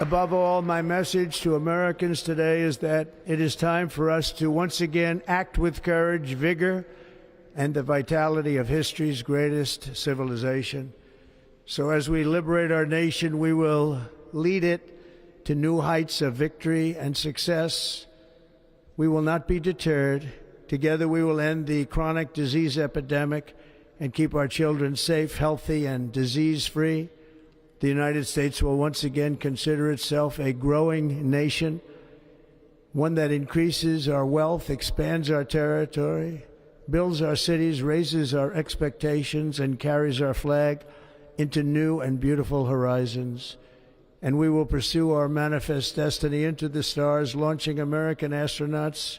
Above all, my message to Americans today is that it is time for us to once again act with courage, vigor, and the vitality of history's greatest civilization. So as we liberate our nation, we will lead it to new heights of victory and success. We will not be deterred. Together we will end the chronic disease epidemic and keep our children safe, healthy, and disease-free. The United States will once again consider itself a growing nation, one that increases our wealth, expands our territory, builds our cities, raises our expectations, and carries our flag into new and beautiful horizons. and we will pursue our manifest destiny into the stars, launching American astronauts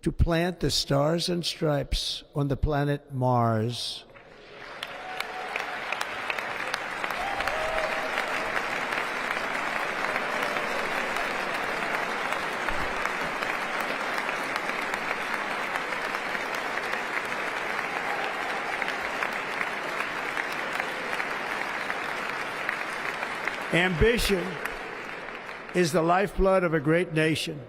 to plant the stars and stripes on the planet Mars. Ambition is the lifeblood of a great nation,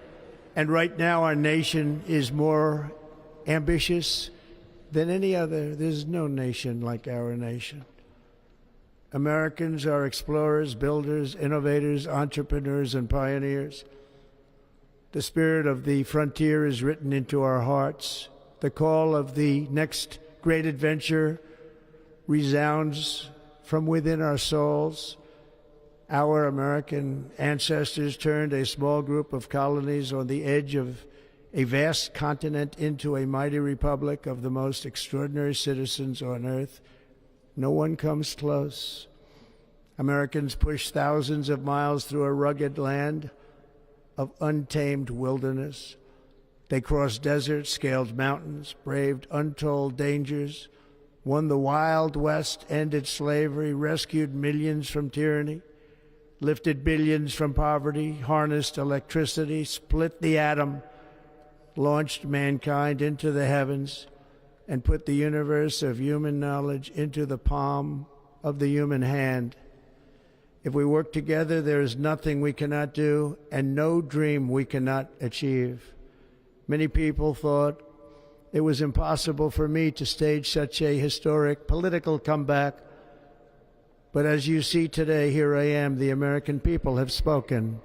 and right now our nation is more ambitious than any other. There's no nation like our nation. Americans are explorers, builders, innovators, entrepreneurs, and pioneers. The spirit of the frontier is written into our hearts. The call of the next great adventure resounds from within our souls. Our American ancestors turned a small group of colonies on the edge of a vast continent into a mighty republic of the most extraordinary citizens on earth. No one comes close. Americans pushed thousands of miles through a rugged land of untamed wilderness. They crossed deserts, scaled mountains, braved untold dangers, won the Wild West, ended slavery, rescued millions from tyranny, lifted billions from poverty, harnessed electricity, split the atom, launched mankind into the heavens, and put the universe of human knowledge into the palm of the human hand. If we work together, there is nothing we cannot do and no dream we cannot achieve. Many people thought it was impossible for me to stage such a historic political comeback. But as you see today, here I am. The American people have spoken.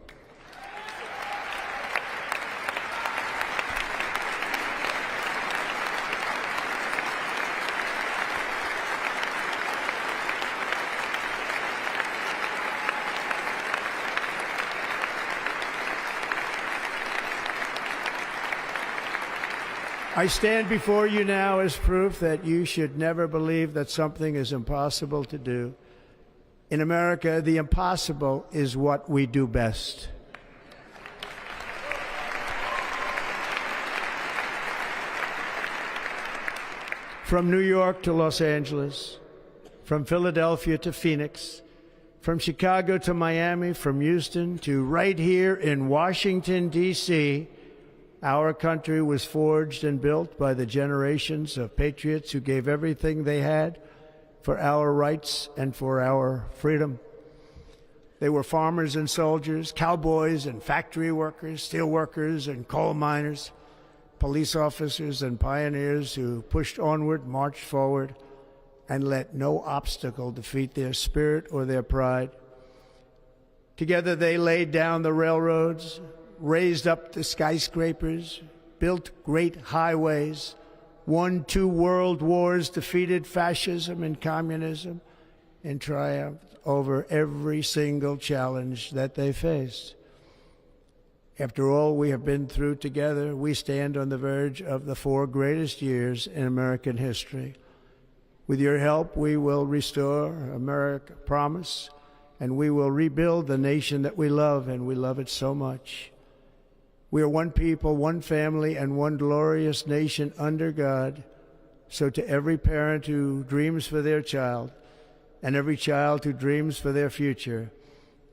I stand before you now as proof that you should never believe that something is impossible to do. In America, the impossible is what we do best. From New York to Los Angeles, from Philadelphia to Phoenix, from Chicago to Miami, from Houston to right here in Washington, D.C., our country was forged and built by the generations of patriots who gave everything they had for our rights and for our freedom. They were farmers and soldiers, cowboys and factory workers, steel workers and coal miners, police officers and pioneers who pushed onward, marched forward, and let no obstacle defeat their spirit or their pride. Together they laid down the railroads, raised up the skyscrapers, built great highways, won 2 world wars, defeated fascism and communism, and triumphed over every single challenge that they faced. After all we have been through together, we stand on the verge of the 4 greatest years in American history. With your help, we will restore America promise, and we will rebuild the nation that we love, and we love it so much. We are one people, one family, and one glorious nation under God. So to every parent who dreams for their child, and every child who dreams for their future,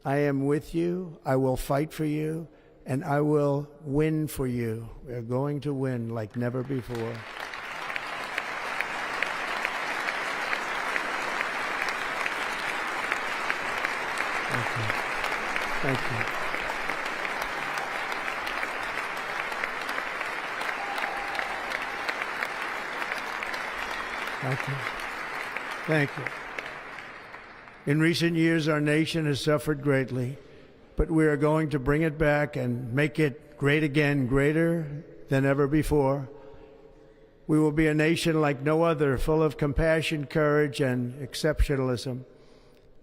I am with you, I will fight for you, and I will win for you. We are going to win like never before. Thank you. Thank you. Thank you. Thank you. In recent years, our nation has suffered greatly, but we are going to bring it back and make it great again, greater than ever before. We will be a nation like no other, full of compassion, courage, and exceptionalism.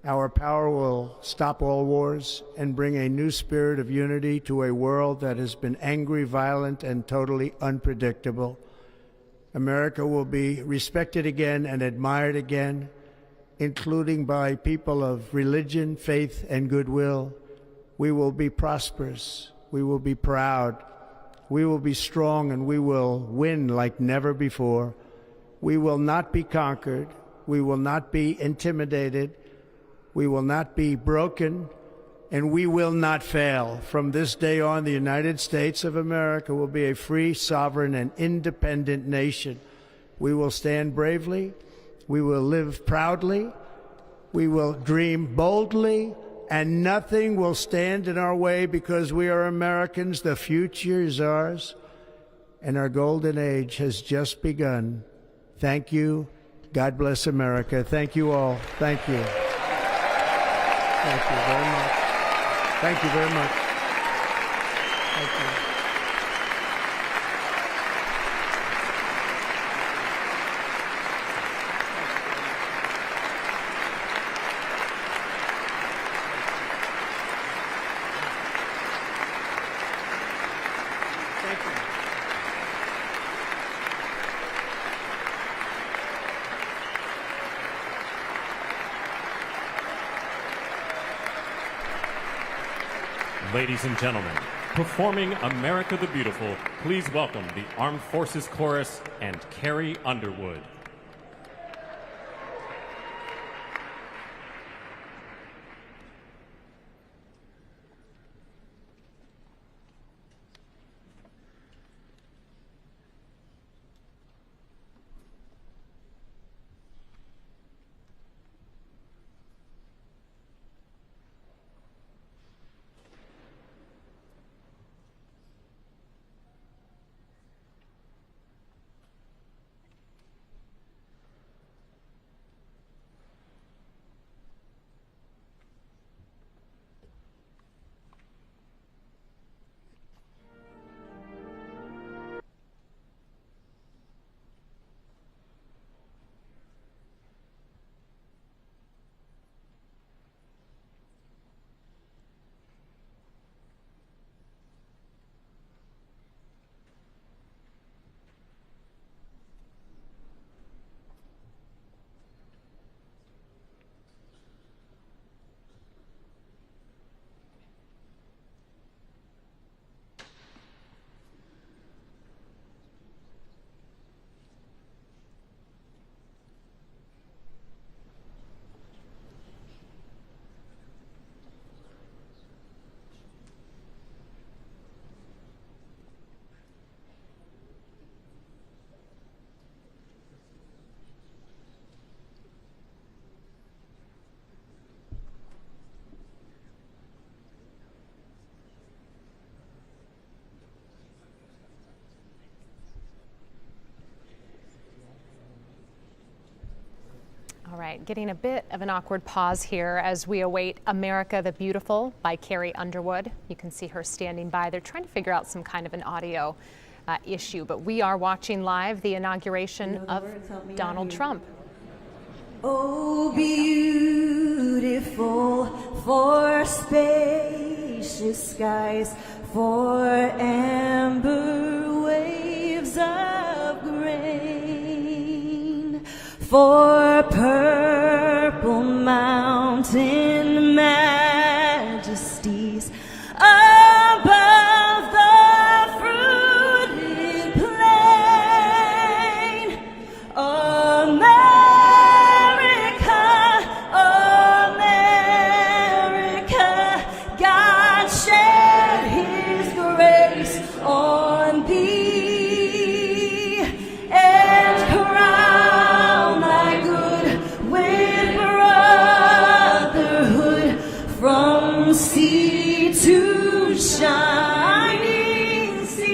Our power will stop all wars and bring a new spirit of unity to a world that has been angry, violent, and totally unpredictable. America will be respected again and admired again, including by people of religion, faith, and goodwill. We will be prosperous. We will be proud. We will be strong, and we will win like never before. We will not be conquered. We will not be intimidated. We will not be broken, and we will not fail. From this day on, the United States of America will be a free, sovereign, and independent nation. We will stand bravely. We will live proudly. We will dream boldly, and nothing will stand in our way because we are Americans. The future is ours, and our golden age has just begun. Thank you. God bless America. Thank you all. Thank you. Thank you very much. Thank you very much. Thank you. Ladies and gentlemen, performing America the Beautiful, please welcome the Armed Forces Chorus and Carrie Underwood. All right, getting a bit of an awkward pause here as we await America the Beautiful by Carrie Underwood. You can see her standing by. They're trying to figure out some kind of an audio issue, but we are watching live the inauguration of Donald Trump. Oh, beautiful for spacious skies, for amber waves of grain, for purple mountain majesties above the fruited plain. America, America, God shed his grace on thee and crown thy good with brotherhood from sea to shining sea.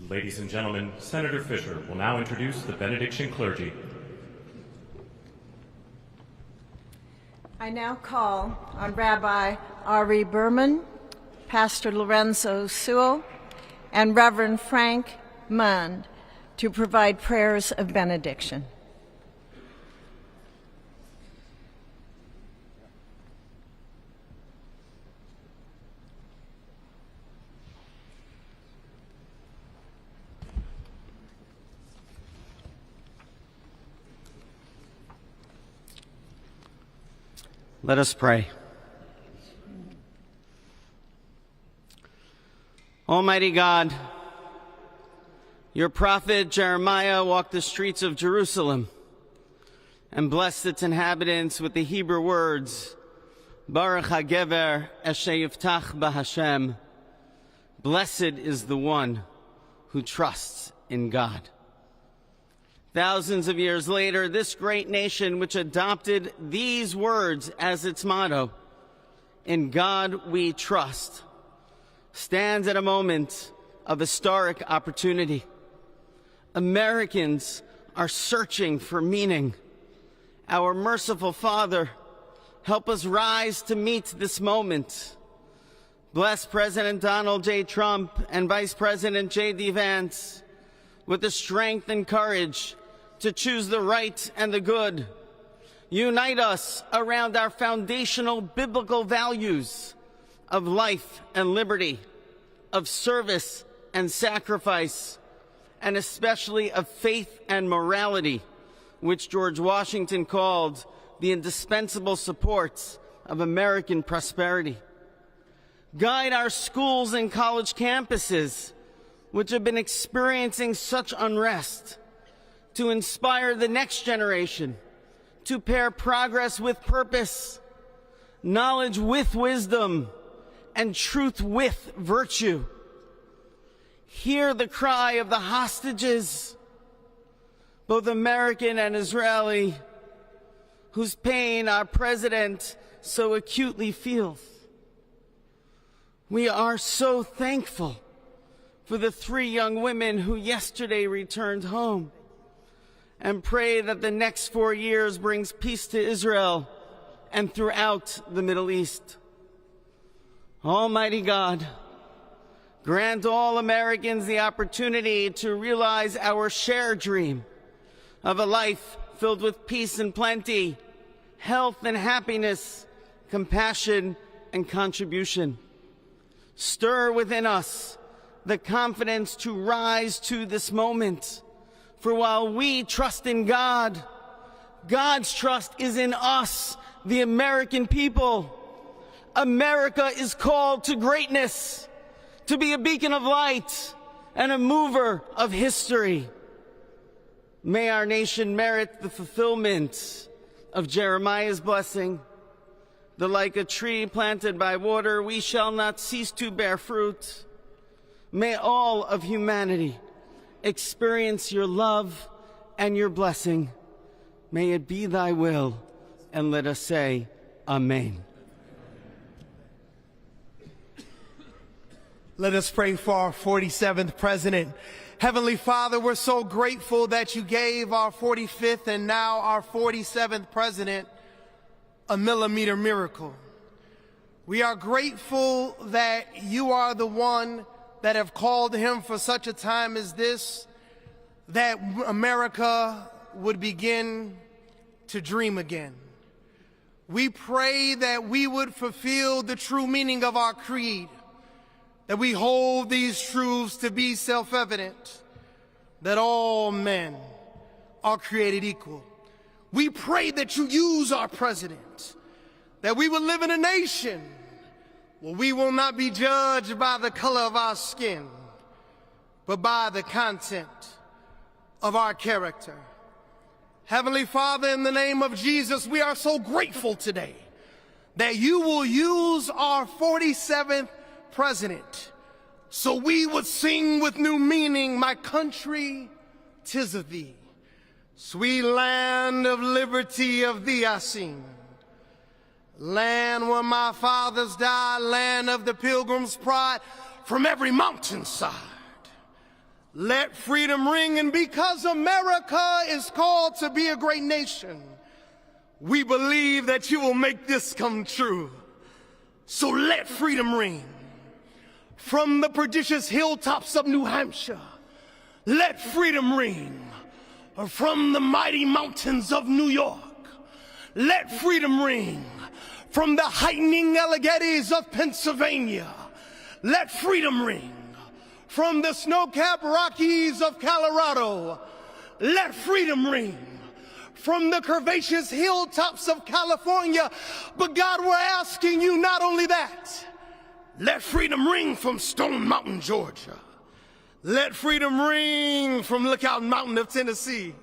Ladies and gentlemen, Senator Fisher will now introduce the benediction clergy. I now call on Rabbi Ari Berman, Pastor Lorenzo Sewell, and Reverend Frank Mund to provide prayers of benediction. Let us pray. Almighty God, your prophet Jeremiah walked the streets of Jerusalem and blessed its inhabitants with the Hebrew words, Baruch HaGever Asher Yiftach BaHashem. Blessed is the one who trusts in God. Thousands of years later, this great nation, which adopted these words as its motto, "In God we trust," stands at a moment of historic opportunity. Americans are searching for meaning. Our merciful Father, help us rise to meet this moment. Bless President Donald J. Trump and Vice President J.D. Vance with the strength and courage to choose the right and the good. Unite us around our foundational biblical values of life and liberty, of service and sacrifice, and especially of faith and morality, which George Washington called the indispensable supports of American prosperity. Guide our schools and college campuses, which have been experiencing such unrest, to inspire the next generation to pair progress with purpose, knowledge with wisdom, and truth with virtue. Hear the cry of the hostages, both American and Israeli, whose pain our president so acutely feels. We are so thankful for the 3 young women who yesterday returned home, and pray that the next 4 years brings peace to Israel and throughout the Middle East. Almighty God, grant all Americans the opportunity to realize our shared dream of a life filled with peace and plenty, health and happiness, compassion and contribution. Stir within us the confidence to rise to this moment. For while we trust in God, God's trust is in us, the American people. America is called to greatness, to be a beacon of light and a mover of history. May our nation merit the fulfillment of Jeremiah's blessing, that like a tree planted by water, we shall not cease to bear fruit. May all of humanity experience your love and your blessing. May it be thy will, and let us say, Amen. Let us pray for our 47th president. Heavenly Father, we're so grateful that you gave our 45th and now our 47th president a millimeter miracle. We are grateful that you are the one that have called him for such a time as this, that America would begin to dream again. We pray that we would fulfill the true meaning of our creed, that we hold these truths to be self-evident, that all men are created equal. We pray that you use our president, that we will live in a nation where we will not be judged by the color of our skin, but by the content of our character. Heavenly Father, in the name of Jesus, we are so grateful today that you will use our 47th president so we would sing with new meaning, my country, 'tis of thee. Sweet land of liberty, of thee I sing. Land where my fathers died, land of the pilgrim's pride, from every mountainside. Let freedom ring, and because America is called to be a great nation, We believe that you will make this come true. So let freedom ring from the prodigious hilltops of New Hampshire. Let freedom ring from the mighty mountains of New York. Let freedom ring from the heightening Alleghenies of Pennsylvania. Let freedom ring from the snow-capped Rockies of Colorado. Let freedom ring from the curvaceous hilltops of California. But God, we're asking you not only that. Let freedom ring from Stone Mountain, Georgia. Let freedom ring from Lookout Mountain of Tennessee.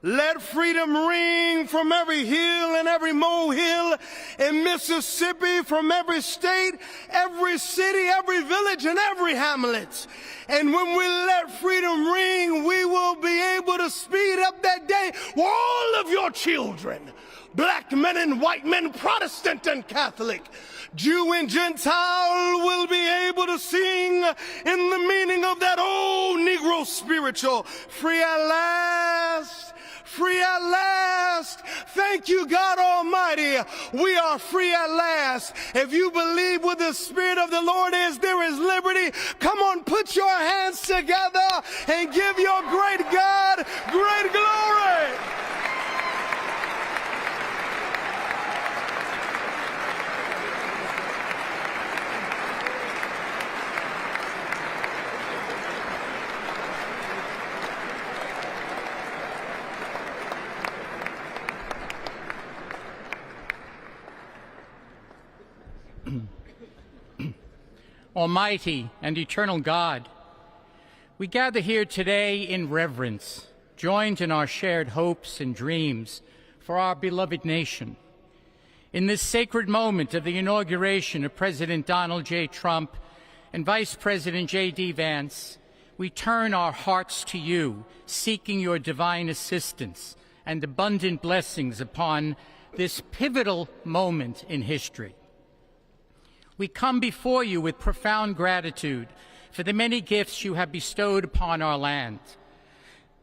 Let freedom ring from every hill and every molehill in Mississippi, from every state, every city, every village, and every hamlet. And when we let freedom ring, we will be able to speed up that day where all of your children, black men and white men, Protestant and Catholic, Jew and Gentile, will be able to sing in the meaning of that old Negro spiritual, free at last, free at last. Thank you, God Almighty. We are free at last. If you believe where the Spirit of the Lord is, there is liberty. Come on, put your hands together and give your great God great glory. Almighty and eternal God, we gather here today in reverence, joined in our shared hopes and dreams for our beloved nation. In this sacred moment of the inauguration of President Donald J. Trump and Vice President J.D. Vance, we turn our hearts to you, seeking your divine assistance and abundant blessings upon this pivotal moment in history. We come before you with profound gratitude for the many gifts you have bestowed upon our land.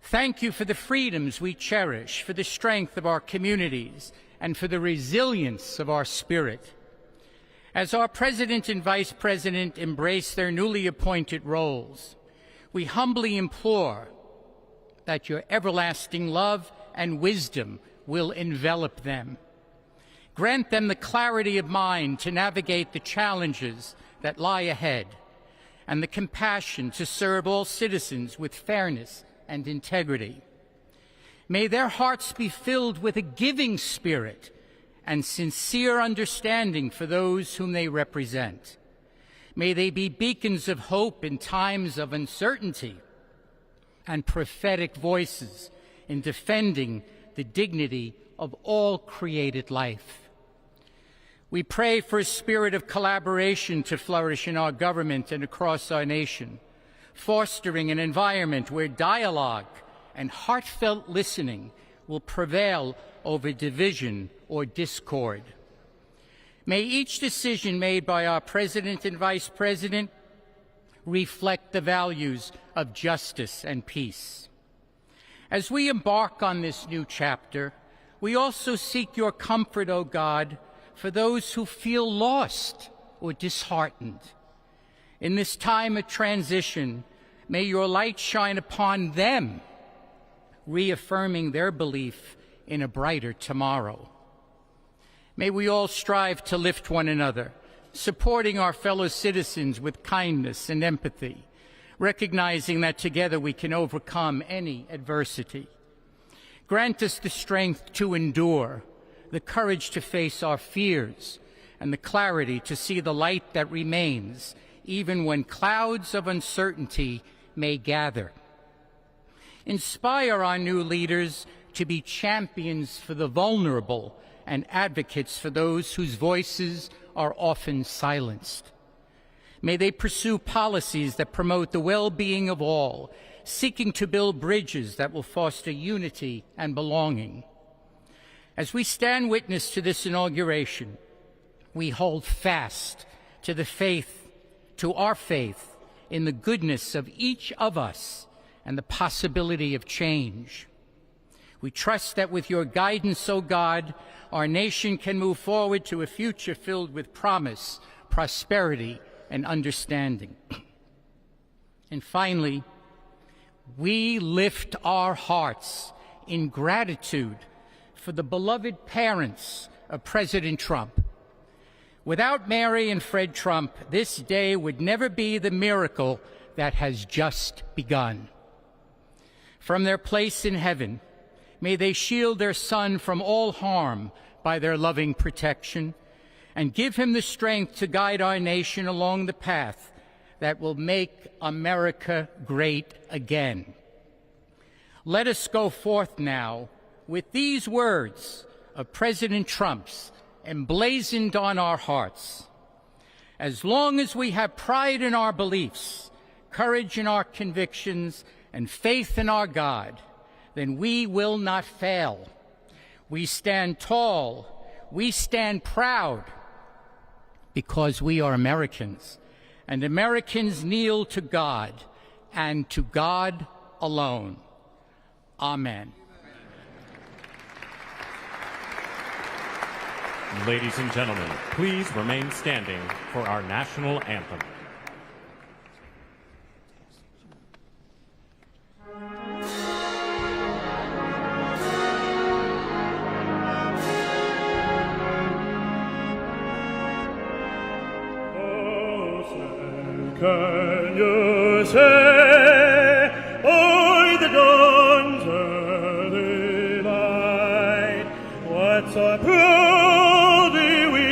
Thank you for the freedoms we cherish, for the strength of our communities, and for the resilience of our spirit. As our President and Vice President embrace their newly appointed roles, we humbly implore that your everlasting love and wisdom will envelop them. Grant them the clarity of mind to navigate the challenges that lie ahead, and the compassion to serve all citizens with fairness and integrity. May their hearts be filled with a giving spirit and sincere understanding for those whom they represent. May they be beacons of hope in times of uncertainty and prophetic voices in defending the dignity of all created life. We pray for a spirit of collaboration to flourish in our government and across our nation, fostering an environment where dialogue and heartfelt listening will prevail over division or discord. May each decision made by our President and Vice President reflect the values of justice and peace. As we embark on this new chapter, we also seek your comfort, O God, for those who feel lost or disheartened. In this time of transition, may your light shine upon them, reaffirming their belief in a brighter tomorrow. May we all strive to lift one another, supporting our fellow citizens with kindness and empathy, recognizing that together we can overcome any adversity. Grant us the strength to endure, the courage to face our fears, and the clarity to see the light that remains, even when clouds of uncertainty may gather. Inspire our new leaders to be champions for the vulnerable and advocates for those whose voices are often silenced. May they pursue policies that promote the well-being of all, seeking to build bridges that will foster unity and belonging. As we stand witness to this inauguration, we hold fast to our faith in the goodness of each of us and the possibility of change. We trust that with your guidance, O God, our nation can move forward to a future filled with promise, prosperity, and understanding. And finally, we lift our hearts in gratitude for the beloved parents of President Trump. Without Mary and Fred Trump, this day would never be the miracle that has just begun. From their place in heaven, may they shield their son from all harm by their loving protection, and give him the strength to guide our nation along the path that will make America great again. Let us go forth now with these words of President Trump's emblazoned on our hearts. As long as we have pride in our beliefs, courage in our convictions, and faith in our God, then we will not fail. We stand tall, we stand proud, because we are Americans, and Americans kneel to God, and to God alone. Amen. Ladies and gentlemen, please remain standing for our national anthem. Can you say, o'er the dawn's early light, what so proudly we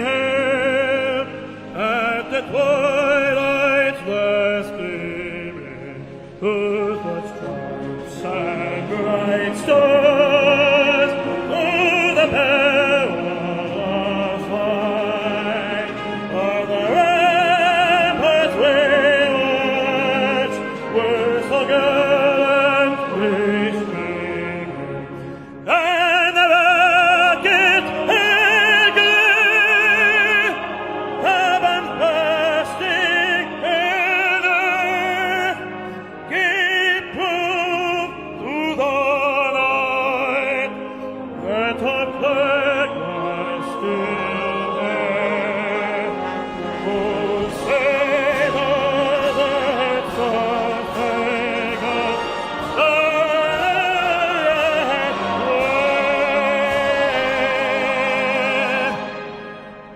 hailed at the twilight's last gleaming, whose was trumps and bright stars, through the perilous fight of the ramparts we watched, were so gallantly streaming, and the bucket and glee, heaven bursting in earth, gave proof through the night that our flag was still there. Oh, say that something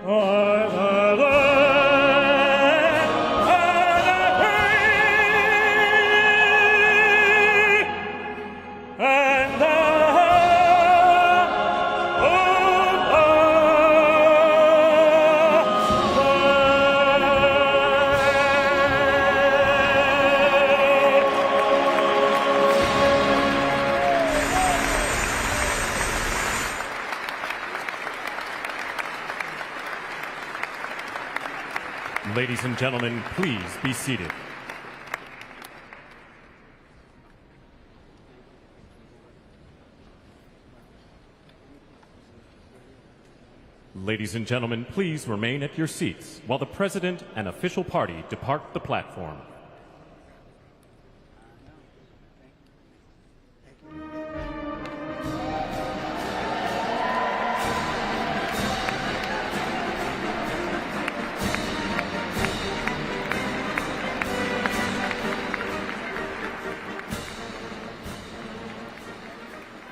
of Ladies and gentlemen, please be seated. Ladies and gentlemen, please remain at your seats while the President and official party depart the platform.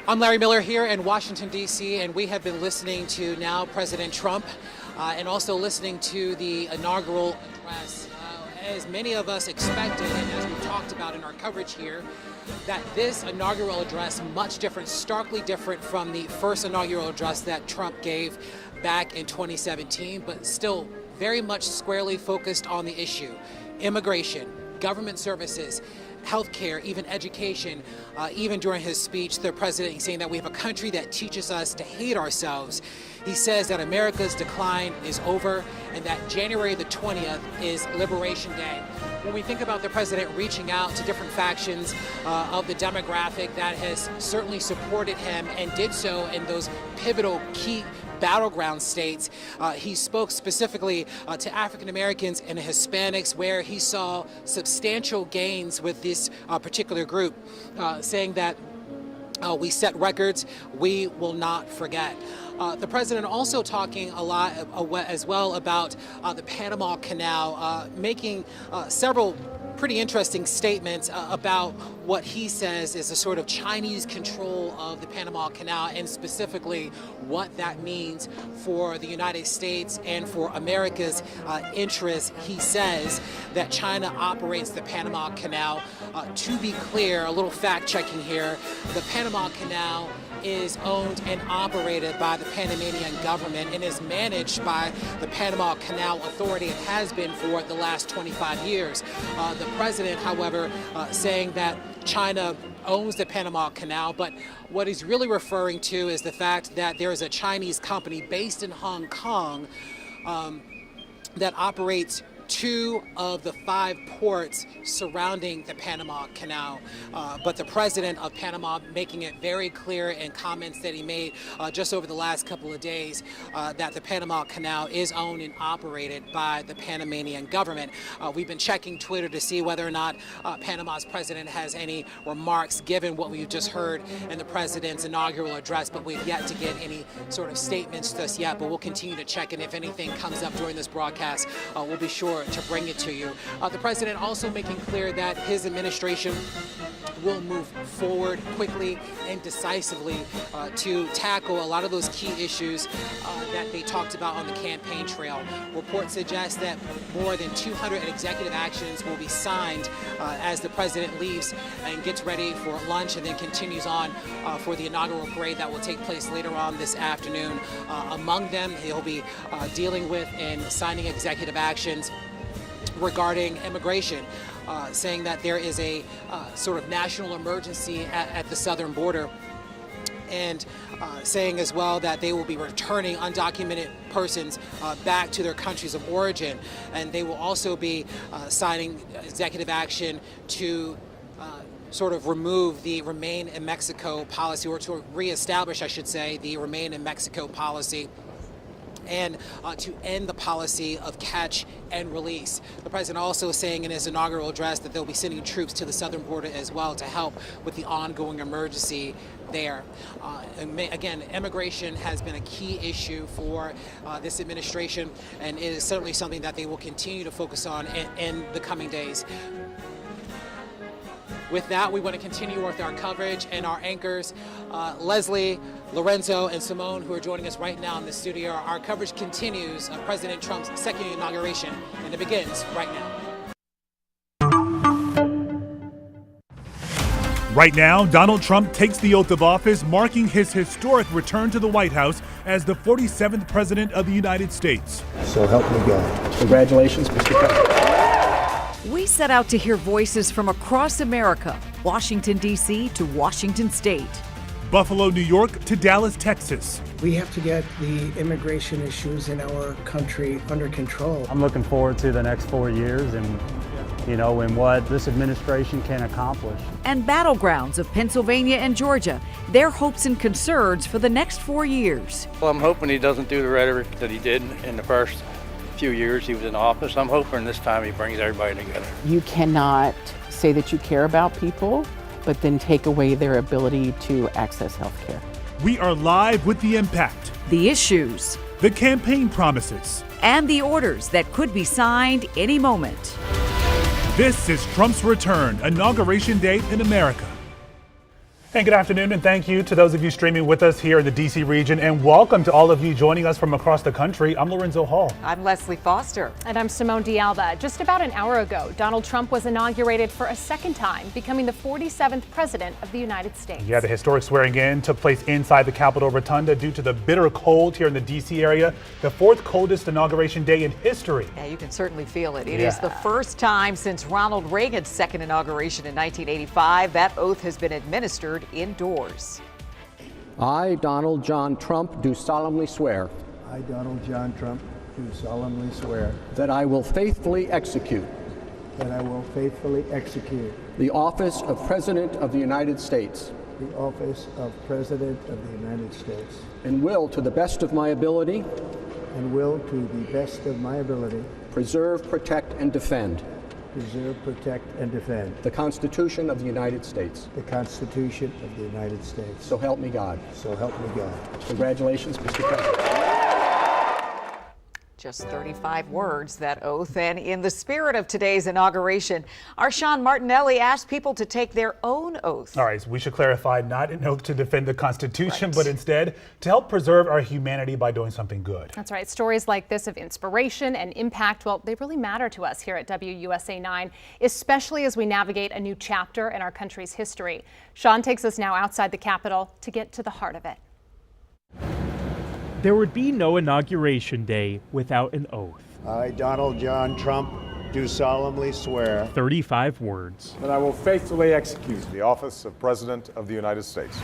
I'm Larry Miller here in Washington, D.C., and we have been listening to now President Trump and also listening to the inaugural address. As many of us expected, and as we talked about in our coverage here, that this inaugural address, much different, starkly different from the first inaugural address that Trump gave back in 2017, but still very much squarely focused on the issue: immigration, government services, healthcare, even education. Even during his speech, the president is saying that we have a country that teaches us to hate ourselves. He says that America's decline is over and that January the 20th is Liberation Day. When we think about the president reaching out to different factions of the demographic that has certainly supported him and did so in those pivotal key battleground states, he spoke specifically to African Americans and Hispanics, where he saw substantial gains with this particular group, saying that We set records. We will not forget. The president also talking a lot as well about the Panama Canal, making several pretty interesting statements about what he says is a sort of Chinese control of the Panama Canal, and specifically what that means for the United States and for America's interests. He says that China operates the Panama Canal. To be clear, a little fact checking here, the Panama Canal is owned and operated by the Panamanian government and is managed by the Panama Canal Authority. It has been for the last 25 years. The president, however, saying that China owns the Panama Canal, but what he's really referring to is the fact that there is a Chinese company based in Hong Kong that operates 2 of the 5 ports surrounding the Panama Canal. But the president of Panama making it very clear in comments that he made just over the last couple of days that the Panama Canal is owned and operated by the Panamanian government. We've been checking Twitter to see whether or not Panama's president has any remarks given what we've just heard in the president's inaugural address, but we've yet to get any sort of statements just yet, but we'll continue to check, and if anything comes up during this broadcast, we'll be sure to bring it to you. The president also making clear that his administration will move forward quickly and decisively to tackle a lot of those key issues that they talked about on the campaign trail. Reports suggest that more than 200 executive actions will be signed as the president leaves and gets ready for lunch and then continues on for the inaugural parade that will take place later on this afternoon. Among them, he'll be dealing with and signing executive actions regarding immigration, saying that there is a sort of national emergency at the southern border, and saying as well that they will be returning undocumented persons back to their countries of origin, and they will also be signing executive action to sort of remove the Remain in Mexico policy, or to reestablish, I should say, the Remain in Mexico policy, and to end the policy of catch and release. The president also saying in his inaugural address that they'll be sending troops to the southern border as well to help with the ongoing emergency there. Again, immigration has been a key issue for this administration, and it is certainly something that they will continue to focus on in the coming days. With that, we want to continue with our coverage, and our anchors, Leslie, Lorenzo, and Simone, who are joining us right now in the studio. Our coverage continues of President Trump's second inauguration, and it begins right now. Right now, Donald Trump takes the oath of office, marking his historic return to the White House as the 47th President of the United States. So help me God. Congratulations, Mr. President. We set out to hear voices from across America, Washington, D.C. to Washington State. Buffalo, New York to Dallas, Texas. We have to get the immigration issues in our country under control. I'm looking forward to the next 4 years and what this administration can accomplish. And battlegrounds of Pennsylvania and Georgia, their hopes and concerns for the next 4 years. Well, I'm hoping he doesn't do the rhetoric that he did in the first few years he was in office. I'm hoping this time he brings everybody together. You cannot say that you care about people, but then take away their ability to access health care. We are live with the impact, the issues, the campaign promises, and the orders that could be signed any moment. This is Trump's return, Inauguration Day in America. And good afternoon, and thank you to those of you streaming with us here in the D.C. region, and welcome to all of you joining us from across the country. I'm Lorenzo Hall. I'm Leslie Foster. And I'm Simone D'Alba. Just about an hour ago, Donald Trump was inaugurated for a second time, becoming the 47th President of the United States. Yeah, the historic swearing in took place inside the Capitol Rotunda due to the bitter cold here in the D.C. area, the 4th coldest inauguration day in history. Yeah, you can certainly feel it. It is the first time since Ronald Reagan's second inauguration in 1985 that oath has been administered indoors. I, Donald John Trump, do solemnly swear. I, Donald John Trump, do solemnly swear. That I will faithfully execute. That I will faithfully execute. The office of President of the United States. The office of President of the United States. And will, to the best of my ability. And will, to the best of my ability. Preserve, protect, and defend. preserve, protect, and defend the Constitution of the United States. the Constitution of the United States. So help me God. So help me God. Congratulations, Mr. President. Just 35 words, that oath. And in the spirit of today's inauguration, our Sean Martinelli asked people to take their own oath. All right, so we should clarify, not an oath to defend the Constitution, Right. but instead to help preserve our humanity by doing something good. That's right. Stories like this of inspiration and impact, well, they really matter to us here at WUSA 9, especially as we navigate a new chapter in our country's history. Sean takes us now outside the Capitol to get to the heart of it. There would be no Inauguration Day without an oath. I, Donald John Trump, do solemnly swear 35 words. That I will faithfully execute the office of President of the United States.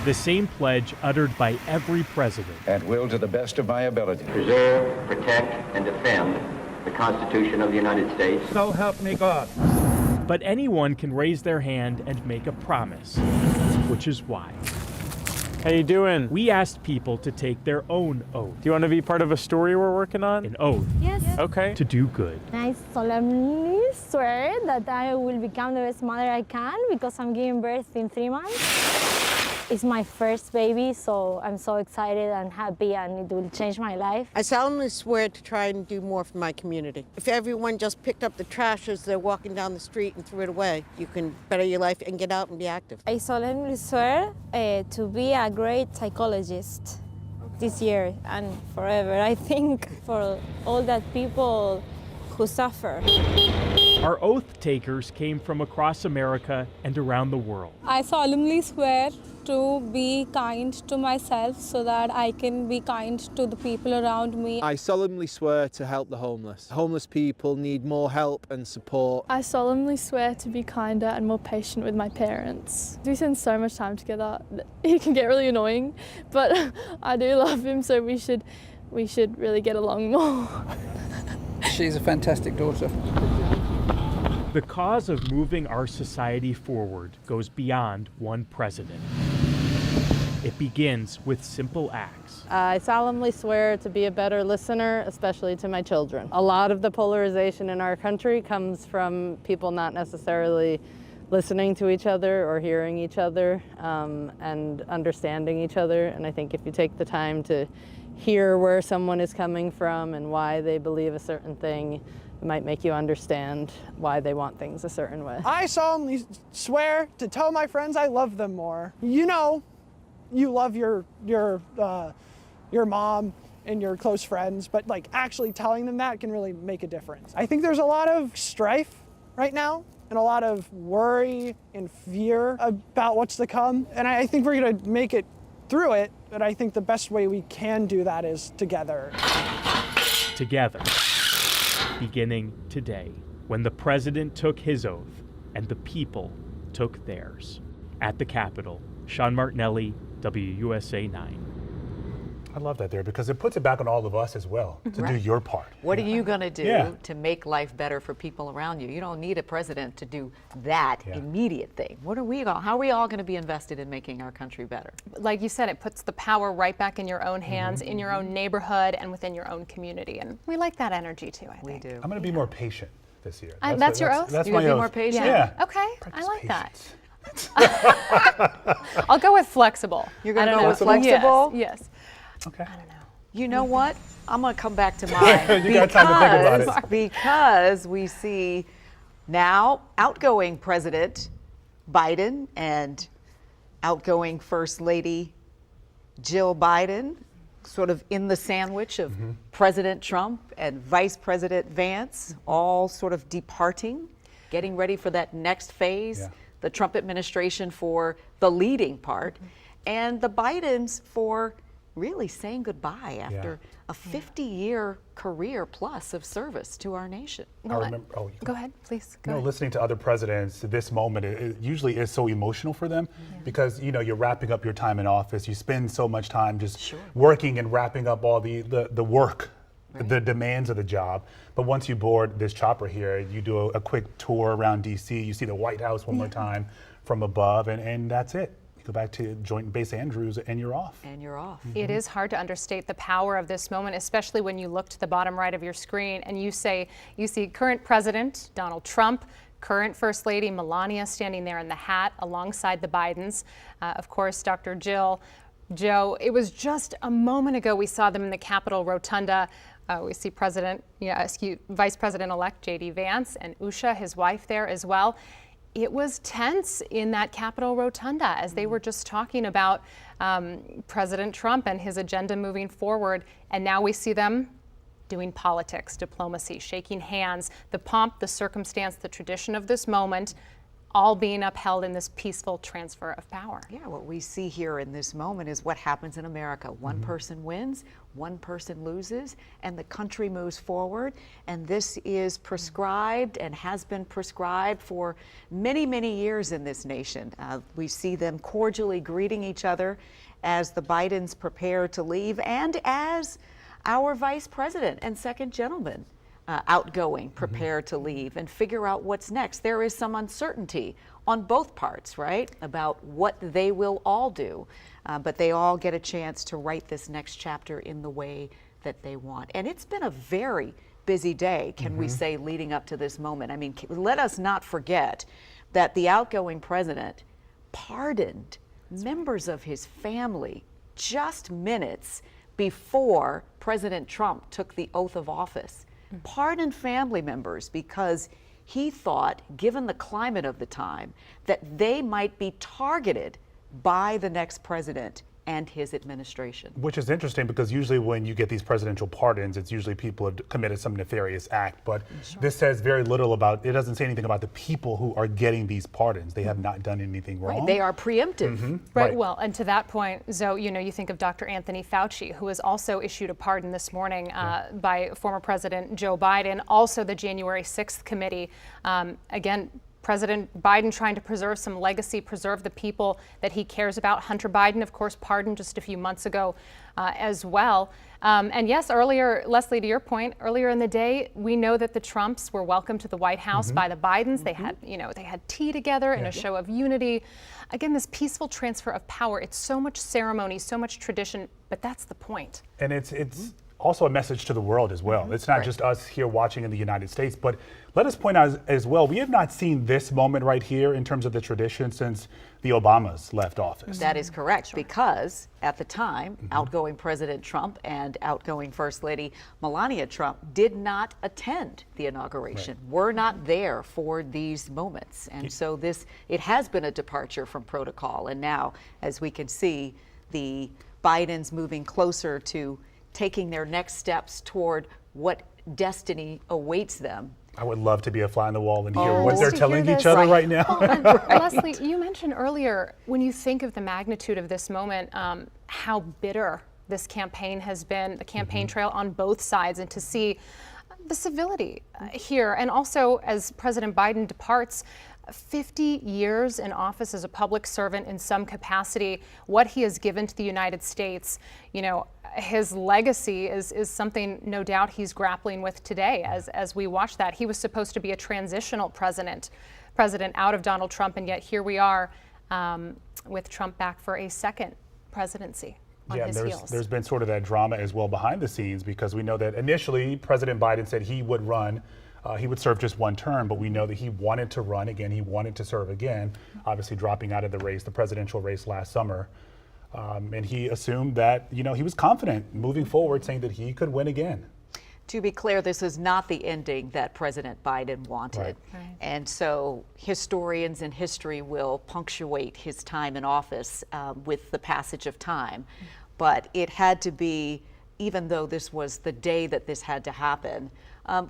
The same pledge uttered by every president. And will, to the best of my ability, preserve, protect, and defend the Constitution of the United States. So help me God. But anyone can raise their hand and make a promise, which is why. How you doing? We asked people to take their own oath. Do you want to be part of a story we're working on? An oath. Yes. Okay. To do good. I solemnly swear that I will become the best mother I can because I'm giving birth in 3 months. It's my first baby, so I'm so excited and happy, and it will change my life. I solemnly swear to try and do more for my community. If everyone just picked up the trash as they're walking down the street and threw it away, you can better your life and get out and be active. I solemnly swear to be a great psychologist this year and forever. I think for all that people who suffer. Our oath takers came from across America and around the world. I solemnly swear to be kind to myself so that I can be kind to the people around me. I solemnly swear to help the homeless. Homeless people need more help and support. I solemnly swear to be kinder and more patient with my parents. We spend so much time together, it can get really annoying, but I do love him, so we should really get along more. She's a fantastic daughter. The cause of moving our society forward goes beyond one president. It begins with simple acts. I solemnly swear to be a better listener, especially to my children. A lot of the polarization in our country comes from people not necessarily listening to each other or hearing each other and understanding each other. And I think if you take the time to hear where someone is coming from and why they believe a certain thing, it might make you understand why they want things a certain way. I solemnly swear to tell my friends I love them more. You know, you love your mom and your close friends, but like actually telling them that can really make a difference. I think there's a lot of strife right now and a lot of worry and fear about what's to come. And I think we're gonna make it through it, but I think the best way we can do that is together. Together. Beginning today, when the president took his oath and the people took theirs. At the Capitol, Sean Martinelli, WUSA 9. I love that there because it puts it back on all of us as well to do your part. What are you going to do Yeah. to make life better for people around you? You don't need a president to do that immediate thing. How are we all going to be invested in making our country better? Like you said, it puts the power right back in your own hands, in your own neighborhood, and within your own community. And we like that energy too, I think. We do. I'm going to be more patient this year. That's your oath? That's You're my going to oath. be more patient? Yeah. Okay, I like that. I'll go with flexible. You're going to go with flexible? Yes. Okay. I don't know. You know what? I'm going to come back to mine. You got time to think about it. Because we see now outgoing President Biden and outgoing First Lady Jill Biden sort of in the sandwich of President Trump and Vice President Vance, all sort of departing, getting ready for that next phase, the Trump administration for the leading part, and the Bidens for really saying goodbye after a 50-year career plus of service to our nation. I remember. Go ahead, please. You know, listening to other presidents, this moment it usually is so emotional for them because you know you're wrapping up your time in office. You spend so much time just working and wrapping up all the work, the demands of the job. But once you board this chopper here, you do a quick tour around D.C. You see the White House one more time from above, and that's it. You go back to Joint Base Andrews and you're off. And you're off. It is hard to understate the power of this moment, especially when you look to the bottom right of your screen and you see current President Donald Trump, current First Lady Melania standing there in the hat alongside the Bidens. Of course, Dr. Jill. Joe, it was just a moment ago we saw them in the Capitol Rotunda. We see Vice President-elect J.D. Vance and Usha, his wife, there as well. It was tense in that Capitol Rotunda as they were just talking about President Trump and his agenda moving forward. And now we see them doing politics, diplomacy, shaking hands, the pomp, the circumstance, the tradition of this moment, all being upheld in this peaceful transfer of power. Yeah, what we see here in this moment is what happens in America. One person wins, one person loses, and the country moves forward. And this is prescribed and has been prescribed for many, many years in this nation. We see them cordially greeting each other as the Bidens prepare to leave, and as our vice president and second gentleman outgoing, prepare to leave and figure out what's next. There is some uncertainty on both parts, right, about what they will all do, but they all get a chance to write this next chapter in the way that they want. And it's been a very busy day, can we say, leading up to this moment. I mean, let us not forget that the outgoing president pardoned members of his family just minutes before President Trump took the oath of office. Pardoned family members because he thought, given the climate of the time, that they might be targeted by the next president and his administration. Which is interesting because usually when you get these presidential pardons, it's usually people have committed some nefarious act. But this says very little about, it doesn't say anything about the people who are getting these pardons. They have not done anything wrong. Right, they are preemptive. Right, well, and to that point, Zoe, you think of Dr. Anthony Fauci, who was also issued a pardon this morning by former President Joe Biden, also the January 6th committee. Again, President Biden trying to preserve some legacy, preserve the people that he cares about. Hunter Biden, of course, pardoned just a few months ago as well. And yes, earlier, Leslie, to your point, earlier in the day, we know that the Trumps were welcomed to the White House by the Bidens. They had, they had tea together in a show of unity. Again, this peaceful transfer of power. It's so much ceremony, so much tradition, but that's the point. And it's also a message to the world as well. It's not just us here watching in the United States, but let us point out as well, we have not seen this moment right here in terms of the tradition since the Obamas left office. That is correct, because at the time, outgoing President Trump and outgoing First Lady Melania Trump did not attend the inauguration, were not there for these moments. And so it has been a departure from protocol. And now, as we can see, the Bidens moving closer to taking their next steps toward what destiny awaits them. I would love to be a fly on the wall and hear what they're telling each other right now. Leslie, you mentioned earlier, when you think of the magnitude of this moment, how bitter this campaign has been, the campaign trail on both sides, and to see the civility here. And also, as President Biden departs, 50 years in office as a public servant in some capacity, what he has given to the United States, his legacy is something no doubt he's grappling with today as we watch that. He was supposed to be a transitional president out of Donald Trump, and yet here we are with Trump back for a second presidency. There's been sort of that drama as well behind the scenes, because we know that initially President Biden said he would run. He would serve just one term, but we know that he wanted to run again. He wanted to serve again, obviously dropping out of the presidential race last summer. And he assumed that, he was confident moving forward, saying that he could win again. To be clear, this is not the ending that President Biden wanted. Right. And so historians and history will punctuate his time in office with the passage of time. But it had to be, even though this was the day that this had to happen,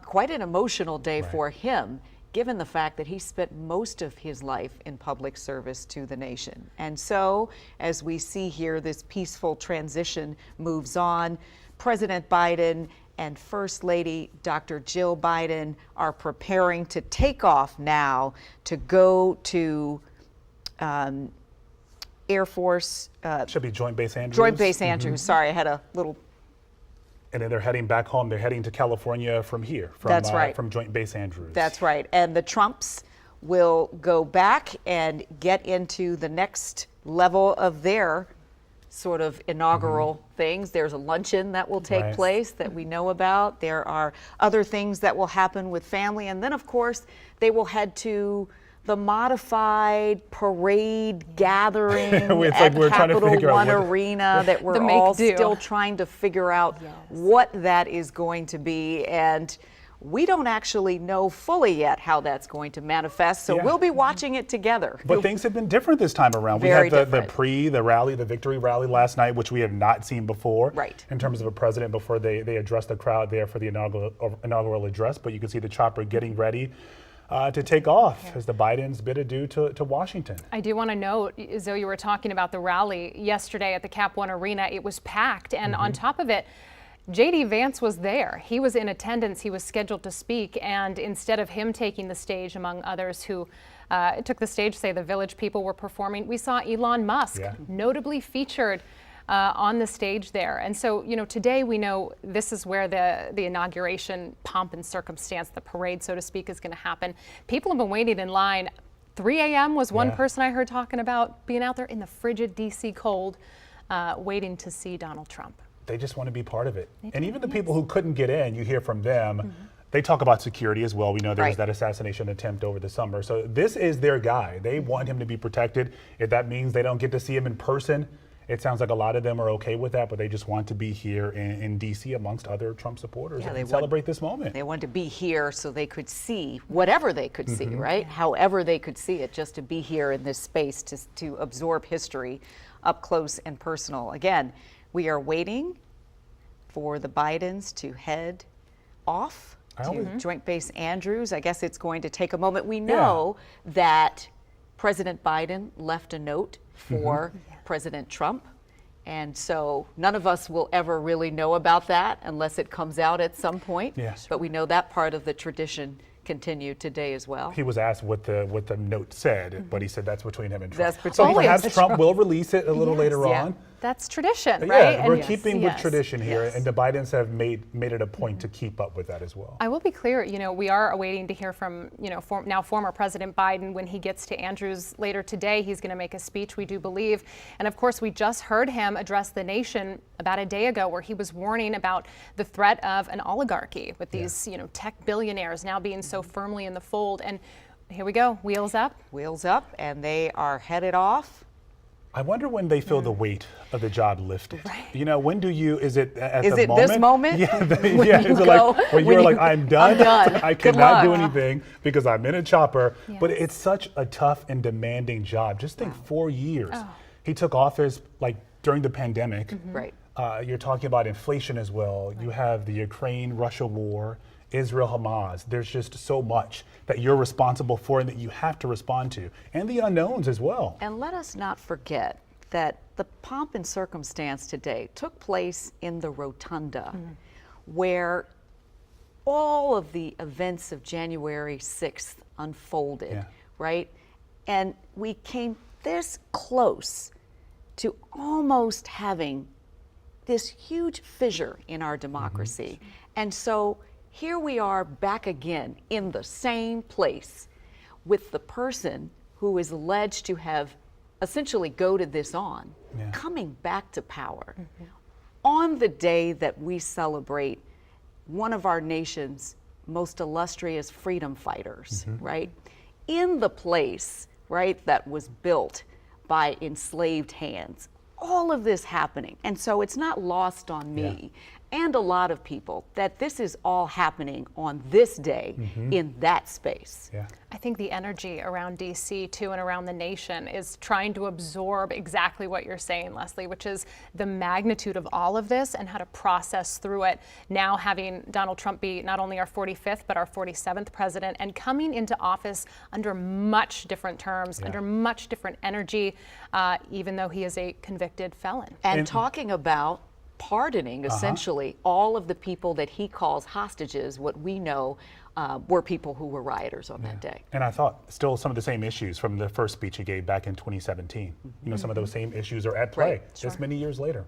quite an emotional day for him, given the fact that he spent most of his life in public service to the nation. And so, as we see here, this peaceful transition moves on. President Biden and First Lady Dr. Jill Biden are preparing to take off now to go to Air Force. Should be Joint Base Andrews. Joint Base Andrews. Sorry, I had a little. And then they're heading back home. They're heading to California from here. That's right. From Joint Base Andrews. That's right. And the Trumps will go back and get into the next level of their sort of inaugural things. There's a luncheon that will take place that we know about. There are other things that will happen with family. And then, of course, they will head to the modified parade gathering at Capitol One Arena that we're all still trying to figure out what that is going to be. And we don't actually know fully yet how that's going to manifest, so we'll be watching it together. But things have been different this time around. We had the rally, the victory rally last night, which we have not seen before. In terms of a president before they addressed the crowd there for the inaugural address. But you can see the chopper getting ready to take off as the Bidens bid adieu to Washington. I do want to note, Zoe, you were talking about the rally yesterday at the Cap One Arena. It was packed, and on top of it, J.D. Vance was there. He was in attendance. He was scheduled to speak, and instead of him taking the stage, among others who took the stage, say the Village People were performing, we saw Elon Musk notably featured on the stage there. And so, you know, today we know this is where the inauguration pomp and circumstance, the parade, so to speak, is going to happen. People have been waiting in line. 3 a.m. was one person I heard talking about being out there in the frigid D.C. cold, waiting to see Donald Trump. They just want to be part of it. And even the people who couldn't get in, you hear from them, they talk about security as well. We know there was that assassination attempt over the summer. So this is their guy. They want him to be protected. If that means they don't get to see him in person, it sounds like a lot of them are okay with that, but they just want to be here in D.C. amongst other Trump supporters and celebrate this moment. They want to be here so they could see whatever they could see, right? However they could see it, just to be here in this space to absorb history up close and personal. Again, we are waiting for the Bidens to head off to Joint Base Andrews. I guess it's going to take a moment. We know that President Biden left a note for President Trump. And so none of us will ever really know about that unless it comes out at some point. But we know that part of the tradition continued today as well. He was asked what the note said, but he said that's between him and Trump. So perhaps Trump will release it a little later on. That's tradition, but right? We're keeping with tradition here, and the Bidens have made it a point to keep up with that as well. I will be clear, you know, we are awaiting to hear from, you know, now former President Biden when he gets to Andrews later today. He's going to make a speech, we do believe. And of course, we just heard him address the nation about a day ago where he was warning about the threat of an oligarchy with these, you know, tech billionaires now being so firmly in the fold. And here we go, wheels up. Wheels up, and they are headed off. I wonder when they feel the weight of the job lifted. You know, when do you, is it at the moment? Is it this moment? Is it like, when you're like, I'm done, I cannot do anything because I'm in a chopper. But it's such a tough and demanding job. Just think 4 years. He took office like during the pandemic. You're talking about inflation as well. You have the Ukraine-Russia war, Israel-Hamas. There's just so much that you're responsible for and that you have to respond to, and the unknowns as well. And let us not forget that the pomp and circumstance today took place in the Rotunda, where all of the events of January 6th unfolded, right? And we came this close to almost having this huge fissure in our democracy. And so here we are back again in the same place with the person who is alleged to have essentially goaded this on, coming back to power on the day that we celebrate one of our nation's most illustrious freedom fighters, right? In the place, right, that was built by enslaved hands. All of this happening. And so it's not lost on me and a lot of people that this is all happening on this day in that space. I think the energy around DC too and around the nation is trying to absorb exactly what you're saying, Leslie, which is the magnitude of all of this and how to process through it. Now having Donald Trump be not only our 45th, but our 47th president and coming into office under much different terms, under much different energy, even though he is a convicted felon. And talking about pardoning essentially all of the people that he calls hostages, what we know were people who were rioters on that day. And I thought still some of the same issues from the first speech he gave back in 2017. You know, some of those same issues are at play this many years later.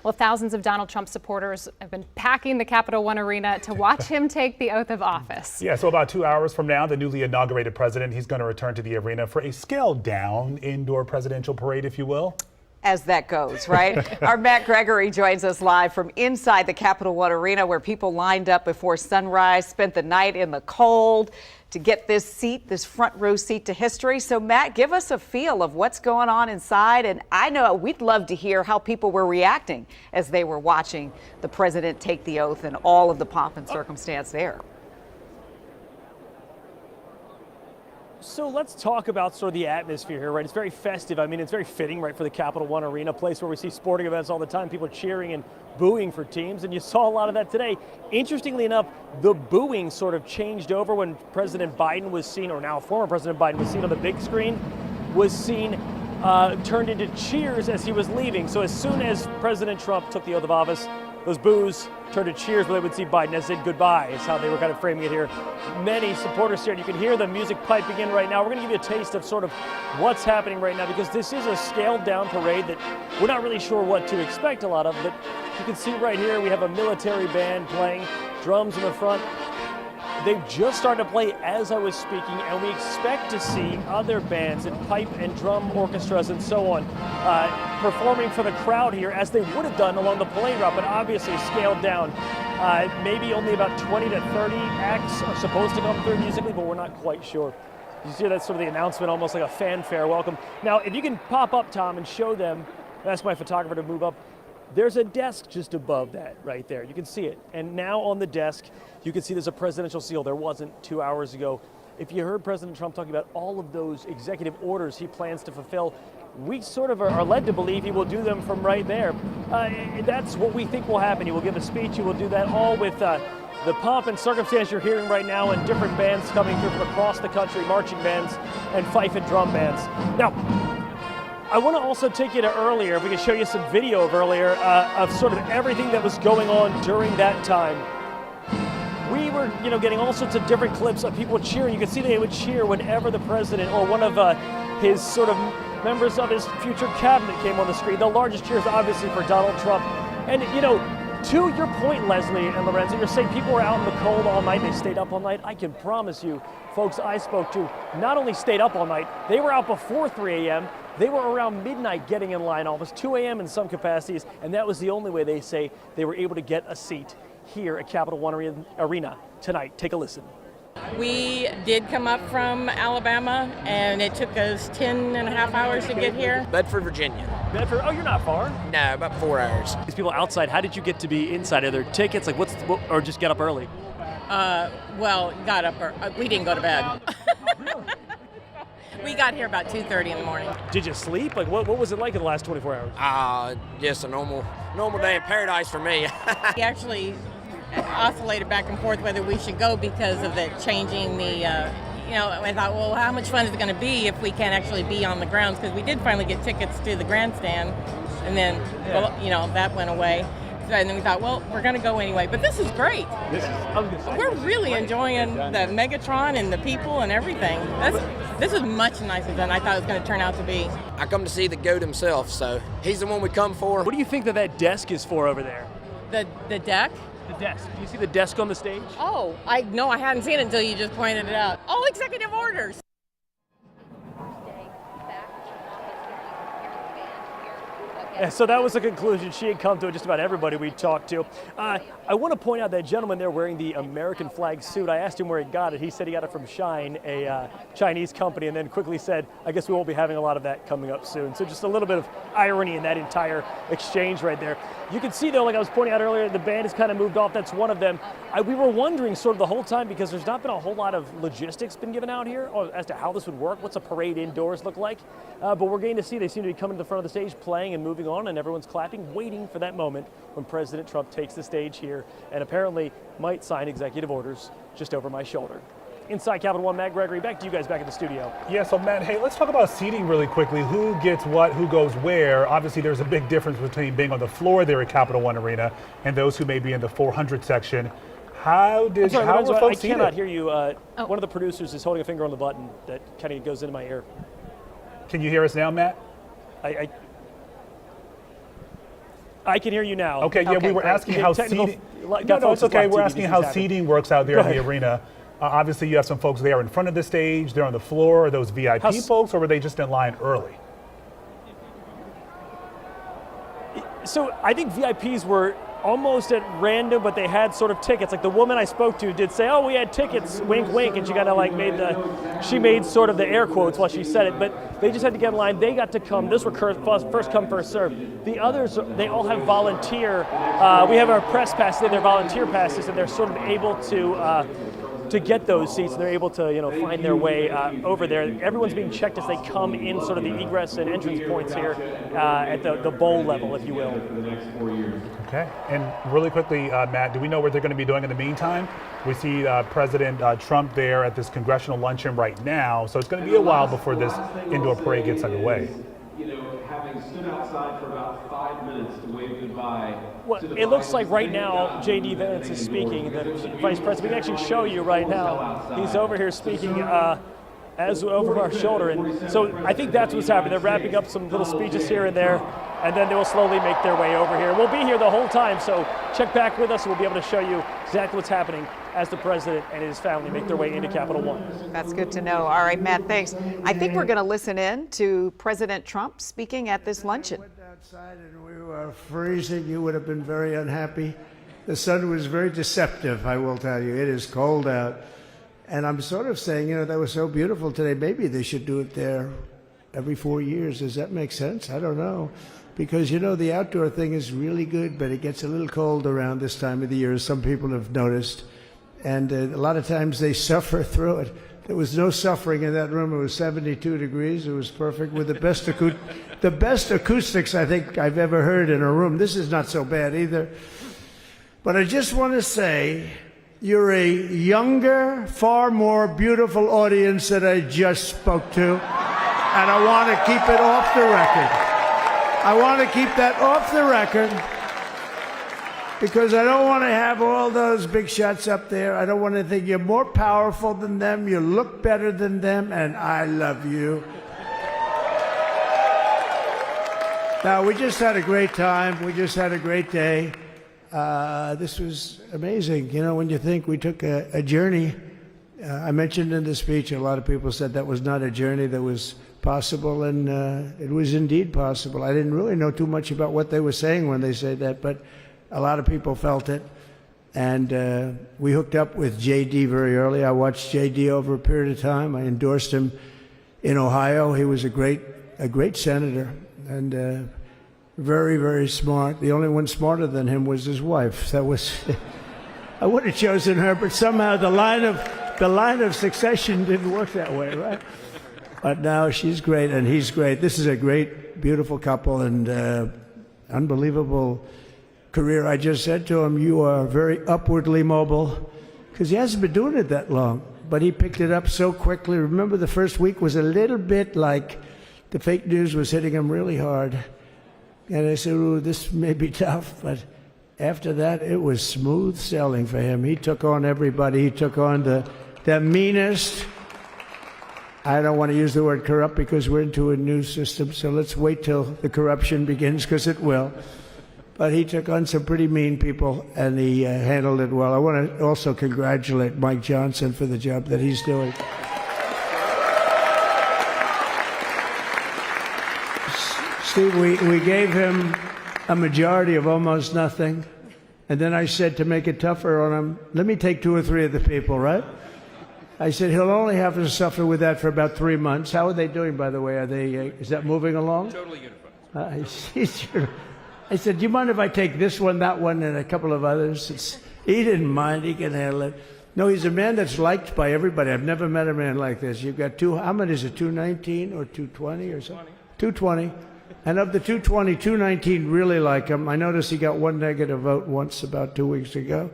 Well, thousands of Donald Trump supporters have been packing the Capital One Arena to watch him take the oath of office. Yeah, so about 2 hours from now, the newly inaugurated president, he's going to return to the arena for a scaled-down indoor presidential parade, if you will. As that goes, right? Our Matt Gregory joins us live from inside the Capitol One Arena, where people lined up before sunrise, spent the night in the cold to get this seat, this front row seat to history. So Matt, give us a feel of what's going on inside. And I know we'd love to hear how people were reacting as they were watching the president take the oath and all of the pomp and circumstance there. So let's talk about sort of the atmosphere here, right? It's very festive. I mean, it's very fitting, right, for the Capital One Arena, a place where we see sporting events all the time. People are cheering and booing for teams, and you saw a lot of that today. Interestingly enough, the booing sort of changed over when President Biden was seen, or now former President Biden was seen on the big screen, was seen turned into cheers as he was leaving. So as soon as President Trump took the oath of office, those boos turned to cheers where they would see Biden as said goodbye, is how they were kind of framing it here. Many supporters here, and you can hear the music piping in right now. We're going to give you a taste of sort of what's happening right now, because this is a scaled down parade that we're not really sure what to expect a lot of, but you can see right here we have a military band playing, drums in the front. They've just started to play as I was speaking, and we expect to see other bands and pipe and drum orchestras and so on performing for the crowd here as they would have done along the parade route, but obviously scaled down. Maybe only about 20 to 30 acts are supposed to come through musically, but we're not quite sure. You see that's sort of the announcement, almost like a fanfare welcome. Now, if you can pop up, Tom, and show them, ask my photographer to move up. There's a desk just above that right there. You can see it. And now on the desk, you can see there's a presidential seal. There wasn't 2 hours ago. If you heard President Trump talking about all of those executive orders he plans to fulfill, we sort of are led to believe he will do them from right there. That's what we think will happen. He will give a speech. He will do that all with the pomp and circumstance you're hearing right now, and different bands coming through from across the country, marching bands and fife and drum bands. Now, I want to also take you to earlier, if we can show you some video of earlier, of sort of everything that was going on during that time. We were, getting all sorts of different clips of people cheering. You can see they would cheer whenever the president or one of his sort of members of his future cabinet came on the screen. The largest cheers, obviously, for Donald Trump. And, to your point, Leslie and Lorenzo, you're saying people were out in the cold all night, they stayed up all night. I can promise you, folks I spoke to not only stayed up all night, they were out before 3 a.m., they were around midnight getting in line, almost 2 a.m. in some capacities, and that was the only way they say they were able to get a seat here at Capital One Arena tonight. Take a listen. We did come up from Alabama, and it took us 10 and a half hours to get here. Bedford, Virginia. Bedford? Oh, you're not far. No, about 4 hours. These people outside, how did you get to be inside? Are there tickets? Like, or just get up early? Got up. We didn't go to bed. We got here about 2:30 in the morning. Did you sleep? Like, what was it like in the last 24 hours? Just a normal day in paradise for me. We actually oscillated back and forth whether we should go because of the changing the, I thought, well, how much fun is it going to be if we can't actually be on the grounds? Because we did finally get tickets to the grandstand, and then, that went away. So, and then we thought, well, we're going to go anyway. But this is great. We're really enjoying the Megatron and the people and everything. This is much nicer than I thought it was going to turn out to be. I come to see the GOAT himself, so he's the one we come for. What do you think that desk is for over there? The deck? The desk. Do you see the desk on the stage? Oh, I hadn't seen it until you just pointed it out. Oh, executive orders. So that was the conclusion. She had come to just about everybody we talked to. I want to point out that gentleman there wearing the American flag suit. I asked him where he got it. He said he got it from Shine, a Chinese company, and then quickly said, I guess we won't be having a lot of that coming up soon. So just a little bit of irony in that entire exchange right there. You can see, though, like I was pointing out earlier, the band has kind of moved off. That's one of them. We were wondering sort of the whole time, because there's not been a whole lot of logistics been given out here as to how this would work. What's a parade indoors look like? But we're getting to see they seem to be coming to the front of the stage, playing and moving on, and everyone's clapping, waiting for that moment when President Trump takes the stage here and apparently might sign executive orders just over my shoulder. Inside Capital One, Matt Gregory, back to you guys back in the studio. Yeah, so Matt, hey, let's talk about seating really quickly. Who gets what, who goes where? Obviously, there's a big difference between being on the floor there at Capital One Arena and those who may be in the 400 section. How were folks seated? I cannot hear you. One of the producers is holding a finger on the button that kind of goes into my ear. Can you hear us now, Matt? I can hear you now. Okay, yeah, we were asking how seating. No, it's okay. We're asking how seating works out there in the arena. Obviously, you have some folks there in front of the stage. They're on the floor. Are those VIP folks, or were they just in line early? So I think VIPs were almost at random, but they had sort of tickets. Like the woman I spoke to did say, "Oh, we had tickets," wink, wink, and she kind of like she made sort of the air quotes while she said it. But they just had to get in line. They got to come. This were first come, first serve. The others, they all have volunteer. We have our press passes. They have their volunteer passes, and they're sort of able to get those seats. They're able to, find their way over there. Everyone's being checked as they come in sort of the egress and entrance points here at the bowl level, if you will. Okay, and really quickly, Matt, do we know what they're going to be doing in the meantime? We see President Trump there at this congressional luncheon right now, so it's going to be a while before this indoor parade gets underway. Having stood outside for about 5 minutes to wave goodbye. Well, it looks like right now J.D. Vance is speaking, the Vice President. We can actually show you right now. He's over here speaking as over our shoulder. And so I think that's what's happening. They're wrapping up some little speeches here and there, and then they will slowly make their way over here. We'll be here the whole time, so check back with us and we'll be able to show you exactly what's happening as the president and his family make their way into Capitol One. That's good to know. All right, Matt, thanks. I think we're going to listen in to President Trump speaking at this luncheon. We went outside and we were freezing. You would have been very unhappy. The sun was very deceptive, I will tell you. It is cold out. And I'm sort of saying, that was so beautiful today. Maybe they should do it there every 4 years. Does that make sense? I don't know. Because, the outdoor thing is really good, but it gets a little cold around this time of the year, as some people have noticed. And a lot of times they suffer through it. There was no suffering in that room. It was 72 degrees. It was perfect with the best acoustics I think I've ever heard in a room. This is not so bad either. But I just want to say, you're a younger, far more beautiful audience that I just spoke to. And I want to keep it off the record. I want to keep that off the record. Because I don't want to have all those big shots up there. I don't want to think you're more powerful than them, you look better than them, and I love you. Now, we just had a great time. We just had a great day. This was amazing. When you think we took a journey, I mentioned in the speech, a lot of people said that was not a journey that was possible, and it was indeed possible. I didn't really know too much about what they were saying when they said that, but a lot of people felt it, and we hooked up with J.D. very early. I watched J.D. over a period of time. I endorsed him in Ohio. He was a great senator, and very, very smart. The only one smarter than him was his wife. That was I would have chosen her, but somehow the line of succession didn't work that way, right? But now she's great, and he's great. This is a great, beautiful couple, and unbelievable career. I just said to him, you are very upwardly mobile, because he hasn't been doing it that long, but he picked it up so quickly. Remember, the first week was a little bit like the fake news was hitting him really hard. And I said, ooh, this may be tough, but after that, it was smooth sailing for him. He took on everybody. He took on the meanest. I don't want to use the word corrupt because we're into a new system, so let's wait till the corruption begins, because it will. But he took on some pretty mean people, and he handled it well. I want to also congratulate Mike Johnson for the job that he's doing. Steve, we gave him a majority of almost nothing, and then I said, to make it tougher on him, let me take 2 or 3 of the people, right? I said, he'll only have to suffer with that for about 3 months. How are they doing, by the way? Are they? Is that moving along? Totally unified. I said, do you mind if I take this one, that one, and a couple of others? He didn't mind. He can handle it. No, he's a man that's liked by everybody. I've never met a man like this. You've got how many is it, 219 or 220 or something? 220. And of the 220, 219 really like him. I noticed he got 1 negative vote once about 2 weeks ago.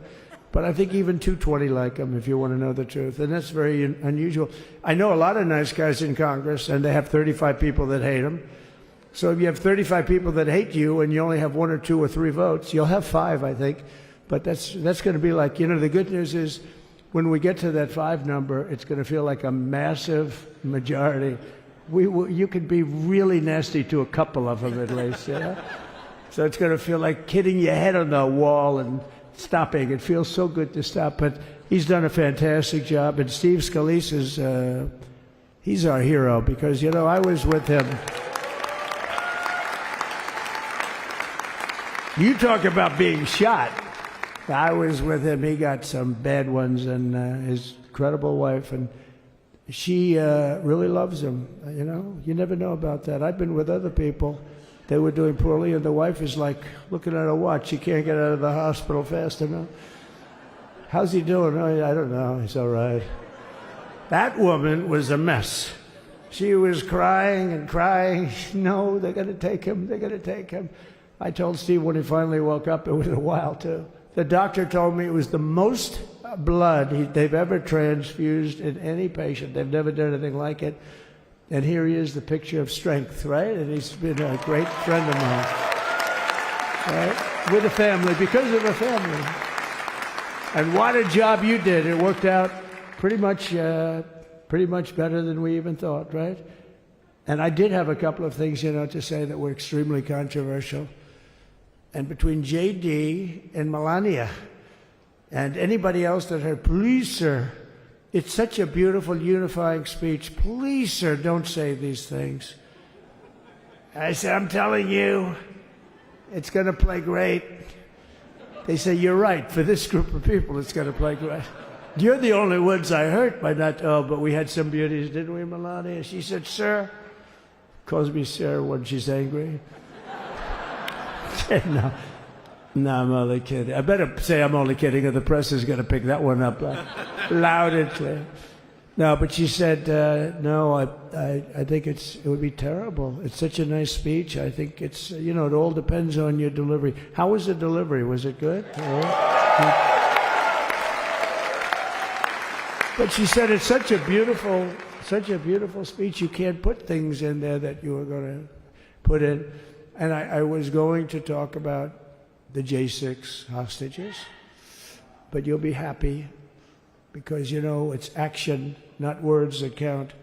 But I think even 220 like him, if you want to know the truth. And that's very unusual. I know a lot of nice guys in Congress, and they have 35 people that hate him. So if you have 35 people that hate you and you only have 1 or 2 or 3 votes, you'll have 5, I think. But that's going to be like, the good news is when we get to that 5 number, it's going to feel like a massive majority. You could be really nasty to a couple of them at least. So it's going to feel like hitting your head on the wall and stopping. It feels so good to stop. But he's done a fantastic job. And Steve Scalise is, he's our hero because, you know, I was with him. You talk about being shot. I was with him. He got some bad ones, and his incredible wife, and she really loves him. You know, you never know about that. I've been with other people. They were doing poorly, and the wife is like looking at her watch. She can't get out of the hospital fast enough. How's he doing? Oh, I don't know. He's all right. That woman was a mess. She was crying and crying. No, they're going to take him. They're going to take him. I told Steve when he finally woke up, it was a while too. The doctor told me it was the most blood they've ever transfused in any patient. They've never done anything like it. And here he is, the picture of strength, right? And he's been a great friend of mine, right? With a family, because of a family. And what a job you did. It worked out pretty much better than we even thought, right? And I did have a couple of things, you know, to say that were extremely controversial. And between J.D. and Melania and anybody else that heard, please, sir, it's such a beautiful unifying speech. Please, sir, don't say these things. I said, I'm telling you, it's going to play great. They say, you're right. For this group of people, it's going to play great. You're the only ones I hurt by not, but we had some beauties, didn't we, Melania? She said, sir, calls me sir when she's angry. No, I'm only kidding. I better say I'm only kidding, or the press is going to pick that one up loud and clear. No, but she said, no, I think it would be terrible. It's such a nice speech. I think it's, you know, it all depends on your delivery. How was the delivery? Was it good? But she said it's such a beautiful speech. You can't put things in there that you were going to put in. And I was going to talk about the J6 hostages, but you'll be happy because, you know, it's action, not words that count.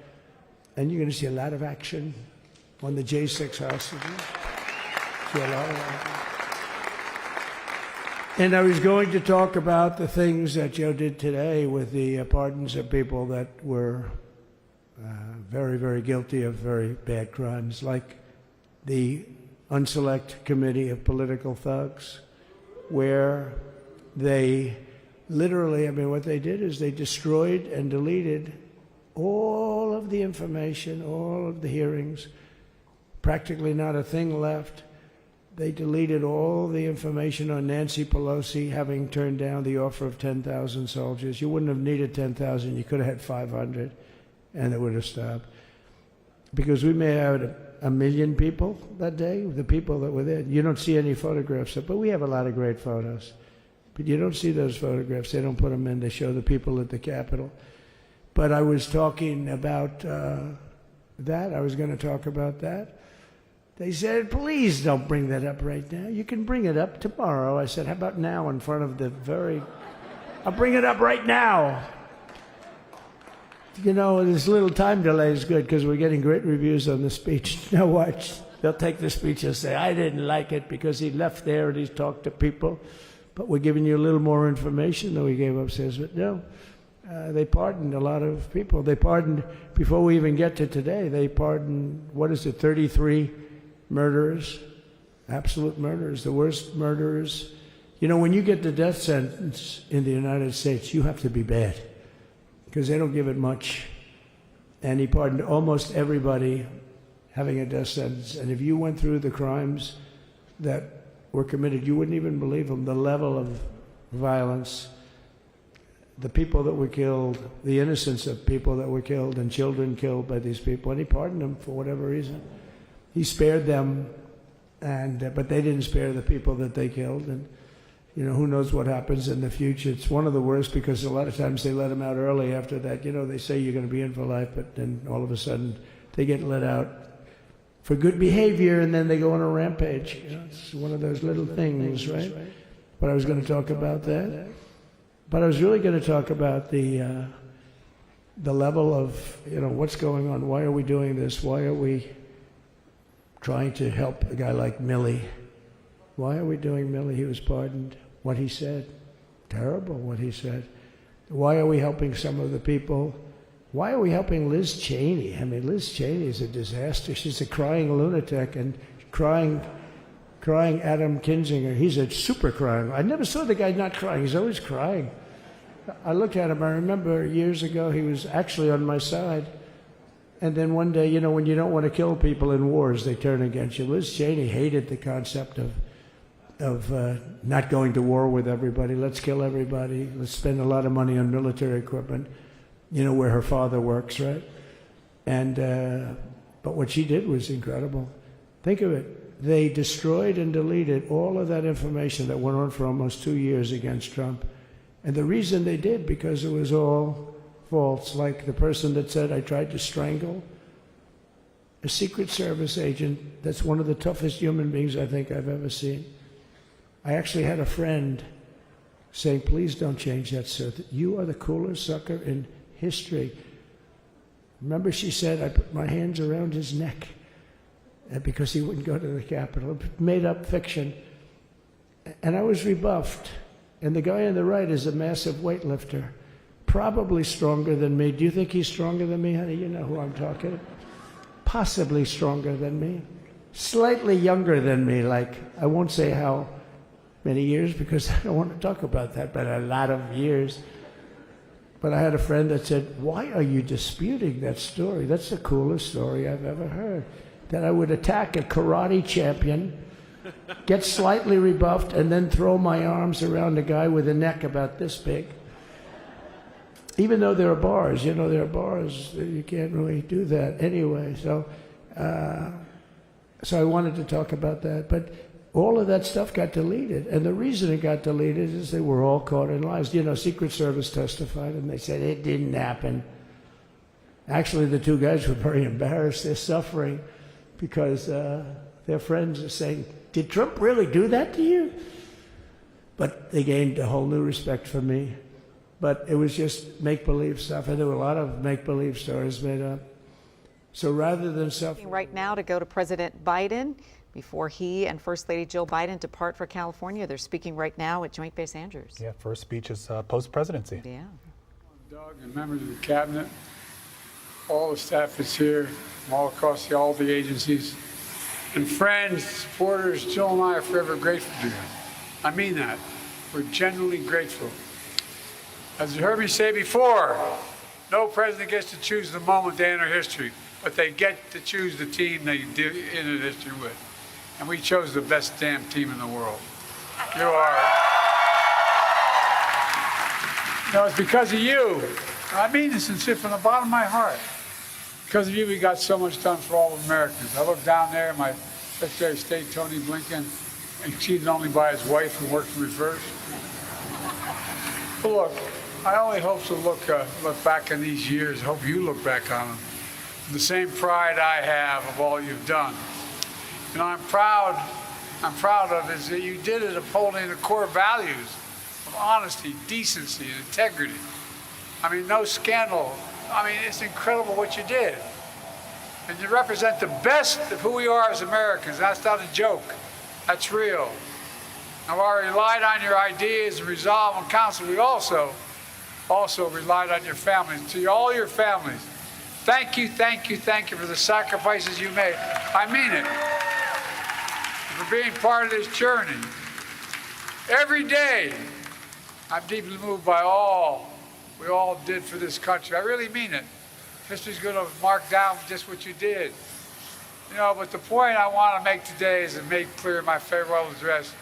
And you're going to see a lot of action on the J6 hostages. See a lot of action. And I was going to talk about the things that Joe did today with the pardons of people that were very, very guilty of very bad crimes, like the Unselect Committee of Political Thugs, where they literally, I mean, what they did is they destroyed and deleted all of the information, all of the hearings, practically not a thing left. They deleted all the information on Nancy Pelosi having turned down the offer of 10,000 soldiers. You wouldn't have needed 10,000. You could have had 500, and it would have stopped. Because we may have had 1 million people that day, the people that were there. You don't see any photographs, but we have a lot of great photos. But you don't see those photographs. They don't put them in. They show the people at the Capitol. But I was talking about that. I was going to talk about that. They said, please don't bring that up right now. You can bring it up tomorrow. I said, how about now in front of the I'll bring it up right now. You know, this little time delay is good because we're getting great reviews on the speech. Now watch. They'll take the speech and say, I didn't like it because he left there and he's talked to people. But we're giving you a little more information than we gave upstairs. But no, they pardoned a lot of people. They pardoned, before we even get to today, they pardoned, 33 murderers, absolute murderers, the worst murderers. You know, when you get the death sentence in the United States, you have to be bad, because they don't give it much. And he pardoned almost everybody having a death sentence. And if you went through the crimes that were committed, you wouldn't even believe them. The level of violence, the people that were killed, the innocence of people that were killed, and children killed by these people. And he pardoned them for whatever reason. He spared them, and but they didn't spare the people that they killed. And you know, who knows what happens in the future. It's one of the worst, because a lot of times they let them out early after that. You know, they say you're going to be in for life, but then all of a sudden they get let out for good behavior, and then they go on a rampage. You know, it's one of those little things, right? But I was going to talk about that. But I was really going to talk about the level of, you know, what's going on. Why are we doing this? Why are we trying to help a guy like Millie, Why are we doing Milley? He was pardoned. What he said, terrible what he said. Why are we helping some of the people? Why are we helping Liz Cheney? I mean, Liz Cheney is a disaster. She's a crying lunatic and crying Adam Kinzinger. He's a super crying. I never saw the guy not crying. He's always crying. I looked at him. I remember years ago he was actually on my side. And then one day, you know, when you don't want to kill people in wars, they turn against you. Liz Cheney hated the concept of not going to war with everybody. Let's kill everybody. Let's spend a lot of money on military equipment. You know, where her father works, right? And but what she did was incredible. Think of it. They destroyed and deleted all of that information that went on for almost 2 years against Trump. And the reason they did, because it was all false. Like the person that said, I tried to strangle a Secret Service agent. That's one of the toughest human beings I think I've ever seen. I actually had a friend saying, please don't change that, sir. You are the coolest sucker in history. Remember, she said, I put my hands around his neck because he wouldn't go to the Capitol. Made up fiction. And I was rebuffed. And the guy on the right is a massive weightlifter, probably stronger than me. Do you think he's stronger than me, honey? You know who I'm talking about. Possibly stronger than me. Slightly younger than me, like, I won't say how many years because I don't want to talk about that, but a lot of years. But I had a friend that said, why are you disputing that story? That's the coolest story I've ever heard. That I would attack a karate champion, get slightly rebuffed, and then throw my arms around a guy with a neck about this big. Even though there are bars, you know, there are bars, you can't really do that anyway. So I wanted to talk about that. But all of that stuff got deleted. And the reason it got deleted is they were all caught in lies. You know, Secret Service testified, and they said it didn't happen. Actually, the two guys were very embarrassed. They're suffering because their friends are saying, did Trump really do that to you? But they gained a whole new respect for me. But it was just make-believe stuff, and there were a lot of make-believe stories made up. So rather than suffering... Right now to go to President Biden before he and First Lady Jill Biden depart for California. They're speaking right now at Joint Base Andrews. Yeah, first speech is post-presidency. Yeah. Doug and members of the cabinet, all the staff that's here from all across all the agencies, and friends, supporters, Jill and I are forever grateful to you. I mean that. We're genuinely grateful. As you heard me say before, no president gets to choose the moment they enter history, but they get to choose the team they enter history with. And we chose the best damn team in the world. You are. No, it's because of you. I mean this sincere from the bottom of my heart. Because of you, we got so much done for all Americans. I look down there, my Secretary of State, Tony Blinken, exceeded only by his wife who worked in reverse. But look, I only hope to look back on these years, hope you look back on them, with the same pride I have of all you've done. You know, I'm proud of is that you did it upholding the core values of honesty, decency, and integrity. I mean, no scandal. I mean, it's incredible what you did. And you represent the best of who we are as Americans. That's not a joke. That's real. Now, while we relied on your ideas and resolve and counsel, we also relied on your families. To all your families, thank you for the sacrifices you made. I mean it. For being part of this journey. Every day, I'm deeply moved by all we all did for this country. I really mean it. History's going to mark down just what you did. You know, but the point I want to make today is to make clear my farewell address,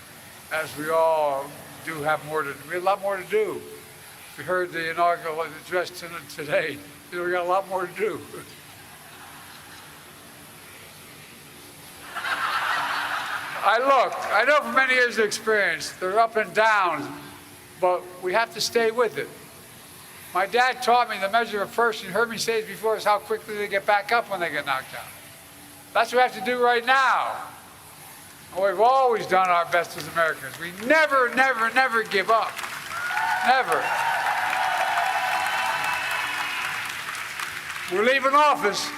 as we all do have we have a lot more to do. We heard the inaugural address today. You know, we got a lot more to do. I know from many years of experience, they're up and downs, but we have to stay with it. My dad taught me the measure of a person, you heard me say this before, is how quickly they get back up when they get knocked down. That's what we have to do right now. And we've always done our best as Americans. We never give up. Never. We're leaving office,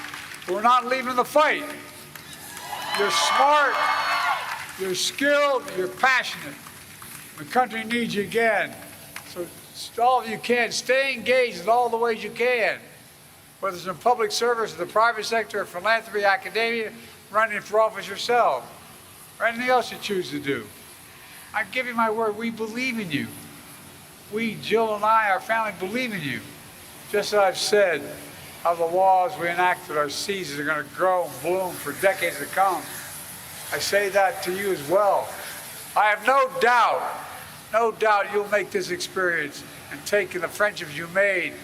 but we're not leaving the fight. You're smart, You're skilled, you're passionate. The country needs you again. So all of you can, stay engaged in all the ways you can. Whether it's in public service, the private sector, philanthropy, academia, running for office yourself, or anything else you choose to do. I give you my word, we believe in you. We, Jill and I, our family, believe in you. Just as I've said, how the laws we enacted, our seasons are going to grow and bloom for decades to come. I say that to you as well. I have no doubt you'll make this experience and take in the friendships you made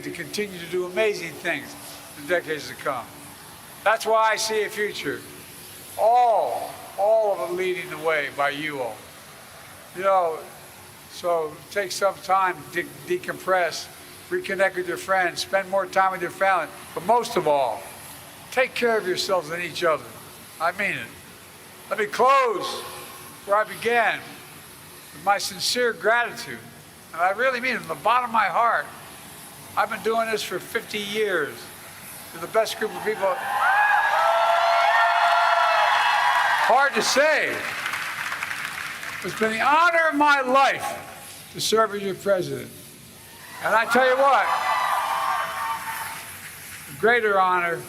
to continue to do amazing things in decades to come. That's why I see a future. All of it leading the way by you all. You know, so take some time to decompress, reconnect with your friends, spend more time with your family, but most of all, take care of yourselves and each other. I mean it. Let me close where I began with my sincere gratitude. And I really mean it from the bottom of my heart. I've been doing this for 50 years. You're the best group of people. Hard to say. It's been the honor of my life to serve as your president. And I tell you what, the greater honor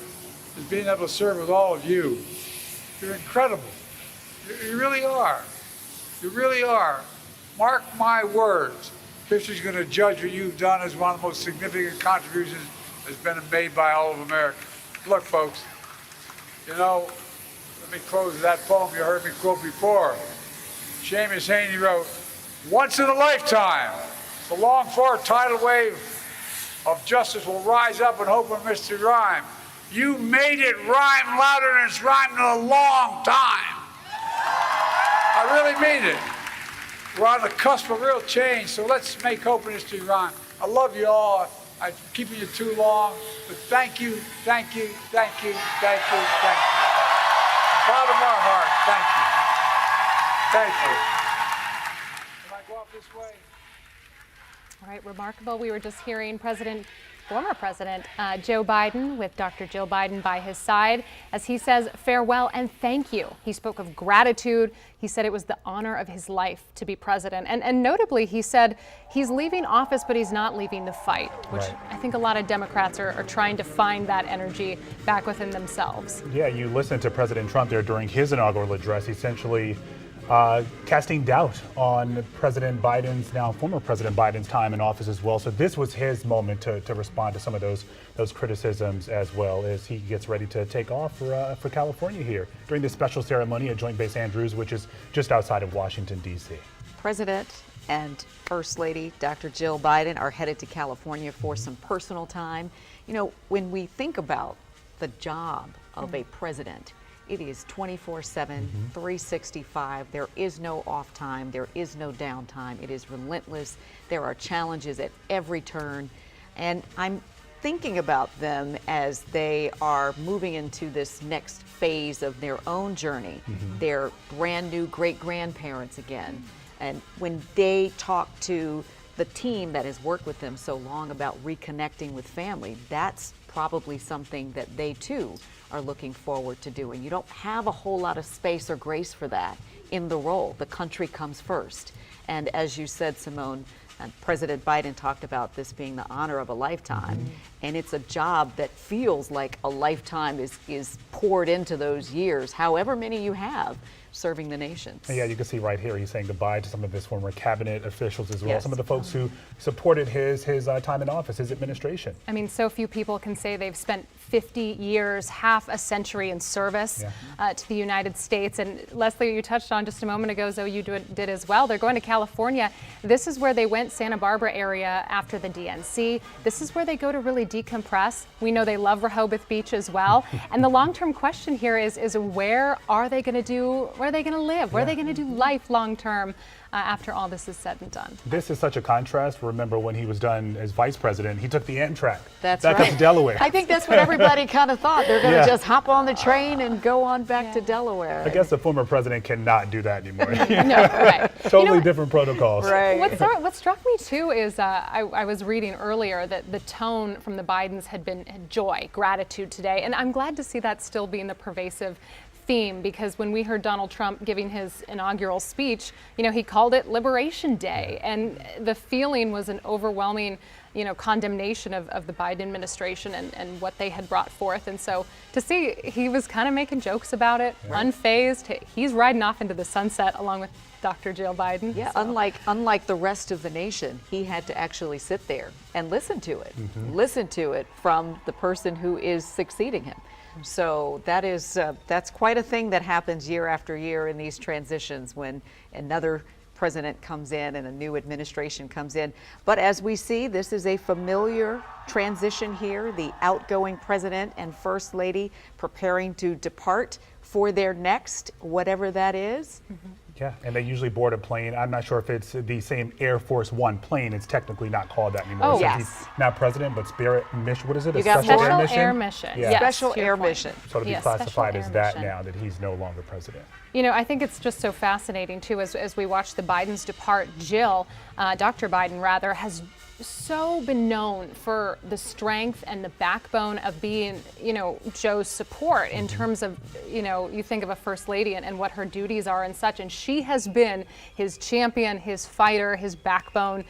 is being able to serve with all of you. You're incredible. You really are. You really are. Mark my words. History's going to judge what you've done as one of the most significant contributions that's been made by all of America. Look, folks, you know, let me close with that poem you heard me quote before. Seamus Heaney wrote, "Once in a lifetime, the longed-for tidal wave of justice will rise up in hope and mystery rhyme. You made it rhyme louder than it's rhymed in a long time." I really mean it. We're on the cusp of real change, so let's make hope and history rhyme. I love you all. I'm keeping you too long, but thank you, thank you, thank you, thank you, thank you. Bottom of our heart, thank you. Thank you. Can I go up this way? All right, remarkable. We were just hearing former President Joe Biden with Dr. Jill Biden by his side as he says farewell and thank you. He spoke of gratitude. He said it was the honor of his life to be president. And notably, he said he's leaving office, but he's not leaving the fight, which right. I think a lot of Democrats are trying to find that energy back within themselves. Yeah, you listened to President Trump there during his inaugural address, essentially casting doubt on President Biden's, now former President Biden's time in office as well. So this was his moment to respond to some of those criticisms as well as he gets ready to take off for California here during this special ceremony at Joint Base Andrews, which is just outside of Washington, D.C. President and First Lady Dr. Jill Biden are headed to California for some personal time. You know, when we think about the job of a president, it is 24/7, 365. There is no off time. There is no downtime. It is relentless. There are challenges at every turn. And I'm thinking about them as they are moving into this next phase of their own journey. They're brand new great-grandparents again. And when they talk to the team that has worked with them so long about reconnecting with family, that's probably something that they too are looking forward to doing. You don't have a whole lot of space or grace for that in the role. The country comes first. And as you said, Simone, President Biden talked about this being the honor of a lifetime. And it's a job that feels like a lifetime is poured into those years, however many you have serving the nation. Yeah, you can see right here he's saying goodbye to some of his former cabinet officials as well, Yes. some of the folks who supported his time in office, his administration. I mean, so few people can say they've spent 50 years, half a century in service to the United States. And Leslie, you touched on just a moment ago, Zoe, you did as well. They're going to California. This is where they went, Santa Barbara area after the DNC. This is where they go to really decompress. We know they love Rehoboth Beach as well. And the long-term question here is where are they going to do, where are they going to live? Where are they going to do life long-term after all this is said and done? This is such a contrast. Remember when he was done as vice president, he took the Amtrak That's back right. up to Delaware. I think that's what everybody kind of thought. They're going to just hop on the train and go on back to Delaware. I guess the former president cannot do that anymore. No, right. Totally different protocols. Right. What struck me too is I was reading earlier that the tone from the Bidens had been joy, gratitude today. And I'm glad to see that still being the pervasive theme, because when we heard Donald Trump giving his inaugural speech, he called it Liberation Day, and the feeling was an overwhelming condemnation of the Biden administration and what they had brought forth. And so to see he was kind of making jokes about it, unfazed, he's riding off into the sunset along with Dr. Jill Biden. Yeah, so. unlike the rest of the nation, he had to actually sit there and listen to it. Listen to it from the person who is succeeding him. So that's quite a thing that happens year after year in these transitions when another president comes in and a new administration comes in. But as we see, this is a familiar transition here, the outgoing president and first lady preparing to depart for their next, whatever that is. Yeah, and they usually board a plane. I'm not sure if it's the same Air Force One plane. It's technically not called that anymore. Oh, so yes. He's not president, but Spirit Mission. What is it? You A got special more? air mission? Air mission. Yeah. Yes, Special air mission. So to be Yes, classified special as air that mission. now that he's no longer president. I think it's just so fascinating too, as we watch the Bidens depart. Jill, Dr. Biden rather, has so been known for the strength and the backbone of being, Joe's support in terms of, you think of a first lady and what her duties are and such. And she has been his champion, his fighter, his backbone.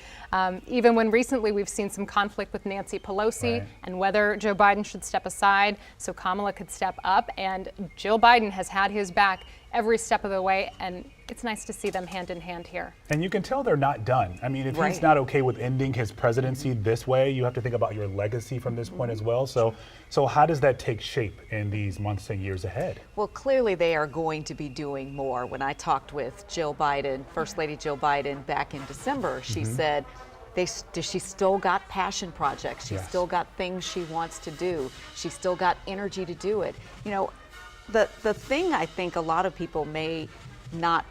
Even when recently we've seen some conflict with Nancy Pelosi and whether Joe Biden should step aside so Kamala could step up. And Jill Biden has had his back every step of the way, and it's nice to see them hand in hand here. And you can tell they're not done. I mean, if he's not okay with ending his presidency this way, you have to think about your legacy from this point as well. So how does that take shape in these months and years ahead? Well, clearly they are going to be doing more. When I talked with Jill Biden, First Lady Jill Biden, back in December, she said she still got passion projects. She's still got things she wants to do. She's still got energy to do it. The thing I think a lot of people may not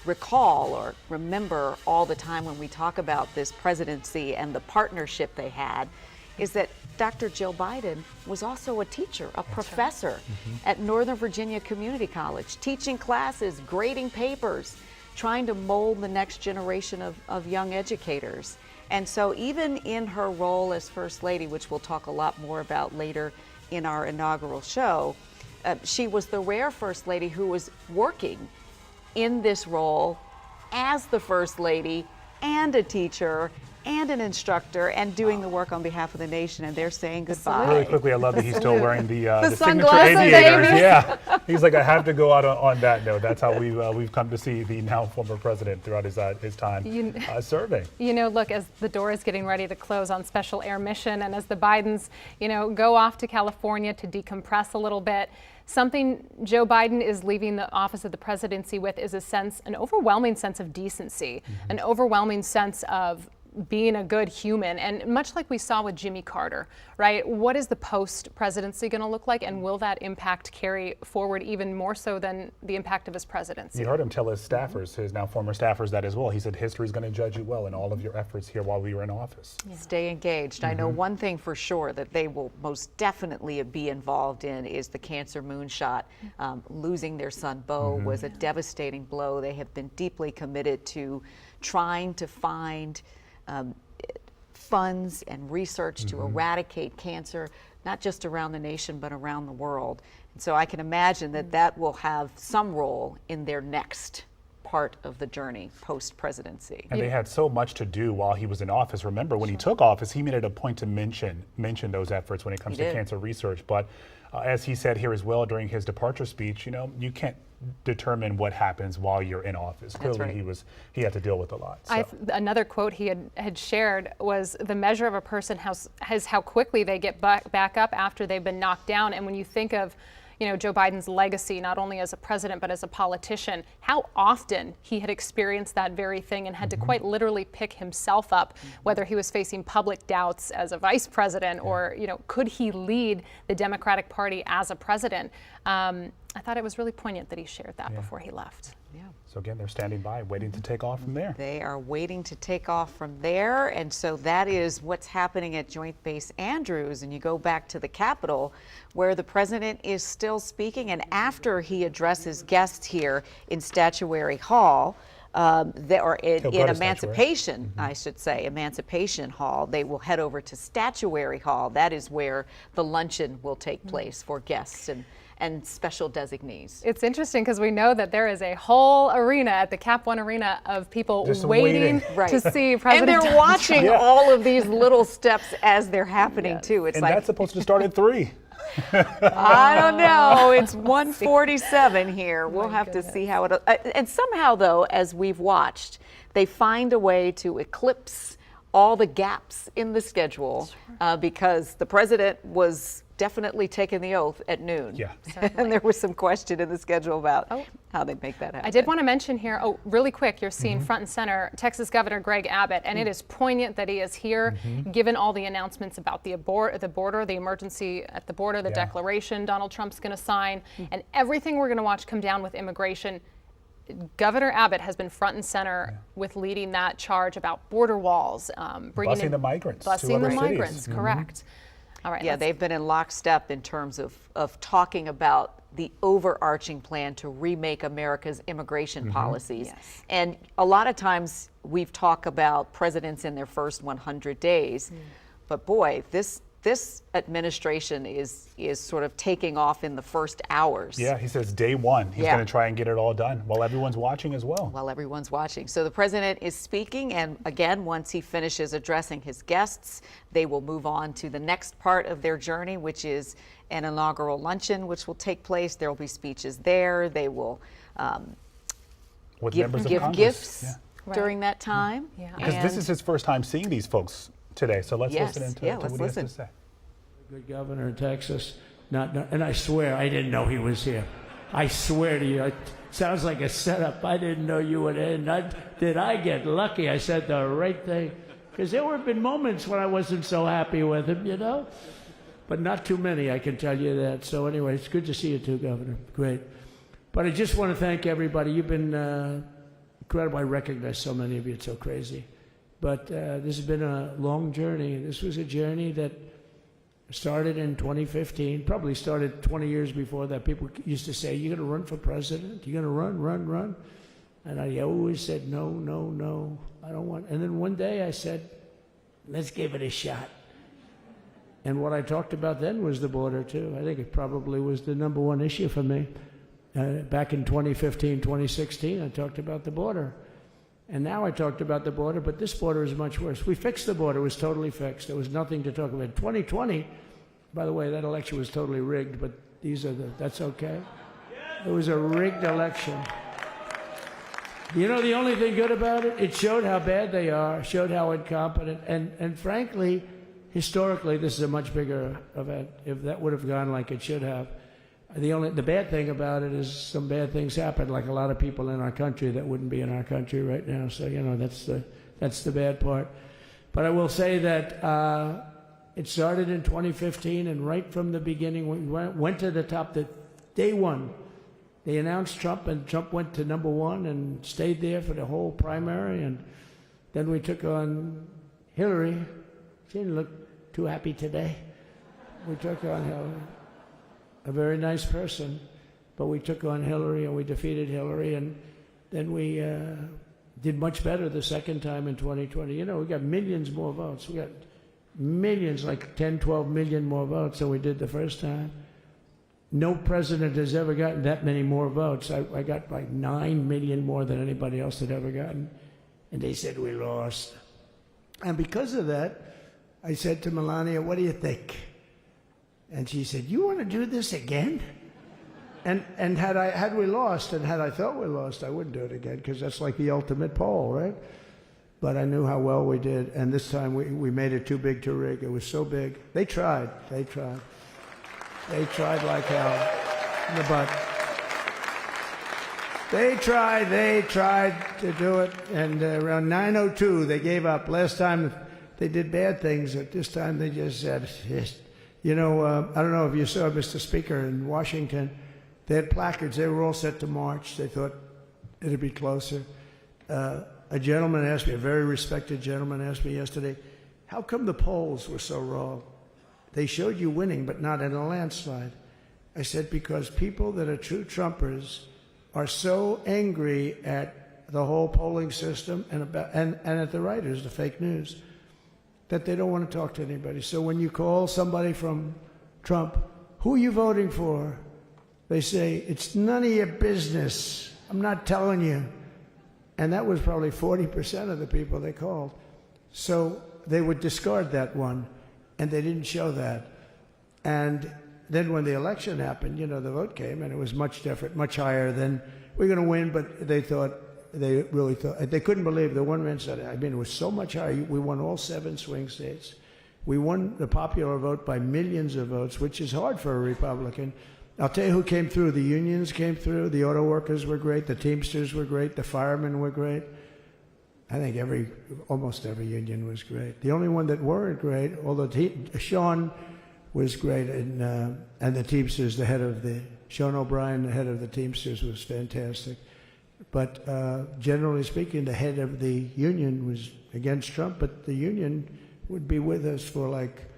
recall or remember all the time when we talk about this presidency and the partnership they had is that Dr. Jill Biden was also a teacher, a professor at Northern Virginia Community College, teaching classes, grading papers, trying to mold the next generation of young educators. And so even in her role as First Lady, which we'll talk a lot more about later in our inaugural show, she was the rare First Lady who was working in this role as the First Lady and a teacher and an instructor and doing the work on behalf of the nation, and they're saying goodbye. Really quickly, I love that he's still wearing the signature sunglasses, aviators. baby. Yeah, he's like, I have to go out on that note. That's how we've come to see the now former president throughout his time serving. Look, as the door is getting ready to close on special air mission, and as the Bidens, go off to California to decompress a little bit, something Joe Biden is leaving the office of the presidency with is an overwhelming sense of decency, an overwhelming sense of being a good human. And much like we saw with Jimmy Carter, right? What is the post-presidency going to look like? And will that impact carry forward even more so than the impact of his presidency? You heard him tell his staffers, his now former staffers, that as well. He said history is going to judge you well in all of your efforts here while we were in office. Yeah. Stay engaged. I know one thing for sure that they will most definitely be involved in is the cancer moonshot. Losing their son, Beau, was a devastating blow. They have been deeply committed to trying to find funds and research to eradicate cancer, not just around the nation, but around the world. And so I can imagine that will have some role in their next part of the journey post-presidency. And they had so much to do while he was in office. Remember, when he took office, he made it a point to mention those efforts when it comes to cancer research. But as he said here as well during his departure speech, you can't determine what happens while you're in office. Clearly, he had to deal with a lot. So. Another quote he had shared was, the measure of a person has how quickly they get back up after they've been knocked down. And when you think of Joe Biden's legacy, not only as a president, but as a politician, how often he had experienced that very thing and had to quite literally pick himself up, whether he was facing public doubts as a vice president or, could he lead the Democratic Party as a president? I thought it was really poignant that he shared that before he left. Yeah. So again, they're standing by, waiting to take off from there. They are waiting to take off from there, and so that is what's happening at Joint Base Andrews. And you go back to the Capitol, where the president is still speaking, and after he addresses guests here in Statuary Hall, in Emancipation, I should say, Emancipation Hall, they will head over to Statuary Hall. That is where the luncheon will take place for guests and special designees. It's interesting because we know that there is a whole arena at the Cap One Arena of people Just waiting right. to see President And they're Donald watching Trump. all of these little steps as they're happening too. It's And like that's supposed to start at 3. I don't know. It's 1:47 here. We'll have to see how it. And somehow, though, as we've watched, they find a way to eclipse all the gaps in the schedule because the president was definitely taking the oath at noon. Yeah. And there was some question in the schedule about how they make that happen. I did want to mention here, really quick, you're seeing front and center Texas Governor Greg Abbott, and it is poignant that he is here, given all the announcements about the border, the emergency at the border, the declaration Donald Trump's going to sign, and everything we're going to watch come down with immigration. Governor Abbott has been front and center with leading that charge about border walls, bringing busing the migrants. Busing the migrants, correct. All right. Yeah, they've been in lockstep in terms of talking about the overarching plan to remake America's immigration policies. Yes. And a lot of times we've talked about presidents in their first 100 days, but boy, this administration is sort of taking off in the first hours. Yeah, he says day one, he's going to try and get it all done while everyone's watching as well. While everyone's watching. So the president is speaking, and again, once he finishes addressing his guests, they will move on to the next part of their journey, which is an inaugural luncheon, which will take place. There will be speeches there. They will give gifts during that time. Because this is his first time seeing these folks today, so let's listen into what he has to say. Good governor in Texas, and I swear I didn't know he was here. I swear to you, it sounds like a setup. I didn't know you would end. Did I get lucky? I said the right thing, because there have been moments when I wasn't so happy with him, you know, but not too many, I can tell you that. So anyway, it's good to see you too, Governor. Great. But I just want to thank everybody. You've been incredible. I recognize so many of you. It's so crazy. But this has been a long journey. This was a journey that started in 2015, probably started 20 years before that. People used to say, you're going to run for president? You're going to run? And I always said, no, I don't want. And then one day I said, let's give it a shot. And what I talked about then was the border, too. I think it probably was the number one issue for me. Back in 2015, 2016, I talked about the border. And now I talked about the border, but this border is much worse. We fixed the border. It was totally fixed. There was nothing to talk about. 2020, by the way, that election was totally rigged, but that's okay. It was a rigged election. You know the only thing good about it? It showed how bad they are, showed how incompetent, and frankly, historically, this is a much bigger event. If that would have gone like it should have, the bad thing about it is some bad things happen, like a lot of people in our country that wouldn't be in our country right now. So that's the bad part. But I will say that it started in 2015, and right from the beginning, we went to the top. Day one, they announced Trump, and Trump went to number one and stayed there for the whole primary. And then we took on Hillary. She didn't look too happy today. We took on Hillary. A very nice person, but we took on Hillary and we defeated Hillary, and then we did much better the second time in 2020. You know, we got millions more votes. We got millions, like 10, 12 million more votes than we did the first time. No president has ever gotten that many more votes. I got like 9 million more than anybody else had ever gotten, and they said we lost. And because of that, I said to Melania, what do you think? And she said, you want to do this again? And had we lost, and had I thought we lost, I wouldn't do it again, because that's like the ultimate poll, right? But I knew how well we did, and this time we made it too big to rig. It was so big. They tried like hell in the butt. They tried to do it, and around 9:02 they gave up. Last time they did bad things, but this time they just said, you know, I don't know if you saw Mr. Speaker in Washington. They had placards. They were all set to march. They thought it'd be closer. A gentleman asked me, a very respected gentleman asked me yesterday, how come the polls were so wrong? They showed you winning, but not in a landslide. I said, because people that are true Trumpers are so angry at the whole polling system and at the writers, the fake news, that they don't want to talk to anybody. So when you call somebody from Trump, who are you voting for? They say, it's none of your business. I'm not telling you. And that was probably 40% of the people they called. So they would discard that one, and they didn't show that. And then when the election happened, you know, the vote came, and it was much different, much higher than, we're going to win, but they really thought, they couldn't believe, the one man said, I mean, it was so much higher. We won all 7 swing states. We won the popular vote by millions of votes, which is hard for a Republican. I'll tell you who came through. The unions came through. The auto workers were great. The Teamsters were great. The firemen were great. I think almost every union was great. The only one that weren't great, although Sean was great, and the Teamsters, Sean O'Brien, the head of the Teamsters, was fantastic. But generally speaking, the head of the union was against Trump, but the union would be with us for like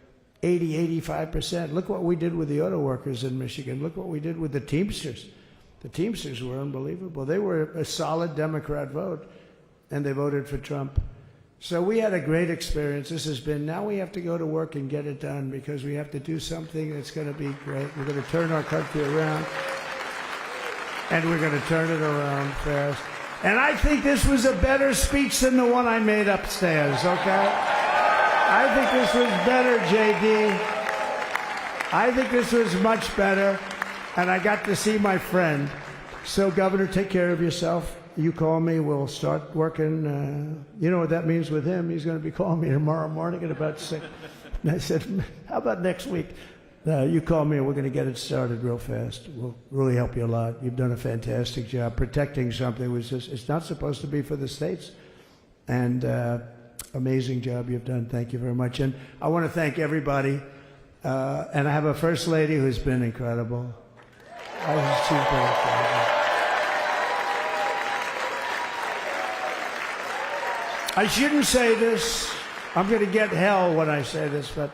80-85%. Look what we did with the auto workers in Michigan. Look what we did with the Teamsters. The Teamsters were unbelievable. They were a solid Democrat vote, and they voted for Trump. So we had a great experience. Now we have to go to work and get it done, because we have to do something that's going to be great. We're going to turn our country around, and we're going to turn it around fast. And I think this was a better speech than the one I made upstairs, okay? I think this was better, JD. I think this was much better, and I got to see my friend. So, Governor, take care of yourself. You call me, we'll start working. You know what that means with him. He's going to be calling me tomorrow morning at about 6. And I said, how about next week? You call me, and we're going to get it started real fast. We'll really help you a lot. You've done a fantastic job protecting something which it's not supposed to be for the states. And amazing job you've done. Thank you very much. And I want to thank everybody. And I have a First Lady who's been incredible. She's been incredible. I shouldn't say this. I'm going to get hell when I say this, but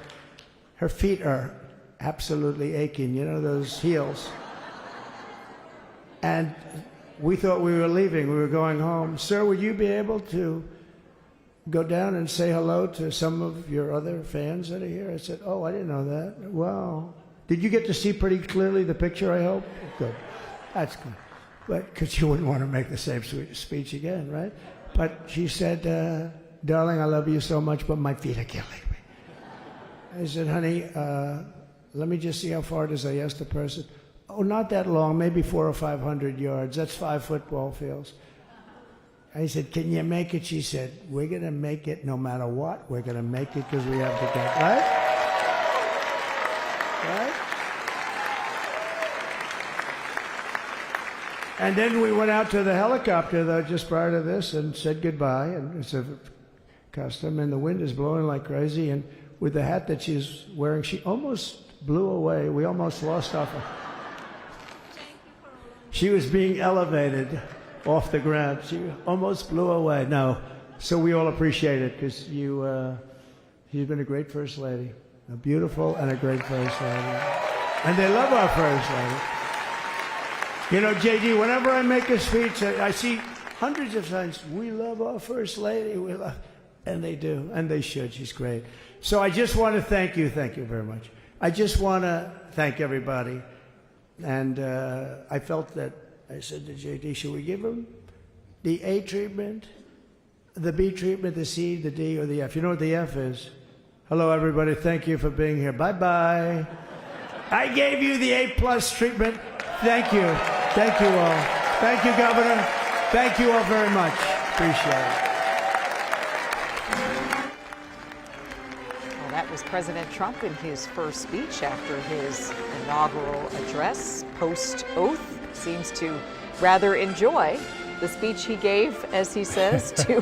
her feet are absolutely aching. You know, those heels. And we thought we were leaving. We were going home. Sir, would you be able to go down and say hello to some of your other fans that are here? I said, oh, I didn't know that. Wow. Did you get to see pretty clearly the picture, I hope? Good. That's good. But because you wouldn't want to make the same speech again, right? But she said, darling, I love you so much, but my feet are killing me. I said, honey, let me just see how far it is. I asked the person. Oh, not that long, maybe 400 or 500 yards. That's 5 football fields. I said, can you make it? She said, we're going to make it no matter what. We're going to make it because we have to get, right? Right? And then we went out to the helicopter, though, just prior to this, and said goodbye. And it's a custom, and the wind is blowing like crazy. And with the hat that she's wearing, she almost blew away. We almost lost off her. She was being elevated off the ground. She almost blew away. No. So we all appreciate it, because you've been a great First Lady. A beautiful and a great First Lady. And they love our First Lady. You know, JD, whenever I make a speech, I see hundreds of times, we love our First Lady. We love, and they do, and they should. She's great. So I just want to thank you. Thank you very much. I just want to thank everybody. And I felt that, I said to JD, should we give him the A treatment, the B treatment, the C, the D, or the F? You know what the F is? Hello, everybody. Thank you for being here. Bye-bye. I gave you the A+ treatment. Thank you. Thank you all. Thank you, Governor. Thank you all very much. Appreciate it. Well, that was President Trump in his first speech after his inaugural address, post-oath. Seems to rather enjoy the speech he gave, as he says, to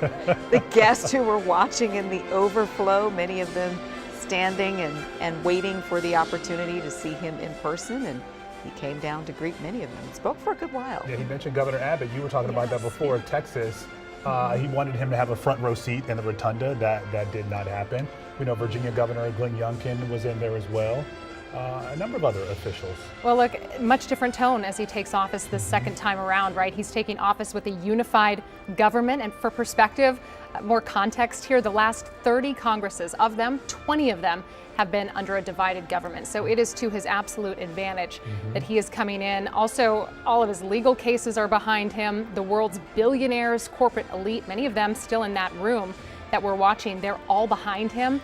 the guests who were watching in the overflow, many of them standing and waiting for the opportunity to see him in person. And he came down to greet many of them and spoke for a good while. Yeah, he mentioned Governor Abbott. You were talking about that before. Texas, he wanted him to have a front row seat in the Rotunda. That did not happen. We know Virginia Governor Glenn Youngkin was in there as well. a number of other officials. Well, look, much different tone as he takes office this second time around, right? He's taking office with a unified government, and for perspective, more context here, the last 30 Congresses, of them, 20 of them have been under a divided government. So it is to his absolute advantage that he is coming in. Also, all of his legal cases are behind him. The world's billionaires, corporate elite, many of them still in that room that we're watching, they're all behind him.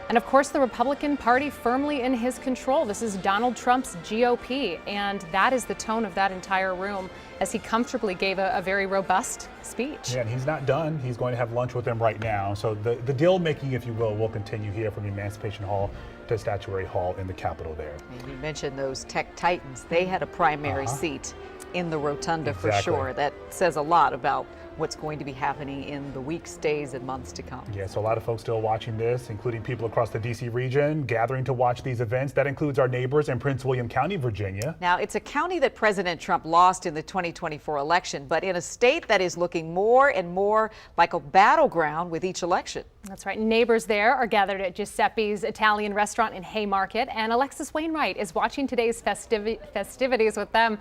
And of course, the Republican Party firmly in his control. This is Donald Trump's GOP, and that is the tone of that entire room as he comfortably gave a very robust speech. Yeah, and he's not done. He's going to have lunch with them right now. So the deal making, if you will continue here from Emancipation Hall to Statuary Hall in the Capitol there. And you mentioned those tech titans. They had a primary seat in the Rotunda for sure. That says a lot about what's going to be happening in the weeks, days, and months to come. Yeah, so a lot of folks still watching this, including people across the D.C. region, gathering to watch these events. That includes our neighbors in Prince William County, Virginia. Now, it's a county that President Trump lost in the 2024 election, but in a state that is looking more and more like a battleground with each election. That's right. Neighbors there are gathered at Giuseppe's Italian restaurant in Haymarket, and Alexis Wainwright is watching today's festivities with them.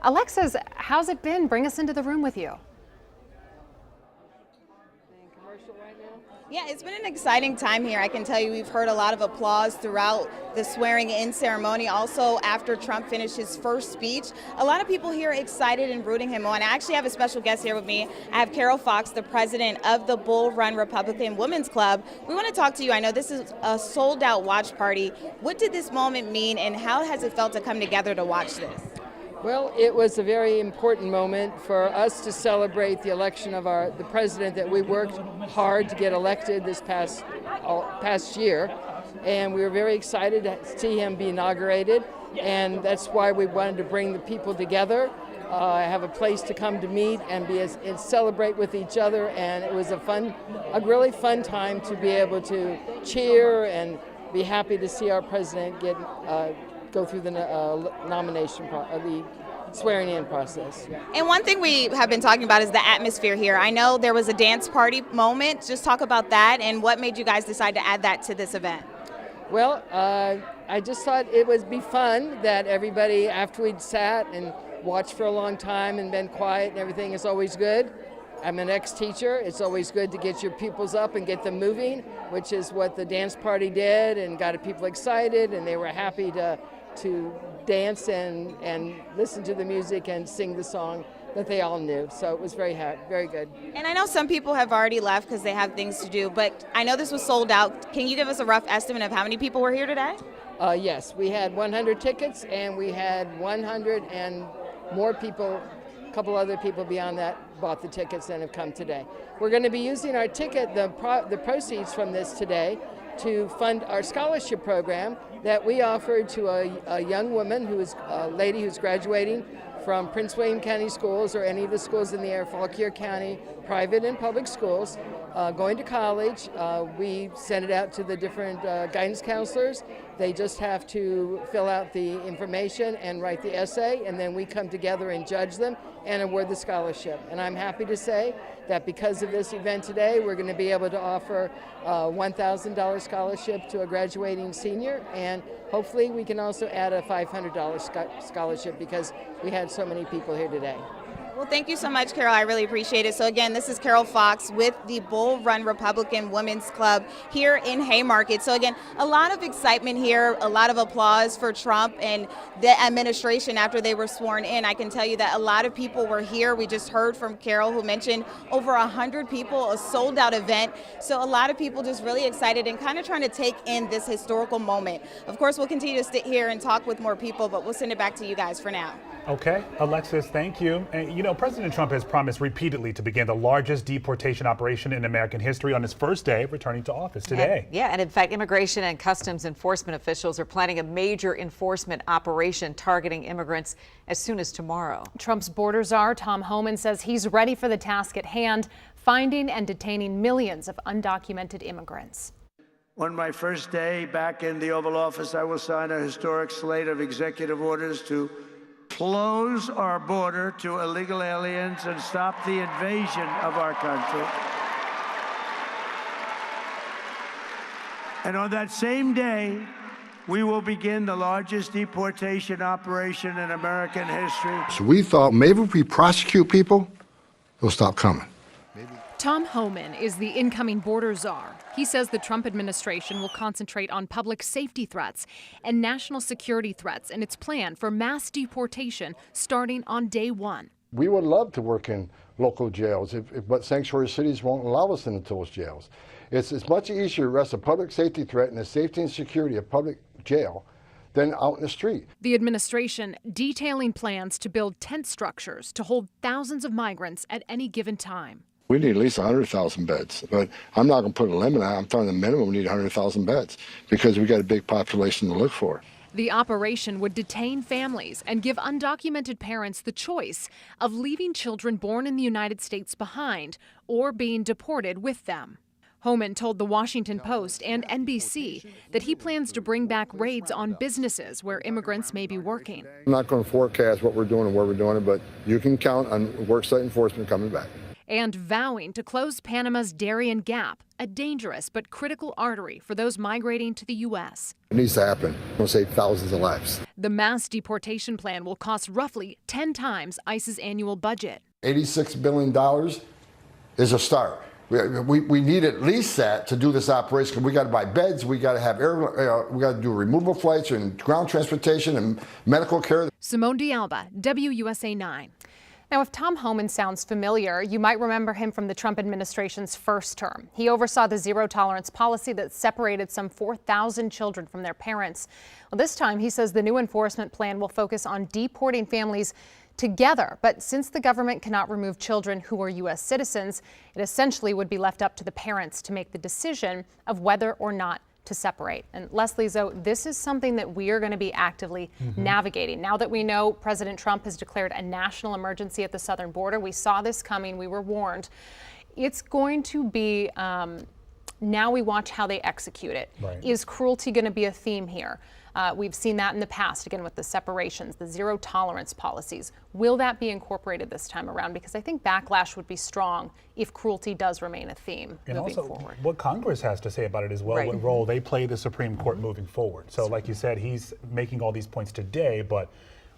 Alexis, how's it been? Bring us into the room with you. Yeah, it's been an exciting time here. I can tell you we've heard a lot of applause throughout the swearing-in ceremony. Also, after Trump finished his first speech, a lot of people here excited and rooting him on. I actually have a special guest here with me. I have Carol Fox, the president of the Bull Run Republican Women's Club. We want to talk to you. I know this is a sold-out watch party. What did this moment mean, and how has it felt to come together to watch this? Well, it was a very important moment for us to celebrate the election of the president that we worked hard to get elected this past year, and we were very excited to see him be inaugurated, and that's why we wanted to bring the people together, have a place to come to meet and and celebrate with each other, and it was a really fun time to be able to cheer and be happy to see our president go through the the swearing-in process. And one thing we have been talking about is the atmosphere here. I know there was a dance party moment. Just talk about that and what made you guys decide to add that to this event. Well, I just thought it would be fun that everybody, after we'd sat and watched for a long time and been quiet and everything, is always good. I'm an ex-teacher. It's always good to get your pupils up and get them moving, which is what the dance party did, and got people excited, and they were happy to dance and listen to the music and sing the song that they all knew. So it was very good. And I know some people have already left because they have things to do, but I know this was sold out. Can you give us a rough estimate of how many people were here today? Yes, we had 100 tickets, and we had 100 and more people, a couple other people beyond that bought the tickets and have come today. We're going to be using our ticket, the proceeds from this today, to fund our scholarship program that we offered to a young woman a lady who's graduating from Prince William County schools or any of the schools in the area, Fauquier County, private and public schools, going to college. We send it out to the different guidance counselors. They just have to fill out the information and write the essay, and then we come together and judge them and award the scholarship. And I'm happy to say that because of this event today, we're going to be able to offer a $1,000 scholarship to a graduating senior, and hopefully we can also add a $500 scholarship because we had so many people here today. Well, thank you so much, Carol. I really appreciate it. So again, this is Carol Fox with the Bull Run Republican Women's Club here in Haymarket. So again, a lot of excitement here, a lot of applause for Trump and the administration after they were sworn in. I can tell you that a lot of people were here. We just heard from Carol, who mentioned over 100 people, a sold out event. So a lot of people just really excited and kind of trying to take in this historical moment. Of course, we'll continue to sit here and talk with more people, but we'll send it back to you guys for now. Okay, Alexis, thank you. And you know, President Trump has promised repeatedly to begin the largest deportation operation in American history on his first day of returning to office today. And in fact, Immigration and Customs Enforcement officials are planning a major enforcement operation targeting immigrants as soon as tomorrow. Trump's border czar, Tom Homan, says he's ready for the task at hand, finding and detaining millions of undocumented immigrants. On my first day back in the Oval Office, I will sign a historic slate of executive orders to close our border to illegal aliens and stop the invasion of our country. And on that same day, we will begin the largest deportation operation in American history. So we thought maybe if we prosecute people, they'll stop coming. Tom Homan is the incoming border czar. He says the Trump administration will concentrate on public safety threats and national security threats in its plan for mass deportation starting on day one. We would love to work in local jails, but sanctuary cities won't allow us into those jails. It's much easier to arrest a public safety threat and the safety and security of public jail than out in the street. The administration detailing plans to build tent structures to hold thousands of migrants at any given time. We need at least 100,000 beds, but I'm not going to put a limit on it. I'm telling the minimum we need 100,000 beds because we got a big population to look for. The operation would detain families and give undocumented parents the choice of leaving children born in the United States behind or being deported with them. Homan told the Washington Post and NBC that he plans to bring back raids on businesses where immigrants may be working. I'm not going to forecast what we're doing and where we're doing it, but you can count on worksite enforcement coming back. And vowing to close Panama's Darien Gap, a dangerous but critical artery for those migrating to the U.S. It needs to happen. We'll save thousands of lives. The mass deportation plan will cost roughly 10 times ICE's annual budget. $86 billion is a start. We need at least that to do this operation. We got to buy beds. We got to have we got to do removal flights and ground transportation and medical care. Simone D'Alba, WUSA 9. Now, if Tom Homan sounds familiar, you might remember him from the Trump administration's first term. He oversaw the zero-tolerance policy that separated some 4,000 children from their parents. Well, this time, he says the new enforcement plan will focus on deporting families together. But since the government cannot remove children who are U.S. citizens, it essentially would be left up to the parents to make the decision of whether or not to separate. And Leslie Zoe, this is something that we are going to be actively navigating. Now that we know President Trump has declared a national emergency at the southern border, we saw this coming, we were warned. It's going to be, now we watch how they execute it. Right. Is cruelty going to be a theme here? We've seen that in the past, again, with the separations, the zero tolerance policies. Will that be incorporated this time around? Because I think backlash would be strong if cruelty does remain a theme moving forward. What Congress has to say about it as well, what role they play the Supreme Court moving forward. So like you said, he's making all these points today, but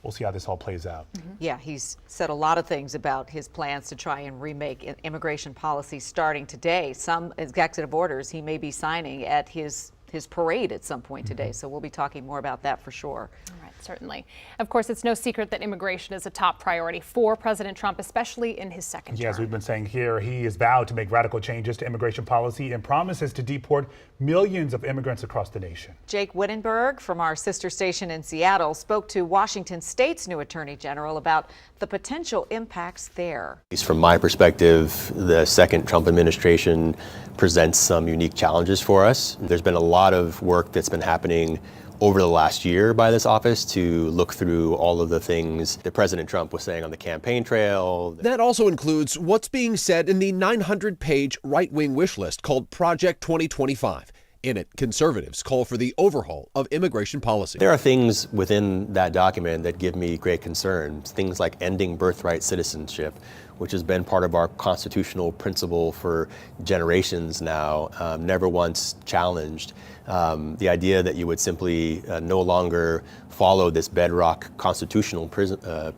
we'll see how this all plays out. Yeah, he's said a lot of things about his plans to try and remake immigration policy starting today. Some executive orders he may be signing at his parade at some point today. So we'll be talking more about that for sure. All right, certainly. Of course, it's no secret that immigration is a top priority for President Trump, especially in his second term. Yes, we've been saying here, he has vowed to make radical changes to immigration policy and promises to deport millions of immigrants across the nation. Jake Wittenberg from our sister station in Seattle spoke to Washington State's new Attorney General about the potential impacts there. From my perspective, the second Trump administration presents some unique challenges for us. There's been a lot of work that's been happening over the last year by this office to look through all of the things that President Trump was saying on the campaign trail. That also includes what's being said in the 900-page right-wing wish list called Project 2025. In it, conservatives call for the overhaul of immigration policy. There are things within that document that give me great concern. Things like ending birthright citizenship, which has been part of our constitutional principle for generations now, never once challenged. The idea that you would simply no longer follow this bedrock constitutional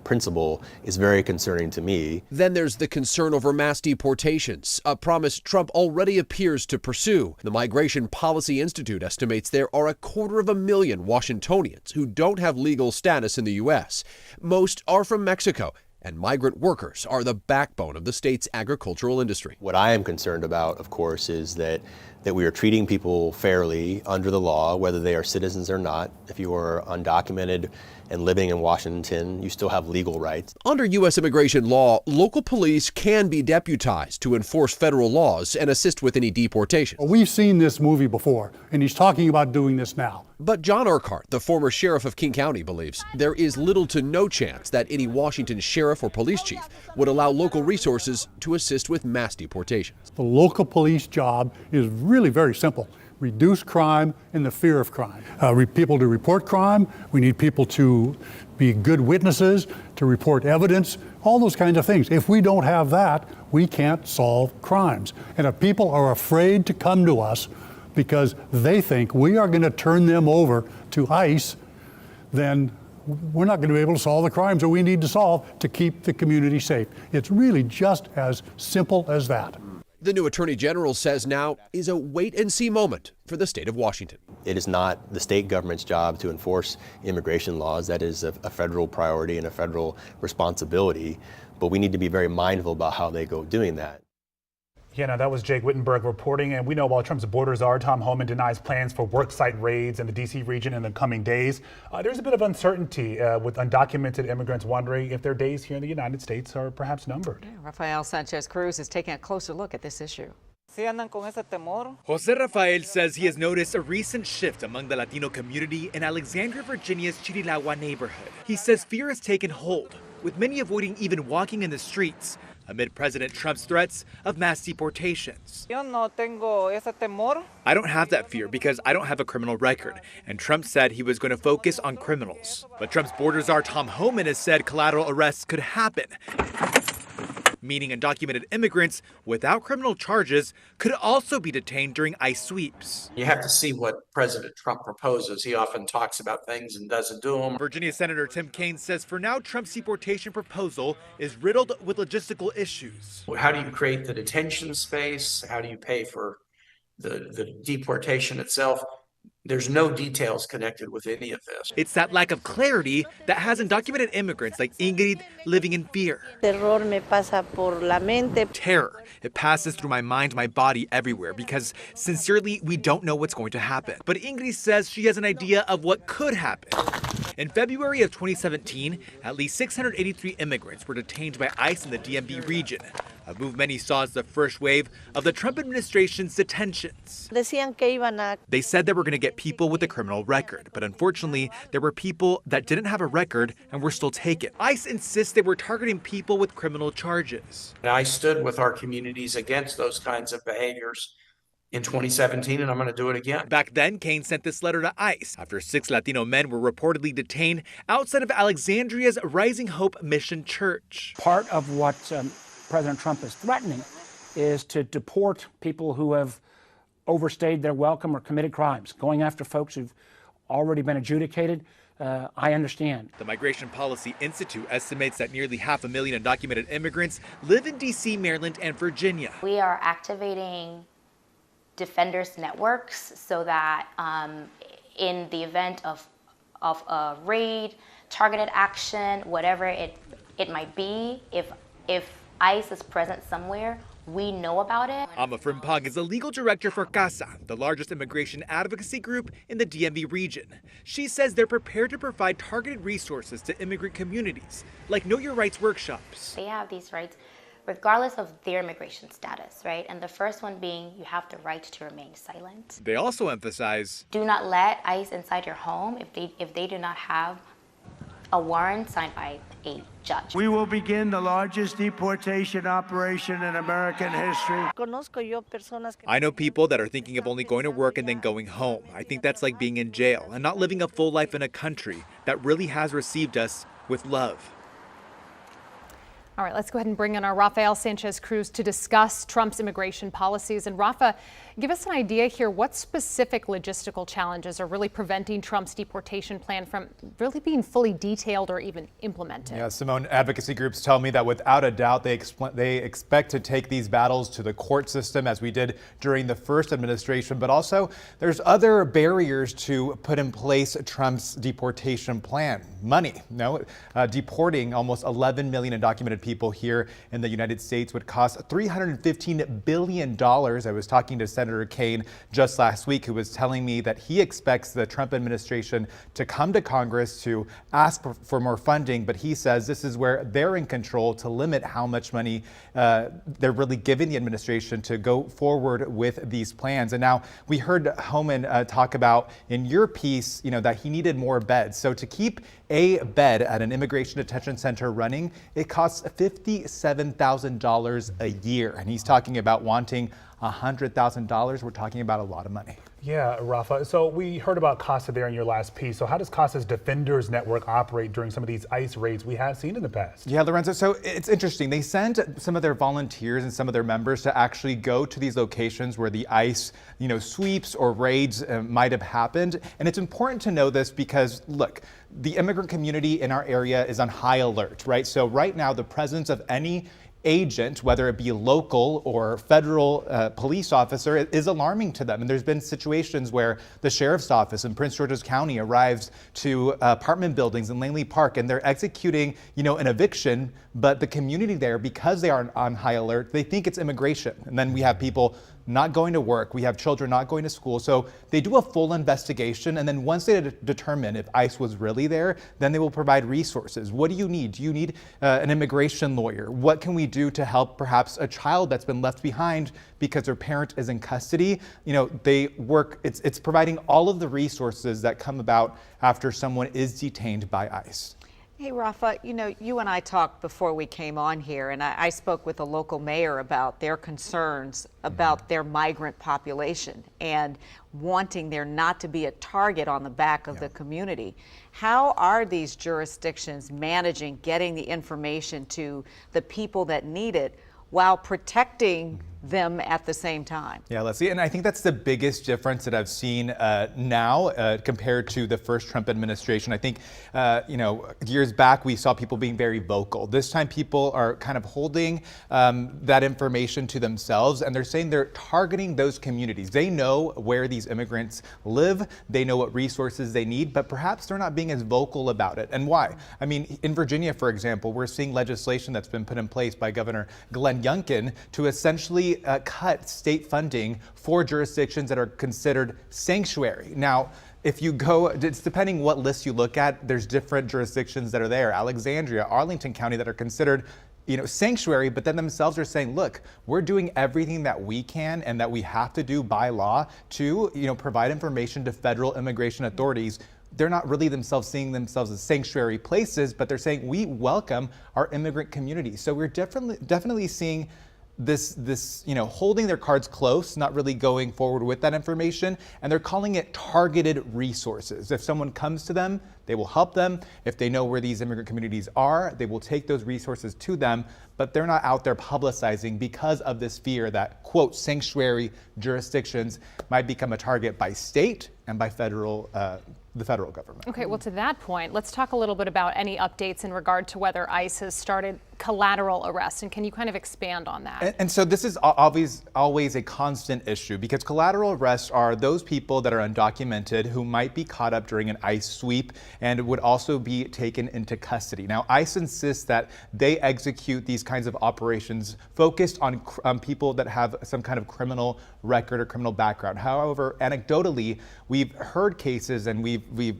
principle is very concerning to me. Then there's the concern over mass deportations, a promise Trump already appears to pursue. The Migration Policy Institute estimates there are 250,000 Washingtonians who don't have legal status in the U.S. Most are from Mexico, and migrant workers are the backbone of the state's agricultural industry. What I am concerned about, of course, is that we are treating people fairly under the law, whether they are citizens or not. If you are undocumented and living in Washington, you still have legal rights. Under U.S. immigration law, local police can be deputized to enforce federal laws and assist with any deportation. We've seen this movie before, and he's talking about doing this now. But John Urquhart, the former sheriff of King County, believes there is little to no chance that any Washington sheriff or police chief would allow local resources to assist with mass deportations. The local police job is really very simple. Reduce crime and the fear of crime. People to report crime. We need people to be good witnesses, to report evidence, all those kinds of things. If we don't have that, we can't solve crimes. And if people are afraid to come to us, because they think we are going to turn them over to ICE, then we're not going to be able to solve the crimes that we need to solve to keep the community safe. It's really just as simple as that. The new Attorney General says now is a wait-and-see moment for the state of Washington. It is not the state government's job to enforce immigration laws. That is a federal priority and a federal responsibility, but we need to be very mindful about how they go doing that. Yeah, now that was Jake Wittenberg reporting, and we know while Trump's borders are, Tom Homan denies plans for worksite raids in the D.C. region in the coming days. There's a bit of uncertainty with undocumented immigrants wondering if their days here in the United States are perhaps numbered. Yeah, Rafael Sanchez Cruz is taking a closer look at this issue. Jose Rafael says he has noticed a recent shift among the Latino community in Alexandria, Virginia's Chirilagua neighborhood. He says fear has taken hold, with many avoiding even walking in the streets amid President Trump's threats of mass deportations. I don't have that fear because I don't have a criminal record, and Trump said he was going to focus on criminals. But Trump's border czar Tom Homan has said collateral arrests could happen, meaning undocumented immigrants without criminal charges could also be detained during ICE sweeps. You have to see what President Trump proposes. He often talks about things and doesn't do them. Virginia Senator Tim Kaine says for now, Trump's deportation proposal is riddled with logistical issues. How do you create the detention space? How do you pay for the deportation itself? There's no details connected with any of this. It's that lack of clarity that has undocumented immigrants like Ingrid living in fear. Terror. It passes through my mind, my body, everywhere, because sincerely, we don't know what's going to happen. But Ingrid says she has an idea of what could happen. In February of 2017, at least 683 immigrants were detained by ICE in the DMV region, a move many saw as the first wave of the Trump administration's detentions. They said they were going to get people with a criminal record, but unfortunately, there were people that didn't have a record and were still taken. ICE insists they were targeting people with criminal charges. And I stood with our communities against those kinds of behaviors in 2017, and I'm going to do it again. Back then, Kaine sent this letter to ICE after 6 Latino men were reportedly detained outside of Alexandria's Rising Hope Mission Church. Part of what President Trump is threatening is to deport people who have overstayed their welcome or committed crimes, going after folks who've already been adjudicated. I understand. The Migration Policy Institute estimates that nearly 500,000 undocumented immigrants live in D.C., Maryland, and Virginia. We are activating defenders networks so that in the event of a raid, targeted action, whatever it might be, if ICE is present somewhere, we know about it. Ama Frimpong is the legal director for CASA, the largest immigration advocacy group in the DMV region. She says they're prepared to provide targeted resources to immigrant communities, like Know Your Rights workshops. They have these rights regardless of their immigration status, right? And the first one being you have the right to remain silent. They also emphasize, do not let ICE inside your home if they do not have a warrant signed by a judge. We will begin the largest deportation operation in American history. I know people that are thinking of only going to work and then going home. I think that's like being in jail and not living a full life in a country that really has received us with love. All right, let's go ahead and bring in our Rafael Sanchez Cruz to discuss Trump's immigration policies. And Rafa, give us an idea here. What specific logistical challenges are really preventing Trump's deportation plan from really being fully detailed or even implemented? Yeah, Simone, advocacy groups tell me that without a doubt they expect to take these battles to the court system as we did during the first administration. But also there's other barriers to put in place Trump's deportation plan. Money. Deporting almost 11 million undocumented people here in the United States would cost $315 billion. I was talking to Senator Kaine just last week, who was telling me that he expects the Trump administration to come to Congress to ask for more funding, but he says this is where they're in control to limit how much money they're really giving the administration to go forward with these plans. And now we heard Homan talk about in your piece, that he needed more beds. So to keep a bed at an immigration detention center running, it costs $57,000 a year. And he's talking about wanting $100,000. We're talking about a lot of money. Yeah, Rafa. So we heard about CASA there in your last piece. So how does CASA's Defenders Network operate during some of these ICE raids we have seen in the past? Yeah, Lorenzo, so it's interesting. They send some of their volunteers and some of their members to actually go to these locations where the ICE, sweeps or raids might have happened. And it's important to know this because, look, the immigrant community in our area is on high alert, right? So right now, the presence of any agent, whether it be a local or federal police officer, is alarming to them. And there's been situations where the sheriff's office in Prince George's County arrives to apartment buildings in Langley Park and they're executing, an eviction, but the community there, because they are on high alert, they think it's immigration. And then we have people not going to work. We have children not going to school. So they do a full investigation. And then once they determine if ICE was really there, then they will provide resources. What do you need? Do you need an immigration lawyer? What can we do to help perhaps a child that's been left behind because their parent is in custody? They work, it's providing all of the resources that come about after someone is detained by ICE. Hey, Rafa, you and I talked before we came on here, and I spoke with a local mayor about their concerns about their migrant population and wanting there not to be a target on the back of the community. How are these jurisdictions managing getting the information to the people that need it while protecting them at the same time? Yeah, Leslie, and I think that's the biggest difference that I've seen now compared to the first Trump administration. I think, years back we saw people being very vocal. This time people are kind of holding that information to themselves, and they're saying they're targeting those communities. They know where these immigrants live, they know what resources they need, but perhaps they're not being as vocal about it. And why? I mean, in Virginia, for example, we're seeing legislation that's been put in place by Governor Glenn Youngkin to essentially cut state funding for jurisdictions that are considered sanctuary. Now, if you go, it's depending what list you look at, there's different jurisdictions that are there. Alexandria, Arlington County that are considered sanctuary, but then themselves are saying, look, we're doing everything that we can and that we have to do by law to, provide information to federal immigration authorities. They're not really themselves seeing themselves as sanctuary places, but they're saying we welcome our immigrant community. So we're definitely seeing this, holding their cards close, not really going forward with that information, and they're calling it targeted resources. If someone comes to them, they will help them. If they know where these immigrant communities are, they will take those resources to them, but they're not out there publicizing because of this fear that, quote, sanctuary jurisdictions might become a target by state and by the federal government. Okay, well, to that point, let's talk a little bit about any updates in regard to whether ICE has started collateral arrests, and can you kind of expand on that? And so this is always a constant issue, because collateral arrests are those people that are undocumented who might be caught up during an ICE sweep and would also be taken into custody. Now, ICE insists that they execute these kinds of operations focused on people that have some kind of criminal record or criminal background. However, anecdotally, we've heard cases and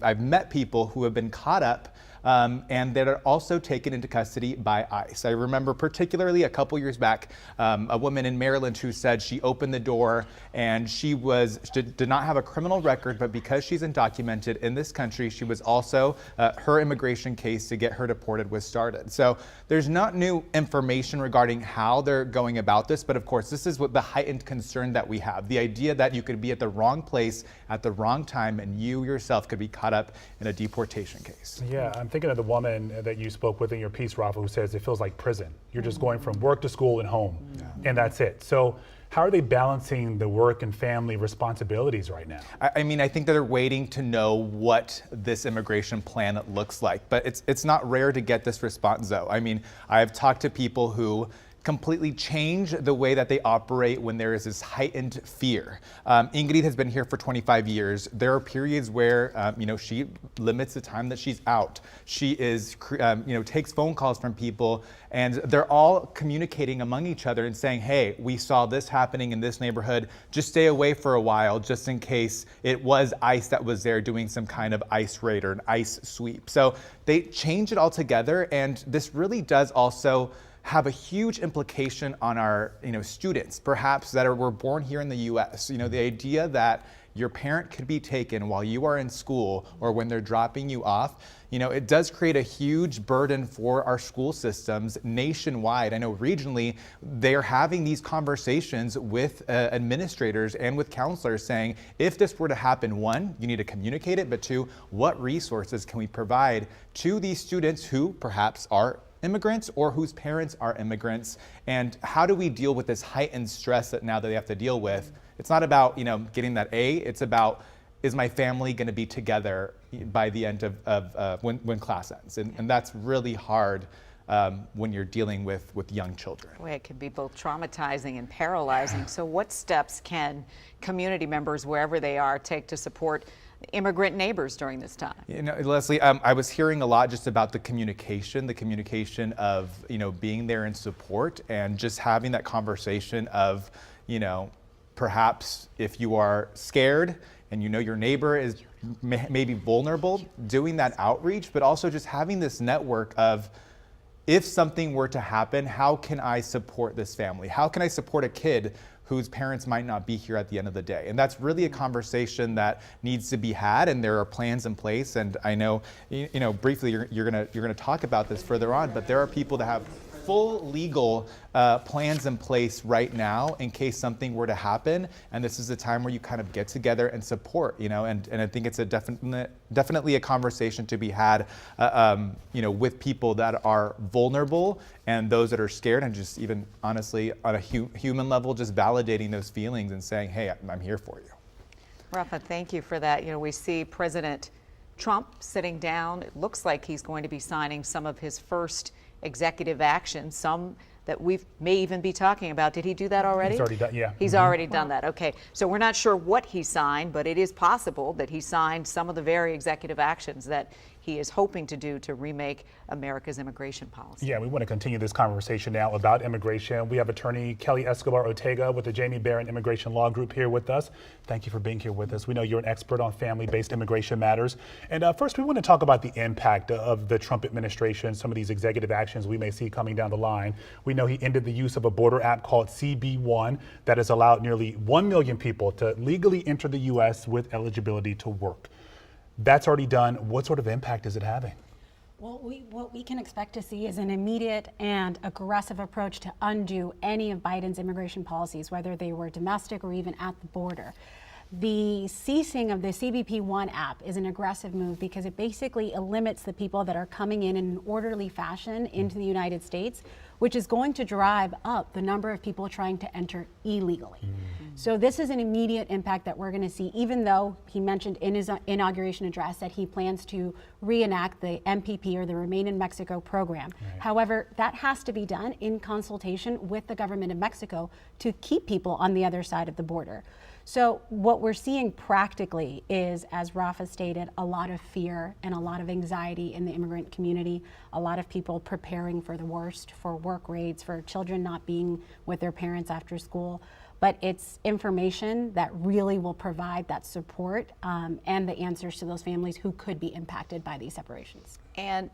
I've met people who have been caught up and that are also taken into custody by ICE. I remember particularly a couple years back, a woman in Maryland who said she opened the door and she did not have a criminal record, but because she's undocumented in this country, she was also, her immigration case to get her deported was started. So there's not new information regarding how they're going about this, but of course, this is what the heightened concern that we have. The idea that you could be at the wrong place at the wrong time and you yourself could be caught up in a deportation case. Yeah, I'm thinking of the woman that you spoke with in your piece, Rafa, who says it feels like prison. You're just going from work to school and home, and that's it. So how are they balancing the work and family responsibilities right now? I mean, I think that they're waiting to know what this immigration plan looks like, but it's not rare to get this response, though. I mean, I've talked to people who completely change the way that they operate when there is this heightened fear. Ingrid has been here for 25 years. There are periods where, she limits the time that she's out. She is, takes phone calls from people, and they're all communicating among each other and saying, hey, we saw this happening in this neighborhood. Just stay away for a while, just in case it was ICE that was there doing some kind of ICE raid or an ICE sweep. So they change it all together, and this really does also have a huge implication on our, students, perhaps that were born here in the U.S. The idea that, your parent could be taken while you are in school or when they're dropping you off, you know, it does create a huge burden for our school systems nationwide. I know regionally, they're having these conversations with administrators and with counselors saying, if this were to happen, one, you need to communicate it, but two, what resources can we provide to these students who perhaps are immigrants or whose parents are immigrants, and how do we deal with this heightened stress that now that they have to deal with? It's not about, you know, getting that A, it's about, is my family going to be together by the end of when class ends? And that's really hard when you're dealing with young children. Boy, it can be both traumatizing and paralyzing. So what steps can community members, wherever they are, take to support immigrant neighbors during this time? You know, Leslie, I was hearing a lot just about the communication of, you know, being there in support and just having that conversation of, you know, perhaps if you are scared and you know your neighbor is maybe vulnerable, doing that outreach, but also just having this network of, if something were to happen, how can I support this family? How can I support a kid whose parents might not be here at the end of the day? And that's really a conversation that needs to be had, and there are plans in place. And I know, you know, briefly you're gonna talk about this further on, but there are people that have full legal plans in place right now in case something were to happen. And this is a time where you kind of get together and support, you know, and I think it's a definitely a conversation to be had, you know, with people that are vulnerable and those that are scared, and just even honestly on a human level, just validating those feelings and saying, hey, I'm here for you. Rafa, thank you for that. You know, we see President Trump sitting down. It looks like he's going to be signing some of his first executive action, some that we may even be talking about. Did he do that already? He's already done, yeah. He's already done that, okay. So we're not sure what he signed, but it is possible that he signed some of the very executive actions that he is hoping to do to remake America's immigration policy. Yeah, we want to continue this conversation now about immigration. We have attorney Kelly Escobar Ortega with the Jamie Barron Immigration Law Group here with us. Thank you for being here with us. We know you're an expert on family-based immigration matters. And first, we want to talk about the impact of the Trump administration, some of these executive actions we may see coming down the line. We know he ended the use of a border app called CB1 that has allowed nearly 1 million people to legally enter the U.S. with eligibility to work. That's already done. What sort of impact is it having? Well, what we can expect to see is an immediate and aggressive approach to undo any of Biden's immigration policies, whether they were domestic or even at the border. The ceasing of the CBP1 app is an aggressive move because it basically limits the people that are coming in an orderly fashion into the United States, which is going to drive up the number of people trying to enter illegally. So this is an immediate impact that we're going to see, even though he mentioned in his inauguration address that he plans to reenact the MPP, or the Remain in Mexico program. Right. However, that has to be done in consultation with the government of Mexico to keep people on the other side of the border. So what we're seeing practically is, as Rafa stated, a lot of fear and a lot of anxiety in the immigrant community, a lot of people preparing for the worst, for work raids, for children not being with their parents after school. But it's information that really will provide that support and the answers to those families who could be impacted by these separations. And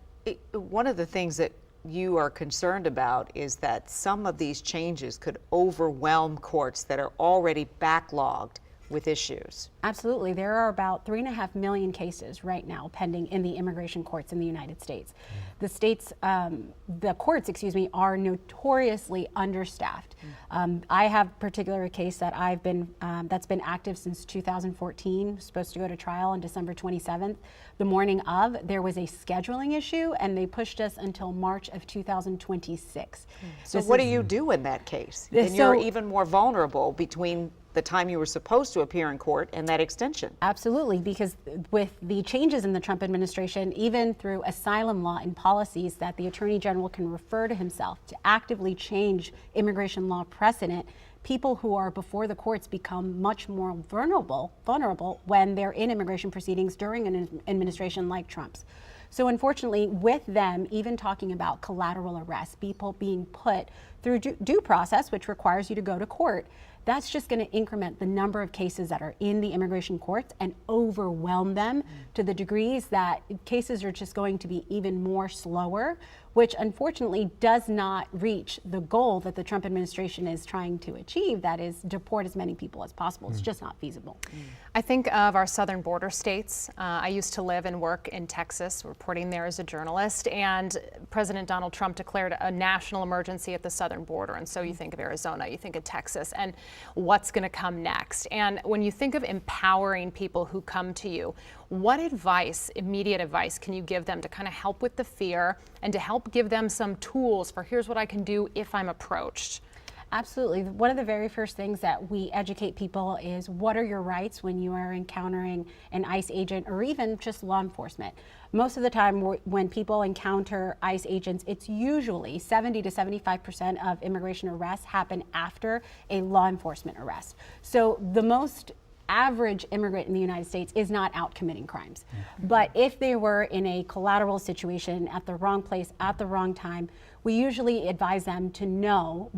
one of the things that you are concerned about is that some of these changes could overwhelm courts that are already backlogged with issues. Absolutely. There are about 3.5 million cases right now pending in the immigration courts in the United States. The courts, are notoriously understaffed. I have a particular case that I've been, that's been active since 2014, supposed to go to trial on December 27th. The morning of, there was a scheduling issue and they pushed us until March of 2026. So what do you do in that case? And you're even more vulnerable between the time you were supposed to appear in court and that extension. Absolutely, because with the changes in the Trump administration, even through asylum law and policies that the Attorney General can refer to himself to actively change immigration law precedent, people who are before the courts become much more vulnerable when they're in immigration proceedings during an administration like Trump's. So unfortunately, with them even talking about collateral arrest, people being put through due process, which requires you to go to court, that's just going to increment the number of cases that are in the immigration courts and overwhelm them to the degrees that cases are just going to be even more slower, which unfortunately does not reach the goal that the Trump administration is trying to achieve, that is deport as many people as possible. It's just not feasible. I think of our southern border states. I used to live and work in Texas, reporting there as a journalist, and President Donald Trump declared a national emergency at the southern border. And so you think of Arizona, you think of Texas, and what's going to come next. And when you think of empowering people who come to you, what advice, immediate advice, can you give them to kind of help with the fear and to help give them some tools for here's what I can do if I'm approached? Absolutely. One of the very first things that we educate people is what are your rights when you are encountering an ICE agent or even just law enforcement. Most of the time when people encounter ICE agents, it's usually 70 to 75% of immigration arrests happen after a law enforcement arrest. So the most average immigrant in the United States is not out committing crimes. But if they were in a collateral situation at the wrong place at the wrong time, we usually advise them to know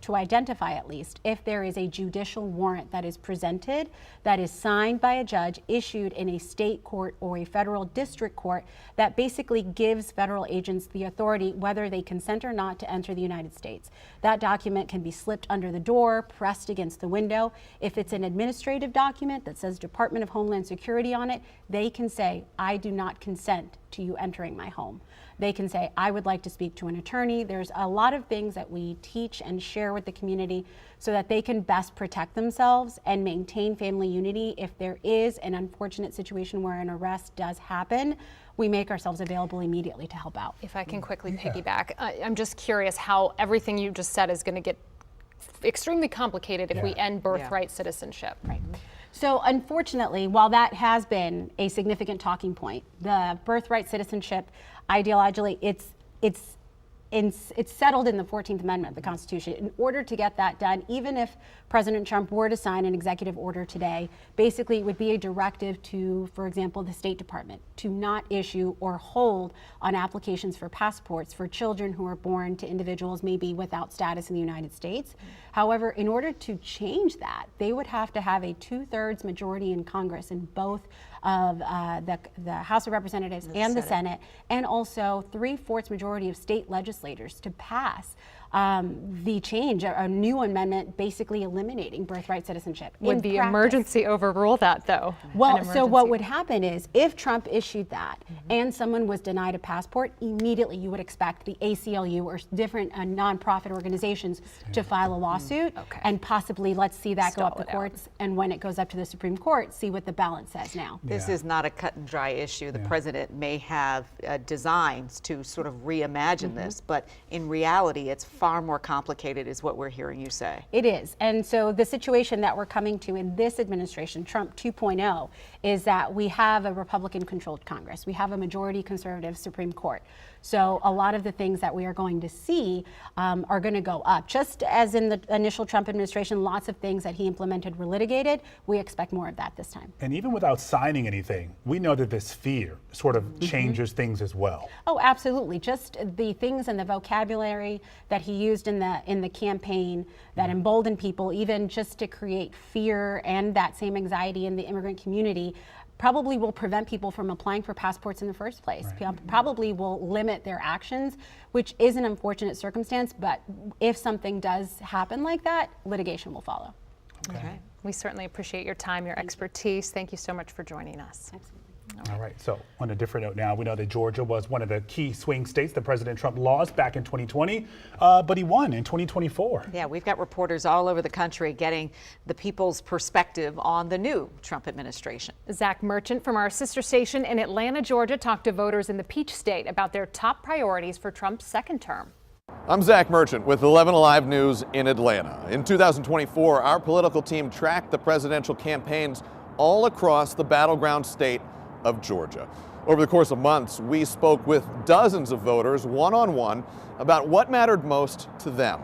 to identify at least if there is a judicial warrant that is presented, that is signed by a judge, issued in a state court or a federal district court, that basically gives federal agents the authority, whether they consent or not, to enter the United States. That document can be slipped under the door, pressed against the window. If it's an administrative document that says Department of Homeland Security on it, they can say, I do not consent to you entering my home. They can say, I would like to speak to an attorney. There's a lot of things that we teach and share with the community so that they can best protect themselves and maintain family unity. If there is an unfortunate situation where an arrest does happen, we make ourselves available immediately to help out. If I can quickly piggyback, I'm just curious how everything you just said is going to get extremely complicated if we end birthright citizenship. Right. So unfortunately, while that has been a significant talking point, the birthright citizenship ideologically, it's settled in the 14th Amendment of the Constitution. In order to get that done, even if President Trump were to sign an executive order today, basically it would be a directive to, for example, the State Department to not issue or hold on applications for passports for children who are born to individuals maybe without status in the United States. However, in order to change that, they would have to have a 2/3 majority in Congress in both of the House of Representatives and the Senate, and also 3/4 majority of state legislators to pass the change, a new amendment basically eliminating birthright citizenship. Would the emergency overrule that, though? Well, so what would happen is if Trump issued that and someone was denied a passport, immediately you would expect the ACLU or different nonprofit organizations to file a lawsuit and possibly, let's see that go up the courts, and when it goes up to the Supreme Court, see what the balance says now. This is not a cut and dry issue. The president may have designs to sort of reimagine this, but in reality, it's far more complicated is what we're hearing you say. It is. And so the situation that we're coming to in this administration, Trump 2.0, is that we have a Republican-controlled Congress. We have a majority conservative Supreme Court. So a lot of the things that we are going to see are going to go up. Just as in the initial Trump administration, lots of things that he implemented were litigated. We expect more of that this time. And even without signing anything, we know that this fear sort of changes things as well. Oh, absolutely. Just the things and the vocabulary that he used in the campaign that emboldened people, even just to create fear and that same anxiety in the immigrant community, probably will prevent people from applying for passports in the first place. Probably will limit their actions, which is an unfortunate circumstance, but if something does happen like that, litigation will follow. Okay. We certainly appreciate your time, your expertise. Thank you so much for joining us. Absolutely. All right, so on a different note now, we know that Georgia was one of the key swing states that President Trump lost back in 2020, but he won in 2024. Yeah, we've got reporters all over the country getting the people's perspective on the new Trump administration. Zach Merchant from our sister station in Atlanta, Georgia, talked to voters in the Peach State about their top priorities for Trump's second term. I'm Zach Merchant with 11 Alive News in Atlanta. In 2024, our political team tracked the presidential campaigns all across the battleground state of Georgia. Over the course of months, we spoke with dozens of voters one-on-one about what mattered most to them.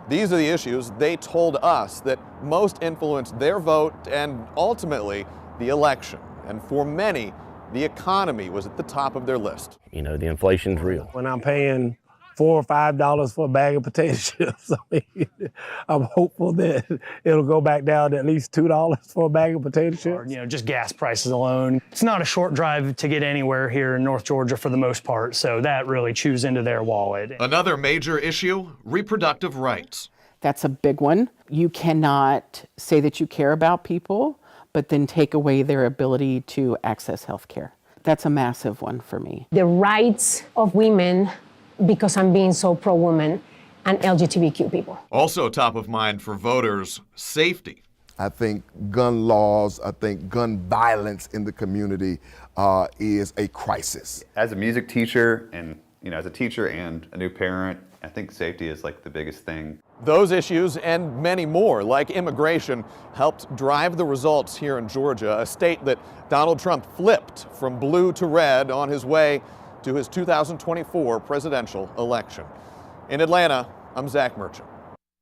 These are the issues they told us that most influenced their vote and ultimately the election. And for many, the economy was at the top of their list. You know, the inflation's real. When I'm paying $4 or $5 for a bag of potato chips. I mean, I'm hopeful that it'll go back down to at least $2 for a bag of potato chips. Or, just gas prices alone. It's not a short drive to get anywhere here in North Georgia for the most part, so that really chews into their wallet. Another major issue, reproductive rights. That's a big one. You cannot say that you care about people, but then take away their ability to access health care. That's a massive one for me. The rights of women, because I'm being so pro-woman, and LGBTQ people. Also top of mind for voters, safety. I think gun laws, I think gun violence in the community is a crisis. As a music teacher and, as a teacher and a new parent, I think safety is like the biggest thing. Those issues and many more, like immigration, helped drive the results here in Georgia, a state that Donald Trump flipped from blue to red on his way to his 2024 presidential election. In Atlanta, I'm Zach Merchant.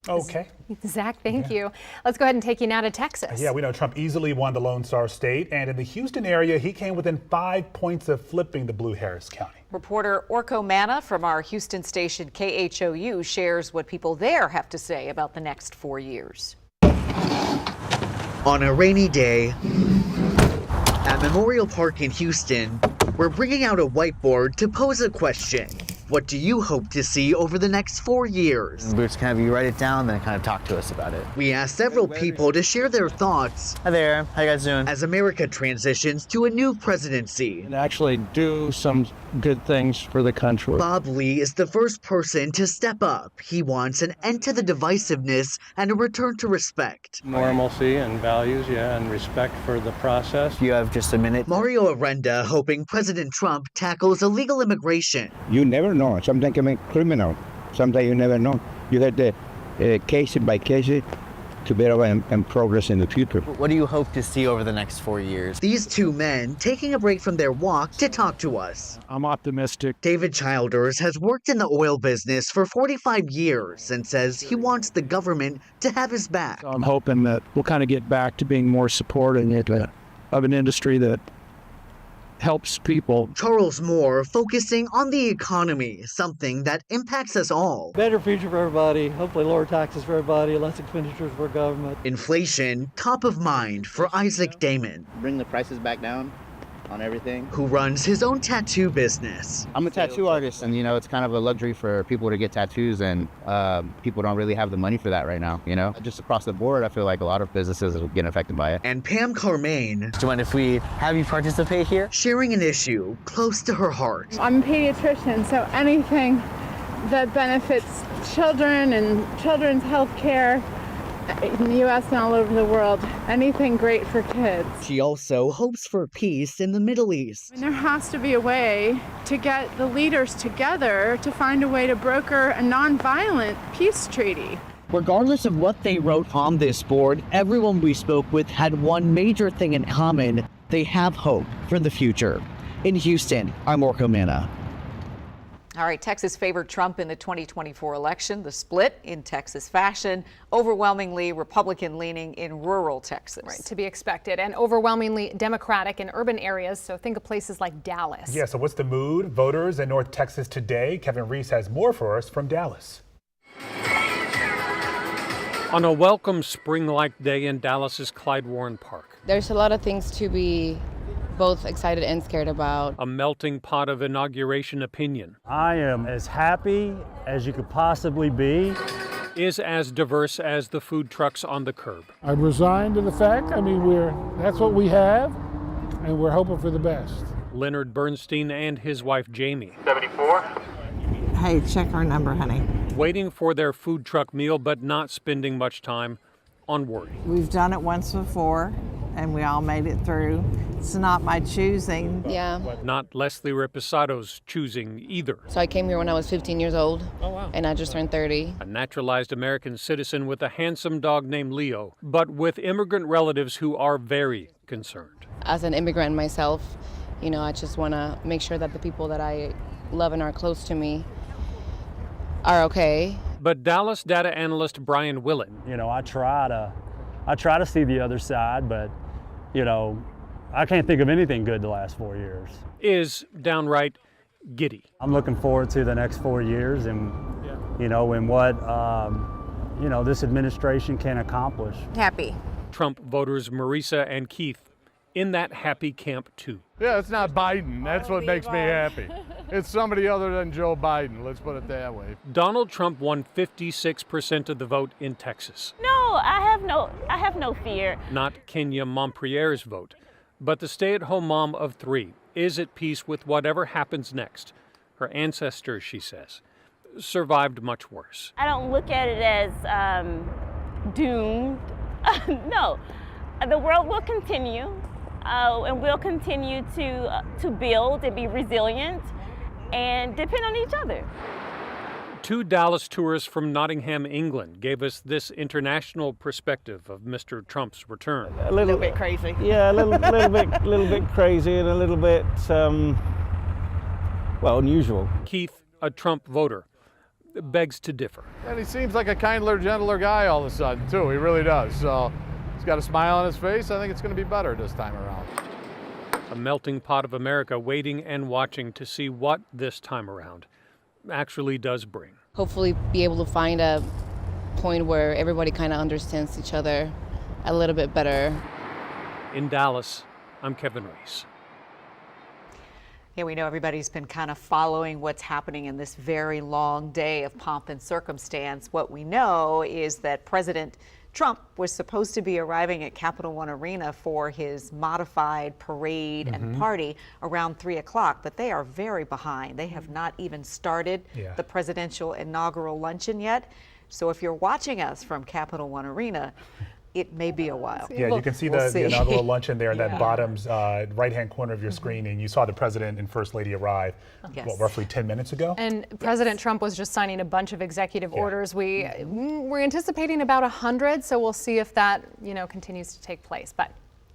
Okay. Zach, thank you. Let's go ahead and take you now to Texas. Yeah, we know Trump easily won the Lone Star State, and in the Houston area, he came within 5 points of flipping the blue Harris County. Reporter Orko Manna from our Houston station KHOU shares what people there have to say about the next 4 years. On a rainy day at Memorial Park in Houston, we're bringing out a whiteboard to pose a question. What do you hope to see over the next 4 years? We're just kind of, you write it down, then kind of talk to us about it. We asked several people to share their thoughts. Hi there, how you guys doing? As America transitions to a new presidency. And actually do some good things for the country. Bob Lee is the first person to step up. He wants an end to the divisiveness and a return to respect. Normalcy and values, and respect for the process. You have just a minute. Mario Arenda hoping President Trump tackles illegal immigration. You never know. Sometimes can be criminal. Sometimes you never know. You have to case it by case to better and progress in the future. What do you hope to see over the next 4 years? These two men taking a break from their walk to talk to us. I'm optimistic. David Childers has worked in the oil business for 45 years and says he wants the government to have his back. I'm hoping that we'll kind of get back to being more supportive of an industry that helps people. Charles Moore focusing on the economy, something that impacts us all. Better future for everybody, hopefully lower taxes for everybody, less expenditures for government. Inflation top of mind for Isaac Damon. Bring the prices back down on everything. Who runs his own tattoo business. I'm a tattoo artist, and it's kind of a luxury for people to get tattoos, and people don't really have the money for that right now, Just across the board, I feel like a lot of businesses are getting affected by it. And Pam Carmaine. Do you mind if we have you participate here? Sharing an issue close to her heart. I'm a pediatrician, so anything that benefits children and children's health care in the U.S. and all over the world, anything great for kids. She also hopes for peace in the Middle East. And there has to be a way to get the leaders together to find a way to broker a nonviolent peace treaty. Regardless of what they wrote on this board, everyone we spoke with had one major thing in common. They have hope for the future. In Houston, I'm Orko Manna. All right, Texas favored Trump in the 2024 election. The split in Texas fashion, overwhelmingly Republican-leaning in rural Texas. Right, to be expected, and overwhelmingly Democratic in urban areas, so think of places like Dallas. Yeah, so what's the mood? Voters in North Texas today. Kevin Reese has more for us from Dallas. On a welcome spring-like day in Dallas's Clyde Warren Park. There's a lot of things to be both excited and scared about. A melting pot of inauguration opinion. I am as happy as you could possibly be. Is as diverse as the food trucks on the curb. I'm resigned to the fact, that's what we have, and we're hoping for the best. Leonard Bernstein and his wife Jamie. 74. Hey, check our number, honey. Waiting for their food truck meal, but not spending much time on worry. We've done it once before, and we all made it through. It's not my choosing. Yeah. Not Leslie Reposado's choosing either. So I came here when I was 15 years old. Oh, wow. And I just turned 30. A naturalized American citizen with a handsome dog named Leo, but with immigrant relatives who are very concerned. As an immigrant myself, I just want to make sure that the people that I love and are close to me are okay. But Dallas data analyst Brian Willett. I try to see the other side, but, I can't think of anything good the last 4 years. Is downright giddy. I'm looking forward to the next 4 years and, and what, this administration can accomplish. Happy. Trump voters Marisa and Keith in that happy camp too. Yeah, it's not Biden. That's what makes me happy. It's somebody other than Joe Biden, let's put it that way. Donald Trump won 56% of the vote in Texas. No, I have no fear. Not Kenya Mompriere's vote, but the stay-at-home mom of 3 is at peace with whatever happens next. Her ancestors, she says, survived much worse. I don't look at it as doomed. No, the world will continue, and we'll continue to build and be resilient and depend on each other. 2 Dallas tourists from Nottingham, England, gave us this international perspective of Mr. Trump's return. A little bit crazy. Yeah, a little bit crazy and a little bit, unusual. Keith, a Trump voter, begs to differ. And he seems like a kinder, gentler guy all of a sudden, too. He really does. So he's got a smile on his face. I think it's going to be better this time around. A melting pot of America waiting and watching to see what this time around actually does bring. Hopefully be able to find a point where everybody kind of understands each other a little bit better. In Dallas, I'm Kevin Reese. Yeah, we know everybody's been kind of following what's happening in this very long day of pomp and circumstance. What we know is that President Trump was supposed to be arriving at Capital One Arena for his modified parade and party around 3 o'clock, but they are very behind. They have not even started the presidential inaugural luncheon yet. So if you're watching us from Capital One Arena, it may be a while. Yeah, you can see the inaugural luncheon there in that bottom right-hand corner of your screen, and you saw the president and first lady arrive, roughly 10 minutes ago? And President Trump was just signing a bunch of executive orders. We're anticipating about 100, so we'll see if that, continues to take place. But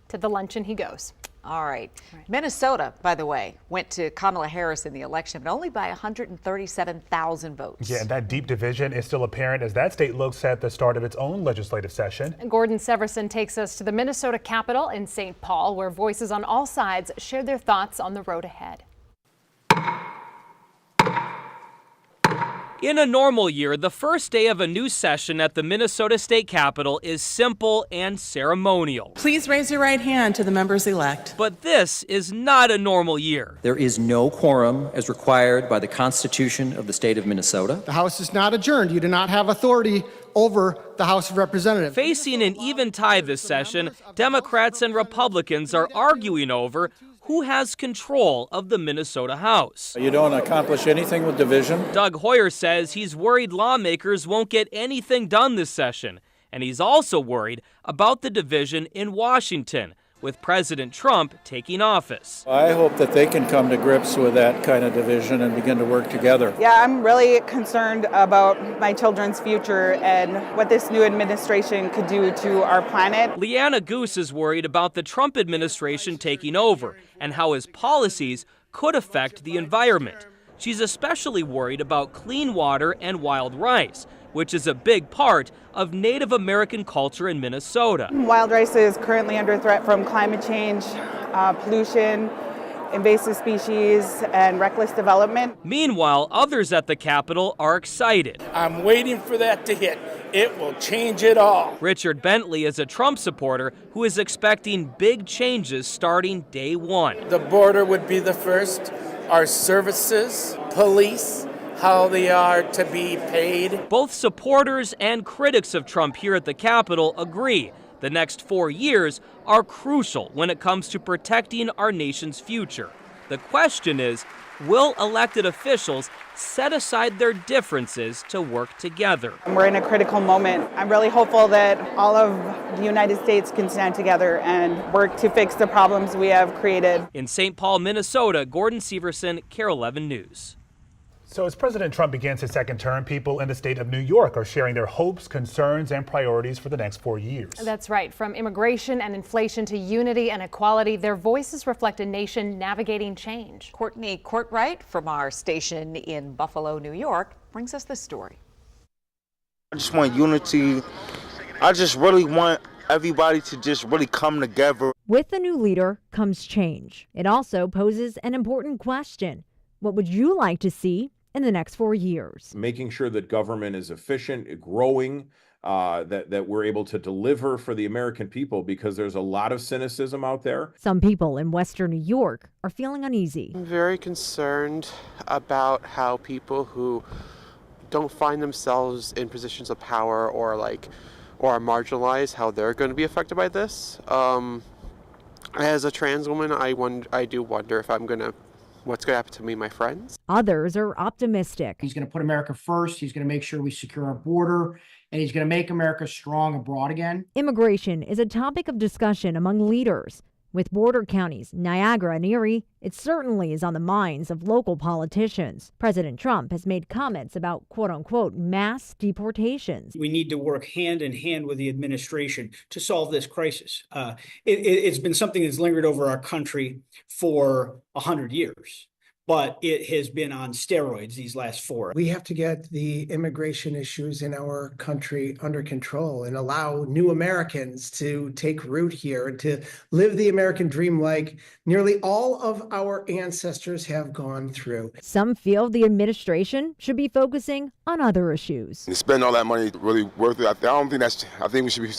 to the luncheon he goes. All right. Minnesota, by the way, went to Kamala Harris in the election, but only by 137,000 votes. Yeah, and that deep division is still apparent as that state looks at the start of its own legislative session. And Gordon Severson takes us to the Minnesota Capitol in St. Paul, where voices on all sides share their thoughts on the road ahead. In a normal year, the first day of a new session at the Minnesota State Capitol is simple and ceremonial. Please raise your right hand to the members-elect. But this is not a normal year. There is no quorum as required by the Constitution of the state of Minnesota. The House is not adjourned. You do not have authority over the House of Representatives. Facing an even tie this session, Democrats and Republicans are arguing over who has control of the Minnesota House. You don't accomplish anything with division. Doug Hoyer says he's worried lawmakers won't get anything done this session, and he's also worried about the division in Washington, with President Trump taking office. I hope that they can come to grips with that kind of division and begin to work together. Yeah, I'm really concerned about my children's future and what this new administration could do to our planet. Leanna Goose is worried about the Trump administration taking over and how his policies could affect the environment. She's especially worried about clean water and wild rice, which is a big part of Native American culture in Minnesota. Wild rice is currently under threat from climate change, pollution, invasive species, and reckless development. Meanwhile, others at the Capitol are excited. I'm waiting for that to hit. It will change it all. Richard Bentley is a Trump supporter who is expecting big changes starting day one. The border would be the first. Our services, police, how they are to be paid. Both supporters and critics of Trump here at the Capitol agree the next 4 years are crucial when it comes to protecting our nation's future. The question is, will elected officials set aside their differences to work together? We're in a critical moment. I'm really hopeful that all of the United States can stand together and work to fix the problems we have created. In St. Paul, Minnesota, Gordon Severson, KARE 11 News. So as President Trump begins his second term, people in the state of New York are sharing their hopes, concerns, and priorities for the next 4 years. That's right. From immigration and inflation to unity and equality, their voices reflect a nation navigating change. Courtney Courtwright from our station in Buffalo, New York, brings us this story. I just want unity. I just really want everybody to just really come together. With the new leader comes change. It also poses an important question. What would you like to see in the next 4 years? Making sure that government is efficient, growing, that we're able to deliver for the American people, because there's a lot of cynicism out there. Some people in Western New York are feeling uneasy. I'm very concerned about how people who don't find themselves in positions of power or are marginalized, how they're going to be affected by this. As a trans woman, I do wonder if what's going to happen to me and my friends. Others are optimistic. He's going to put America first. He's going to make sure we secure our border, and he's going to make America strong abroad again. Immigration is a topic of discussion among leaders. With border counties, Niagara and Erie, it certainly is on the minds of local politicians. President Trump has made comments about quote-unquote mass deportations. We need to work hand in hand with the administration to solve this crisis. It's been something that's lingered over our country for 100 years. But it has been on steroids these last 4. We have to get the immigration issues in our country under control and allow new Americans to take root here and to live the American dream like nearly all of our ancestors have gone through. Some feel the administration should be focusing on other issues. To spend all that money really worth it? I think we should be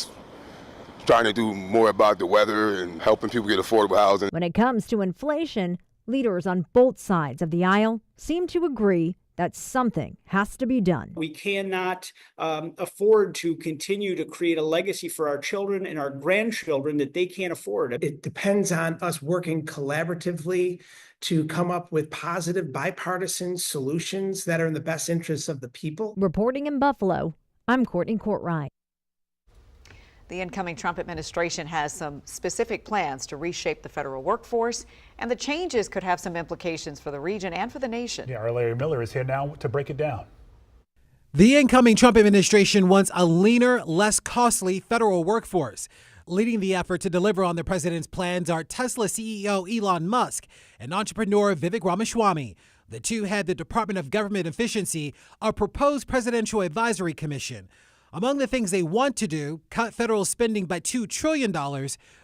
trying to do more about the weather and helping people get affordable housing. When it comes to inflation, leaders on both sides of the aisle seem to agree that something has to be done. We cannot afford to continue to create a legacy for our children and our grandchildren that they can't afford. It depends on us working collaboratively to come up with positive bipartisan solutions that are in the best interests of the people. Reporting in Buffalo, I'm Courtney Courtright. The incoming Trump administration has some specific plans to reshape the federal workforce, and the changes could have some implications for the region and for the nation. Yeah, our Larry Miller is here now to break it down. The incoming Trump administration wants a leaner, less costly federal workforce. Leading the effort to deliver on the president's plans are Tesla CEO Elon Musk and entrepreneur Vivek Ramaswamy. The two head the Department of Government Efficiency, a proposed presidential advisory commission. Among the things they want to do, cut federal spending by $2 trillion,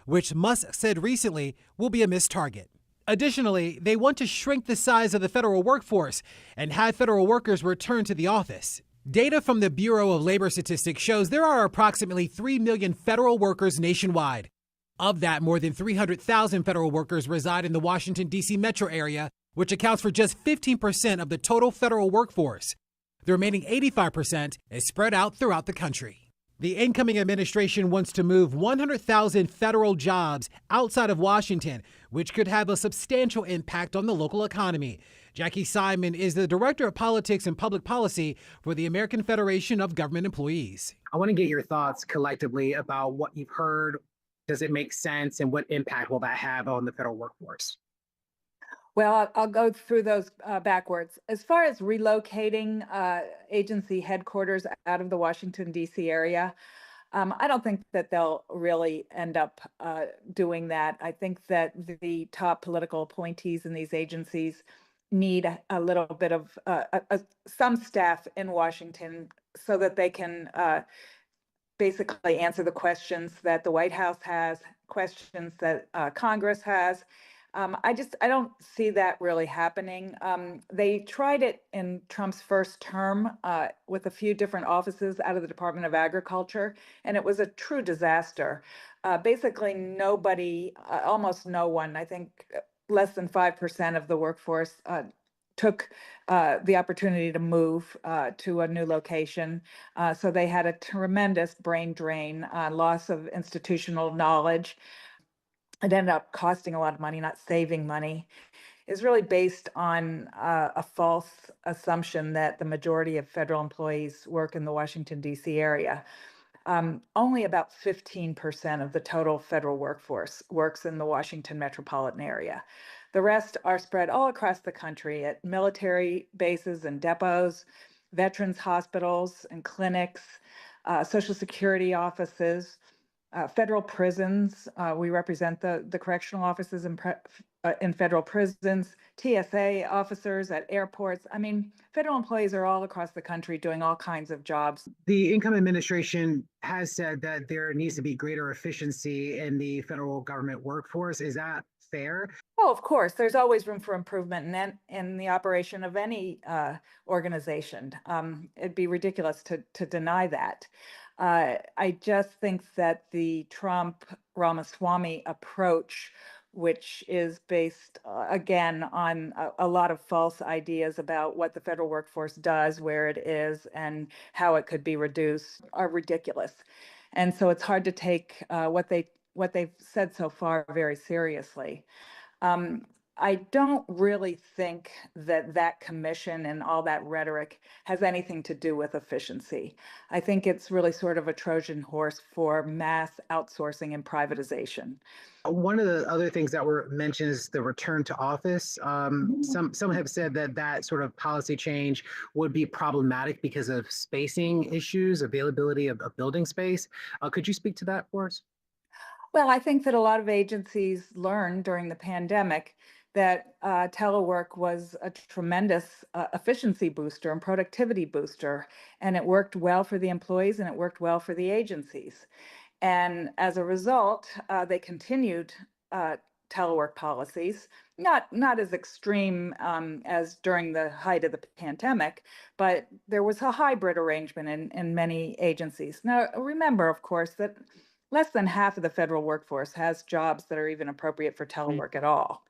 which Musk said recently will be a missed target. Additionally, they want to shrink the size of the federal workforce and have federal workers return to the office. Data from the Bureau of Labor Statistics shows there are approximately 3 million federal workers nationwide. Of that, more than 300,000 federal workers reside in the Washington, D.C. metro area, which accounts for just 15% of the total federal workforce. The remaining 85% is spread out throughout the country. The incoming administration wants to move 100,000 federal jobs outside of Washington, which could have a substantial impact on the local economy. Jackie Simon is the Director of Politics and Public Policy for the American Federation of Government Employees. I want to get your thoughts collectively about what you've heard. Does it make sense, and what impact will that have on the federal workforce? Well, I'll go through those backwards. As far as relocating agency headquarters out of the Washington, D.C. area, I don't think that they'll really end up doing that. I think that the top political appointees in these agencies need a little bit of some staff in Washington so that they can basically answer the questions that the White House has, questions that Congress has. I don't see that really happening. They tried it in Trump's first term with a few different offices out of the Department of Agriculture, and it was a true disaster. Basically, nobody, almost no one, I think less than 5% of the workforce took the opportunity to move to a new location. So they had a tremendous brain drain, loss of institutional knowledge. It ended up costing a lot of money, not saving money. Is really based on a false assumption that the majority of federal employees work in the Washington, D.C. area. Only about 15% of the total federal workforce works in the Washington metropolitan area. The rest are spread all across the country at military bases and depots, veterans hospitals and clinics, Social Security offices, federal prisons. We represent the correctional offices in federal prisons, TSA officers at airports. I mean, federal employees are all across the country doing all kinds of jobs. The incoming administration has said that there needs to be greater efficiency in the federal government workforce. Is that fair? Oh, of course, there's always room for improvement in the operation of any organization. It'd be ridiculous to deny that. I just think that the Trump-Ramaswamy approach, which is based, again, on a lot of false ideas about what the federal workforce does, where it is, and how it could be reduced, are ridiculous. And so it's hard to take what they've said so far very seriously. I don't really think that commission and all that rhetoric has anything to do with efficiency. I think it's really sort of a Trojan horse for mass outsourcing and privatization. One of the other things that were mentioned is the return to office. Some have said that sort of policy change would be problematic because of spacing issues, availability of building space. Could you speak to that for us? Well, I think that a lot of agencies learned during the pandemic that telework was a tremendous efficiency booster and productivity booster, and it worked well for the employees and it worked well for the agencies. And as a result, they continued telework policies, not as extreme as during the height of the pandemic, but there was a hybrid arrangement in many agencies. Now, remember, of course, that less than half of the federal workforce has jobs that are even appropriate for telework at all.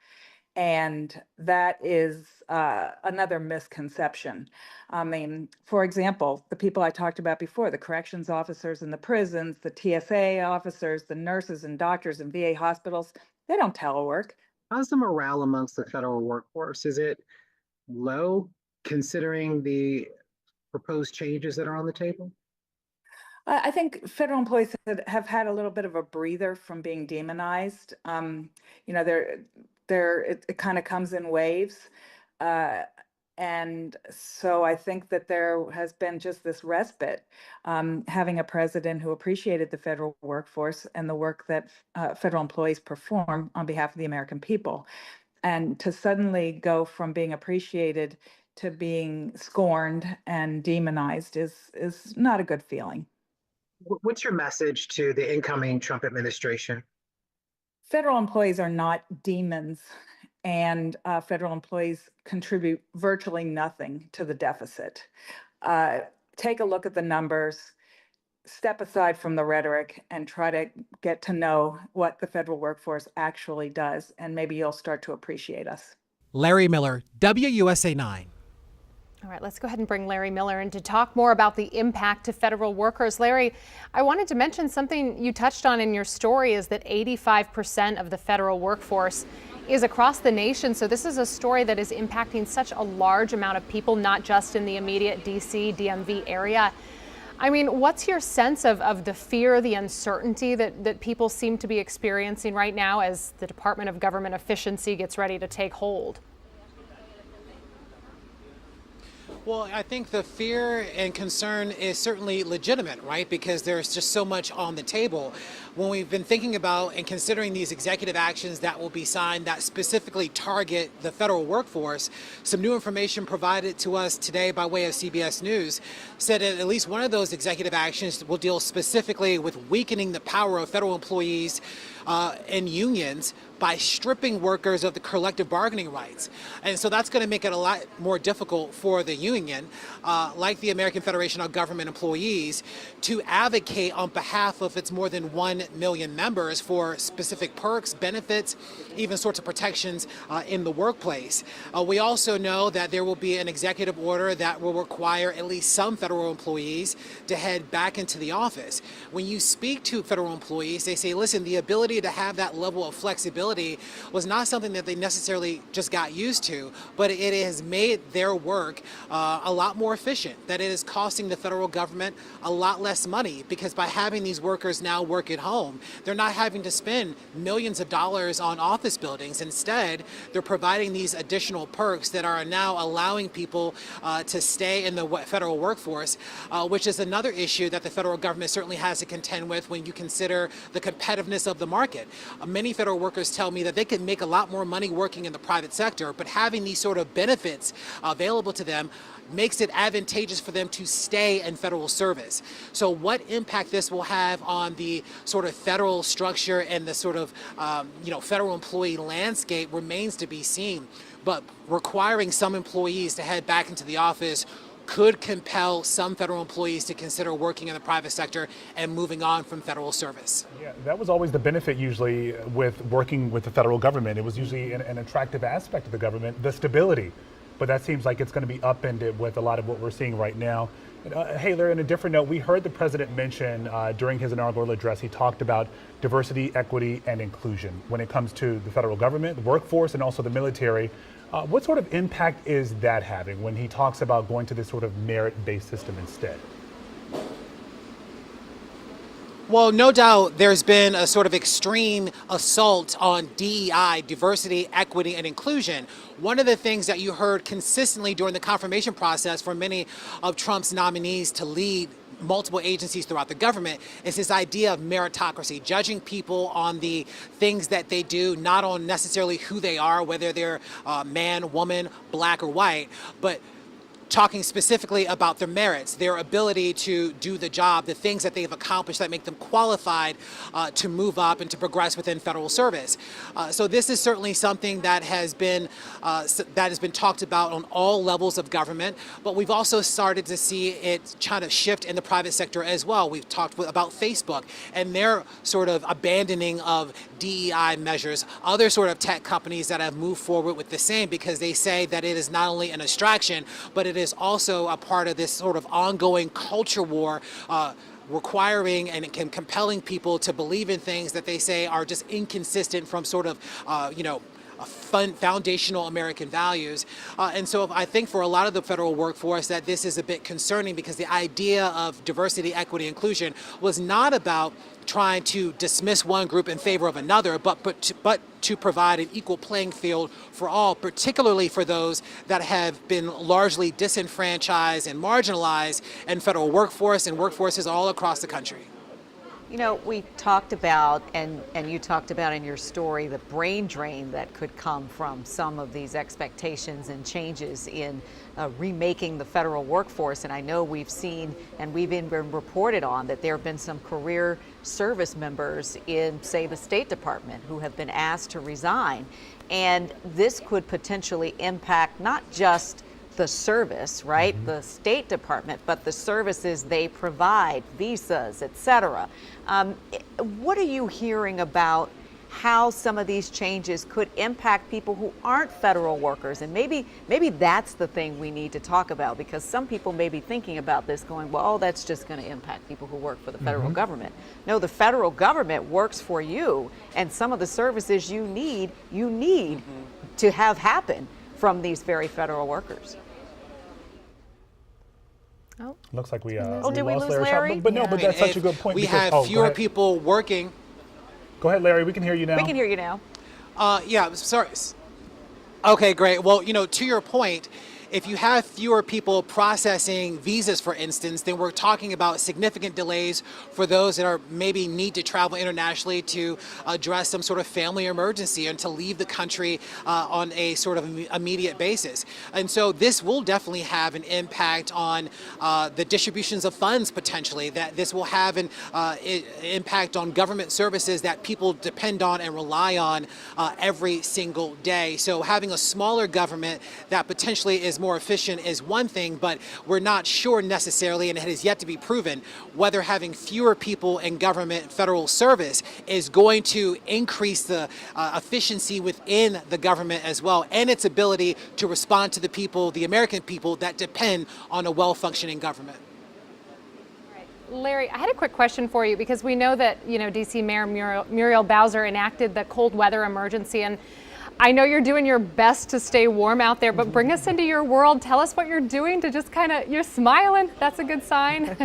And that is another misconception. I mean, for example, the people I talked about before, the corrections officers in the prisons, the TSA officers, the nurses and doctors in VA hospitals, they don't telework. How's the morale amongst the federal workforce? Is it low considering the proposed changes that are on the table? I think federal employees have had a little bit of a breather from being demonized. You know, it kind of comes in waves. And so I think that there has been just this respite, having a president who appreciated the federal workforce and the work that federal employees perform on behalf of the American people. And to suddenly go from being appreciated to being scorned and demonized is not a good feeling. What's your message to the incoming Trump administration? Federal employees are not demons, and federal employees contribute virtually nothing to the deficit. Take a look at the numbers, step aside from the rhetoric, and try to get to know what the federal workforce actually does, and maybe you'll start to appreciate us. Larry Miller, WUSA 9. All right, let's go ahead and bring Larry Miller in to talk more about the impact to federal workers. Larry, I wanted to mention something you touched on in your story is that 85% of the federal workforce is across the nation. So this is a story that is impacting such a large amount of people, not just in the immediate DC, DMV area. I mean, what's your sense of the fear, the uncertainty that people seem to be experiencing right now as the Department of Government Efficiency gets ready to take hold? Well, I think the fear and concern is certainly legitimate, right? Because there's just so much on the table. When we've been thinking about and considering these executive actions that will be signed that specifically target the federal workforce, some new information provided to us today by way of CBS News said that at least one of those executive actions will deal specifically with weakening the power of federal employees and unions by stripping workers of the collective bargaining rights. And so that's going to make it a lot more difficult for the union, like the American Federation of Government Employees, to advocate on behalf of its more than 1 million members for specific perks, benefits, even sorts of protections in the workplace. We also know that there will be an executive order that will require at least some federal employees to head back into the office. When you speak to federal employees, they say, listen, the ability to have that level of flexibility was not something that they necessarily just got used to, but it has made their work a lot more efficient, that it is costing the federal government a lot less money because by having these workers now work at home, they're not having to spend millions of dollars on office buildings. Instead, they're providing these additional perks that are now allowing people to stay in the federal workforce, which is another issue that the federal government certainly has to contend with when you consider the competitiveness of the market. Many federal workers tell me that they can make a lot more money working in the private sector, but having these sort of benefits available to them makes it advantageous for them to stay in federal service. So what impact this will have on the sort of federal structure and the sort of federal employee landscape remains to be seen. But requiring some employees to head back into the office could compel some federal employees to consider working in the private sector and moving on from federal service. Yeah, that was always the benefit usually with working with the federal government. It was usually an attractive aspect of the government, the stability. But that seems like it's going to be upended with a lot of what we're seeing right now. Hey, Larry, on a different note, we heard the president mention during his inaugural address, he talked about diversity, equity, and inclusion when it comes to the federal government, the workforce, and also the military. What sort of impact is that having when he talks about going to this sort of merit-based system instead? Well, no doubt there's been a sort of extreme assault on DEI, diversity, equity, and inclusion. One of the things that you heard consistently during the confirmation process from many of Trump's nominees to lead multiple agencies throughout the government is this idea of meritocracy, judging people on the things that they do, not on necessarily who they are, whether they're man, woman, black, or white, but talking specifically about their merits, their ability to do the job, the things that they've accomplished that make them qualified to move up and to progress within federal service. So this is certainly something that has been talked about on all levels of government, but we've also started to see it try to shift in the private sector as well. We've talked about Facebook and their sort of abandoning of DEI measures, other sort of tech companies that have moved forward with the same because they say that it is not only an distraction, but it is also a part of this sort of ongoing culture war requiring and compelling people to believe in things that they say are just inconsistent from sort of, foundational American values. And so I think for a lot of the federal workforce that this is a bit concerning because the idea of diversity, equity, inclusion was not about trying to dismiss one group in favor of another, but to provide an equal playing field for all, particularly for those that have been largely disenfranchised and marginalized in federal workforce and workforces all across the country. You know, we talked about, and you talked about in your story, the brain drain that could come from some of these expectations and changes in remaking the federal workforce. And I know we've seen, and we've been reported on, that there have been some career service members in, say, the State Department who have been asked to resign. And this could potentially impact not just the service, right? Mm-hmm. The State Department, but the services they provide, visas, et cetera. What are you hearing about how some of these changes could impact people who aren't federal workers? And maybe that's the thing we need to talk about, because some people may be thinking about this going, well, that's just going to impact people who work for the federal government. No, the federal government works for you, and some of the services you need to have happen from these very federal workers. Oh. Looks like we did we lose Larry? But no, but that's such a good point. We have fewer people working. Go ahead, Larry. We can hear you now. We can hear you now. Yeah, sorry. Okay, great. Well, to your point, if you have fewer people processing visas, for instance, then we're talking about significant delays for those that are maybe need to travel internationally to address some sort of family emergency and to leave the country on a sort of immediate basis. And so this will definitely have an impact on the distributions of funds potentially, that this will have an impact on government services that people depend on and rely on every single day. So having a smaller government that potentially is more efficient is one thing, but we're not sure necessarily, and it has yet to be proven, whether having fewer people in government federal service is going to increase the efficiency within the government as well, and its ability to respond to the people, the American people, that depend on a well-functioning government. Larry, I had a quick question for you, because we know that, DC Mayor Muriel Bowser enacted the cold weather emergency, and I know you're doing your best to stay warm out there, but bring us into your world. Tell us what you're doing to just you're smiling. That's a good sign.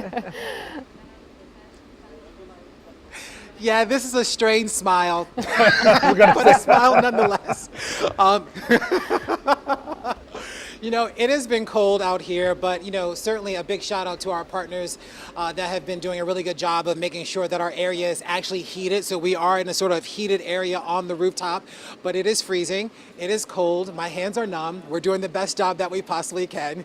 Yeah, this is a strange smile, but a smile nonetheless. You know, it has been cold out here, but, you know, certainly a big shout out to our partners that have been doing a really good job of making sure that our area is actually heated. So we are in a sort of heated area on the rooftop, but it is freezing. It is cold. My hands are numb. We're doing the best job that we possibly can,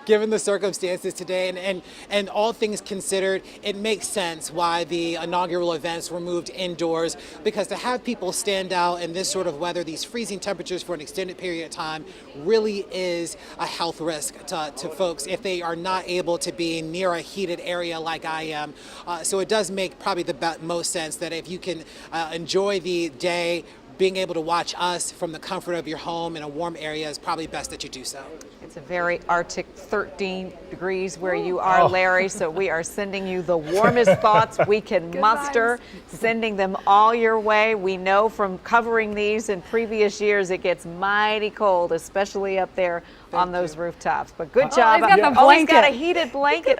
given the circumstances today. And all things considered, it makes sense why the inaugural events were moved indoors, because to have people stand out in this sort of weather, these freezing temperatures for an extended period of time, really is a health risk to folks if they are not able to be near a heated area like I am. So it does make probably the most sense that if you can enjoy the day, being able to watch us from the comfort of your home in a warm area is probably best that you do so. It's a very Arctic 13 degrees where you are, Larry, so we are sending you the warmest thoughts we can muster, sending them all your way. We know from covering these in previous years it gets mighty cold, especially up there on those rooftops. But good job. He's got the Oh, he's got a blanket. heated blanket.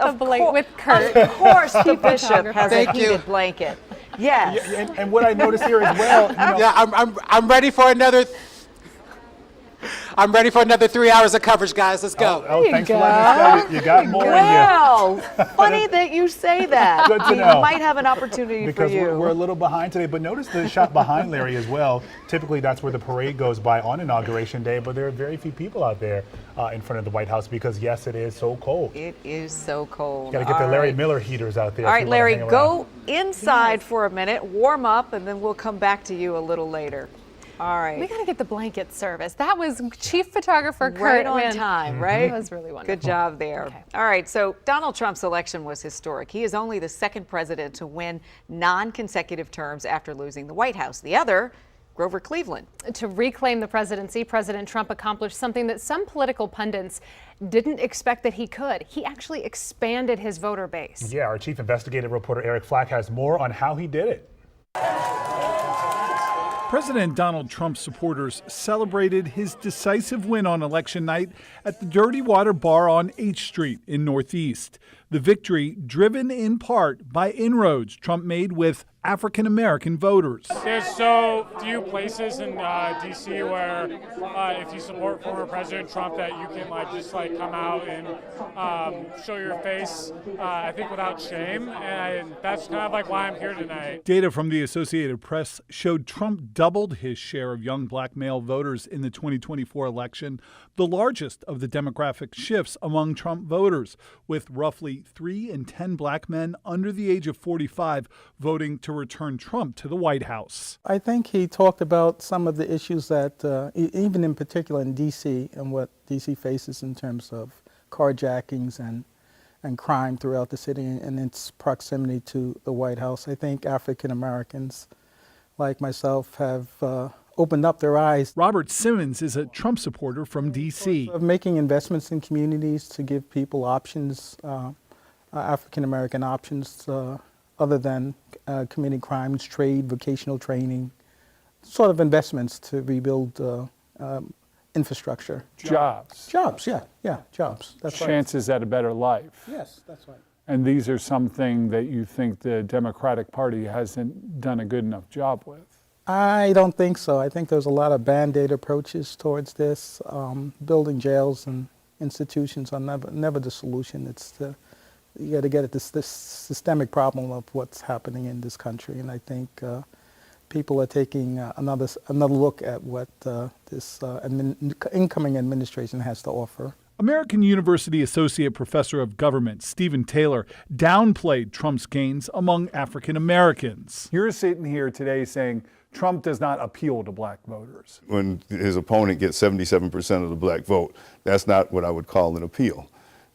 With Kurt. Of course the bishop has a heated blanket. Yes. And what I noticed here as well, you know, Yeah, I'm ready for another. I'm ready for another 3 hours of coverage, guys. Let's go. Thanks for letting us know. You got more in you. Well, funny that you say that. Good to We know. might have an opportunity because for you. we're a little behind today, but notice the shot behind Larry as well. Typically, that's where the parade goes by on Inauguration Day, but there are very few people out there in front of the White House because, yes, it is so cold. It is so cold. Got to get the Larry Miller heaters out there. All if right, you wanna Larry, hang around. go inside for a minute, warm up, and then we'll come back to you a little later. All right. We got to get the blanket service. That was Chief Photographer Kurt. Right on Wynn. time, right? That was really wonderful. Good job there. Okay. All right, so Donald Trump's election was historic. He is only the second president to win non-consecutive terms after losing the White House. The other, Grover Cleveland. To reclaim the presidency, President Trump accomplished something that some political pundits didn't expect that he could. He actually expanded his voter base. Yeah, our chief investigative reporter Eric Flack has more on how he did it. President Donald Trump's supporters celebrated his decisive win on election night at the Dirty Water Bar on H Street in Northeast. The victory driven in part by inroads Trump made with African-American voters. There's so few places in D.C. where if you support former President Trump that you can just come out and show your face, I think without shame, and that's kind of why I'm here tonight. Data from the Associated Press showed Trump doubled his share of young black male voters in the 2024 election, the largest of the demographic shifts among Trump voters, with roughly 3 in 10 black men under the age of 45 voting to return Trump to the White House. I think he talked about some of the issues that, even in particular in D.C., and what D.C. faces in terms of carjackings and crime throughout the city and its proximity to the White House. I think African Americans, like myself, have opened up their eyes. Robert Simmons is a Trump supporter from D.C. Of making investments in communities to give people options, African American options, other than committing crimes, trade, vocational training, sort of investments to rebuild infrastructure. Jobs. Jobs, yeah, jobs. That's right. Chances at a better life. Yes, that's right. And these are something that you think the Democratic Party hasn't done a good enough job with. I don't think so. I think there's a lot of Band-Aid approaches towards this. Building jails and institutions are never the solution. You got to get at this systemic problem of what's happening in this country, and I think people are taking another look at what this incoming administration has to offer. American University Associate Professor of Government Stephen Taylor downplayed Trump's gains among African Americans. You're sitting here today saying Trump does not appeal to black voters. When his opponent gets 77% of the black vote, that's not what I would call an appeal.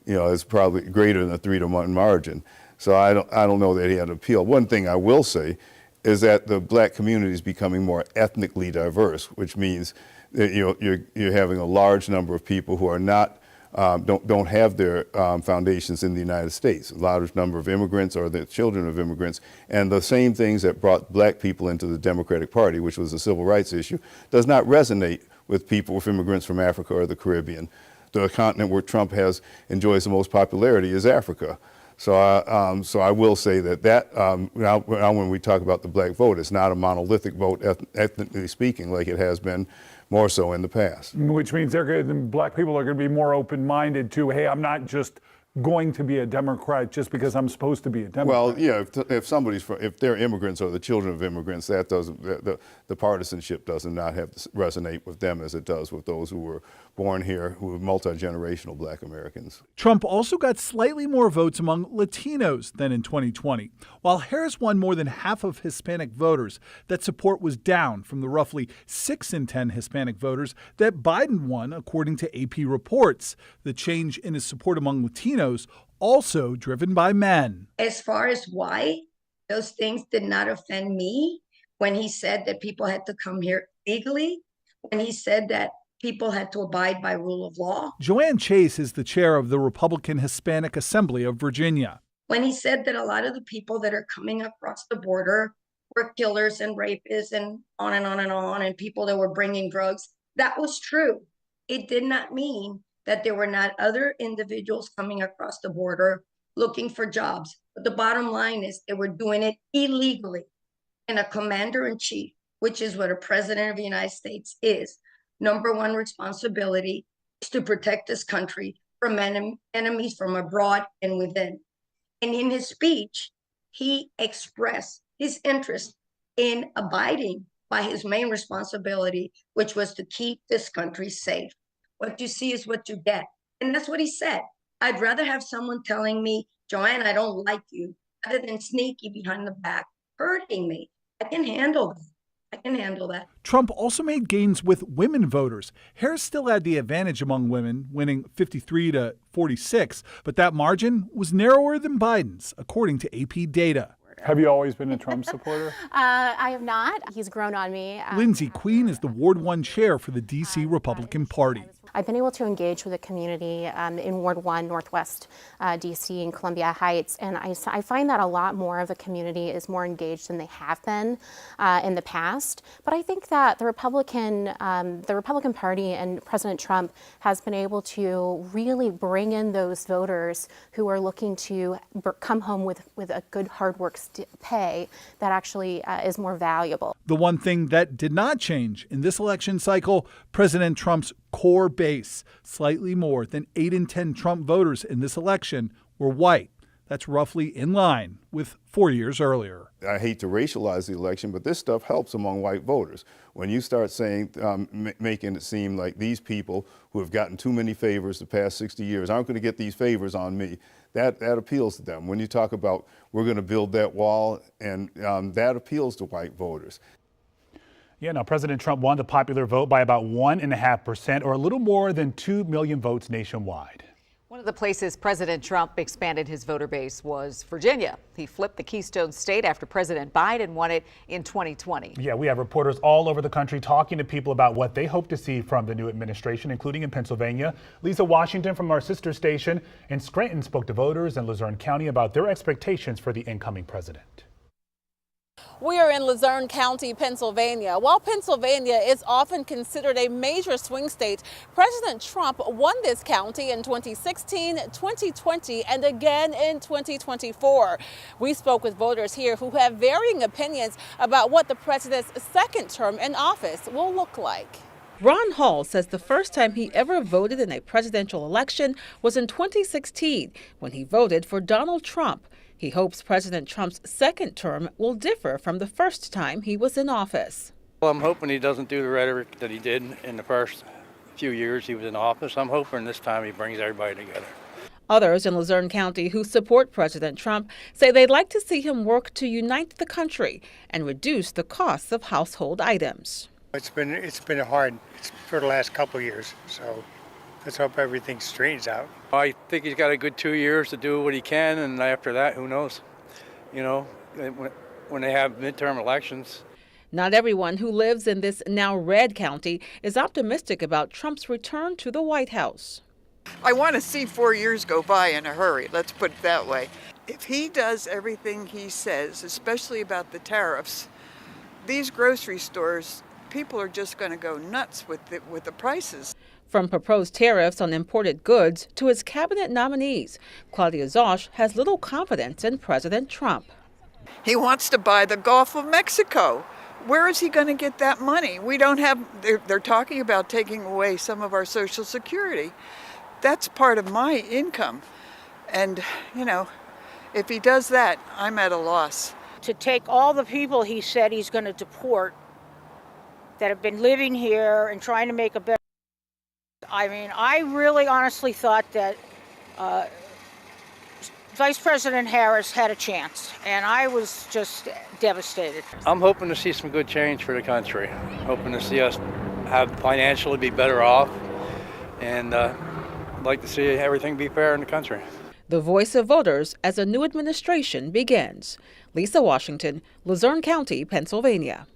It's probably greater than a 3-to-1 margin. So I don't know that he had an appeal. One thing I will say is that the black community is becoming more ethnically diverse, which means that you're having a large number of people who are not don't have their foundations in the United States. A large number of immigrants or the children of immigrants, and the same things that brought black people into the Democratic Party, which was a civil rights issue, does not resonate with immigrants from Africa or the Caribbean. The continent where Trump enjoys the most popularity is Africa. So I will say that now when we talk about the black vote, it's not a monolithic vote, ethnically speaking, like it has been more so in the past. Which means black people are going to be more open-minded to, hey, I'm not just going to be a Democrat just because I'm supposed to be a Democrat. Well, yeah, if they're immigrants or the children of immigrants, that doesn't, the partisanship does not have to resonate with them as it does with those who were born here, who are multi-generational black Americans. Trump also got slightly more votes among Latinos than in 2020. While Harris won more than half of Hispanic voters, that support was down from the roughly 6 in 10 Hispanic voters that Biden won, according to AP reports. The change in his support among Latinos also driven by men. As far as why, those things did not offend me. When he said that people had to come here legally, when he said that people had to abide by rule of law. Joanne Chase is the chair of the Republican Hispanic Assembly of Virginia. When he said that a lot of the people that are coming across the border were killers and rapists and on and on and on, and people that were bringing drugs, that was true. It did not mean that there were not other individuals coming across the border looking for jobs. But the bottom line is they were doing it illegally. And a commander-in-chief, which is what a president of the United States is, number one responsibility is to protect this country from enemies from abroad and within. And in his speech, he expressed his interest in abiding by his main responsibility, which was to keep this country safe. What you see is what you get. And that's what he said. I'd rather have someone telling me, Joanne, I don't like you, rather than sneaky behind the back, hurting me. I can handle that. I can handle that. Trump also made gains with women voters. Harris still had the advantage among women, winning 53 to 46, but that margin was narrower than Biden's, according to AP data. Have you always been a Trump supporter? I have not. He's grown on me. Lindsey Queen is the Ward 1 chair for the D.C. Republican Party. I've been able to engage with the community in Ward 1, Northwest D.C. and Columbia Heights, and I find that a lot more of the community is more engaged than they have been in the past. But I think that the Republican Party and President Trump has been able to really bring in those voters who are looking to come home with a good hard work pay that actually is more valuable. The one thing that did not change in this election cycle, President Trump's core base. Slightly more than 8 in 10 Trump voters in this election were white. That's roughly in line with 4 years earlier. I hate to racialize the election, but this stuff helps among white voters. When you start saying, making it seem like these people who have gotten too many favors the past 60 years aren't going to get these favors on me, that appeals to them. When you talk about we're going to build that wall, and that appeals to white voters. Yeah, now President Trump won the popular vote by about 1.5%, or a little more than 2 million votes nationwide. One of the places President Trump expanded his voter base was Virginia. He flipped the Keystone State after President Biden won it in 2020. Yeah, we have reporters all over the country talking to people about what they hope to see from the new administration, including in Pennsylvania. Lisa Washington from our sister station in Scranton spoke to voters in Luzerne County about their expectations for the incoming president. We are in Luzerne County, Pennsylvania. While Pennsylvania is often considered a major swing state, President Trump won this county in 2016, 2020, and again in 2024. We spoke with voters here who have varying opinions about what the president's second term in office will look like. Ron Hall says the first time he ever voted in a presidential election was in 2016 when he voted for Donald Trump. He hopes President Trump's second term will differ from the first time he was in office. Well, I'm hoping he doesn't do the rhetoric that he did in the first few years he was in office. I'm hoping this time he brings everybody together. Others in Luzerne County who support President Trump say they'd like to see him work to unite the country and reduce the costs of household items. It's been hard for the last couple of years, so let's hope everything straightens out. I think he's got a good 2 years to do what he can, and after that, who knows? You know, when they have midterm elections. Not everyone who lives in this now red county is optimistic about Trump's return to the White House. I want to see 4 years go by in a hurry, let's put it that way. If he does everything he says, especially about the tariffs, these grocery stores, people are just going to go nuts with the prices. From proposed tariffs on imported goods to his cabinet nominees, Claudia Zosch has little confidence in President Trump. He wants to buy the Gulf of Mexico. Where is he going to get that money? We don't have, they're talking about taking away some of our Social Security. That's part of my income. And, you know, if he does that, I'm at a loss. To take all the people he said he's going to deport that have been living here and trying to make a better. I mean, I really honestly thought that Vice President Harris had a chance, and I was just devastated. I'm hoping to see some good change for the country. Hoping to see us have financially be better off, and I'd like to see everything be fair in the country. The voice of voters as a new administration begins. Lisa Washington, Luzerne County, Pennsylvania.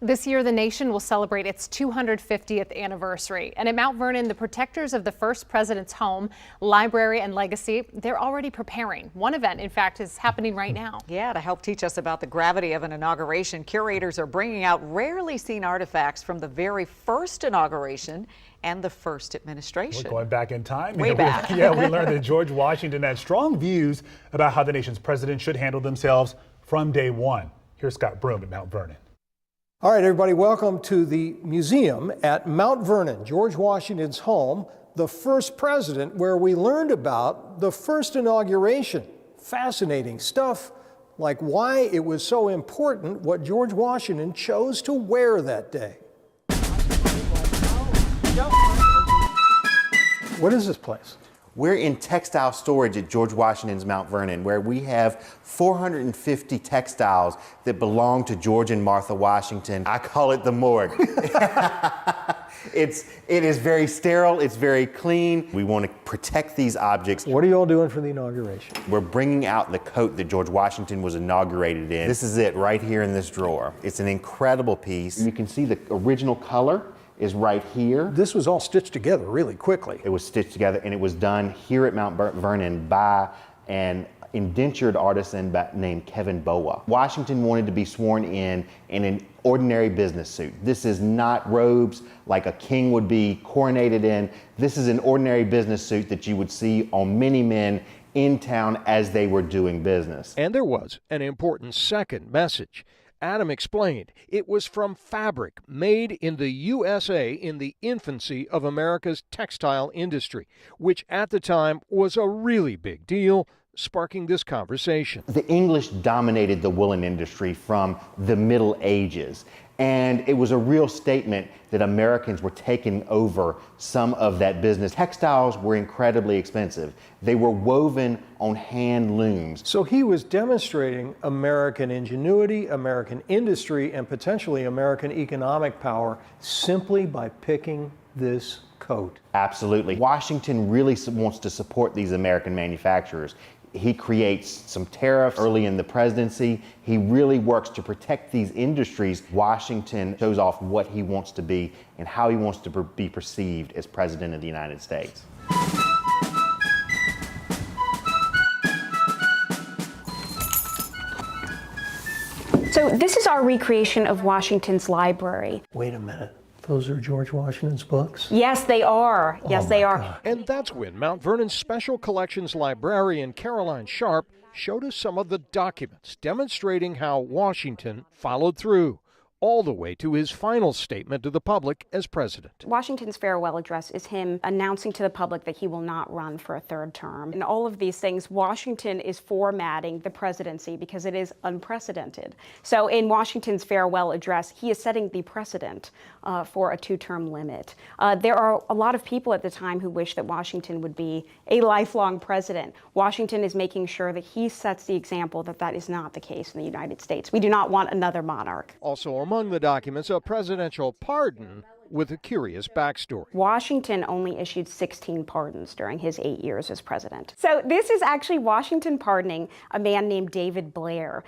This year, the nation will celebrate its 250th anniversary. And at Mount Vernon, the protectors of the first president's home, library, and legacy, they're already preparing. One event, in fact, is happening right now. Yeah, to help teach us about the gravity of an inauguration, curators are bringing out rarely seen artifacts from the very first inauguration and the first administration. We're going back in time. Way back. We learned that George Washington had strong views about how the nation's president should handle themselves from day one. Here's Scott Broom at Mount Vernon. All right, everybody, welcome to the museum at Mount Vernon, George Washington's home, the first president, where we learned about the first inauguration. Fascinating stuff, like why it was so important what George Washington chose to wear that day. What is this place? We're in textile storage at George Washington's Mount Vernon, where we have 450 textiles that belong to George and Martha Washington. I call it the morgue. It is very sterile, it's very clean. We want to protect these objects. What are you all doing for the inauguration? We're bringing out the coat that George Washington was inaugurated in. This is it right here in this drawer. It's an incredible piece. You can see the original color is right here. This was all stitched together really quickly. It was stitched together, and it was done here at Mount Vernon by an indentured artisan named Kevin Boa. Washington wanted to be sworn in an ordinary business suit. This is not robes like a king would be coronated in. This is an ordinary business suit that you would see on many men in town as they were doing business. And there was an important second message. Adam explained it was from fabric made in the USA in the infancy of America's textile industry, which at the time was a really big deal, sparking this conversation. The English dominated the woolen industry from the Middle Ages, and it was a real statement that Americans were taking over some of that business. Textiles were incredibly expensive. They were woven on hand looms. So he was demonstrating American ingenuity, American industry, and potentially American economic power simply by picking this coat. Absolutely. Washington really wants to support these American manufacturers. He creates some tariffs early in the presidency. He really works to protect these industries. Washington shows off what he wants to be and how he wants to be perceived as president of the United States. So this is our recreation of Washington's library. Wait a minute. Those are George Washington's books? Yes, they are. Yes, they are. God. And that's when Mount Vernon's Special Collections librarian Caroline Sharp showed us some of the documents demonstrating how Washington followed through, all the way to his final statement to the public as president. Washington's farewell address is him announcing to the public that he will not run for a third term. And all of these things, Washington is formatting the presidency because it is unprecedented. So in Washington's farewell address, he is setting the precedent for a two-term limit. There are a lot of people at the time who wish that Washington would be a lifelong president. Washington is making sure that he sets the example that that is not the case in the United States. We do not want another monarch. Also among the documents, a presidential pardon with a curious backstory. Washington only issued 16 pardons during his 8 years as president. So this is actually Washington pardoning a man named David Blair,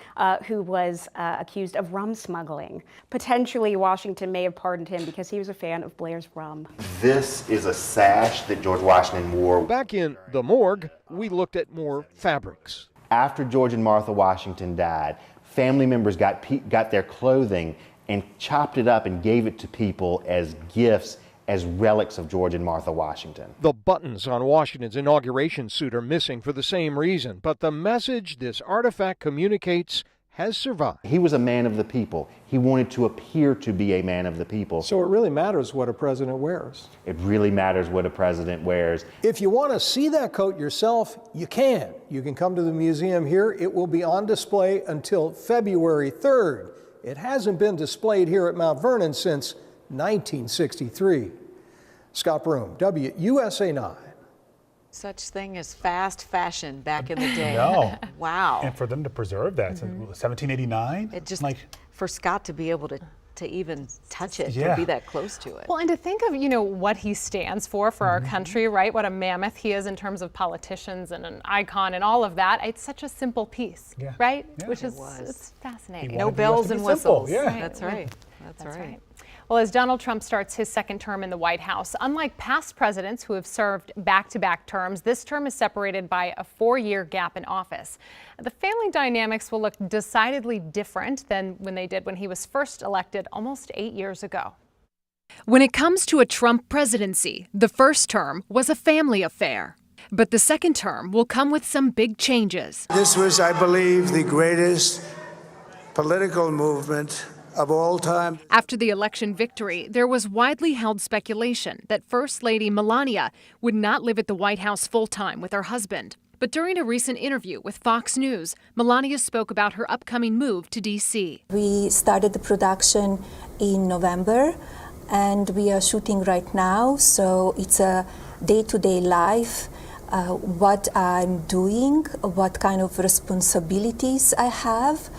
who was accused of rum smuggling. Potentially, Washington may have pardoned him because he was a fan of Blair's rum. This is a sash that George Washington wore. Back in the morgue, we looked at more fabrics. After George and Martha Washington died, family members got their clothing and chopped it up and gave it to people as gifts, as relics of George and Martha Washington. The buttons on Washington's inauguration suit are missing for the same reason, but the message this artifact communicates has survived. He was a man of the people. He wanted to appear to be a man of the people. So it really matters what a president wears. It really matters what a president wears. If you want to see that coat yourself, you can. You can come to the museum here. It will be on display until February 3rd. It hasn't been displayed here at Mount Vernon since 1963. Scott Broom, WUSA 9. Such thing as fast fashion back in the day. No. Wow. And for them to preserve that since 1789? It just, like, for Scott to be able to even touch it, Yeah. to be that close to it. Well, and to think of, what he stands for our country, right? What a mammoth he is in terms of politicians and an icon and all of that. It's such a simple piece, right? Yeah. Which is it's fascinating. No bells and whistles. Yeah. Right. That's right. That's right. Well, as Donald Trump starts his second term in the White House, unlike past presidents who have served back-to-back terms, this term is separated by a 4-year gap in office. The family dynamics will look decidedly different than when they did when he was first elected almost 8 years ago. When it comes to a Trump presidency, the first term was a family affair. But the second term will come with some big changes. This was, I believe, the greatest political movement of all time. After the election victory, there was widely held speculation that First Lady Melania would not live at the White House full-time with her husband. But during a recent interview with Fox News, Melania spoke about her upcoming move to D.C. We started the production in November, and we are shooting right now, so it's a day-to-day life. What I'm doing, what kind of responsibilities I have.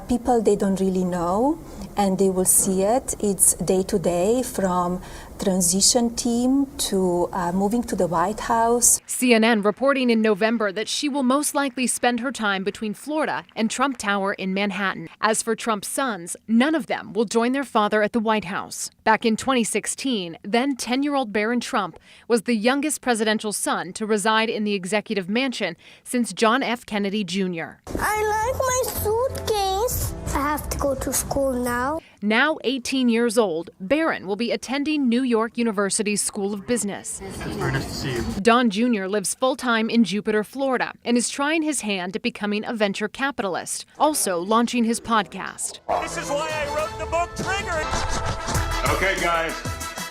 People, they don't really know, and they will see it. It's day to day, from transition team to moving to the White House. CNN reporting in November that she will most likely spend her time between Florida and Trump Tower in Manhattan. As for Trump's sons, none of them will join their father at the White House. Back in 2016, then 10-year-old Barron Trump was the youngest presidential son to reside in the executive mansion since John F. Kennedy Jr. I like my suitcase. I have to go to school now. Now 18 years old, Barron will be attending New York University's School of Business. It's very nice to see you. Don Jr. lives full-time in Jupiter, Florida, and is trying his hand at becoming a venture capitalist, also launching his podcast. This is why I wrote the book Trigger. Okay, guys,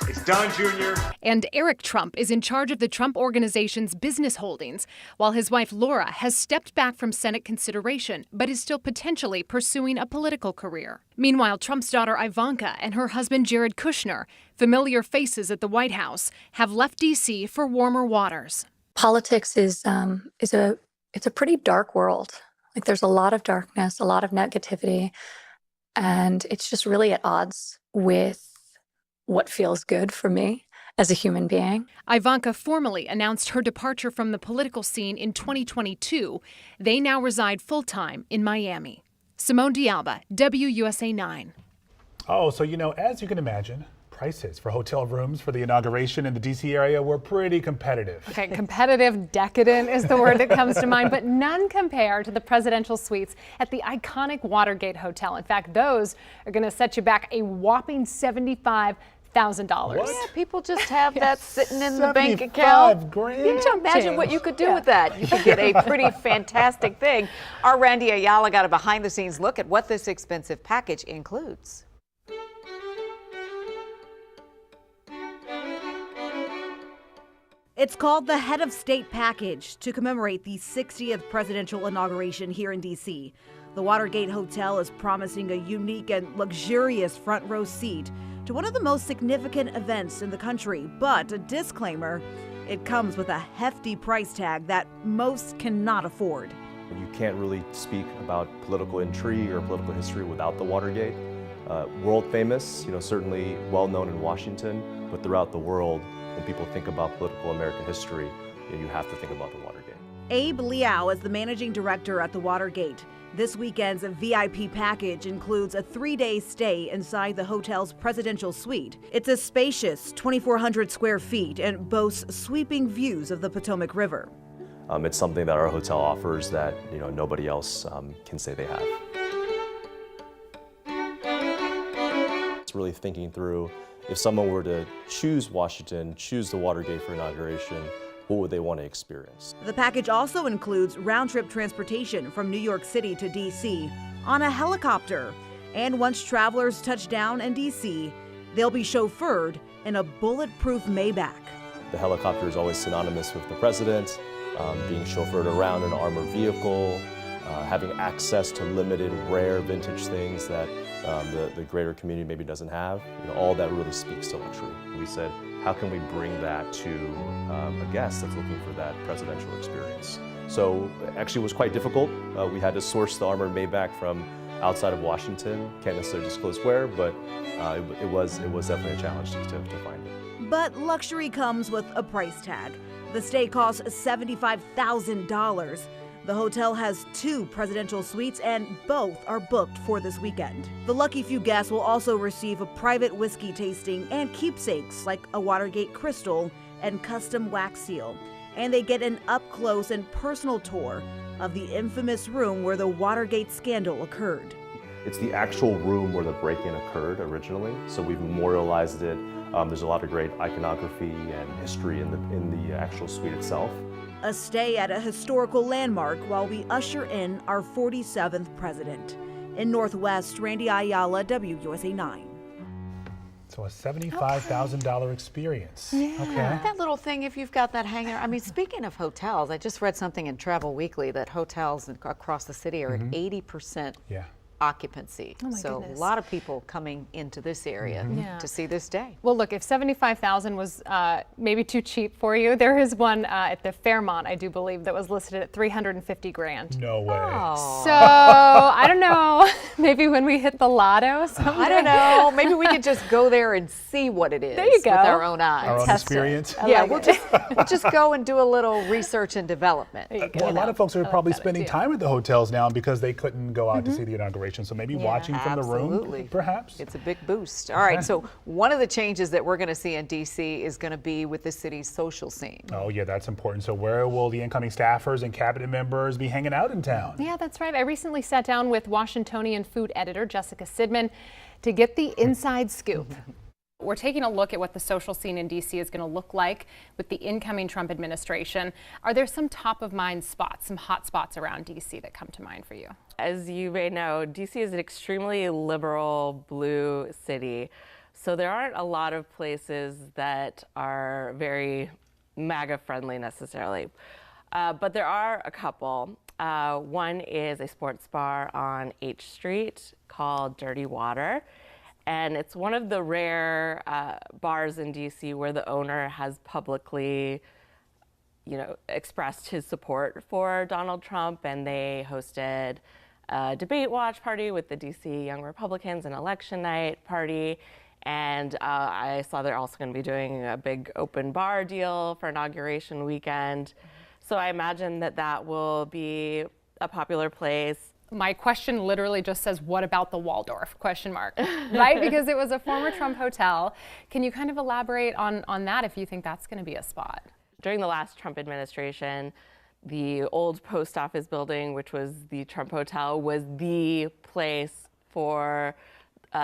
it's Don Jr. And Eric Trump is in charge of the Trump Organization's business holdings, while his wife Laura has stepped back from Senate consideration, but is still potentially pursuing a political career. Meanwhile, Trump's daughter Ivanka and her husband Jared Kushner, familiar faces at the White House, have left D.C. for warmer waters. Politics is a pretty dark world. Like, there's a lot of darkness, a lot of negativity, and it's just really at odds with what feels good for me as a human being. Ivanka formally announced her departure from the political scene in 2022. They now reside full-time in Miami. Simone D'Alba, WUSA 9. Oh, so as you can imagine, prices for hotel rooms for the inauguration in the D.C. area were pretty competitive. Okay, competitive, decadent is the word that comes to mind, but none compare to the presidential suites at the iconic Watergate Hotel. In fact, those are going to set you back a whopping $75,000. Yeah, people just have that sitting in the bank account. $75,000. Yeah, imagine what you could do with that. You could get a pretty fantastic thing. Our Randy Ayala got a behind-the-scenes look at what this expensive package includes. It's called the Head of State Package to commemorate the 60th presidential inauguration here in D.C. The Watergate Hotel is promising a unique and luxurious front row seat to one of the most significant events in the country. But a disclaimer, it comes with a hefty price tag that most cannot afford. You can't really speak about political intrigue or political history without the Watergate. World famous, certainly well known in Washington, but throughout the world, when people think about political American history, you have to think about the Watergate. Abe Liao is the managing director at the Watergate. This weekend's VIP package includes a 3-day stay inside the hotel's presidential suite. It's a spacious 2,400 square feet and boasts sweeping views of the Potomac River. It's something that our hotel offers that nobody else can say they have. It's really thinking through, if someone were to choose Washington, choose the Watergate for inauguration, what would they want to experience? The package also includes round-trip transportation from New York City to D.C. on a helicopter. And once travelers touch down in D.C., they'll be chauffeured in a bulletproof Maybach. The helicopter is always synonymous with the president, being chauffeured around in an armored vehicle, having access to limited, rare, vintage things that the greater community maybe doesn't have. All that really speaks to luxury. We said, how can we bring that to a guest that's looking for that presidential experience? So actually it was quite difficult. We had to source the armored Maybach from outside of Washington. Can't necessarily disclose where, but it was definitely a challenge to find it. But luxury comes with a price tag. The stay costs $75,000. The hotel has 2 presidential suites and both are booked for this weekend. The lucky few guests will also receive a private whiskey tasting and keepsakes like a Watergate crystal and custom wax seal. And they get an up-close and personal tour of the infamous room where the Watergate scandal occurred. It's the actual room where the break-in occurred originally, so we've memorialized it. There's a lot of great iconography and history in the actual suite itself. A stay at a historical landmark while we usher in our 47th president. In Northwest, Randy Ayala, WUSA 9. So a $75,000 experience. Yeah, Okay. that little thing if you've got that hanging. I mean, speaking of hotels, I just read something in Travel Weekly that hotels across the city are at 80% occupancy. Oh my so goodness. a lot of people coming into this area to see this day. Well, look, if $75,000 was maybe too cheap for you, there is one at the Fairmont, I do believe, that was listed at $350,000. No way. Oh. So I don't know. Maybe when we hit the lotto someday. I don't know. Maybe we could just go there and see what it is There you go. with our own eyes. Our own experience. Yeah, we'll just go and do a little research and development. Well, a lot of folks are probably spending time at the hotels now because they couldn't go out to see the inauguration. So maybe watching from the room, perhaps. It's a big boost. All right, so one of the changes that we're going to see in D.C. is going to be with the city's social scene. Oh, yeah, that's important. So where will the incoming staffers and cabinet members be hanging out in town? Yeah, that's right. I recently sat down with Washingtonian food editor Jessica Sidman to get the inside scoop. We're taking a look at what the social scene in D.C. is going to look like with the incoming Trump administration. Are there some top of mind spots, some hot spots around D.C. that come to mind for you? As you may know, D.C. is an extremely liberal blue city. So there aren't a lot of places that are very MAGA friendly necessarily. But there are a couple. One is a sports bar on H Street called Dirty Water. And it's one of the rare bars in DC where the owner has publicly, expressed his support for Donald Trump, and they hosted a debate watch party with the DC Young Republicans, an election night party. And I saw they're also going to be doing a big open bar deal for inauguration weekend. So I imagine that will be a popular place. My question literally just says, what about the Waldorf, ? Right? Because it was a former Trump hotel. Can you kind of elaborate on that if you think that's going to be a spot? During the last Trump administration, the old post office building, which was the Trump Hotel, was the place for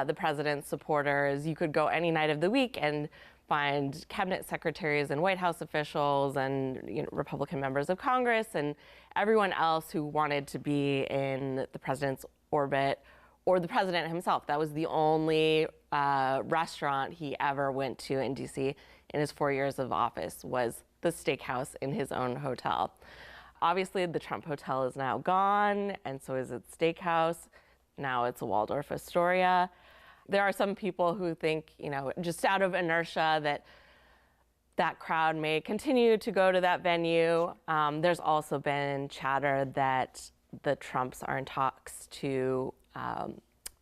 the president's supporters. You could go any night of the week and find cabinet secretaries and White House officials and Republican members of Congress and everyone else who wanted to be in the president's orbit, or the president himself. That was the only restaurant he ever went to in DC in his 4 years of office, was the steakhouse in his own hotel. Obviously, the Trump Hotel is now gone, and so is its steakhouse. Now it's a Waldorf Astoria. There are some people who think, just out of inertia, that crowd may continue to go to that venue. There's also been chatter that the Trumps are in talks to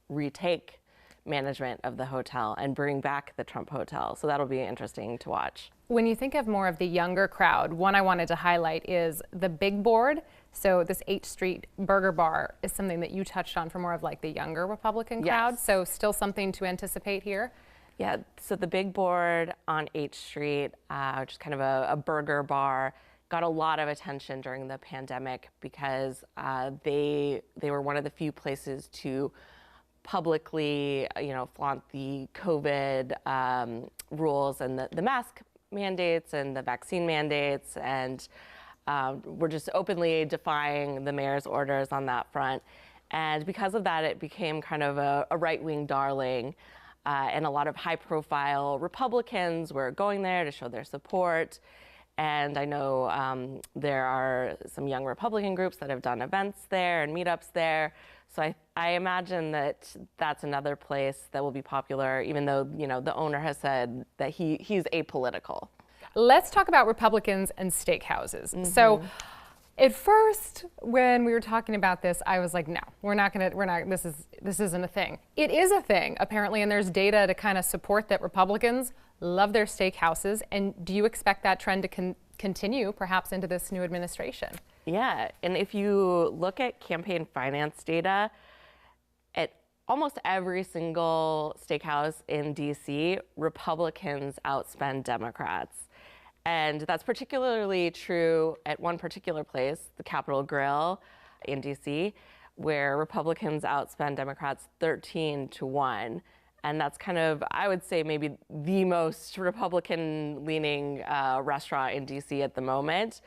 retake management of the hotel and bring back the Trump Hotel. So that'll be interesting to watch. When you think of more of the younger crowd, one I wanted to highlight is the Big Board. So this 8th Street Burger Bar is something that you touched on for more of like the younger Republican crowd. Yes. So still something to anticipate here? Yeah, so the Big Board on H Street, which is kind of a burger bar, got a lot of attention during the pandemic because they were one of the few places to publicly, flaunt the COVID rules and the mask mandates and the vaccine mandates, and we're just openly defying the mayor's orders on that front. And because of that, it became kind of a right-wing darling. And a lot of high-profile Republicans were going there to show their support. And I know there are some young Republican groups that have done events there and meetups there. So I imagine that that's another place that will be popular, even though, you know, the owner has said that he's apolitical. Let's talk about Republicans and steakhouses. So at first, when we were talking about this, I was like, no, this isn't a thing. It is a thing, apparently, and there's data to kind of support that Republicans love their steakhouses. And do you expect that trend to continue, perhaps, into this new administration? Yeah, and if you look at campaign finance data, at almost every single steakhouse in DC, Republicans outspend Democrats. And that's particularly true at one particular place, the Capitol Grill in DC, where Republicans outspend Democrats 13-1. And that's kind of, I would say, maybe the most Republican-leaning restaurant in DC at the moment.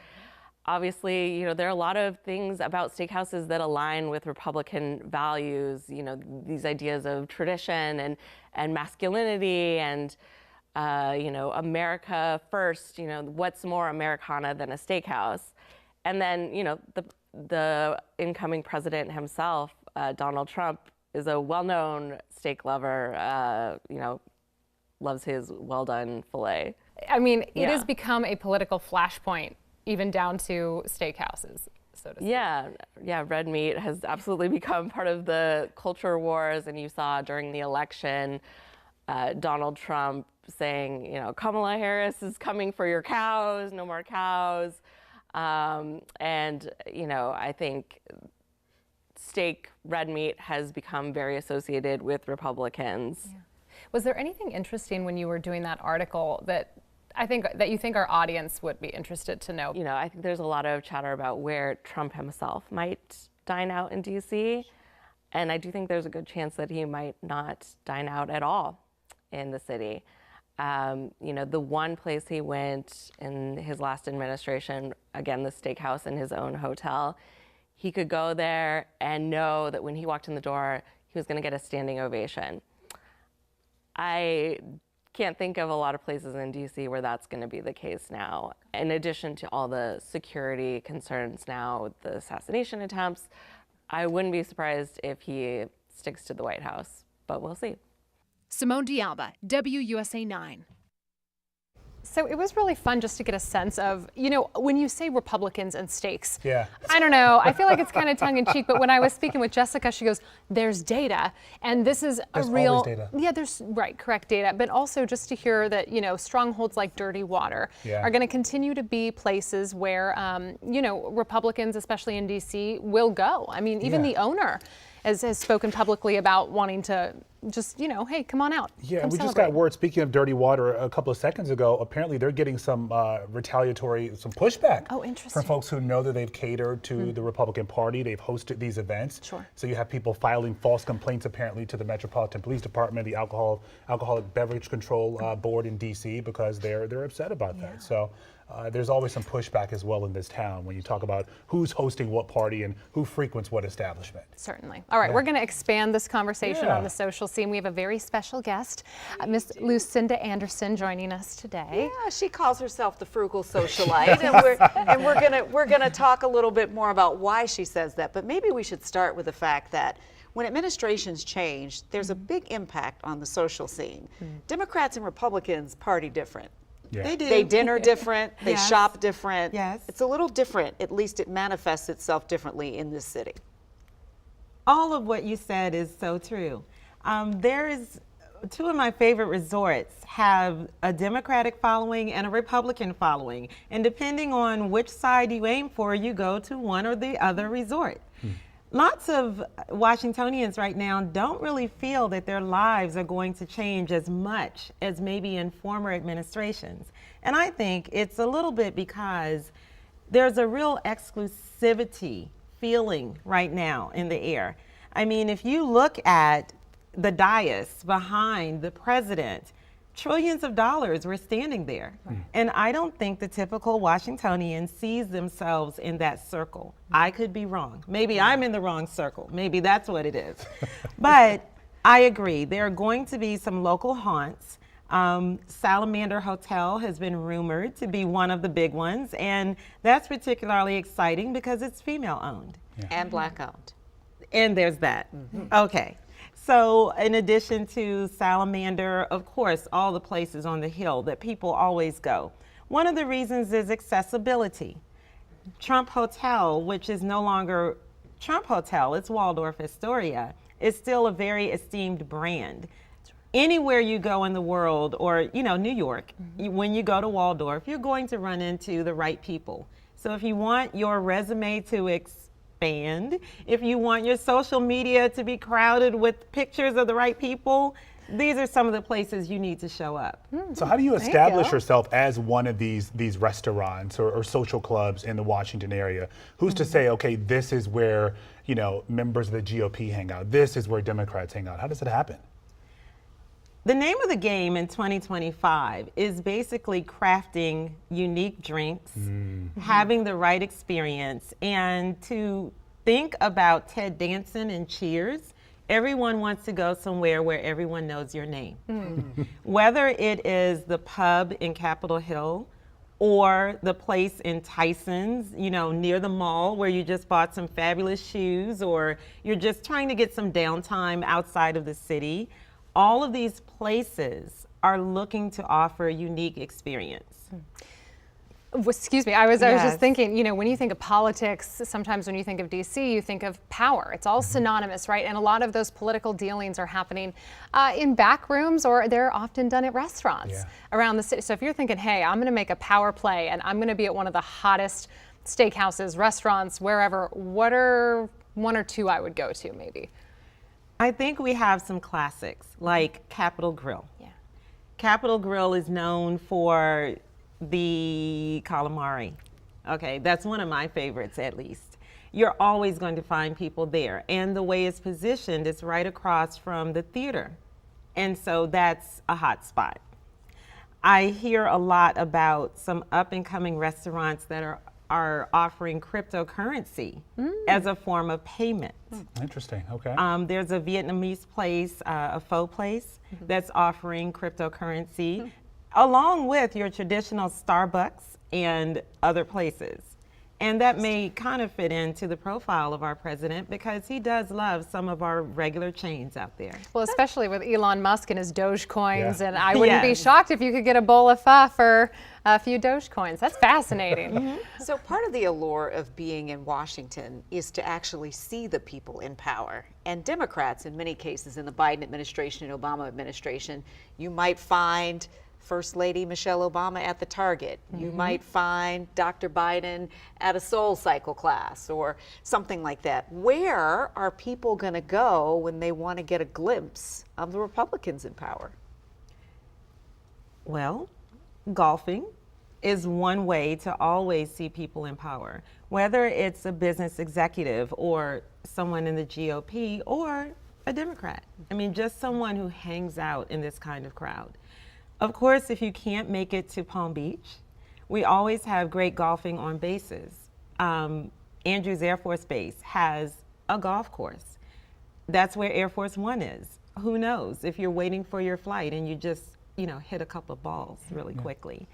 Obviously, you know, there are a lot of things about steakhouses that align with Republican values, you know, these ideas of tradition and masculinity and, you know, America first, you know, what's more Americana than a steakhouse? And then, you know, the incoming president himself, Donald Trump, is a well-known steak lover, you know, loves his well-done filet. I mean, it has become a political flashpoint, even down to steakhouses, so to speak. Yeah, red meat has absolutely become part of the culture wars, and you saw during the election, Donald Trump saying, you know, Kamala Harris is coming for your cows, no more cows. And, you know, I think steak, red meat has become very associated with Republicans. Yeah. Was there anything interesting when you were doing that article that you think our audience would be interested to know? You know, I think there's a lot of chatter about where Trump himself might dine out in DC. And I do think there's a good chance that he might not dine out at all in the city. You know, the one place he went in his last administration, again, the steakhouse in his own hotel, he could go there and know that when he walked in the door, he was going to get a standing ovation. I can't think of a lot of places in DC where that's going to be the case now. In addition to all the security concerns now with the assassination attempts, I wouldn't be surprised if he sticks to the White House, but we'll see. Simone D'Alba, WUSA 9. So it was really fun just to get a sense of, you know, when you say Republicans and steaks, yeah. I don't know, I feel like it's kind of tongue in cheek, but when I was speaking with Jessica, she goes, there's data, and this is there's a real, always data. Yeah, there's, right, correct data, but also just to hear that, you know, strongholds like Dirty Water are going to continue to be places where, you know, Republicans, especially in DC, will go. I mean, even the owner has spoken publicly about wanting to just, you know, hey, come on out. Yeah, come we celebrate. just got word, speaking of Dirty Water, a couple of seconds ago, apparently they're getting some retaliatory, some pushback from folks who know that they've catered to the Republican Party. They've hosted these events. Sure. So you have people filing false complaints, apparently, to the Metropolitan Police Department, the Alcoholic Beverage Control Board in D.C., because they're upset about that. So there's always some pushback as well in this town when you talk about who's hosting what party and who frequents what establishment. Certainly. All right, we're going to expand this conversation on the social scene. We have a very special guest, Miss Lucinda Anderson, joining us today. Yeah, she calls herself the frugal socialite, and we're gonna talk a little bit more about why she says that. But maybe we should start with the fact that when administrations change, there's a big impact on the social scene. Democrats and Republicans party different. Yeah. They do. They dinner different, they shop different. Yes. It's a little different, at least it manifests itself differently in this city. All of what you said is so true. Two of my favorite resorts have a Democratic following and a Republican following. And depending on which side you aim for, you go to one or the other resort. Lots of Washingtonians right now don't really feel that their lives are going to change as much as maybe in former administrations. And I think it's a little bit because there's a real exclusivity feeling right now in the air. I mean, if you look at the dais behind the president, trillions of dollars were standing there. And I don't think the typical Washingtonian sees themselves in that circle. I could be wrong. Maybe I'm in the wrong circle. Maybe that's what it is. But I agree. There are going to be some local haunts. Salamander Hotel has been rumored to be one of the big ones, and that's particularly exciting because it's female owned. And black owned. And there's that. Okay. So in addition to Salamander, of course, all the places on the Hill that people always go. One of the reasons is accessibility. Trump Hotel, which is no longer Trump Hotel, it's Waldorf Astoria, is still a very esteemed brand. Anywhere you go in the world, or New York, when you go to Waldorf, you're going to run into the right people. So if you want your resume to expand, if you want your social media to be crowded with pictures of the right people, these are some of the places you need to show up. So how do you establish yourself as one of these restaurants or social clubs in the Washington area? Who's to say, okay, this is where members of the GOP hang out, this is where Democrats hang out? How does it happen? The name of the game in 2025 is basically crafting unique drinks, having the right experience, and to think about Ted Danson and Cheers. Everyone wants to go somewhere where everyone knows your name. Whether it is the pub in Capitol Hill or the place in Tyson's, near the mall where you just bought some fabulous shoes, or you're just trying to get some downtime outside of the city. All of these places are looking to offer a unique experience. Excuse me, I was just thinking, when you think of politics, sometimes when you think of DC, you think of power. It's all synonymous, right? And a lot of those political dealings are happening in back rooms, or they're often done at restaurants around the city. So if you're thinking, hey, I'm going to make a power play and I'm going to be at one of the hottest steakhouses, restaurants, wherever, what are one or two I would go to maybe? I think we have some classics like Capitol Grill. Capitol Grill is known for the calamari. Okay, that's one of my favorites at least. You're always going to find people there. And the way it's positioned, it's right across from the theater. And so that's a hot spot. I hear a lot about some up and coming restaurants that are offering cryptocurrency as a form of payment. Interesting, okay. There's a Vietnamese place, a pho place, that's offering cryptocurrency along with your traditional Starbucks and other places. And that may kind of fit into the profile of our president because he does love some of our regular chains out there. Well, especially with Elon Musk and his Dogecoins, and I wouldn't be shocked if you could get a bowl of pho for a few Dogecoins. That's fascinating. So part of the allure of being in Washington is to actually see the people in power. And Democrats, in many cases, in the Biden administration and Obama administration, you might find First Lady Michelle Obama at the Target. You might find Dr. Biden at a Soul Cycle class or something like that. Where are people going to go when they want to get a glimpse of the Republicans in power? Well, golfing is one way to always see people in power, whether it's a business executive or someone in the GOP or a Democrat. I mean, just someone who hangs out in this kind of crowd. Of course, if you can't make it to Palm Beach, we always have great golfing on bases. Andrews Air Force Base has a golf course. That's where Air Force One is. Who knows if you're waiting for your flight and you just, hit a couple of balls really quickly.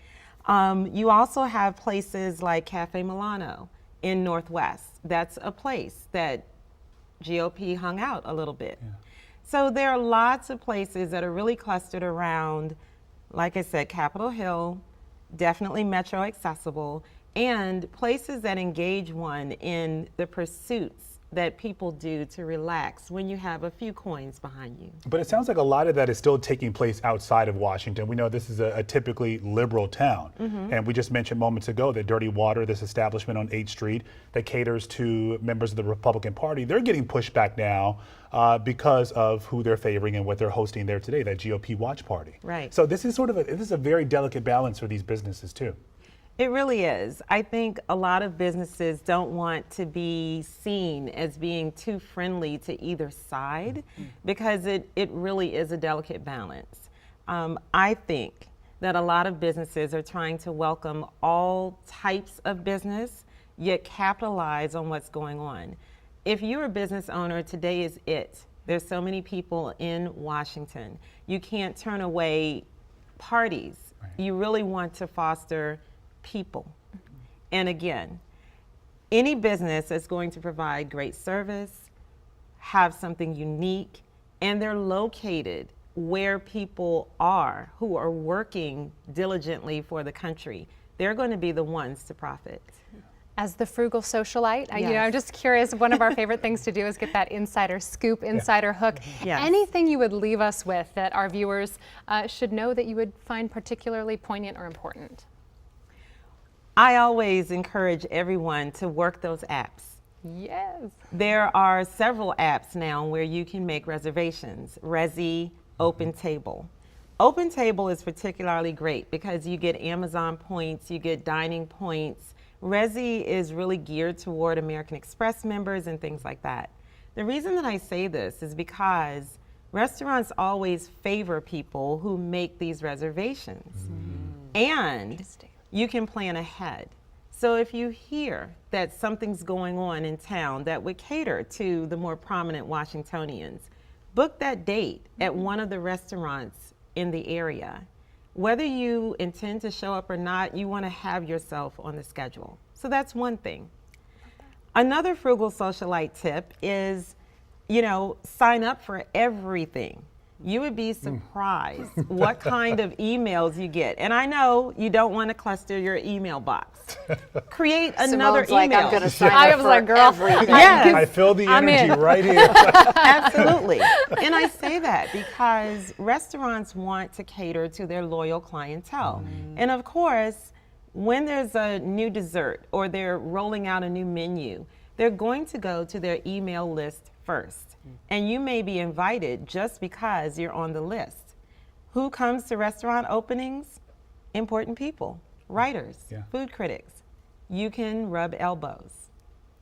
You also have places like Cafe Milano in Northwest. That's a place that GOP hung out a little bit. So there are lots of places that are really clustered around, like I said, Capitol Hill, definitely metro accessible, and places that engage one in the pursuits that people do to relax when you have a few coins behind you. But it sounds like a lot of that is still taking place outside of Washington. We know this is a typically liberal town. And we just mentioned moments ago that Dirty Water, this establishment on 8th Street that caters to members of the Republican Party, they're getting pushed back now because of who they're favoring and what they're hosting there today, that GOP watch party. Right. So this is this is a very delicate balance for these businesses too. It really is. I think a lot of businesses don't want to be seen as being too friendly to either side because it really is a delicate balance. I think that a lot of businesses are trying to welcome all types of business, yet capitalize on what's going on. If you're a business owner, today is it. There's so many people in Washington. You can't turn away parties. Right. You really want to foster people. And again, any business that's going to provide great service, have something unique, and they're located where people are who are working diligently for the country, they're going to be the ones to profit. As the frugal socialite, Yes. you know, I'm just curious, one of our favorite things to do is get that insider scoop, insider hook. Yes. Anything you would leave us with that our viewers should know that you would find particularly poignant or important? I always encourage everyone to work those apps. Yes. There are several apps now where you can make reservations. Resi, Open Table. Open Table is particularly great because you get Amazon points, you get dining points. Resi is really geared toward American Express members and things like that. The reason that I say this is because restaurants always favor people who make these reservations. And you can plan ahead. So if you hear that something's going on in town that would cater to the more prominent Washingtonians, book that date at one of the restaurants in the area. Whether you intend to show up or not, you want to have yourself on the schedule. So that's one thing. Another frugal socialite tip is, sign up for everything. You would be surprised what kind of emails you get. And I know you don't want to cluster your email box. Create another email. Like, I'm going to sign up for everything. Yes. I feel the energy right here. Absolutely. And I say that because restaurants want to cater to their loyal clientele. And of course, when there's a new dessert or they're rolling out a new menu, they're going to go to their email list first. And you may be invited just because you're on the list. Who comes to restaurant openings? Important people, writers, food critics. You can rub elbows.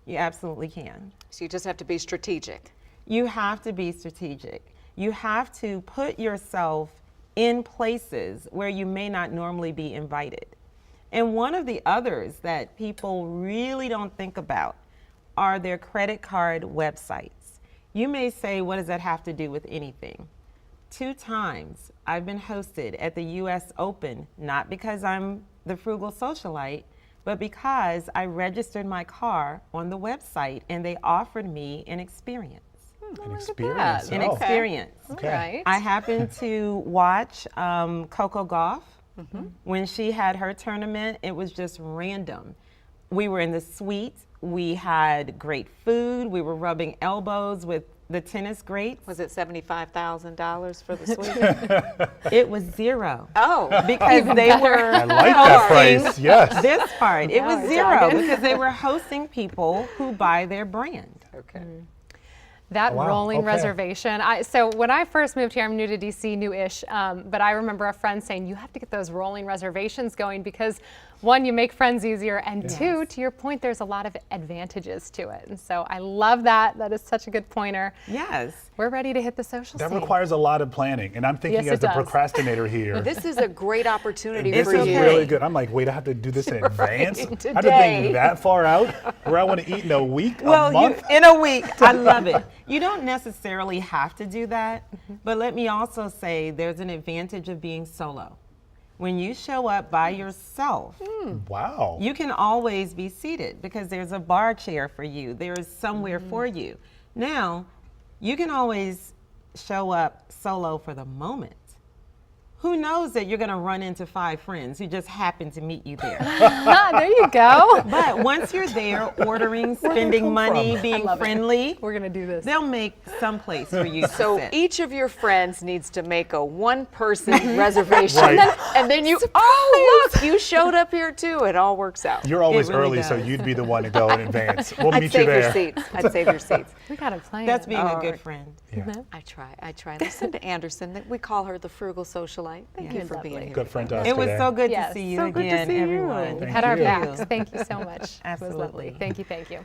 You absolutely can. So you just have to be strategic. You have to be strategic. You have to put yourself in places where you may not normally be invited. And one of the others that people really don't think about are their credit card websites. You may say, what does that have to do with anything? 2 times I've been hosted at the US Open, not because I'm the frugal socialite, but because I registered my car on the website and they offered me an experience. An experience. An experience. Okay. Right. I happened to watch Coco Gauff. When she had her tournament, it was just random. We were in the suite. We had great food. We were rubbing elbows with the tennis greats. Was it $75,000 for the suite? It was 0. Oh, because they were I like that price. Yes. This part. It was 0 because they were hosting people who buy their brand. Okay. That Wow, rolling okay. reservation. So when I first moved here, I'm new to DC, new-ish, but I remember a friend saying, you have to get those rolling reservations going because 1, you make friends easier, and 2, to your point, there's a lot of advantages to it. And so I love that. That is such a good pointer. Yes. We're ready to hit the social That scene. requires a lot of planning. And I'm thinking Yes, as the it does. procrastinator here. This is a great opportunity This for is you. really good. I'm like, wait, I have to do this in advance? I have to today. think that far out where I want to eat in a week, a Well, month? in a week. I love it. You don't necessarily have to do that, but let me also say there's an advantage of being solo. When you show up by yourself, Wow. you can always be seated because there's a bar chair for you. There is somewhere for you. Now, you can always show up solo for the moment. Who knows that you're going to run into 5 friends who just happen to meet you there. There you go. But once you're there, ordering, spending money, being friendly, we're going to do this. They'll make some place for you to So sit. each of your friends needs to make a 1-person reservation. Right. And then you, oh, look, you showed up here too. It all works out. You're always It really early, so does. you'd be the one to go in advance. We'll I'd meet you save there. your seats. I'd save your seats. We got a plan. That's being a All good right. friend. Yeah. I try. Listen to Anderson. We call her the frugal socialite. Mike. Thank you for being here. Good friend to us It was today. so good Yes, to see you so again, good to see everyone. you. Had our backs. Thank you so much. Absolutely. It was lovely. Thank you, thank you.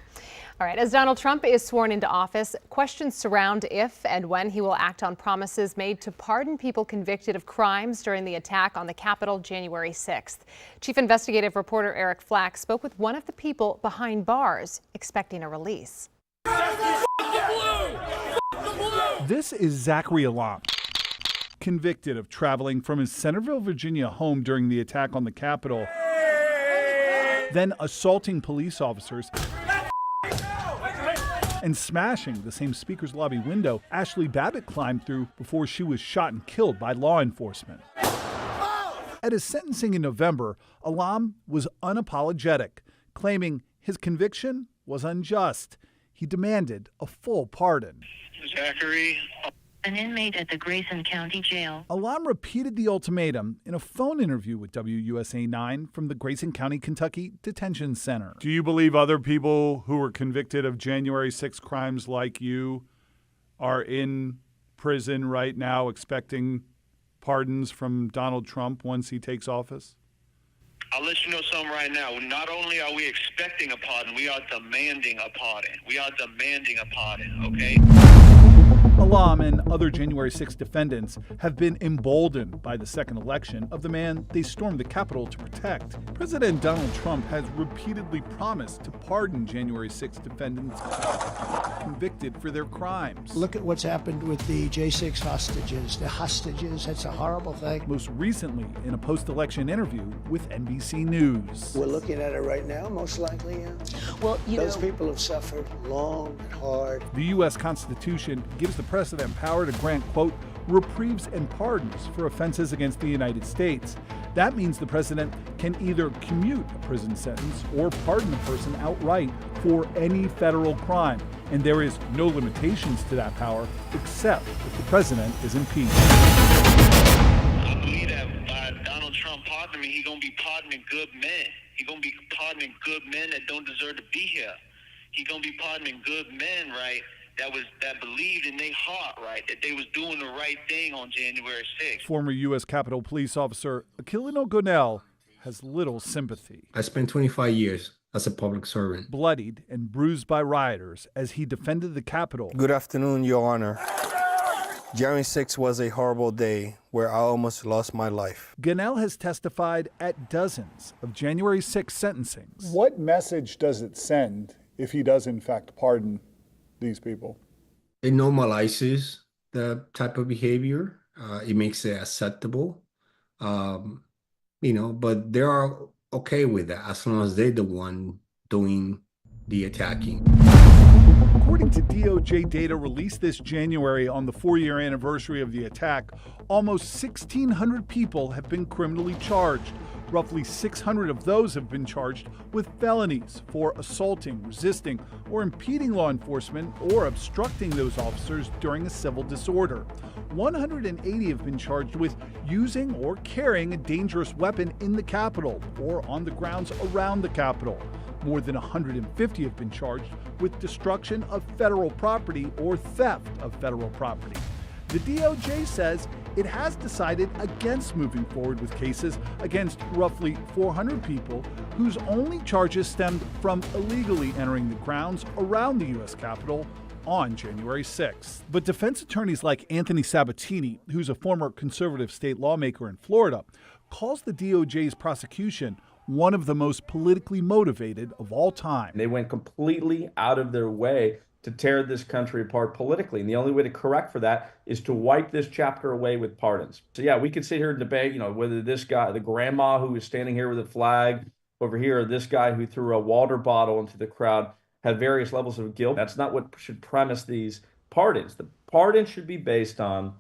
All right, as Donald Trump is sworn into office, questions surround if and when he will act on promises made to pardon people convicted of crimes during the attack on the Capitol January 6th. Chief investigative reporter Eric Flack spoke with one of the people behind bars, expecting a release. This is Zachary Alam, convicted of traveling from his Centerville, Virginia home during the attack on the Capitol, then assaulting police officers and smashing the same Speaker's lobby window Ashley Babbitt climbed through before she was shot and killed by law enforcement. At his sentencing in November, Alam was unapologetic, claiming his conviction was unjust. He demanded a full pardon. Zachary. An inmate at the Grayson County Jail. Alam repeated the ultimatum in a phone interview with WUSA 9 from the Grayson County, Kentucky Detention Center. Do you believe other people who were convicted of January 6 crimes like you are in prison right now expecting pardons from Donald Trump once he takes office? I'll let you know something right now. Not only are we expecting a pardon, we are demanding a pardon. We are demanding a pardon, okay? Alam and other January 6 defendants have been emboldened by the second election of the man they stormed the Capitol to protect. President Donald Trump has repeatedly promised to pardon January 6 defendants convicted for their crimes. Look at what's happened with the J6 hostages. The hostages, that's a horrible thing. Most recently, in a post-election interview with NBC News. We're looking at it right now, most likely, yeah. Well, Those people have suffered long and hard. The U.S. Constitution gives the president power to grant, quote, reprieves and pardons for offenses against the United States. That means the president can either commute a prison sentence or pardon a person outright for any federal crime. And there is no limitations to that power except if the president is impeached. I believe that by Donald Trump pardoning me, he's going to be pardoning good men. He's going to be pardoning good men that don't deserve to be here. He's going to be pardoning good men, right, that believed in their heart, right, that they was doing the right thing on January 6th. Former U.S. Capitol Police Officer Aquilino Gonell has little sympathy. I spent 25 years as a public servant. Bloodied and bruised by rioters as he defended the Capitol. Good afternoon, Your Honor. January 6th was a horrible day where I almost lost my life. Gonell has testified at dozens of January 6 sentencings. What message does it send if he does in fact pardon these people? It normalizes the type of behavior. It makes it acceptable. But they are okay with that as long as they're the one doing the attacking. According to DOJ data released this January on the 4-year anniversary of the attack, almost 1,600 people have been criminally charged. Roughly 600 of those have been charged with felonies for assaulting, resisting, or impeding law enforcement or obstructing those officers during a civil disorder. 180 have been charged with using or carrying a dangerous weapon in the Capitol or on the grounds around the Capitol. More than 150 have been charged with destruction of federal property or theft of federal property. The DOJ says it has decided against moving forward with cases against roughly 400 people whose only charges stemmed from illegally entering the grounds around the U.S. Capitol on January 6th. But defense attorneys like Anthony Sabatini, who's a former conservative state lawmaker in Florida, calls the DOJ's prosecution one of the most politically motivated of all time. They went completely out of their way to tear this country apart politically. And the only way to correct for that is to wipe this chapter away with pardons. So yeah, we could sit here and debate, whether this guy, the grandma who was standing here with a flag over here, or this guy who threw a water bottle into the crowd, had various levels of guilt. That's not what should premise these pardons. The pardon should be based on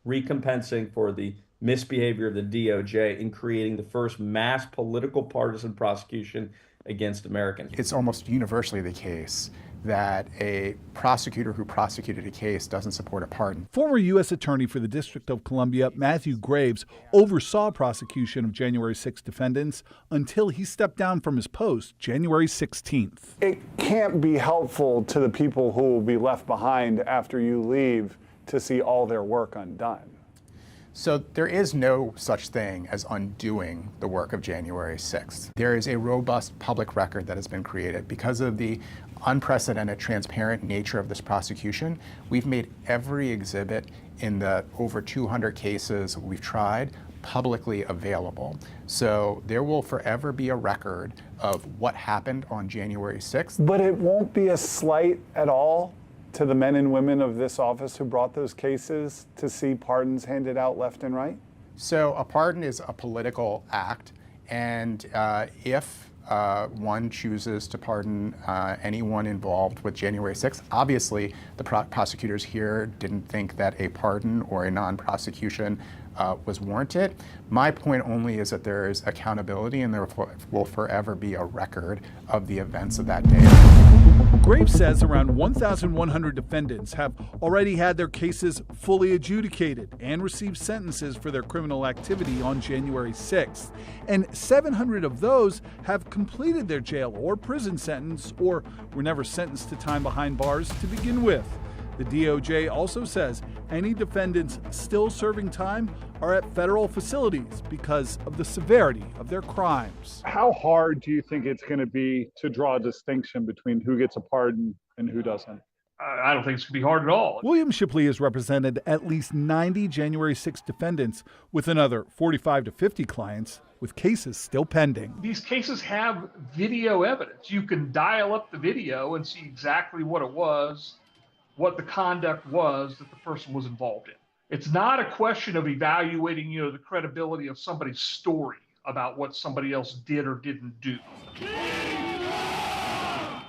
recompensing for the misbehavior of the DOJ in creating the first mass political partisan prosecution against Americans. It's almost universally the case that a prosecutor who prosecuted a case doesn't support a pardon. Former U.S. Attorney for the District of Columbia, Matthew Graves, oversaw prosecution of January 6 defendants until he stepped down from his post January 16th. It can't be helpful to the people who will be left behind after you leave to see all their work undone. So there is no such thing as undoing the work of January 6th. There is a robust public record that has been created. Because of the unprecedented, transparent nature of this prosecution, we've made every exhibit in the over 200 cases we've tried publicly available. So there will forever be a record of what happened on January 6th. But it won't be a slight at all to the men and women of this office who brought those cases to see pardons handed out left and right? So a pardon is a political act, and if one chooses to pardon anyone involved with January 6th, obviously the prosecutors here didn't think that a pardon or a non-prosecution was warranted. My point only is that there is accountability, and there will forever be a record of the events of that day. Graves says around 1,100 defendants have already had their cases fully adjudicated and received sentences for their criminal activity on January 6th. And 700 of those have completed their jail or prison sentence or were never sentenced to time behind bars to begin with. The DOJ also says any defendants still serving time are at federal facilities because of the severity of their crimes. How hard do you think it's going to be to draw a distinction between who gets a pardon and who doesn't? I don't think it's going to be hard at all. William Shipley has represented at least 90 January 6 defendants with another 45 to 50 clients with cases still pending. These cases have video evidence. You can dial up the video and see exactly what it was, what the conduct was that the person was involved in. It's not a question of evaluating, the credibility of somebody's story about what somebody else did or didn't do.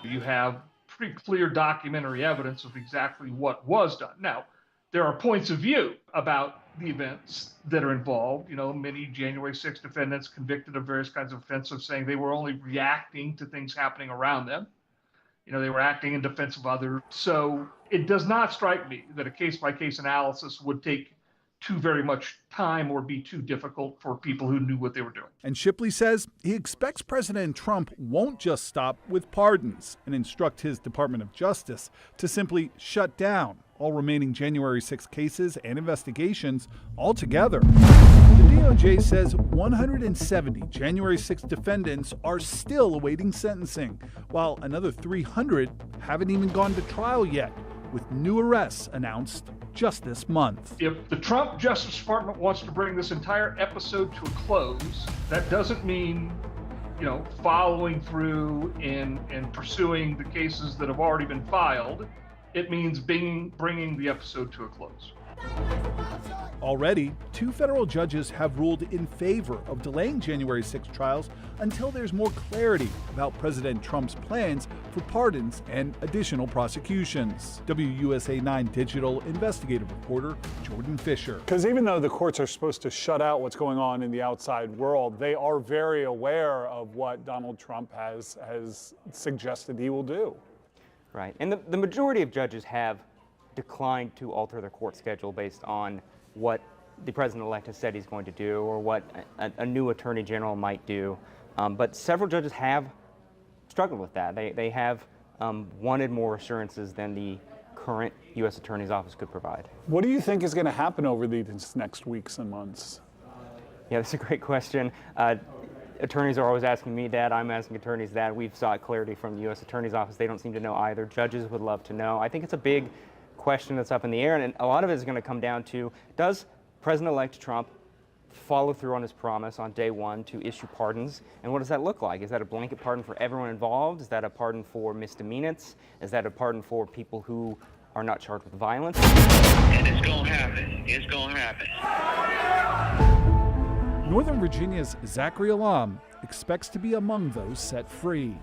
You have pretty clear documentary evidence of exactly what was done. Now, there are points of view about the events that are involved. Many January 6 defendants convicted of various kinds of offenses saying they were only reacting to things happening around them. They were acting in defense of others. So it does not strike me that a case-by-case analysis would take too very much time or be too difficult for people who knew what they were doing. And Shipley says he expects President Trump won't just stop with pardons and instruct his Department of Justice to simply shut down all remaining January 6 cases and investigations altogether. The DOJ says 170 January 6 defendants are still awaiting sentencing, while another 300 haven't even gone to trial yet, with new arrests announced just this month. If the Trump Justice Department wants to bring this entire episode to a close, that doesn't mean, following through and pursuing the cases that have already been filed. It means bringing the episode to a close. Already, 2 federal judges have ruled in favor of delaying January 6 trials until there's more clarity about President Trump's plans for pardons and additional prosecutions. WUSA 9 digital investigative reporter Jordan Fisher. Because even though the courts are supposed to shut out what's going on in the outside world, they are very aware of what Donald Trump has suggested he will do. Right, and the majority of judges have declined to alter their court schedule based on what the president-elect has said he's going to do or what a new attorney general might do. But several judges have struggled with that. They have wanted more assurances than the current U.S. Attorney's Office could provide. What do you think is going to happen over these next weeks and months? Yeah, that's a great question. Attorneys are always asking me that. I'm asking attorneys that. We've sought clarity from the U.S. Attorney's Office. They don't seem to know either. Judges would love to know. I think it's a big question that's up in the air, and a lot of it is going to come down to, does President-elect Trump follow through on his promise on day one to issue pardons? And what does that look like? Is that a blanket pardon for everyone involved? Is that a pardon for misdemeanors? Is that a pardon for people who are not charged with violence? And it's going to happen. It's going to happen. Northern Virginia's Zachary Alam expects to be among those set free.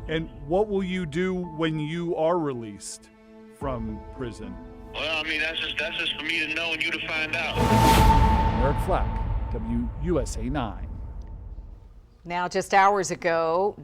And what will you do when you are released from prison? Well, that's just for me to know and you to find out. Eric Flack, WUSA 9. Now, just hours ago,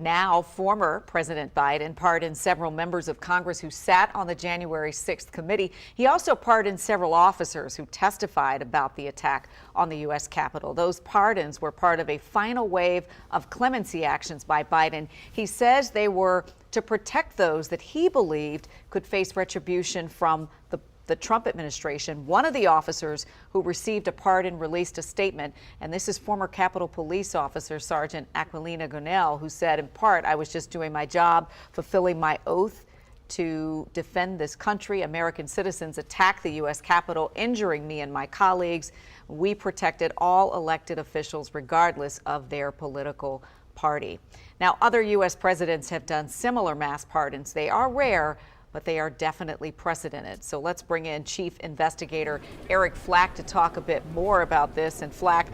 former President Biden pardoned several members of Congress who sat on the January 6th committee. He also pardoned several officers who testified about the attack on the U.S. Capitol. Those pardons were part of a final wave of clemency actions by Biden. He says they were to protect those that he believed could face retribution from the the Trump administration. One of the officers who received a pardon released a statement, and this is former Capitol Police Officer Sergeant Aquilina Gonell, who said, in part, "I was just doing my job, fulfilling my oath to defend this country. American citizens attacked the U.S. Capitol, injuring me and my colleagues. We protected all elected officials regardless of their political party." Now, other U.S. presidents have done similar mass pardons. They are rare, but they are definitely precedented. So let's bring in Chief Investigator Eric Flack to talk a bit more about this. And Flack,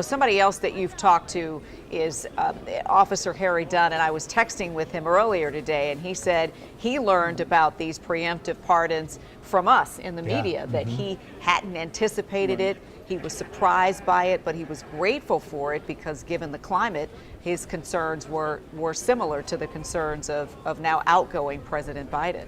somebody else that you've talked to is Officer Harry Dunn, and I was texting with him earlier today, and he said he learned about these preemptive pardons from us in the media, that he hadn't anticipated it. He was surprised by it, but he was grateful for it because given the climate, his concerns were similar to the concerns of now outgoing President Biden.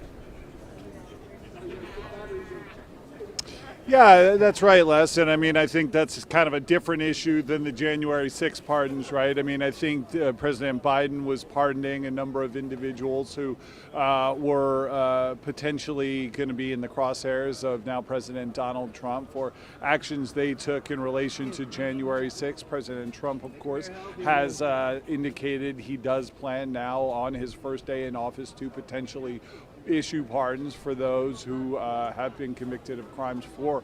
Yeah, that's right, Les. And I mean, I think that's kind of a different issue than the January 6 pardons, right? I mean, I think President Biden was pardoning a number of individuals who were potentially going to be in the crosshairs of now President Donald Trump for actions they took in relation to January 6. President Trump, of course, has indicated he does plan now on his first day in office to potentially issue pardons for those who have been convicted of crimes for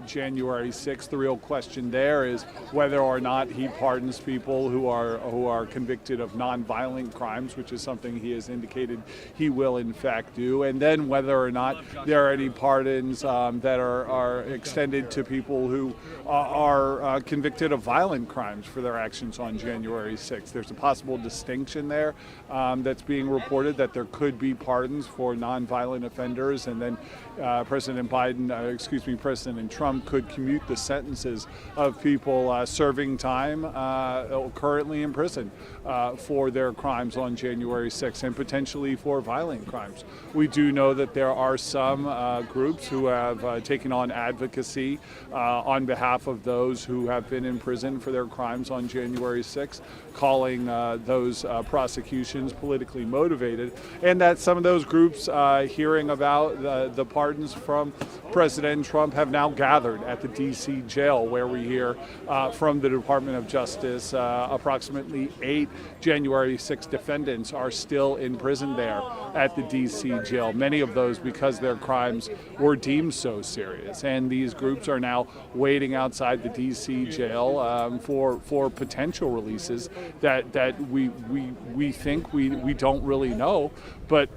January 6th. The real question there is whether or not he pardons people who are convicted of nonviolent crimes, which is something he has indicated he will in fact do, and then whether or not there are any pardons that are extended to people who are convicted of violent crimes for their actions on January 6th. There's a possible distinction there that's being reported, that there could be pardons for nonviolent offenders, and then President Trump could commute the sentences of people serving time currently in prison for their crimes on January 6th and potentially for violent crimes. We do know that there are some groups who have taken on advocacy on behalf of those who have been in prison for their crimes on January 6th, calling those prosecutions politically motivated, and that some of those groups hearing about the pardons from President Trump have now gathered at the D.C. jail, where we hear from the Department of Justice approximately 8 January 6 defendants are still in prison there at the D.C. jail, many of those because their crimes were deemed so serious. And these groups are now waiting outside the D.C. jail for potential releases that we think we don't really know, but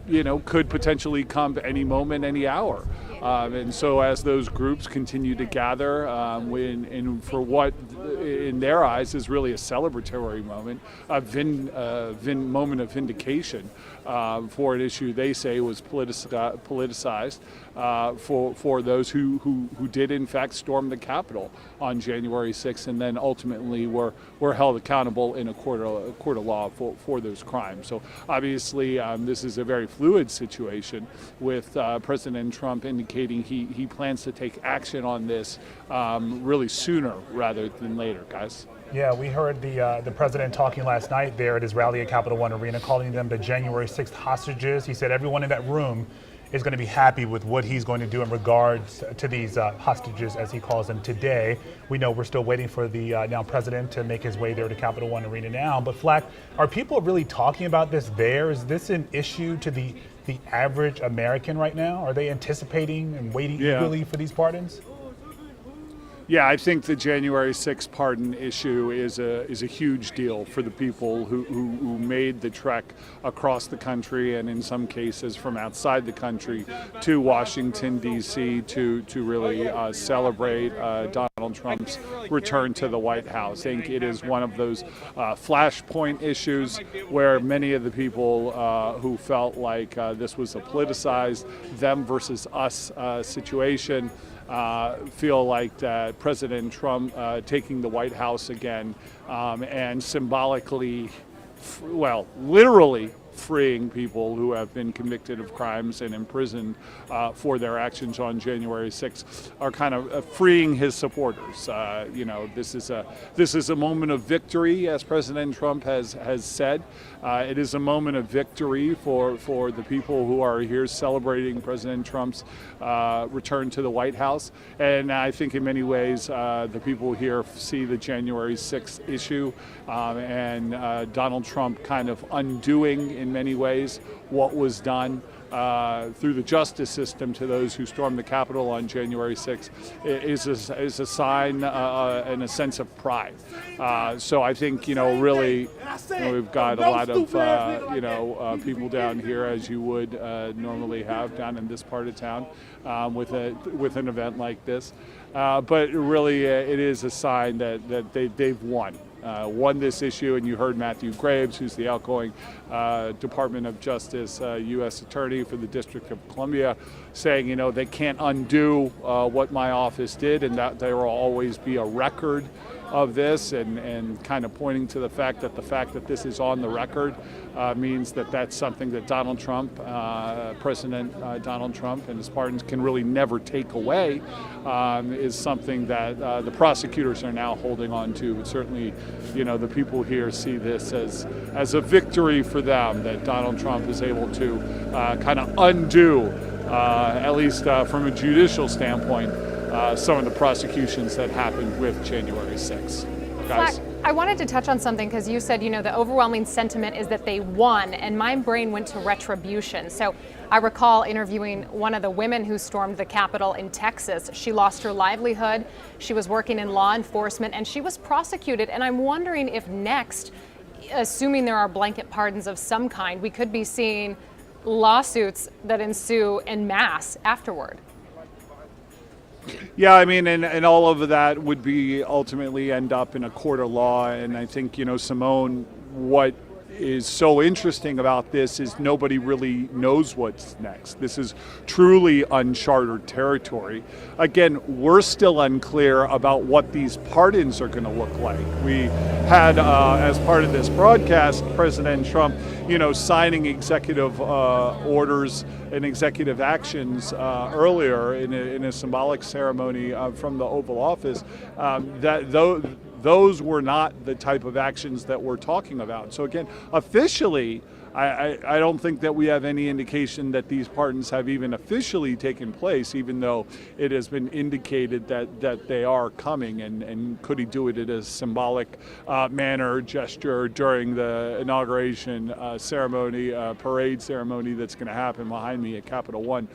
could potentially come any moment, any hour. And so as those groups continue to gather for what in their eyes is really a celebratory moment, a moment of vindication for an issue they say was politicized for those who did in fact storm the Capitol on January 6th and then ultimately were held accountable in a court of law for those crimes. So obviously this is a very fluid situation with President Trump indicating he plans to take action on this really sooner rather than later, guys. Yeah, we heard the president talking last night there at his rally at Capital One Arena, calling them the January 6th hostages. He said everyone in that room is going to be happy with what he's going to do in regards to these hostages, as he calls them today. We know we're still waiting for the now president to make his way there to Capital One Arena now. But Flack, are people really talking about this there? Is this an issue to the average American right now? Are they anticipating and waiting eagerly for these pardons? Yeah, I think the January 6th pardon issue is a huge deal for the people who made the trek across the country and in some cases from outside the country to Washington, D.C. to really celebrate Donald Trump's return to the White House. I think it is one of those flashpoint issues where many of the people who felt like this was a politicized them versus us situation feel like that President Trump taking the White House again and symbolically, literally freeing people who have been convicted of crimes and imprisoned for their actions on January 6th, are kind of freeing his supporters. This is a moment of victory, as President Trump has said. It is a moment of victory for the people who are here celebrating President Trump's return to the White House. And I think in many ways the people here see the January 6th issue and Donald Trump kind of undoing in many ways what was done through the justice system to those who stormed the Capitol on January 6th is a sign and a sense of pride. So I think, really, we've got a lot of, people down here, as you would normally have down in this part of town with an event like this. But really, it is a sign that they've won this issue, and you heard Matthew Graves, who's the outgoing Department of Justice U.S. Attorney for the District of Columbia, saying, they can't undo what my office did, and that there will always be a record of this, and kind of pointing to the fact that this is on the record means that that's something that Donald Trump, President Donald Trump and his pardons can really never take away, is something that the prosecutors are now holding on to. But certainly, the people here see this as a victory for them, that Donald Trump is able to kind of undo, at least from a judicial standpoint, some of the prosecutions that happened with January 6th. Guys. I wanted to touch on something because you said, the overwhelming sentiment is that they won, and my brain went to retribution. So I recall interviewing one of the women who stormed the Capitol in Texas. She lost her livelihood. She was working in law enforcement, and she was prosecuted. And I'm wondering if next, assuming there are blanket pardons of some kind, we could be seeing lawsuits that ensue en masse afterward. Yeah, I mean, and all of that would be ultimately end up in a court of law. And I think, Simone, what is so interesting about this is nobody really knows what's next. This is truly uncharted territory. Again, we're still unclear about what these pardons are going to look like. We had, as part of this broadcast, President Trump, signing executive orders and executive actions earlier in a symbolic ceremony from the Oval Office. Those were not the type of actions that we're talking about. So again, officially, I don't think that we have any indication that these pardons have even officially taken place, even though it has been indicated that they are coming. And could he do it in a symbolic manner, gesture during the inauguration ceremony, parade ceremony that's going to happen behind me at Capitol One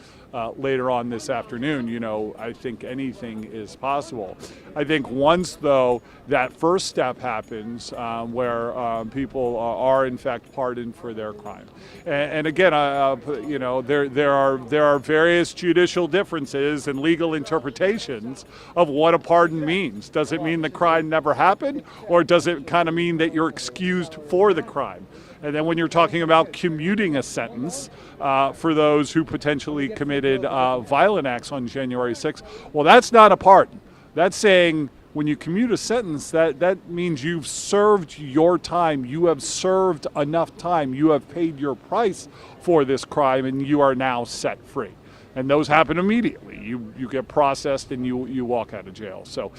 later on this afternoon? I think anything is possible. I think once, though, that first step happens where people are in fact pardoned for their crime. And again, there are various judicial differences and legal interpretations of what a pardon means. Does it mean the crime never happened, or does it kind of mean that you're excused for the crime? And then when you're talking about commuting a sentence for those who potentially committed violent acts on January 6th, well, that's not a pardon. That's saying when you commute a sentence, that means you've served your time. You have served enough time. You have paid your price for this crime, and you are now set free. And those happen immediately. You get processed and you walk out of jail. So,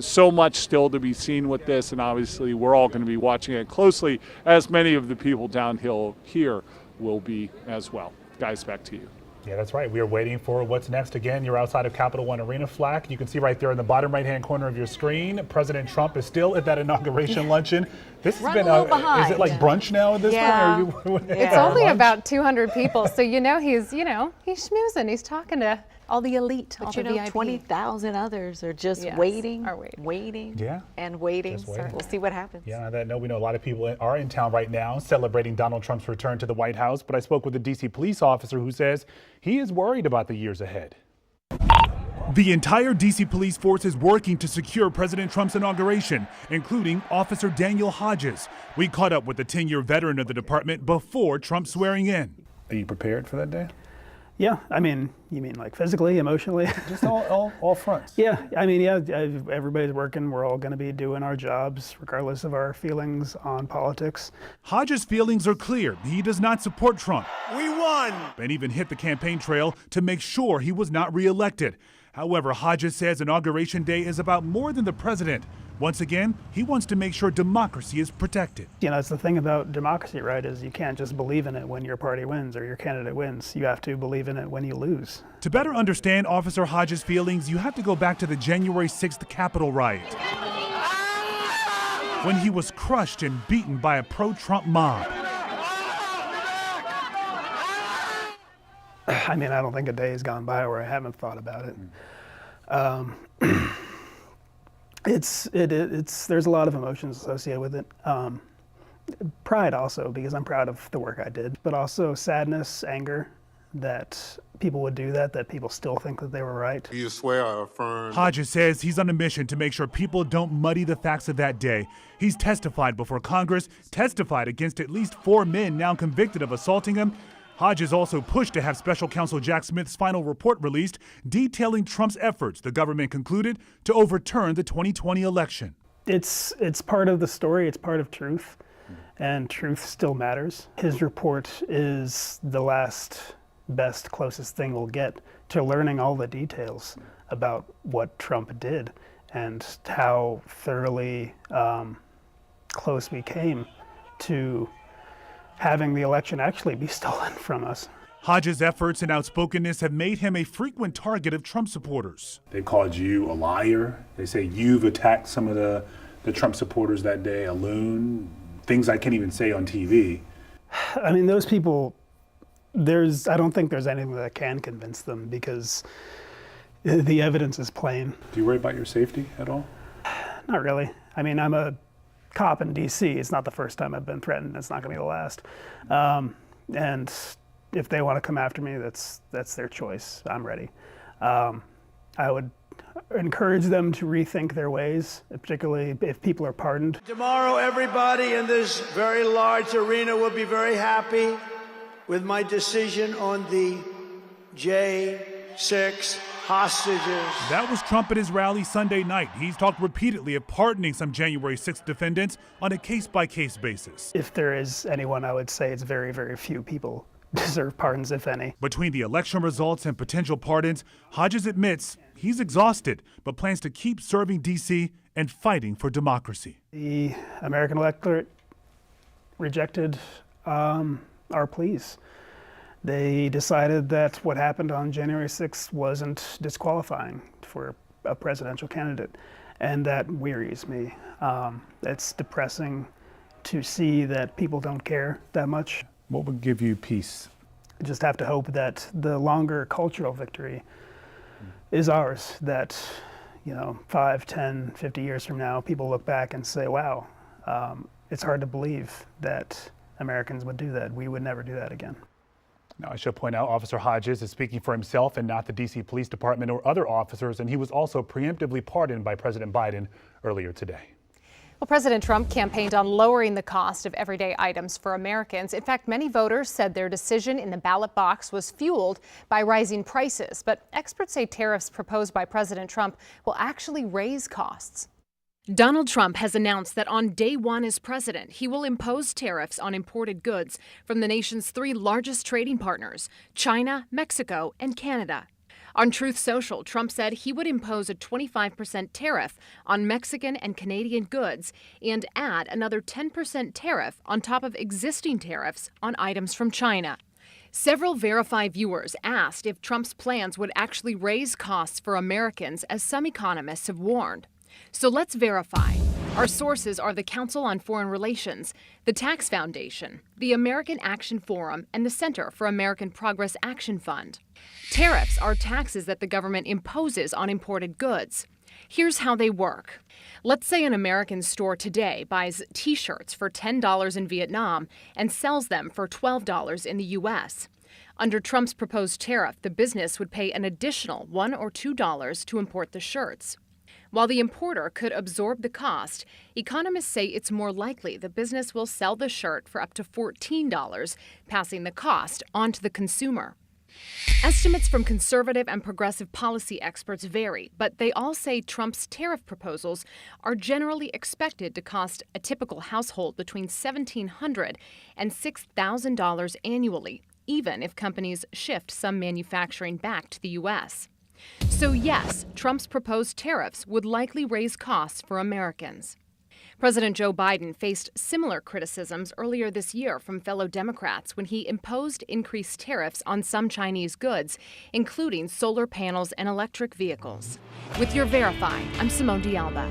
so much still to be seen with this, and obviously we're all going to be watching it closely, as many of the people downhill here will be as well. Guys, back to you. Yeah, that's right. We are waiting for what's next. Again, you're outside of Capitol One Arena flag. You can see right there in the bottom right-hand corner of your screen, President Trump is still at that inauguration luncheon. This has been, is it like brunch now at this point? It's only about 200 people, so he's schmoozing. He's talking to all the elite, but all the VIP. 20,000 others are just waiting, yeah, and waiting. We'll see what happens. Yeah, on that note, we know a lot of people are in town right now celebrating Donald Trump's return to the White House, but I spoke with a DC police officer who says he is worried about the years ahead. The entire DC police force is working to secure President Trump's inauguration, including Officer Daniel Hodges. We caught up with the 10-year veteran of the department before Trump's swearing in. Are you prepared for that day? Yeah, I mean, you mean like physically, emotionally? Just all fronts. Yeah, I mean, yeah, everybody's working. We're all going to be doing our jobs, regardless of our feelings on politics. Hodges' feelings are clear. He does not support Trump. We won! And even hit the campaign trail to make sure he was not reelected. However, Hodges says Inauguration Day is about more than the president. Once again, he wants to make sure democracy is protected. You know, it's the thing about democracy, right, is you can't just believe in it when your party wins or your candidate wins. You have to believe in it when you lose. To better understand Officer Hodges' feelings, you have to go back to the January 6th Capitol riot, when he was crushed and beaten by a pro-Trump mob. I mean, I don't think a day has gone by where I haven't thought about it. There's a lot of emotions associated with it. Pride also, because I'm proud of the work I did, but also sadness, anger that people would do that people still think that they were right. Do you swear or affirm? Hodges says he's on a mission to make sure people don't muddy the facts of that day. He's testified before Congress, testified against at least 4 men now convicted of assaulting him. Hodges also pushed to have Special Counsel Jack Smith's final report released, detailing Trump's efforts, the government concluded, to overturn the 2020 election. It's part of the story, it's part of truth, and truth still matters. His report is the last, best, closest thing we'll get to learning all the details about what Trump did and how thoroughly close we came to having the election actually be stolen from us. Hodges' efforts and outspokenness have made him a frequent target of Trump supporters. They called you a liar. They say you've attacked some of the Trump supporters that day, a loon, things I can't even say on TV. I mean, those people, I don't think there's anything that can convince them because the evidence is plain. Do you worry about your safety at all? Not really. I mean, I'm a cop in DC. It's not the first time I've been threatened. It's not going to be the last. And if they want to come after me, that's their choice. I'm ready. I would encourage them to rethink their ways, particularly if people are pardoned. Tomorrow, everybody in this very large arena will be very happy with my decision on the J6 hostages. That was Trump at his rally Sunday night. He's talked repeatedly of pardoning some January 6th defendants on a case-by-case basis. If there is anyone, I would say it's very, very few people deserve pardons, if any. Between the election results and potential pardons, Hodges admits he's exhausted, but plans to keep serving D.C. and fighting for democracy. The American electorate rejected our pleas. They decided that what happened on January 6th wasn't disqualifying for a presidential candidate, and that wearies me. It's depressing to see that people don't care that much. What would give you peace? I just have to hope that the longer cultural victory is ours, that 5, 10, 50 years from now, people look back and say, wow, it's hard to believe that Americans would do that. We would never do that again. Now, I should point out Officer Hodges is speaking for himself and not the D.C. Police Department or other officers, and he was also preemptively pardoned by President Biden earlier today. Well, President Trump campaigned on lowering the cost of everyday items for Americans. In fact, many voters said their decision in the ballot box was fueled by rising prices. But experts say tariffs proposed by President Trump will actually raise costs. Donald Trump has announced that on day one as president, he will impose tariffs on imported goods from the nation's 3 largest trading partners, China, Mexico, and Canada. On Truth Social, Trump said he would impose a 25% tariff on Mexican and Canadian goods and add another 10% tariff on top of existing tariffs on items from China. Several Verify viewers asked if Trump's plans would actually raise costs for Americans, as some economists have warned. So let's verify. Our sources are the Council on Foreign Relations, the Tax Foundation, the American Action Forum, and the Center for American Progress Action Fund. Tariffs are taxes that the government imposes on imported goods. Here's how they work. Let's say an American store today buys T-shirts for $10 in Vietnam and sells them for $12 in the U.S. Under Trump's proposed tariff, the business would pay an additional $1 or $2 to import the shirts. While the importer could absorb the cost, economists say it's more likely the business will sell the shirt for up to $14, passing the cost on to the consumer. Estimates from conservative and progressive policy experts vary, but they all say Trump's tariff proposals are generally expected to cost a typical household between $1,700 and $6,000 annually, even if companies shift some manufacturing back to the U.S. So yes, Trump's proposed tariffs would likely raise costs for Americans. President Joe Biden faced similar criticisms earlier this year from fellow Democrats when he imposed increased tariffs on some Chinese goods, including solar panels and electric vehicles. With your Verify, I'm Simone D'Alba.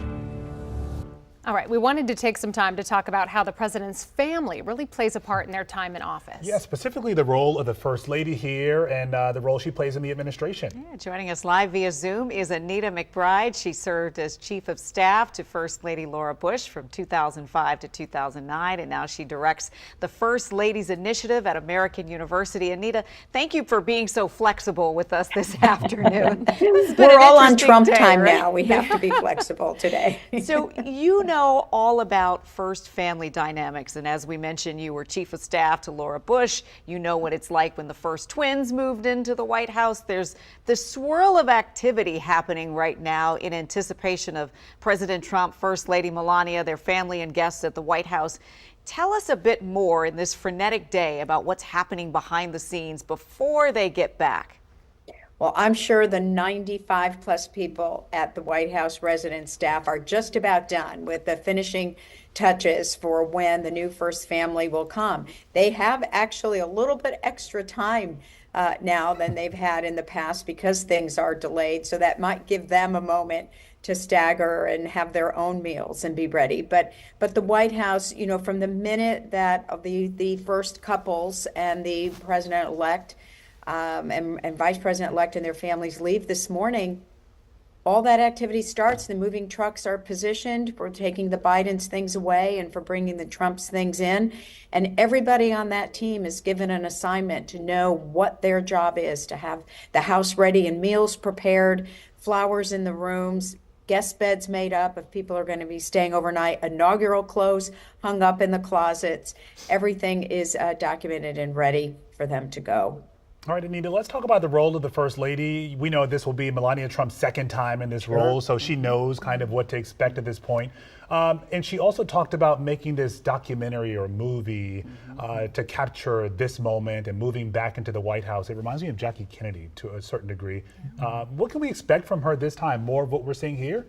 All right, we wanted to take some time to talk about how the president's family really plays a part in their time in office. Yeah, specifically the role of the First Lady here and the role she plays in the administration. Yeah, joining us live via Zoom is Anita McBride. She served as Chief of Staff to First Lady Laura Bush from 2005 to 2009, and now she directs the First Ladies Initiative at American University. Anita, thank you for being so flexible with us this afternoon. We're all on Trump day, time right? now. We have to be flexible today. So you know all about first family dynamics, and as we mentioned, you were Chief of Staff to Laura Bush. You know what it's like when the first twins moved into the White House. There's this swirl of activity happening right now in anticipation of President Trump, First Lady Melania, their family and guests at the White House. Tell us a bit more in this frenetic day about what's happening behind the scenes before they get back. Well, I'm sure the 95 plus people at the White House resident staff are just about done with the finishing touches for when the new first family will come. They have actually a little bit extra time now than they've had in the past because things are delayed. So that might give them a moment to stagger and have their own meals and be ready. But the White House, you know, from the minute that of the first couples and the president-elect and Vice President-elect and their families leave this morning, all that activity starts. The moving trucks are positioned for taking the Biden's things away and for bringing the Trump's things in. And everybody on that team is given an assignment to know what their job is, to have the house ready and meals prepared, flowers in the rooms, guest beds made up if people are going to be staying overnight, inaugural clothes hung up in the closets. Everything is documented and ready for them to go. All right, Anita, let's talk about the role of the First Lady. We know this will be Melania Trump's second time in this role, so she knows kind of what to expect at this point. And she also talked about making this documentary or movie to capture this moment and moving back into the White House. It reminds me of Jackie Kennedy to a certain degree. What can we expect from her this time? More of what we're seeing here?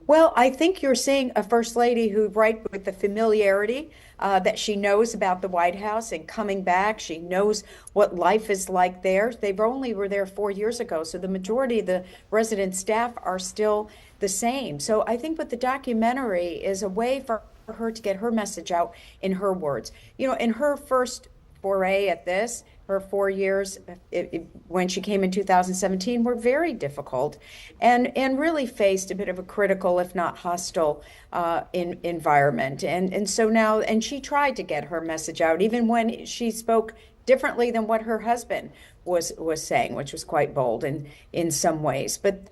Well, I think you're seeing a First Lady who, right, with the familiarity that she knows about the White House and coming back, she knows what life is like there. They've only were there 4 years ago, so the majority of the resident staff are still the same. So I think with the documentary is a way for her to get her message out in her words. You know, in her first foray at this, her 4 years when she came in 2017 were very difficult and really faced a bit of a critical, if not hostile, environment. And so now, and she tried to get her message out, even when she spoke differently than what her husband was saying, which was quite bold in some ways. But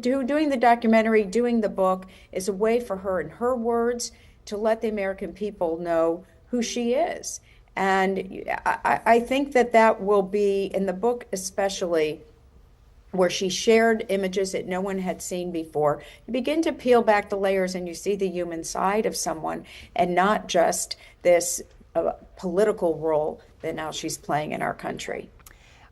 doing the documentary, doing the book is a way for her, in her words, to let the American people know who she is. And I think that will be, in the book especially, where she shared images that no one had seen before. You begin to peel back the layers and you see the human side of someone and not just this political role that now she's playing in our country.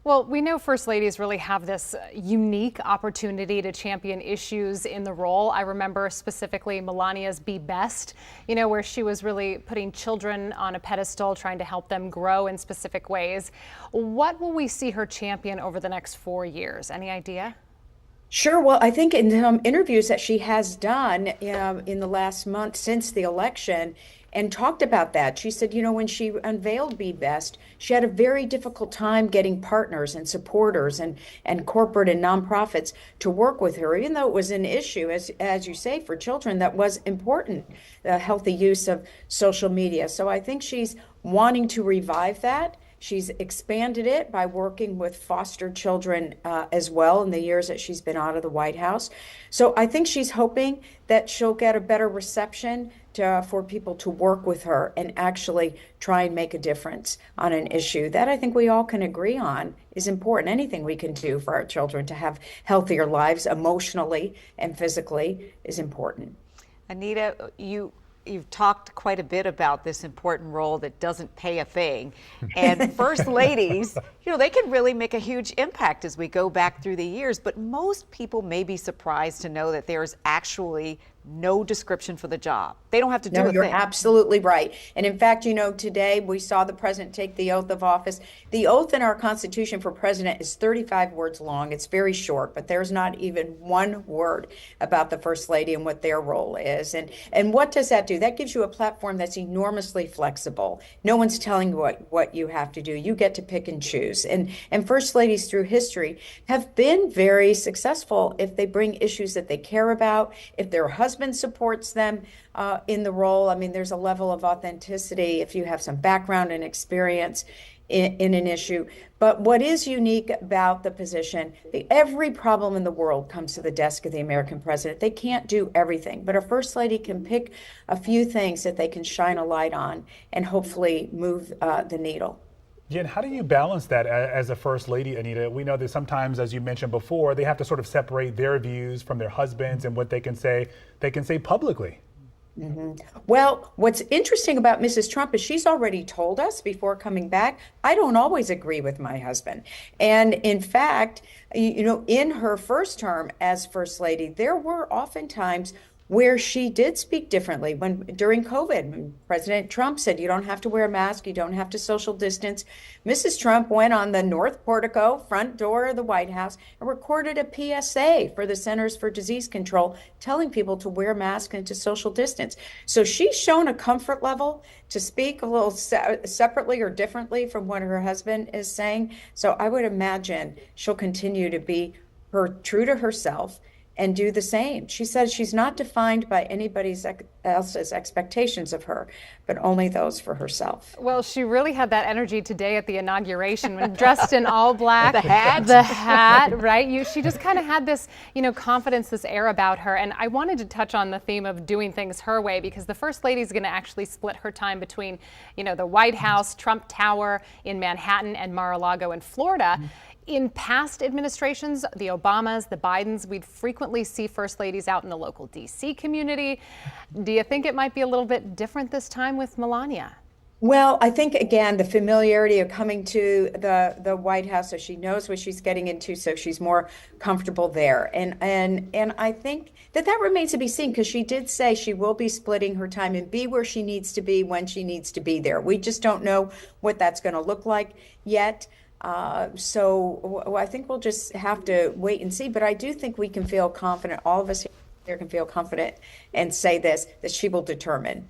Well, we know First Ladies really have this unique opportunity to champion issues in the role. I remember specifically Melania's Be Best, you know, where she was really putting children on a pedestal, trying to help them grow in specific ways. What will we see her champion over the next 4 years? Any idea? Sure. Well, I think in some interviews that she has done in the last month since the election, and talked about that. She said, you know, when she unveiled Be Best, she had a very difficult time getting partners and supporters and corporate and nonprofits to work with her, even though it was an issue, as you say, for children that was important, the healthy use of social media. So I think she's wanting to revive that She's expanded it by working with foster children as well in the years that she's been out of the White House. So I think she's hoping that she'll get a better reception for people to work with her and actually try and make a difference on an issue that I think we all can agree on is important. Anything we can do for our children to have healthier lives emotionally and physically is important. Anita, you've talked quite a bit about this important role that doesn't pay a thing. And first ladies, they can really make a huge impact as we go back through the years. But most people may be surprised to know that there's actually no description for the job. They don't have to do a thing. You're absolutely right. And in fact, today we saw the president take the oath of office. The oath in our Constitution for president is 35 words long. It's very short, but there's not even one word about the First Lady and what their role is. And what does that do? That gives you a platform that's enormously flexible. No one's telling you what you have to do. You get to pick and choose. And First Ladies through history have been very successful if they bring issues that they care about, if their husband supports them in the role. I mean, there's a level of authenticity if you have some background and experience in an issue. But what is unique about the position, every problem in the world comes to the desk of the American president. They can't do everything, but a First Lady can pick a few things that they can shine a light on and hopefully move the needle. Jen, how do you balance that as a First Lady, Anita? We know that sometimes, as you mentioned before, they have to sort of separate their views from their husbands and what they can say publicly. Mm-hmm. Well, what's interesting about Mrs. Trump is she's already told us before coming back, I don't always agree with my husband. And in fact, in her first term as First Lady, there were often times where she did speak differently. During COVID, when President Trump said, you don't have to wear a mask, you don't have to social distance, Mrs. Trump went on the North Portico, front door of the White House, and recorded a PSA for the Centers for Disease Control, telling people to wear masks and to social distance. So she's shown a comfort level to speak a little separately or differently from what her husband is saying. So I would imagine she'll continue to be true to herself and do the same. She says she's not defined by anybody else's expectations of her, but only those for herself. Well, she really had that energy today at the inauguration when dressed in all black. The hat, right? She just kind of had this, confidence, this air about her. And I wanted to touch on the theme of doing things her way, because the First Lady is going to actually split her time between, the White House, Trump Tower in Manhattan, and Mar-a-Lago in Florida. In past administrations, the Obamas, the Bidens, we'd frequently see First Ladies out in the local D.C. community. Do you think it might be a little bit different this time with Melania? Well, I think, again, the familiarity of coming to the White House, so she knows what she's getting into, so she's more comfortable there. And I think that remains to be seen, because she did say she will be splitting her time and be where she needs to be when she needs to be there. We just don't know what that's going to look like yet. So I think we'll just have to wait and see. But I do think we can feel confident, all of us here can feel confident and say that she will determine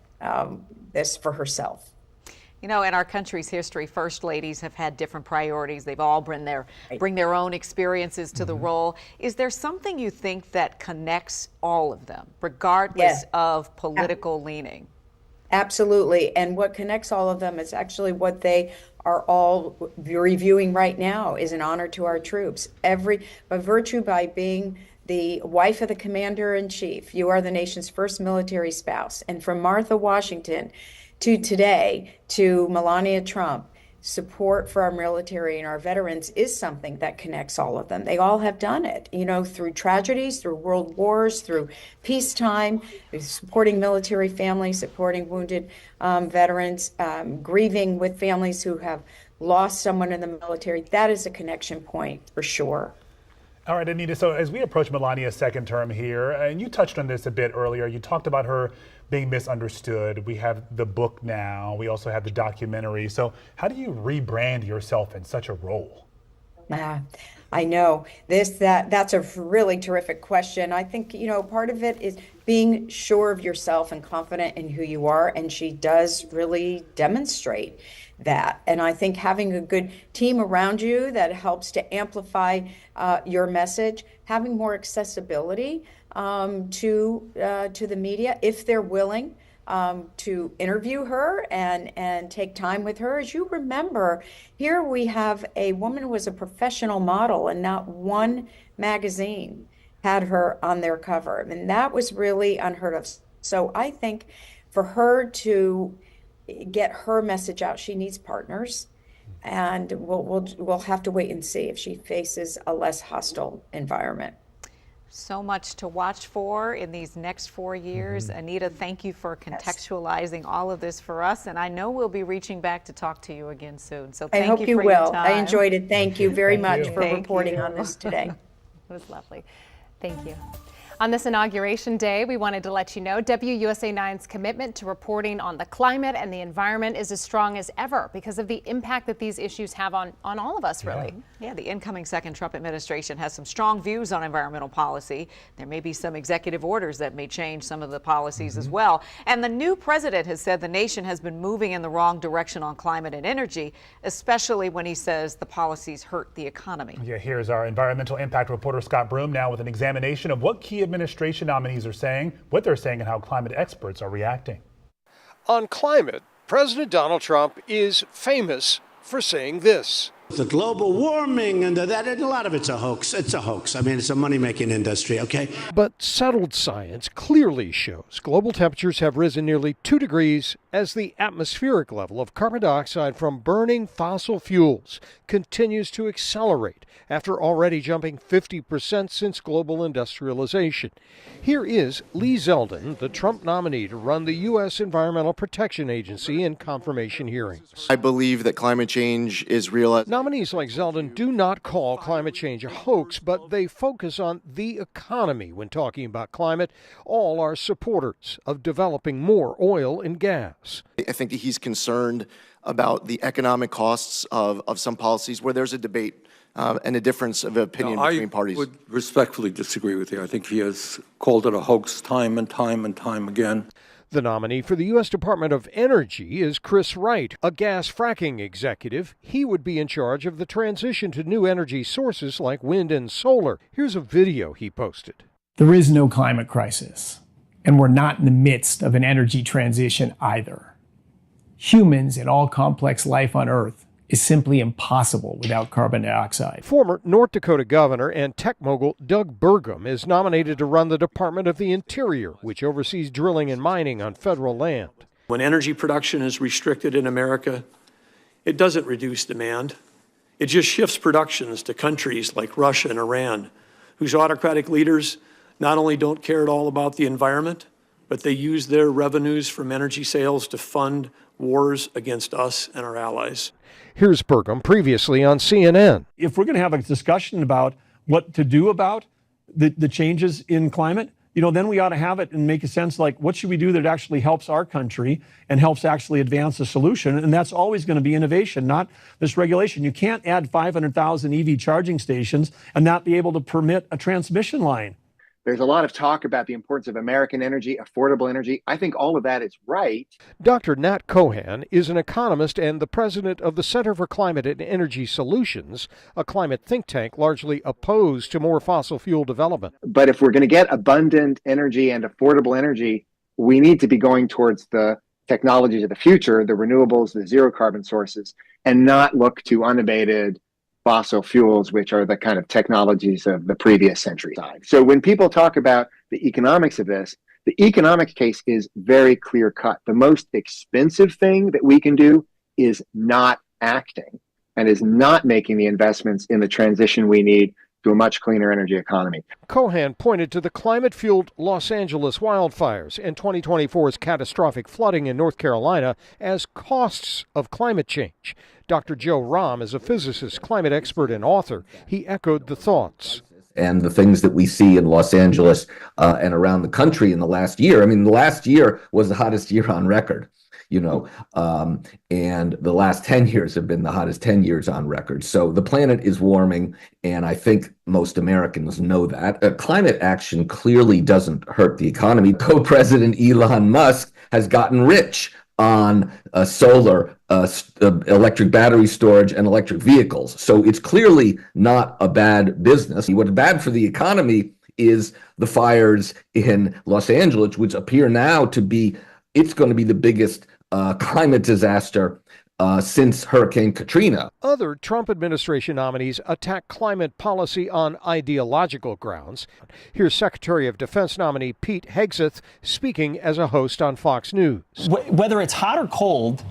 this for herself. In our country's history, First Ladies have had different priorities. They've all bring their own experiences to the role. Is there something you think that connects all of them, regardless of political leaning? Absolutely. And what connects all of them is actually what they are all reviewing right now is an honor to our troops. By being the wife of the commander-in-chief, you are the nation's first military spouse. And from Martha Washington to today, to Melania Trump, support for our military and our veterans is something that connects all of them. They all have done it, through tragedies, through world wars, through peacetime, supporting military families, supporting wounded veterans, grieving with families who have lost someone in the military. That is a connection point for sure. All right, Anita, so as we approach Melania's second term here, and you touched on this a bit earlier, you talked about her being misunderstood. We have the book now. We also have the documentary. So how do you rebrand yourself in such a role? I know that's a really terrific question. I think, part of it is being sure of yourself and confident in who you are. And she does really demonstrate that. And I think having a good team around you that helps to amplify your message, having more accessibility to the media, if they're willing to interview her and take time with her. As you remember, here we have a woman who was a professional model, and not one magazine had her on their cover. And that was really unheard of. So I think for her to get her message out, she needs partners. And we'll have to wait and see if she faces a less hostile environment. So much to watch for in these next 4 years. Anita, thank you for contextualizing all of this for us. And I know we'll be reaching back to talk to you again soon. So thank you for your time. I hope you will. I enjoyed it. Thank you very much for reporting on this today. It was lovely. Thank you. On this Inauguration Day, we wanted to let you know WUSA 9's commitment to reporting on the climate and the environment is as strong as ever because of the impact that these issues have on all of us, really. Yeah, the incoming second Trump administration has some strong views on environmental policy. There may be some executive orders that may change some of the policies as well. And the new president has said the nation has been moving in the wrong direction on climate and energy, especially when he says the policies hurt the economy. Yeah, here's our environmental impact reporter Scott Broom now with an examination of what key administration nominees are saying, what they're saying, and how climate experts are reacting. On climate, President Donald Trump is famous for saying this. The global warming and that, a lot of it's a hoax. It's a hoax. I mean, it's a money-making industry, okay? But settled science clearly shows global temperatures have risen nearly 2 degrees as the atmospheric level of carbon dioxide from burning fossil fuels continues to accelerate after already jumping 50% since global industrialization. Here is Lee Zeldin, the Trump nominee to run the U.S. Environmental Protection Agency in confirmation hearings. I believe that climate change is real. Nominees like Zeldin do not call climate change a hoax, but they focus on the economy when talking about climate. All are supporters of developing more oil and gas. I think that he's concerned about the economic costs of some policies where there's a debate and a difference of opinion between parties. I would respectfully disagree with you. I think he has called it a hoax time and time and time again. The nominee for the U.S. Department of Energy is Chris Wright, a gas fracking executive. He would be in charge of the transition to new energy sources like wind and solar. Here's a video he posted. There is no climate crisis, and we're not in the midst of an energy transition either. Humans and all complex life on Earth is simply impossible without carbon dioxide. Former North Dakota governor and tech mogul Doug Burgum is nominated to run the Department of the Interior, which oversees drilling and mining on federal land. When energy production is restricted in America, it doesn't reduce demand. It just shifts productions to countries like Russia and Iran, whose autocratic leaders not only don't care at all about the environment, but they use their revenues from energy sales to fund wars against us and our allies. Here's Burgum previously on CNN. If we're going to have a discussion about what to do about the changes in climate, then we ought to have it and make a sense like what should we do that actually helps our country and helps actually advance the solution. And that's always going to be innovation, not this regulation. You can't add 500,000 EV charging stations and not be able to permit a transmission line. There's a lot of talk about the importance of American energy, affordable energy. I think all of that is right. Dr. Nat Cohan is an economist and the president of the Center for Climate and Energy Solutions, a climate think tank largely opposed to more fossil fuel development. But if we're going to get abundant energy and affordable energy, we need to be going towards the technologies of the future, the renewables, the zero carbon sources, and not look to unabated fossil fuels, which are the kind of technologies of the previous century. So when people talk about the economics of this, the economic case is very clear cut. The most expensive thing that we can do is not acting and is not making the investments in the transition we need to a much cleaner energy economy. Cohan pointed to the climate-fueled Los Angeles wildfires and 2024's catastrophic flooding in North Carolina as costs of climate change. Dr. Joe Romm is a physicist, climate expert, and author. He echoed the thoughts. And the things that we see in Los Angeles and around the country in the last year. I mean, the last year was the hottest year on record, and the last 10 years have been the hottest 10 years on record. So the planet is warming, and I think most Americans know that. Climate action clearly doesn't hurt the economy. Co-President Elon Musk has gotten rich on solar, electric battery storage, and electric vehicles. So it's clearly not a bad business. What's bad for the economy is the fires in Los Angeles, which appear now to be it's going to be the biggest climate disaster since Hurricane Katrina. Other Trump administration nominees attack climate policy on ideological grounds. Here's Secretary of Defense nominee Pete Hegseth speaking as a host on Fox News. Whether it's hot or cold,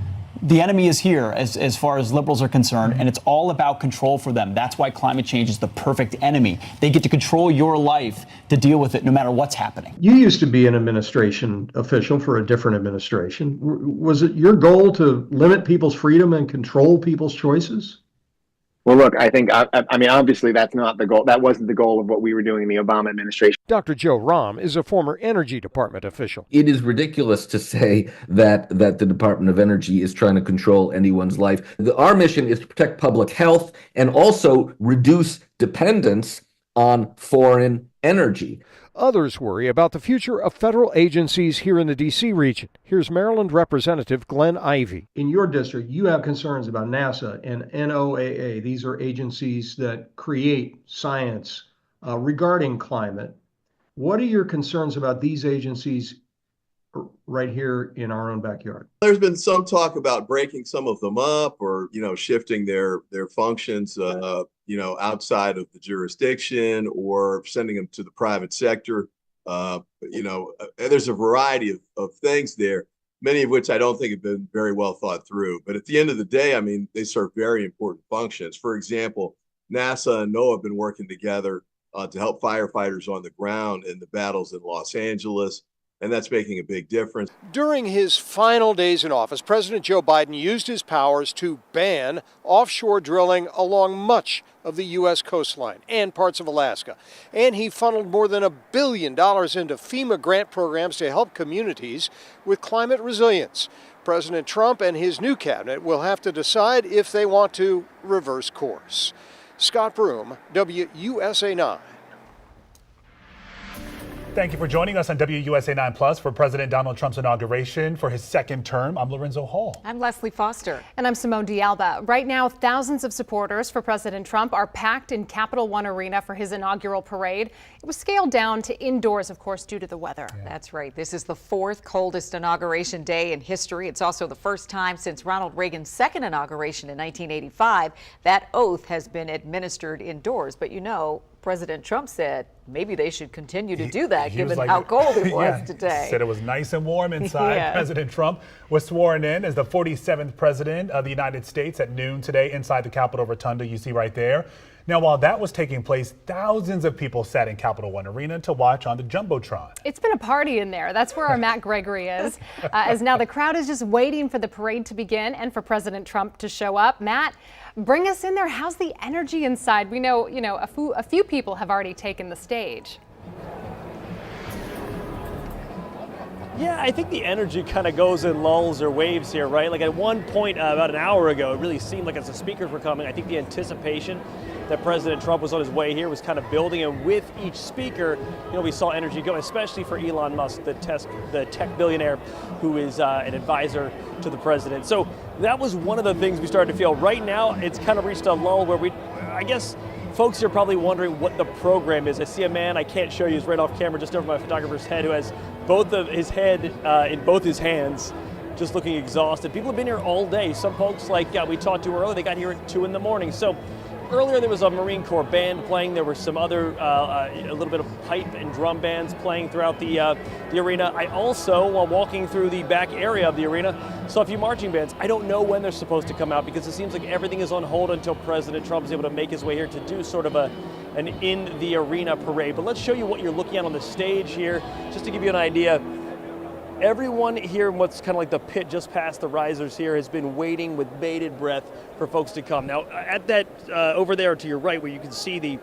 the enemy is here as far as liberals are concerned, and it's all about control for them. That's why climate change is the perfect enemy. They get to control your life to deal with it no matter what's happening. You used to be an administration official for a different administration. Was it your goal to limit people's freedom and control people's choices? Well, look, I think, I mean, obviously that's not the goal. That wasn't the goal of what we were doing in the Obama administration. Dr. Joe Rahm is a former Energy Department official. It is ridiculous to say that the Department of Energy is trying to control anyone's life. Our mission is to protect public health and also reduce dependence on foreign energy. Others worry about the future of federal agencies here in the D.C. region. Here's Maryland Representative Glenn Ivey. In your district, you have concerns about NASA and NOAA. These are agencies that create science regarding climate. What are your concerns about these agencies right here in our own backyard? There's been some talk about breaking some of them up or, shifting their functions, outside of the jurisdiction or sending them to the private sector. There's a variety of things there, many of which I don't think have been very well thought through. But at the end of the day, I mean, they serve very important functions. For example, NASA and NOAA have been working together to help firefighters on the ground in the battles in Los Angeles. And that's making a big difference. During his final days in office, President Joe Biden used his powers to ban offshore drilling along much of the U.S. coastline and parts of Alaska. And he funneled more than $1 billion into FEMA grant programs to help communities with climate resilience. President Trump and his new cabinet will have to decide if they want to reverse course. Scott Broom, WUSA 9. Thank you for joining us on WUSA 9 Plus for President Donald Trump's inauguration for his second term. I'm Lorenzo Hall. I'm Leslie Foster. And I'm Simone D'Alba. Right now, thousands of supporters for President Trump are packed in Capitol One Arena for his inaugural parade. It was scaled down to indoors, of course, due to the weather. Yeah. That's right. This is the fourth coldest inauguration day in history. It's also the first time since Ronald Reagan's second inauguration in 1985 that oath has been administered indoors. But President Trump said maybe they should continue to do that given how cold it was today. Said it was nice and warm inside. Yeah. President Trump was sworn in as the 47th president of the United States at noon today inside the Capitol Rotunda you see right there. Now, while that was taking place, thousands of people sat in Capitol One Arena to watch on the Jumbotron. It's been a party in there. That's where our Matt Gregory is. As now the crowd is just waiting for the parade to begin and for President Trump to show up. Matt, bring us in there. How's the energy inside? We know, a few people have already taken the stage. Yeah, I think the energy kind of goes in lulls or waves here, right? Like at one point about an hour ago, it really seemed like as the speakers were coming, I think the anticipation that President Trump was on his way here was kind of building, and with each speaker, we saw energy go, especially for Elon Musk, the tech billionaire who is an advisor to the president. So that was one of the things we started to feel. Right now, it's kind of reached a lull where I guess folks are probably wondering what the program is. I see a man I can't show you, he's right off camera just over my photographer's head, who has both of his head in both his hands, just looking exhausted. People have been here all day. Some folks, like we talked to earlier, they got here at 2 in the morning. So earlier there was a Marine Corps band playing. There were some other, a little bit of pipe and drum bands playing throughout the arena. I also, while walking through the back area of the arena, saw a few marching bands. I don't know when they're supposed to come out because it seems like everything is on hold until President Trump is able to make his way here to do sort of an in the arena parade. But let's show you what you're looking at on the stage here, just to give you an idea. Everyone here in what's kind of like the pit just past the risers here has been waiting with bated breath for folks to come. Now, at that over there to your right, where you can see the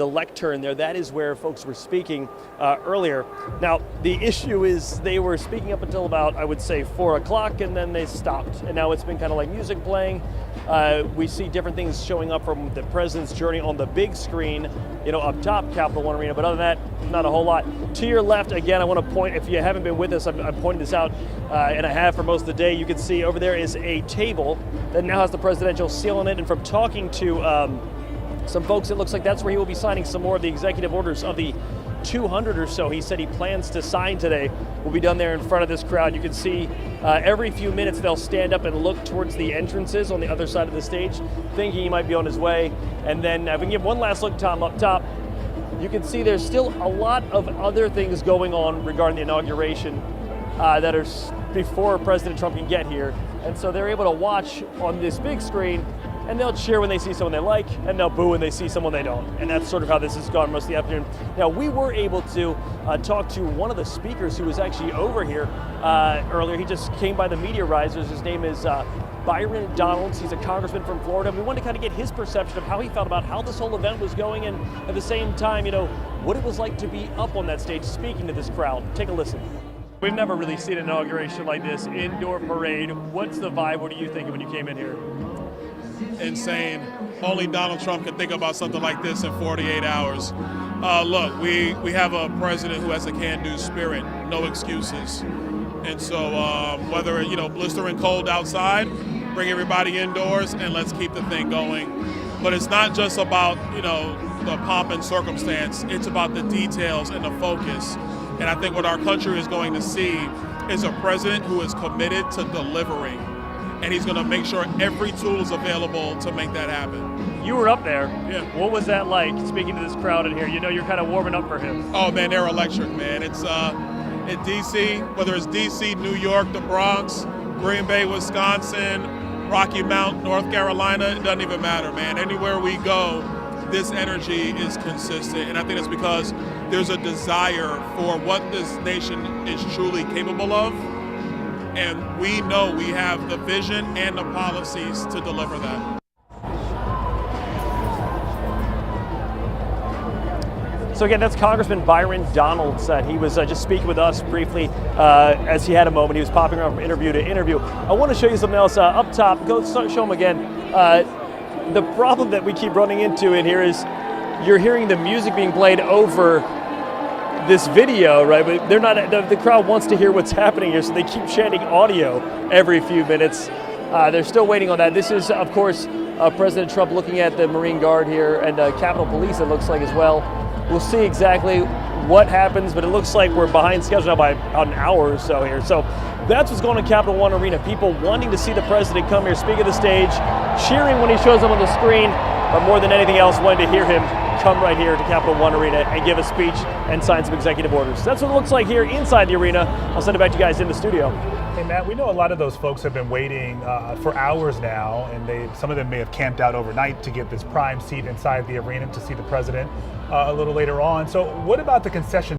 lectern there, that is where folks were speaking earlier. Now, the issue is they were speaking up until about, I would say, 4 o'clock, and then they stopped. And now it's been kind of like music playing. We see different things showing up from the president's journey on the big screen, up top, Capitol One Arena. But other than that, not a whole lot. To your left, again, I want to point, if you haven't been with us, I'm pointing this out, and I have for most of the day. You can see over there is a table that now has the presidential seal on it. And from talking to some folks, it looks like that's where he will be signing some more of the executive orders of the 200 or so he said he plans to sign today will be done there in front of this crowd. You can see every few minutes they'll stand up and look towards the entrances on the other side of the stage, thinking he might be on his way. And then if we can give one last look, Tom, up top, you can see there's still a lot of other things going on regarding the inauguration that are before President Trump can get here. And so they're able to watch on this big screen, and they'll cheer when they see someone they like, and they'll boo when they see someone they don't. And that's sort of how this has gone most of the afternoon. Now, we were able to talk to one of the speakers who was actually over here earlier. He just came by the media risers. His name is Byron Donalds. He's a congressman from Florida. We wanted to kind of get his perception of how he felt about how this whole event was going, and at the same time, you know, what it was like to be up on that stage speaking to this crowd. Take a listen. We've never really seen an inauguration like this, indoor parade. What's the vibe? What are you thinking when you came in here? Insane. Only Donald Trump can think about something like this in 48 hours. Look, we have a president who has a can-do spirit, no excuses. And so whether, you know, blistering cold outside, bring everybody indoors and let's keep the thing going. But it's not just about, you know, the pomp and circumstance. It's about the details and the focus. And I think what our country is going to see is a president who is committed to delivering. And he's going to make sure every tool is available to make that happen. You were up there. Yeah. What was that like, speaking to this crowd in here? You know, you're kind of warming up for him. Oh, man, they're electric, man. It's in D.C., whether it's D.C., New York, the Bronx, Green Bay, Wisconsin, Rocky Mount, North Carolina, it doesn't even matter, man. Anywhere we go, this energy is consistent. And I think that's because there's a desire for what this nation is truly capable of. And we know we have the vision and the policies to deliver that. So again, that's Congressman Byron Donalds. He was just speaking with us briefly as he had a moment. He was popping around from interview to interview. I want to show you something else up top. Go show him again. The problem that we keep running into in here is you're hearing the music being played over this video, right? But they're not. The crowd wants to hear what's happening here, so they keep chanting audio every few minutes. They're still waiting on that. This is, of course, President Trump looking at the Marine Guard here and Capitol Police, it looks like, as well. We'll see exactly what happens, but it looks like we're behind schedule now by about an hour or so here. So that's what's going on in Capital One Arena. People wanting to see the president come here, speak at the stage, cheering when he shows up on the screen, but more than anything else, wanting to hear him come right here to Capital One Arena and give a speech and sign some executive orders. That's what it looks like here inside the arena. I'll send it back to you guys in the studio. Hey Matt, we know a lot of those folks have been waiting for hours now, and some of them may have camped out overnight to get this prime seat inside the arena to see the president a little later on. So what about the concession